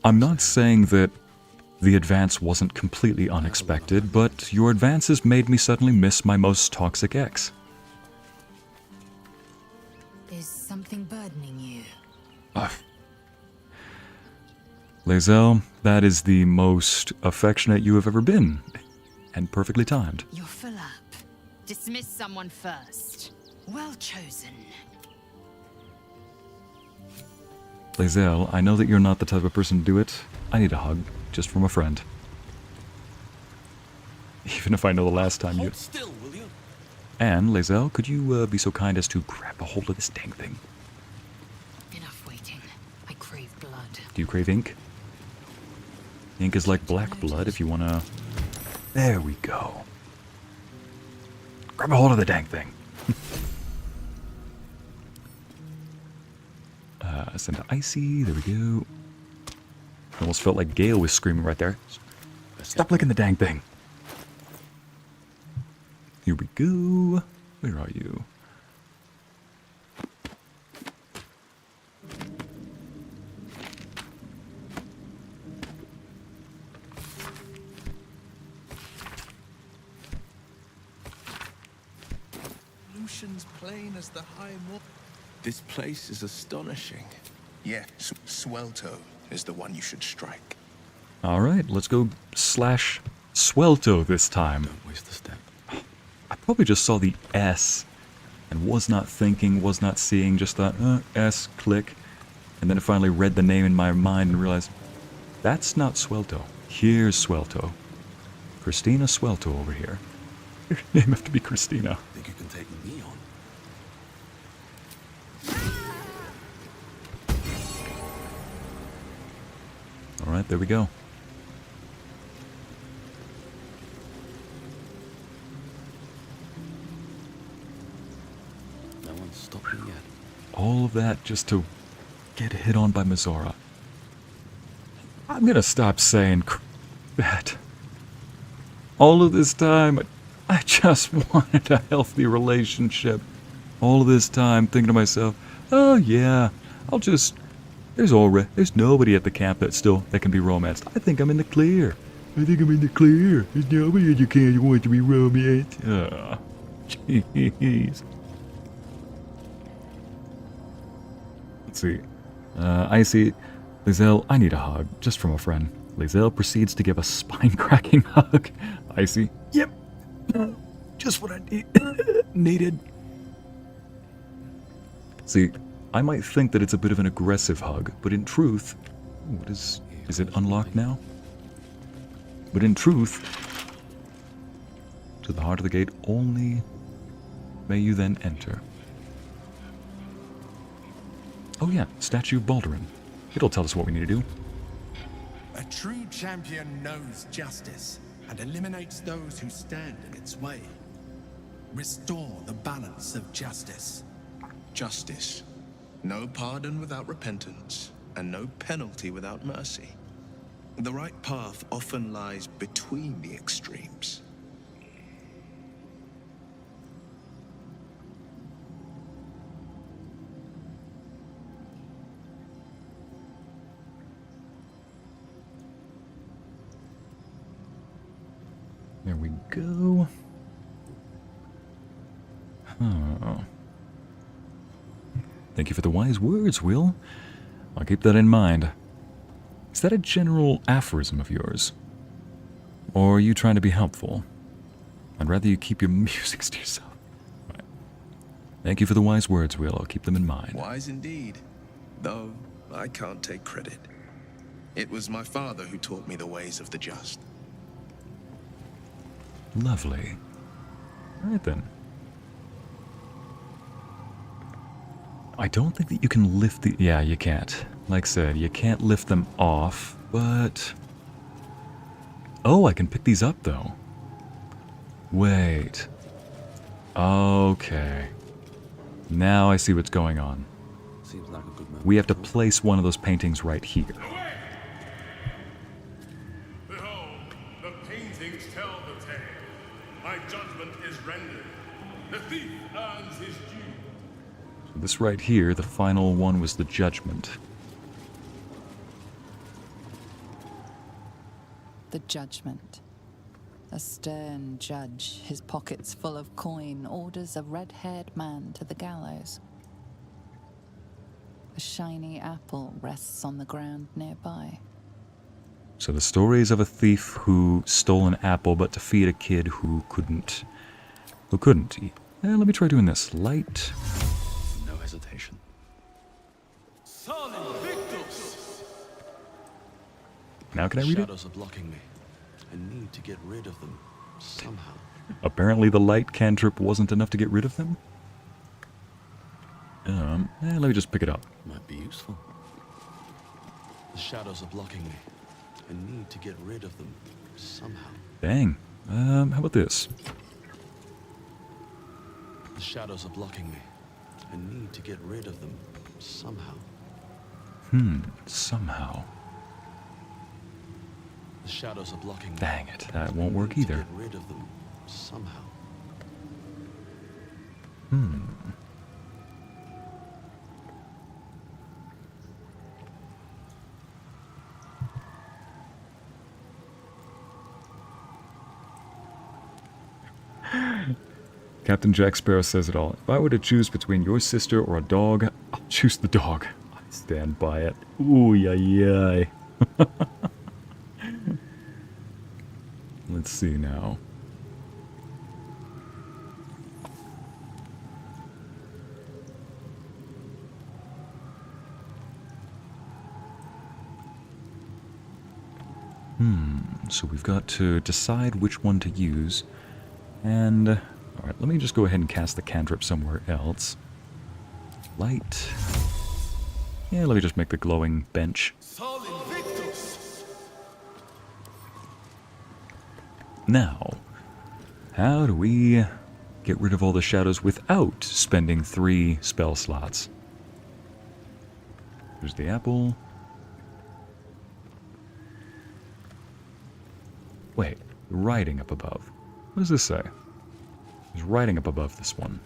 I'm not saying that the advance wasn't completely unexpected, but your advances made me suddenly miss my most toxic ex. Is something burdening you? Lae'zel, that is the most affectionate you have ever been, and perfectly timed. You're full up. Dismiss someone first. Well chosen. Lae'zel, I know that you're not the type of person to do it. I need a hug, just from a friend. Even if I know the last time you... Hold still, will you? And, Lae'zel, could you be so kind as to grab a hold of this dang thing? Enough waiting. I crave blood. Do you crave ink? Ink is like black blood if you want to... There we go. Grab a hold of the dang thing. Send to Icy. There we go. Almost felt like Gale was screaming right there. Stop licking the dang thing. Here we go. Where are you? Lucian's plain as the high moor. This place is astonishing. Yeah, Swelto is the one you should strike. Alright, let's go slash Swelto this time. Don't waste a step. I probably just saw the S and was not thinking, was not seeing, just thought, S, click. And then I finally read the name in my mind and realized, that's not Swelto. Here's Swelto. Christina Swelto over here. Your name have to be Christina. Think you can take me on? Alright, there we go. No one's stopped me yet. All of that just to get hit on by Mizora. I'm gonna stop saying that. All of this time, I just wanted a healthy relationship. All of this time thinking to myself, oh yeah, I'll just... There's nobody at the camp that can be romanced. I think I'm in the clear. There's nobody at your camp who wants to be romanced. Oh, jeez. Let's see. I see. Lae'zel, I need a hug, just from a friend. Lae'zel proceeds to give a spine-cracking hug. I see. Yep. Just what I needed. See, I might think that it's a bit of an aggressive hug, but in truth... What is it unlocked now? But in truth, to the heart of the gate only may you then enter. Oh yeah, Statue of Baldurin. It'll tell us what we need to do. A true champion knows justice and eliminates those who stand in its way. Restore the balance of justice. Justice. No pardon without repentance, and no penalty without mercy. The right path often lies between the extremes. There we go. Oh. Thank you for the wise words, Wyll. I'll keep that in mind. Is that a general aphorism of yours? Or are you trying to be helpful? I'd rather you keep your musings to yourself. Right. Thank you for the wise words, Wyll. I'll keep them in mind. Wise indeed. Though I can't take credit. It was my father who taught me the ways of the just. Lovely. All right then. I don't think that you can lift the... Yeah, you can't. Like I said, you can't lift them off, but... Oh, I can pick these up, though. Wait. Okay. Now I see what's going on. Seems like a good moment. We have to place one of those paintings right here. Behold, the paintings tell the tale. My judgment is rendered. The thief earns his due. This right here, the final one was the judgment. The judgment. A stern judge, his pockets full of coin, orders a red-haired man to the gallows. A shiny apple rests on the ground nearby. So the stories of a thief who stole an apple but to feed a kid who couldn't eat. Let me try doing this. Light... No hesitation. Now can I read it? Shadows are blocking me. I need to get rid of them somehow. Apparently the light cantrip wasn't enough to get rid of them? Let me just pick it up. Might be useful. The shadows are blocking me. I need to get rid of them somehow. Dang. How about this? The shadows are blocking me. I need to get rid of them somehow. Somehow. The shadows are blocking me. Dang it, that won't work either. Get rid of them somehow. Captain Jack Sparrow says it all. If I were to choose between your sister or a dog, I'll choose the dog. I stand by it. Ooh, yay. Let's see now. So we've got to decide which one to use. And, alright, let me just go ahead and cast the cantrip somewhere else. Light. Yeah, let me just make the glowing bench. Now, how do we get rid of all the shadows without spending 3 spell slots? There's the apple. Wait, writing up above. What does this say? There's writing up above this one.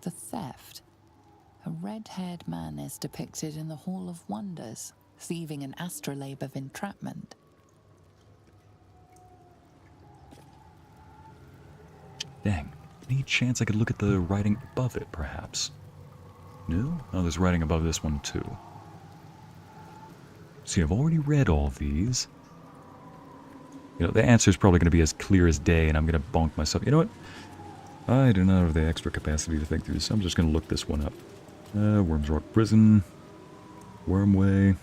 The theft. A red-haired man is depicted in the Hall of Wonders, thieving an astrolabe of entrapment. Dang. Any chance I could look at the writing above it, perhaps? No? Oh, there's writing above this one, too. See, I've already read all these. You know, the answer is probably going to be as clear as day, and I'm going to bonk myself. You know what? I do not have the extra capacity to think through this. I'm just going to look this one up. Worms Rock Prison. Wormway.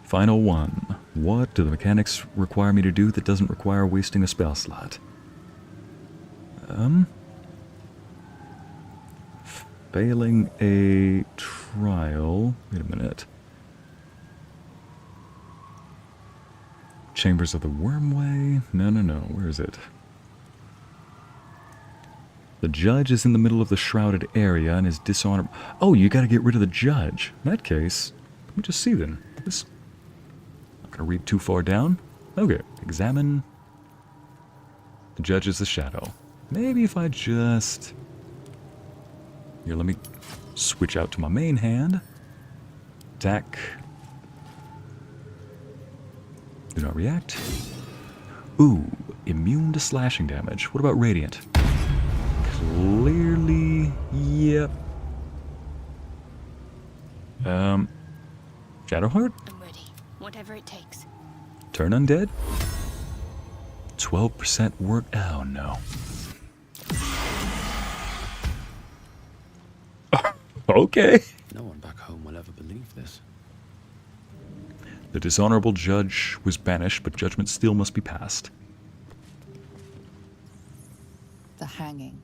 Final one. What do the mechanics require me to do that doesn't require wasting a spell slot? Failing a trial. Wait a minute. Chambers of the Wormway? No. Where is it? The judge is in the middle of the shrouded area and is dishonorable. Oh, you gotta get rid of the judge. In that case, let me just see then. This. Not gonna read too far down. Okay. Examine. The judge is the shadow. Maybe if I just... Here, let me switch out to my main hand. Attack. Do not react. Ooh, immune to slashing damage. What about radiant? Clearly, yep. Shadowheart? I'm ready. Whatever it takes. Turn undead? 12% work. Oh no. Okay. No one back home will ever believe this. The dishonorable judge was banished, but judgment still must be passed. The hanging.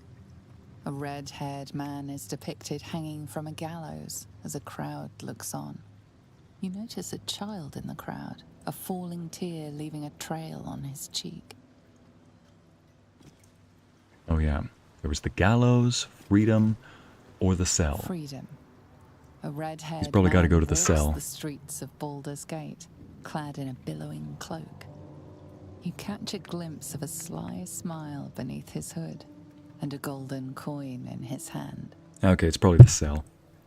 A red-haired man is depicted hanging from a gallows as a crowd looks on. You notice a child in the crowd, a falling tear leaving a trail on his cheek. Oh yeah. There was the gallows, freedom, or the cell. Freedom. A red-haired He's probably got to go to the walks cell. the streets of Baldur's Gate, clad in a billowing cloak. You catch a glimpse of a sly smile beneath his hood, and a golden coin in his hand. Okay, it's probably the cell.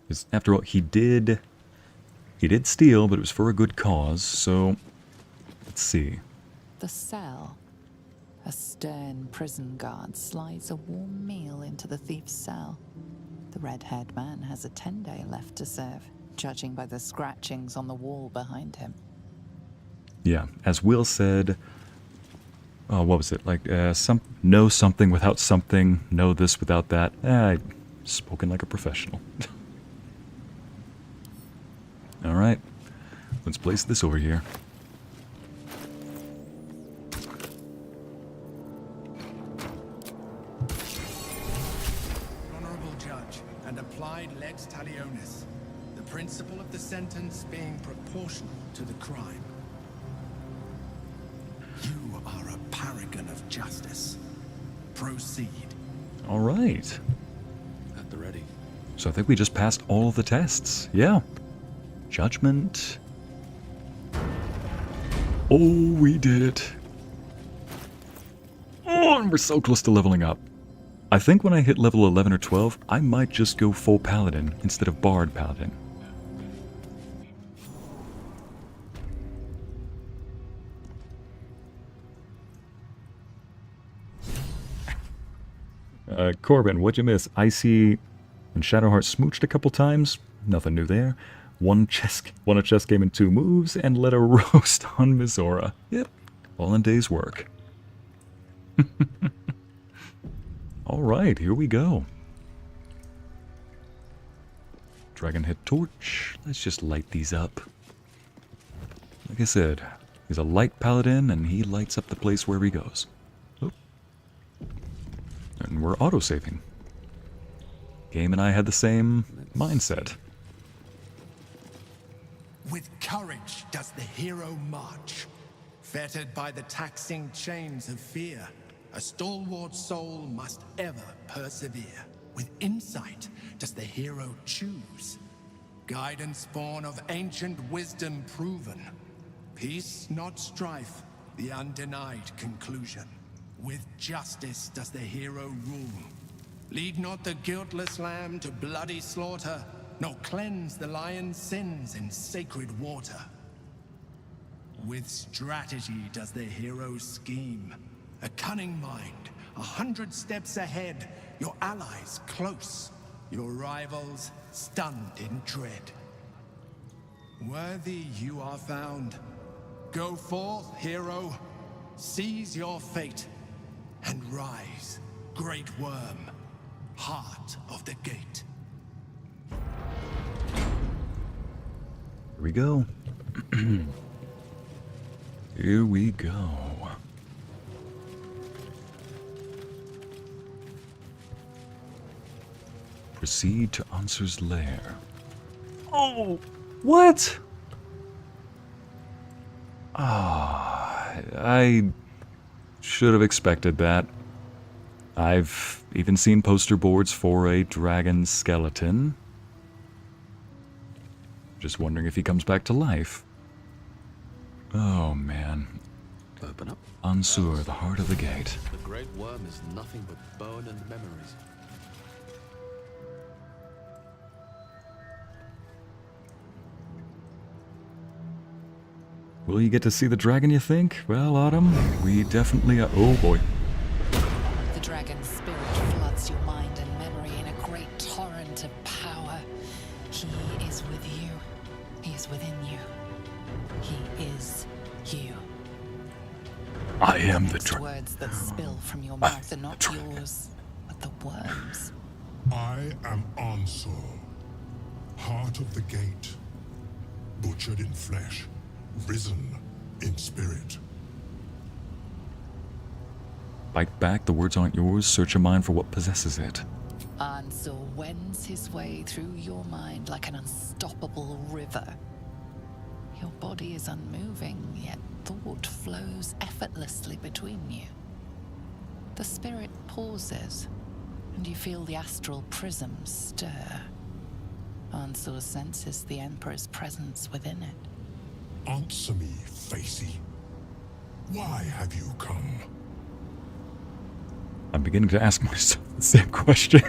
Because after all, he did steal, but it was for a good cause, so let's see. The cell. A stern prison guard slides a warm meal into the thief's cell. The red-haired man has a 10-day left to serve, judging by the scratchings on the wall behind him. Yeah, as Wyll said, oh, what was it? Like, know something without something, know this without that. Spoken like a professional. Alright, let's place this over here. Honorable Judge and applied lex talionis, the principle of the sentence being proportional to the crime. You are a paragon of justice. Proceed. Alright. At the ready. So I think we just passed all of the tests. Yeah. Judgment. Oh, we did it. Oh, and we're so close to leveling up. I think when I hit level 11 or 12, I might just go full paladin instead of bard paladin. Corbin, what'd you miss? Icy and Shadowheart smooched a couple times. Nothing new there. Won a chess game in 2 moves and led a roast on Mizora. Yep, all in day's work. Alright, here we go. Dragonhead torch. Let's just light these up. Like I said, he's a light paladin and he lights up the place wherever he goes. Oop. And we're autosaving. Game and I had the same mindset. courage does the hero march. Fettered by the taxing chains of fear, a stalwart soul must ever persevere. With insight does the hero choose. Guidance born of ancient wisdom proven. Peace, not strife, the undenied conclusion. With justice does the hero rule. Lead not the guiltless lamb to bloody slaughter, nor cleanse the lion's sins in sacred water. With strategy does the hero scheme. A cunning mind, 100 steps ahead, your allies close, your rivals stunned in dread. Worthy you are found. Go forth, hero, seize your fate, and rise, great worm, heart of the gate. Here we go. Here we go. Proceed to Ansur's lair. Oh, what? Ah, I should have expected that. I've even seen poster boards for a dragon skeleton. Just wondering if he comes back to life. Oh, man. Open up. Ansur, the heart of the gate. The great worm is nothing but bone and memories. Will you get to see the dragon, you think? Well, Autumn, we definitely are. Oh, boy. The dragon's spirit floods your mind and memory in a great torrent of power. He is with you. He is within you. He is you. I am the dragon. Words that spill from your mouth are not yours, but the worms. I am Ansur, heart of the gate, butchered in flesh, risen in spirit. Bite back, the words aren't yours. Search your mind for what possesses it. Ansur wends his way through your mind like an unstoppable river. Your body is unmoving, yet thought flows effortlessly between you. The spirit pauses, and you feel the astral prism stir. Ansur senses the Emperor's presence within it. Answer me, Facey. Why have you come? I'm beginning to ask myself the same question.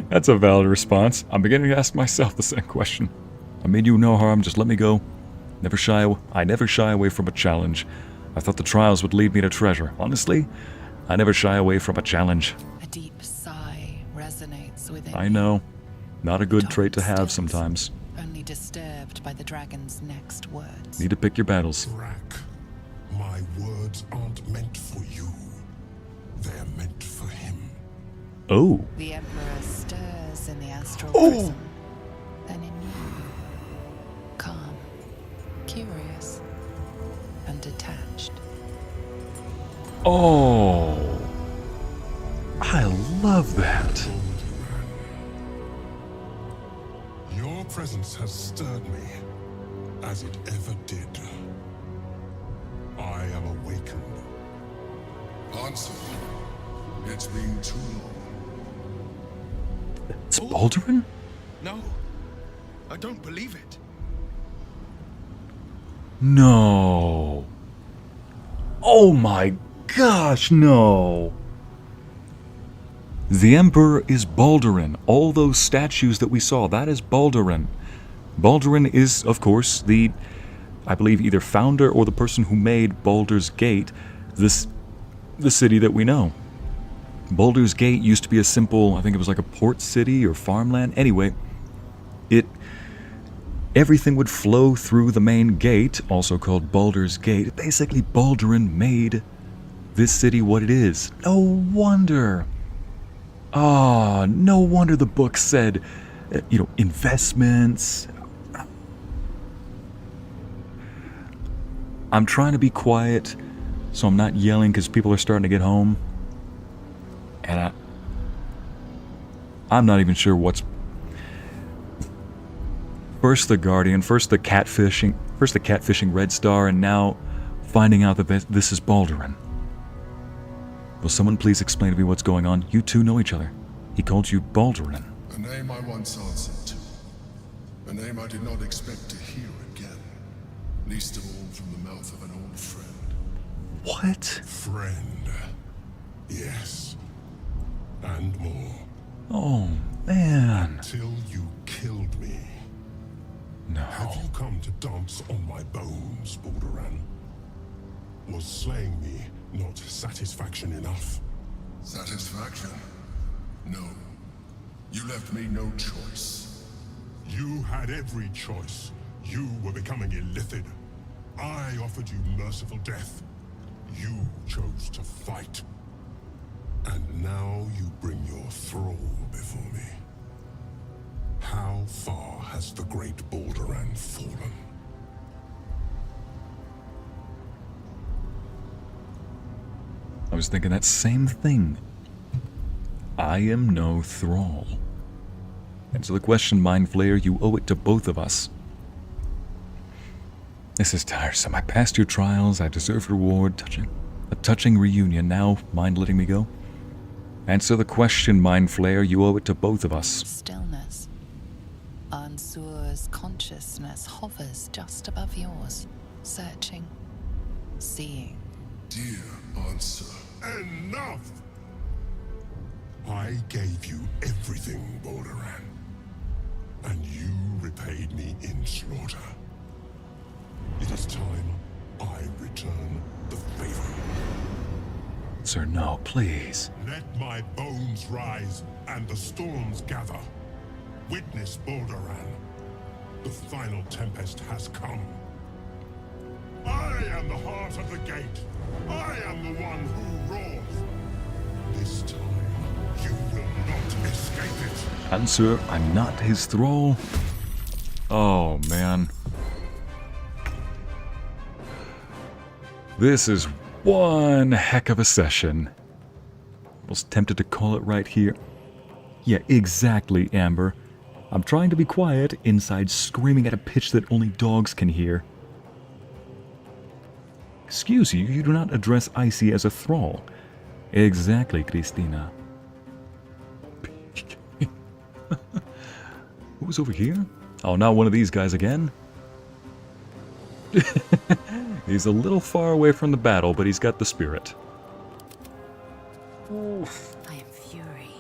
That's a valid response. I'm beginning to ask myself the same question. I mean you no harm, just let me go. I never shy away from a challenge. I thought the trials would lead me to treasure. Honestly, I never shy away from a challenge. A deep sigh resonates within I know. Not a good trait to have sometimes. only disturbed by the dragon's next words. Need to pick your battles. My words aren't meant for you. They're meant for him. Oh. The Emperor stirs in the astral prism. Then in you, calm, curious, and detached. Oh. I love that. Your presence has stirred me, as it ever did. I am awakened. Ansur, it's been too long. It's Baldurin? No, I don't believe it. No. Oh my gosh, no. The Emperor is Baldurin. All those statues that we saw, that is Baldurin. Baldurin is, of course, I believe, either founder or the person who made Baldur's Gate, the city that we know. Baldur's Gate used to be a simple, I think it was like a port city or farmland. Anyway, everything would flow through the main gate, also called Baldur's Gate. Basically, Baldurin made this city what it is. No wonder. No wonder the book said, investments. I'm trying to be quiet so I'm not yelling because people are starting to get home. And I'm not even sure what's... First the Guardian, first the catfishing Red Star, and now finding out that this is Balduran. Will someone please explain to me what's going on? You two know each other. He called you Balduran. A name I once answered to. A name I did not expect to hear again. Least of all from the mouth of an old friend. What? Friend. Yes. And more. Oh, man. Until you killed me. No. Have you come to dance on my bones, Balduran? Was slaying me not satisfaction enough? Satisfaction? No. You left me no choice. You had every choice. You were becoming illithid. I offered you merciful death. You chose to fight. And now you bring your thrall before me. How far has the great Balduran fallen? I was thinking that same thing. I am no thrall. Answer the question, Mind Flayer. You owe it to both of us. This is tiresome. I passed your trials. I deserve reward. A touching reunion. Now, mind letting me go? Answer the question, Mind Flayer. You owe it to both of us. Stillness. Ansur's consciousness hovers just above yours, searching, seeing. Dear Ansur, enough! I gave you everything, Balduran, and you repaid me in slaughter. It is time I return the favor. Sir, no, please. Let my bones rise and the storms gather. Witness, Balduran. The final tempest has come. I am the heart of the gate. I am the one who roars. This time, you will not escape it. Ansur, I'm not his thrall. Oh, man. This is one heck of a session. Was tempted to call it right here. Yeah, exactly, Amber. I'm trying to be quiet, inside screaming at a pitch that only dogs can hear. Excuse you, you do not address Icy as a thrall. Exactly, Christina. Who's over here? Oh, not one of these guys again. He's a little far away from the battle, but he's got the spirit. Oof. I am fury.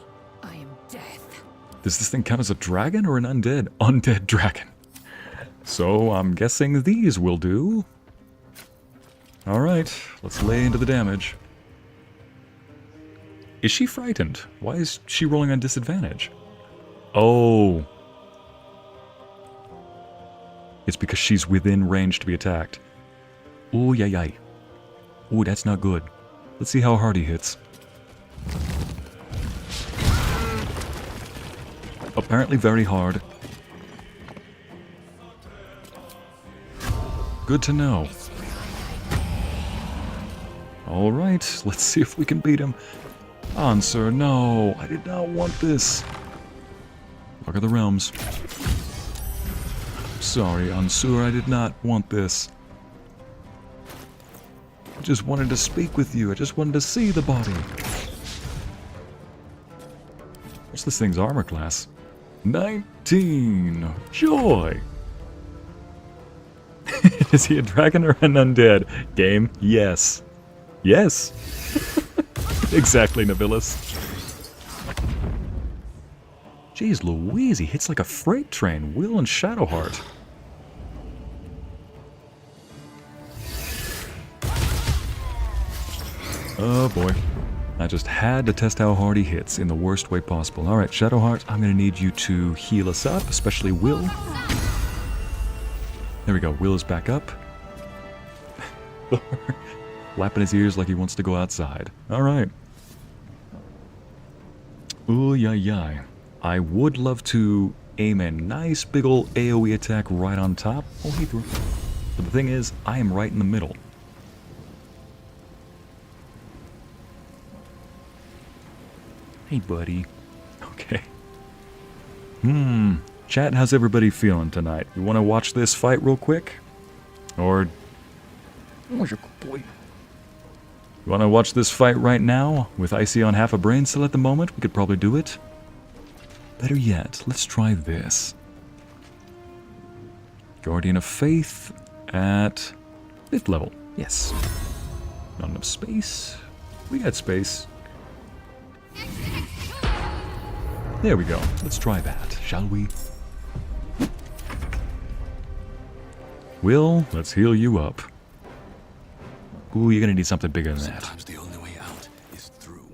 I am death. Does this thing count as a dragon or an undead? Undead dragon. So I'm guessing these will do. Alright, let's lay into the damage. Is she frightened? Why is she rolling on disadvantage? Oh. It's because she's within range to be attacked. Ooh, yay, yay. Ooh, that's not good. Let's see how hard he hits. Apparently very hard. Good to know. Alright, let's see if we can beat him. Ansur, no, I did not want this. Look at the realms. Sorry, Ansur, I did not want this. I just wanted to speak with you. I just wanted to see the body. What's this thing's armor class? 19! Joy! Is he a dragon or an undead? Game? Yes. Yes! Exactly, Navilis. Jeez Louise, he hits like a freight train. Wyll and Shadowheart. Oh boy. I just had to test how hard he hits in the worst way possible. Alright, Shadowheart, I'm going to need you to heal us up, especially Wyll. There we go, Wyll is back up. Flapping his ears like he wants to go outside. Alright. Ooh, yay, yay. I would love to aim a nice big ol' AoE attack right on top. Oh, he threw. But the thing is, I am right in the middle. Hey, buddy. Okay. Chat, how's everybody feeling tonight? You want to watch this fight real quick? Or... oh, you're a good boy. You want to watch this fight right now? With Icy on half a brain still at the moment? We could probably do it. Better yet, let's try this. Guardian of Faith at 5th level. Yes. Not enough space. We got space. There we go. Let's try that, shall we? Wyll, let's heal you up. Ooh, you're gonna need something bigger than that. Sometimes the only way out is through.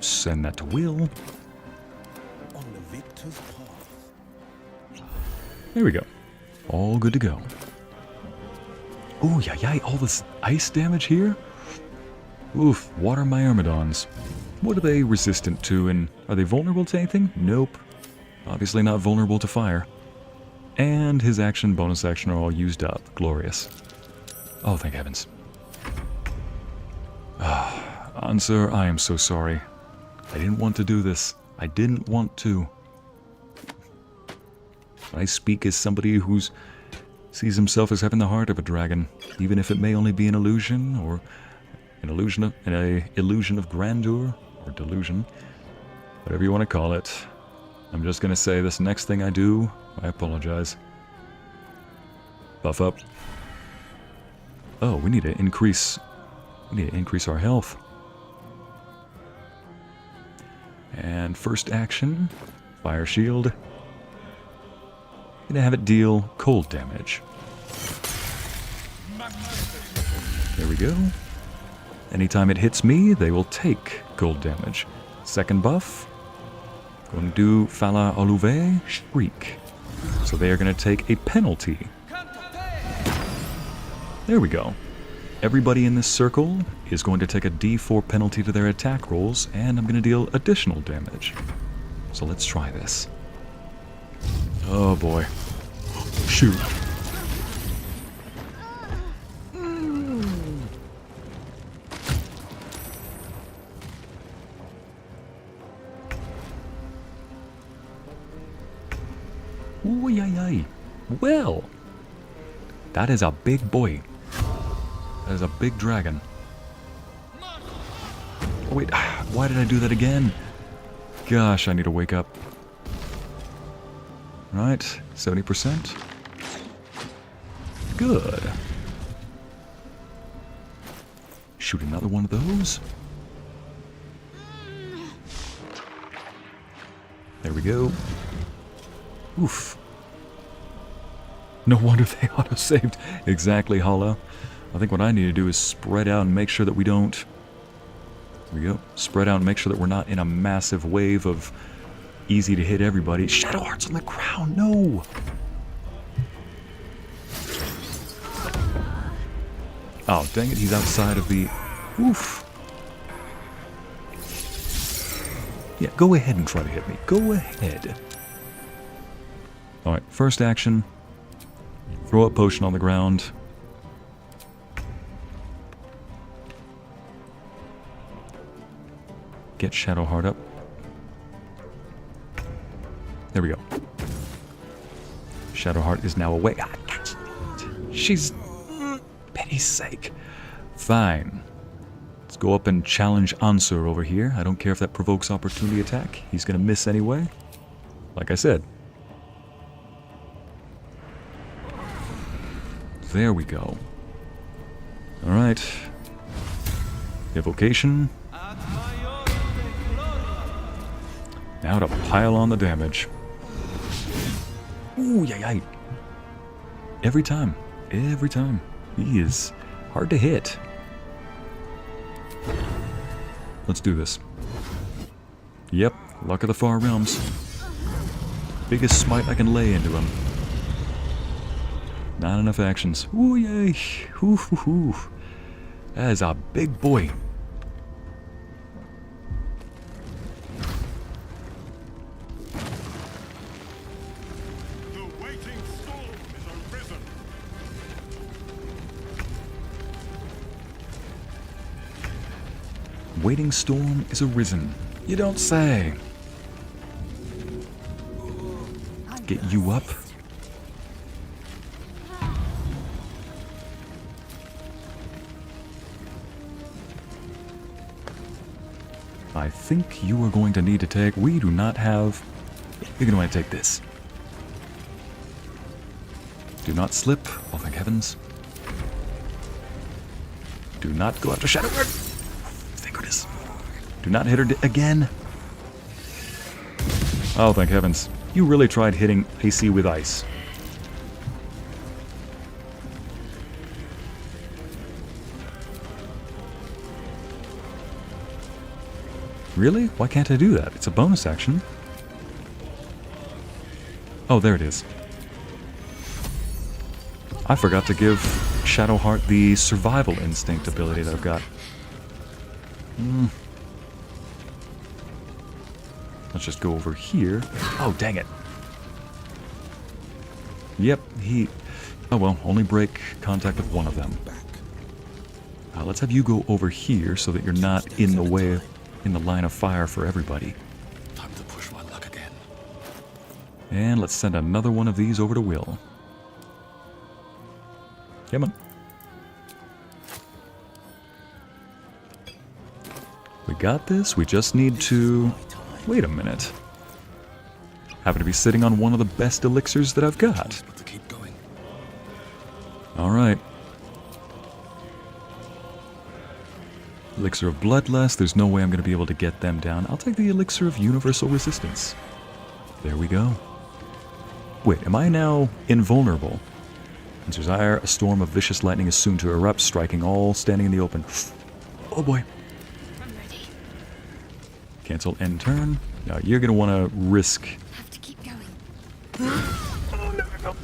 Send that to Wyll. On the victor's path. There we go. All good to go. Ooh, yay, all this ice damage here? Oof, water Myrmidons. What are they resistant to, and are they vulnerable to anything? Nope. Obviously not vulnerable to fire. And his action, bonus action are all used up. Glorious. Oh, thank heavens. Ansur, I am so sorry. I didn't want to do this. I didn't want to. I speak as somebody who sees himself as having the heart of a dragon, even if it may only be an illusion, or an illusion of grandeur, or delusion. Whatever you want to call it. I'm just gonna say this next thing I do, I apologize. Buff up. Oh, we need to increase our health. And first action, fire shield. Gonna have it deal cold damage. There we go. Anytime it hits me, they will take cold damage. Second buff. Going to do Fala Oluve, Shriek. So they are going to take a penalty. There we go. Everybody in this circle is going to take a D4 penalty to their attack rolls, and I'm going to deal additional damage. So let's try this. Oh boy. Shoot. Ooh, yay. Well, that is a big boy. That is a big dragon. Oh, wait, why did I do that again? Gosh, I need to wake up. Right, 70%. Good. Shoot another one of those. There we go. Oof. No wonder they auto-saved. Exactly, Hollow. I think what I need to do is spread out and make sure that we don't... There we go. Spread out and make sure that we're not in a massive wave of easy to hit everybody. Shadowheart's on the ground, no! Oh, dang it, he's outside of the... Oof. Yeah, go ahead and try to hit me. Go ahead. Alright, first action. Throw a potion on the ground. Get Shadowheart up. There we go. Shadowheart is now awake. She's... pity's sake. Fine. Let's go up and challenge Ansur over here. I don't care if that provokes opportunity attack. He's gonna miss anyway. Like I said. There we go. Alright. Evocation. Now to pile on the damage. Ooh, yay. Every time. Every time. He is hard to hit. Let's do this. Yep, Luck of the Far Realms. Biggest smite I can lay into him. Not enough actions. Ooh, yay. Ooh, ooh, ooh. That is a big boy. Waiting storm is arisen. You don't say. get you up. I think you are going to need to take... We do not have... You're going to want to take this. Do not slip. Oh, thank heavens. Do not go after Shadowheart. Thank goodness. Do not hit her again. Oh, thank heavens. You really tried hitting AC with ice. Really? Why can't I do that? It's a bonus action. Oh, there it is. I forgot to give Shadowheart the survival instinct ability that I've got. Let's just go over here. Oh, dang it. Yep, he... Oh well, only break contact with one of them. Let's have you go over here so that you're not in the way, in the line of fire for everybody. Time to push my luck again. And let's send another one of these over to Wyll. Come on. We got this. We just need to... Wait a minute. Happen to be sitting on one of the best elixirs that I've got. Alright. Elixir of Bloodlust. There's no way I'm going to be able to get them down. I'll take the Elixir of Universal Resistance. There we go. Wait, am I now invulnerable? In Jaheira, a storm of vicious lightning is soon to erupt, striking all standing in the open. Oh boy. Cancel end turn. Now you're going to want to risk... Have to keep going. Oh, no.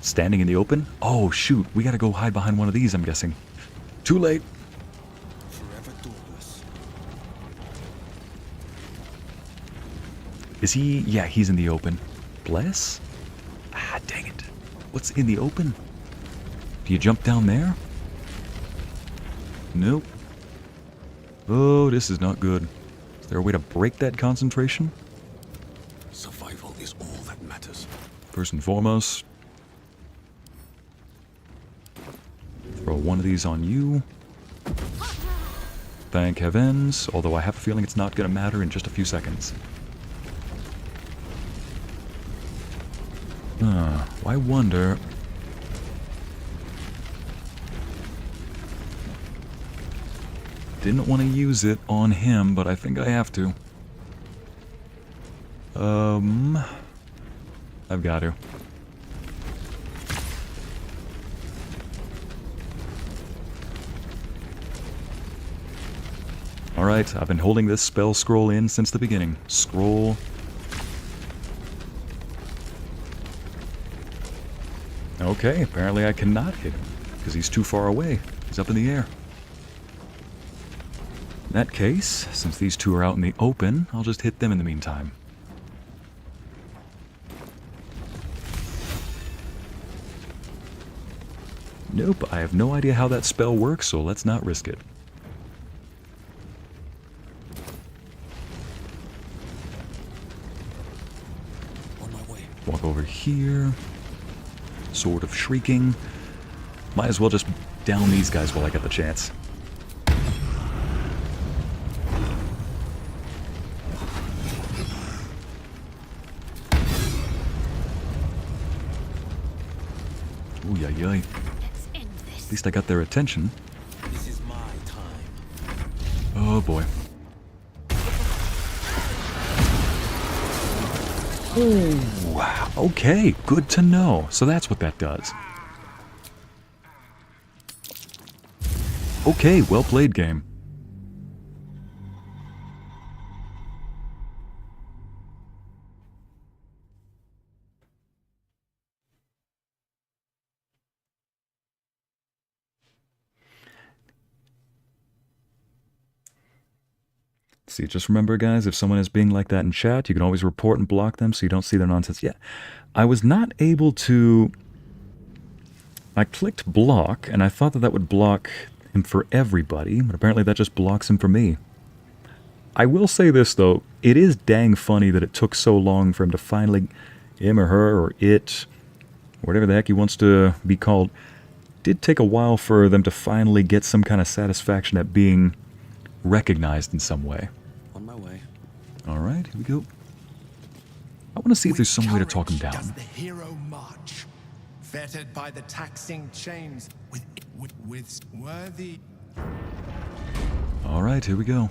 Standing in the open? Oh, shoot. We got to go hide behind one of these, I'm guessing. Too late. Forever doorless. Is he... Yeah, he's in the open. Bless? Ah, dang it. What's in the open? Do you jump down there? Nope. Oh, this is not good. Is there a way to break that concentration? Survival is all that matters. First and foremost, throw one of these on you. Thank heavens, although I have a feeling it's not going to matter in just a few seconds. I wonder... Didn't want to use it on him, but I think I have to. I've got to. Alright, I've been holding this spell scroll in since the beginning. Scroll. Okay, apparently I cannot hit him, because he's too far away. He's up in the air. In that case, since these two are out in the open, I'll just hit them in the meantime. Nope, I have no idea how that spell works, so let's not risk it. On my way. Walk over here. Sword of Shrieking. Might as well just down these guys while I get the chance. Ooh, yay, yay. At least I got their attention. This is my time. Oh boy. Ooh, okay, good to know. So that's what that does. Okay, well played, game. See, just remember, guys, if someone is being like that in chat, you can always report and block them so you don't see their nonsense. Yeah, I was not able to... I clicked block, and I thought that that would block him for everybody, but apparently that just blocks him for me. I will say this, though. It is dang funny that it took so long for him to finally... him or her or it, whatever the heck he wants to be called, did take a while for them to finally get some kind of satisfaction at being recognized in some way. On my way. Alright, here we go. I want to see if there's some way to talk him down. Does the hero march, fettered by the taxing chains, with worthy... Alright, here we go.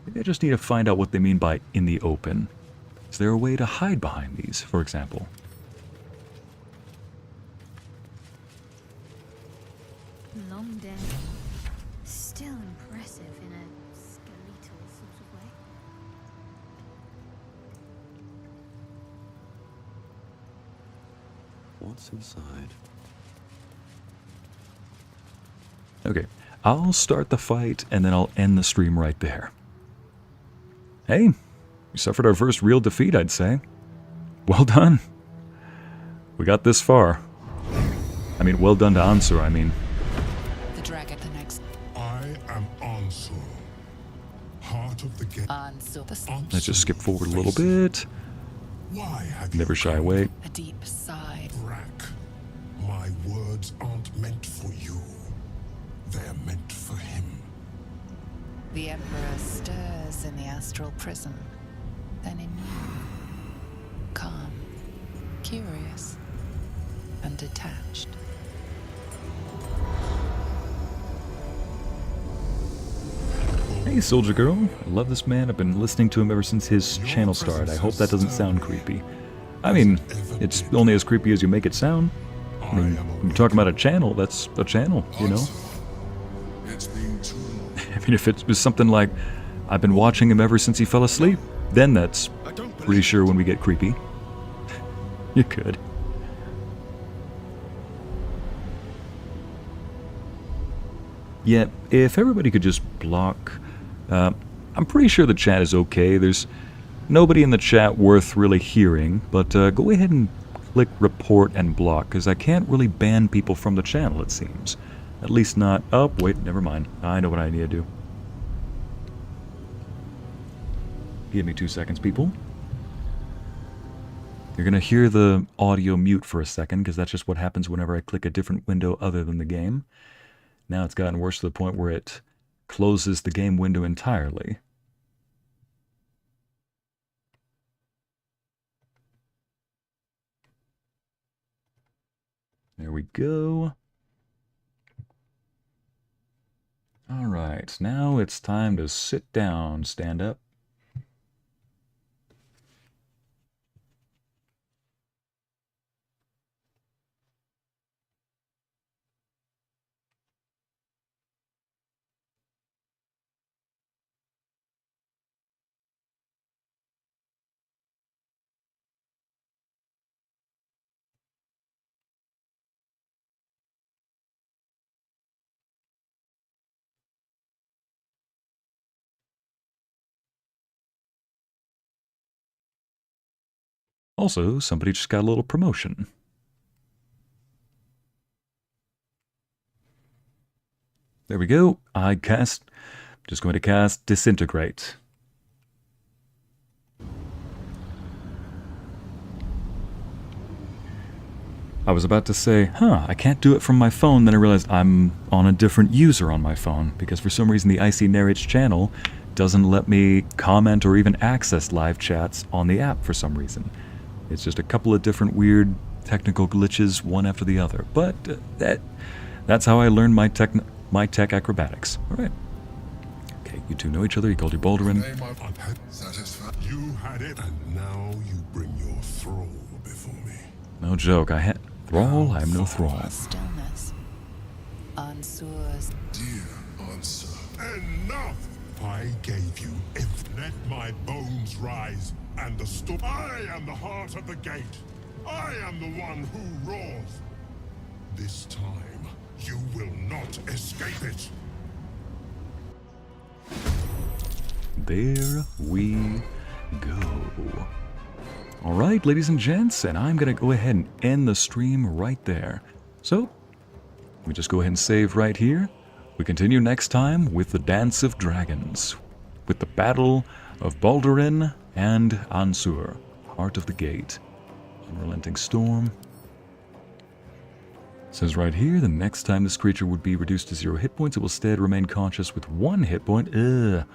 Maybe I just need to find out what they mean by in the open. Is there a way to hide behind these, for example? Long dead. Still impressive in a skeletal sort of way. What's inside? Okay, I'll start the fight and then I'll end the stream right there. Hey, we suffered our first real defeat, I'd say. Well done. We got this far. I mean, well done to Ansur, I mean. The dragon, the next. I am Ansur, heart of the gate. Let's just skip forward a little bit. Why have Never shy away. A deep sigh. Brack, my words aren't meant for you. They're meant for him. The Emperor stirs in the astral prison. Then in you, calm, curious, and detached. Hey, Soldier Girl. I love this man. I've been listening to him ever since his channel started. I hope that doesn't sound creepy. I mean, it's only as creepy as you make it sound. I mean, when you're talking about a channel, that's a channel, you know? I mean, if it was something like, I've been watching him ever since he fell asleep, then that's pretty sure when we get creepy. You could. Yeah, if everybody could just block... I'm pretty sure the chat is okay. There's nobody in the chat worth really hearing, but go ahead and click report and block, because I can't really ban people from the channel, it seems. At least not... Oh, wait, never mind. I know what I need to do. Give me 2 seconds, people. You're going to hear the audio mute for a second, because that's just what happens whenever I click a different window other than the game. Now it's gotten worse to the point where it closes the game window entirely. There we go. Alright, now it's time to sit down, stand up. Also, somebody just got a little promotion. There we go. Just going to cast Disintegrate. I was about to say, I can't do it from my phone, then I realized I'm on a different user on my phone, because for some reason the IC Narrates channel doesn't let me comment or even access live chats on the app for some reason. It's just a couple of different weird technical glitches, one after the other. But that's how I learned my tech acrobatics. All right. Okay, you two know each other. You called you Baldurin. You had it, and now you bring your thrall before me. No joke. Thrall? I am no thrall. Stillness. Ansur's. Dear Ansur, enough! I gave you everything. Let my bones rise, and the storm. I am the heart of the gate. I am the one who roars. This time, you will not escape it. There we go. Alright, ladies and gents, and I'm going to go ahead and end the stream right there. So, we just go ahead and save right here. We continue next time with the Dance of Dragons. with the Battle of Baldurin and Ansur, Heart of the Gate. Unrelenting Storm. It says right here, the next time this creature would be reduced to 0 hit points, it will instead remain conscious with 1 hit point. It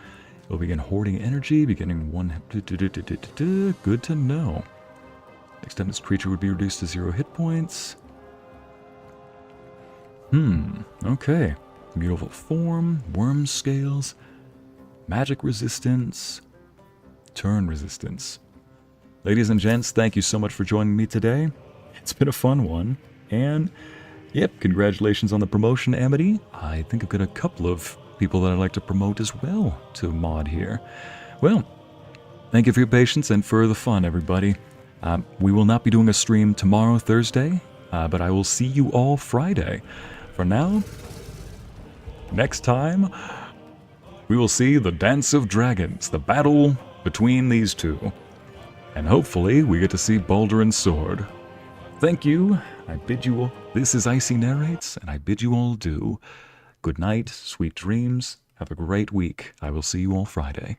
will begin hoarding energy, beginning 1... Good to know. Next time this creature would be reduced to 0 hit points. Okay. Beautiful form, worm scales, magic resistance, turn resistance. Ladies and gents, thank you so much for joining me today. It's been a fun one. And, yep, congratulations on the promotion, Amity. I think I've got a couple of people that I'd like to promote as well to mod here. Well, thank you for your patience and for the fun, everybody. We will not be doing a stream tomorrow, Thursday, but I will see you all Friday. For now, next time, we will see the Dance of Dragons, the battle between these two. And hopefully, we get to see Baldurin's sword. Thank you. I bid you all... This is Icy Narrates, and I bid you all adieu. Good night, sweet dreams. Have a great week. I will see you all Friday.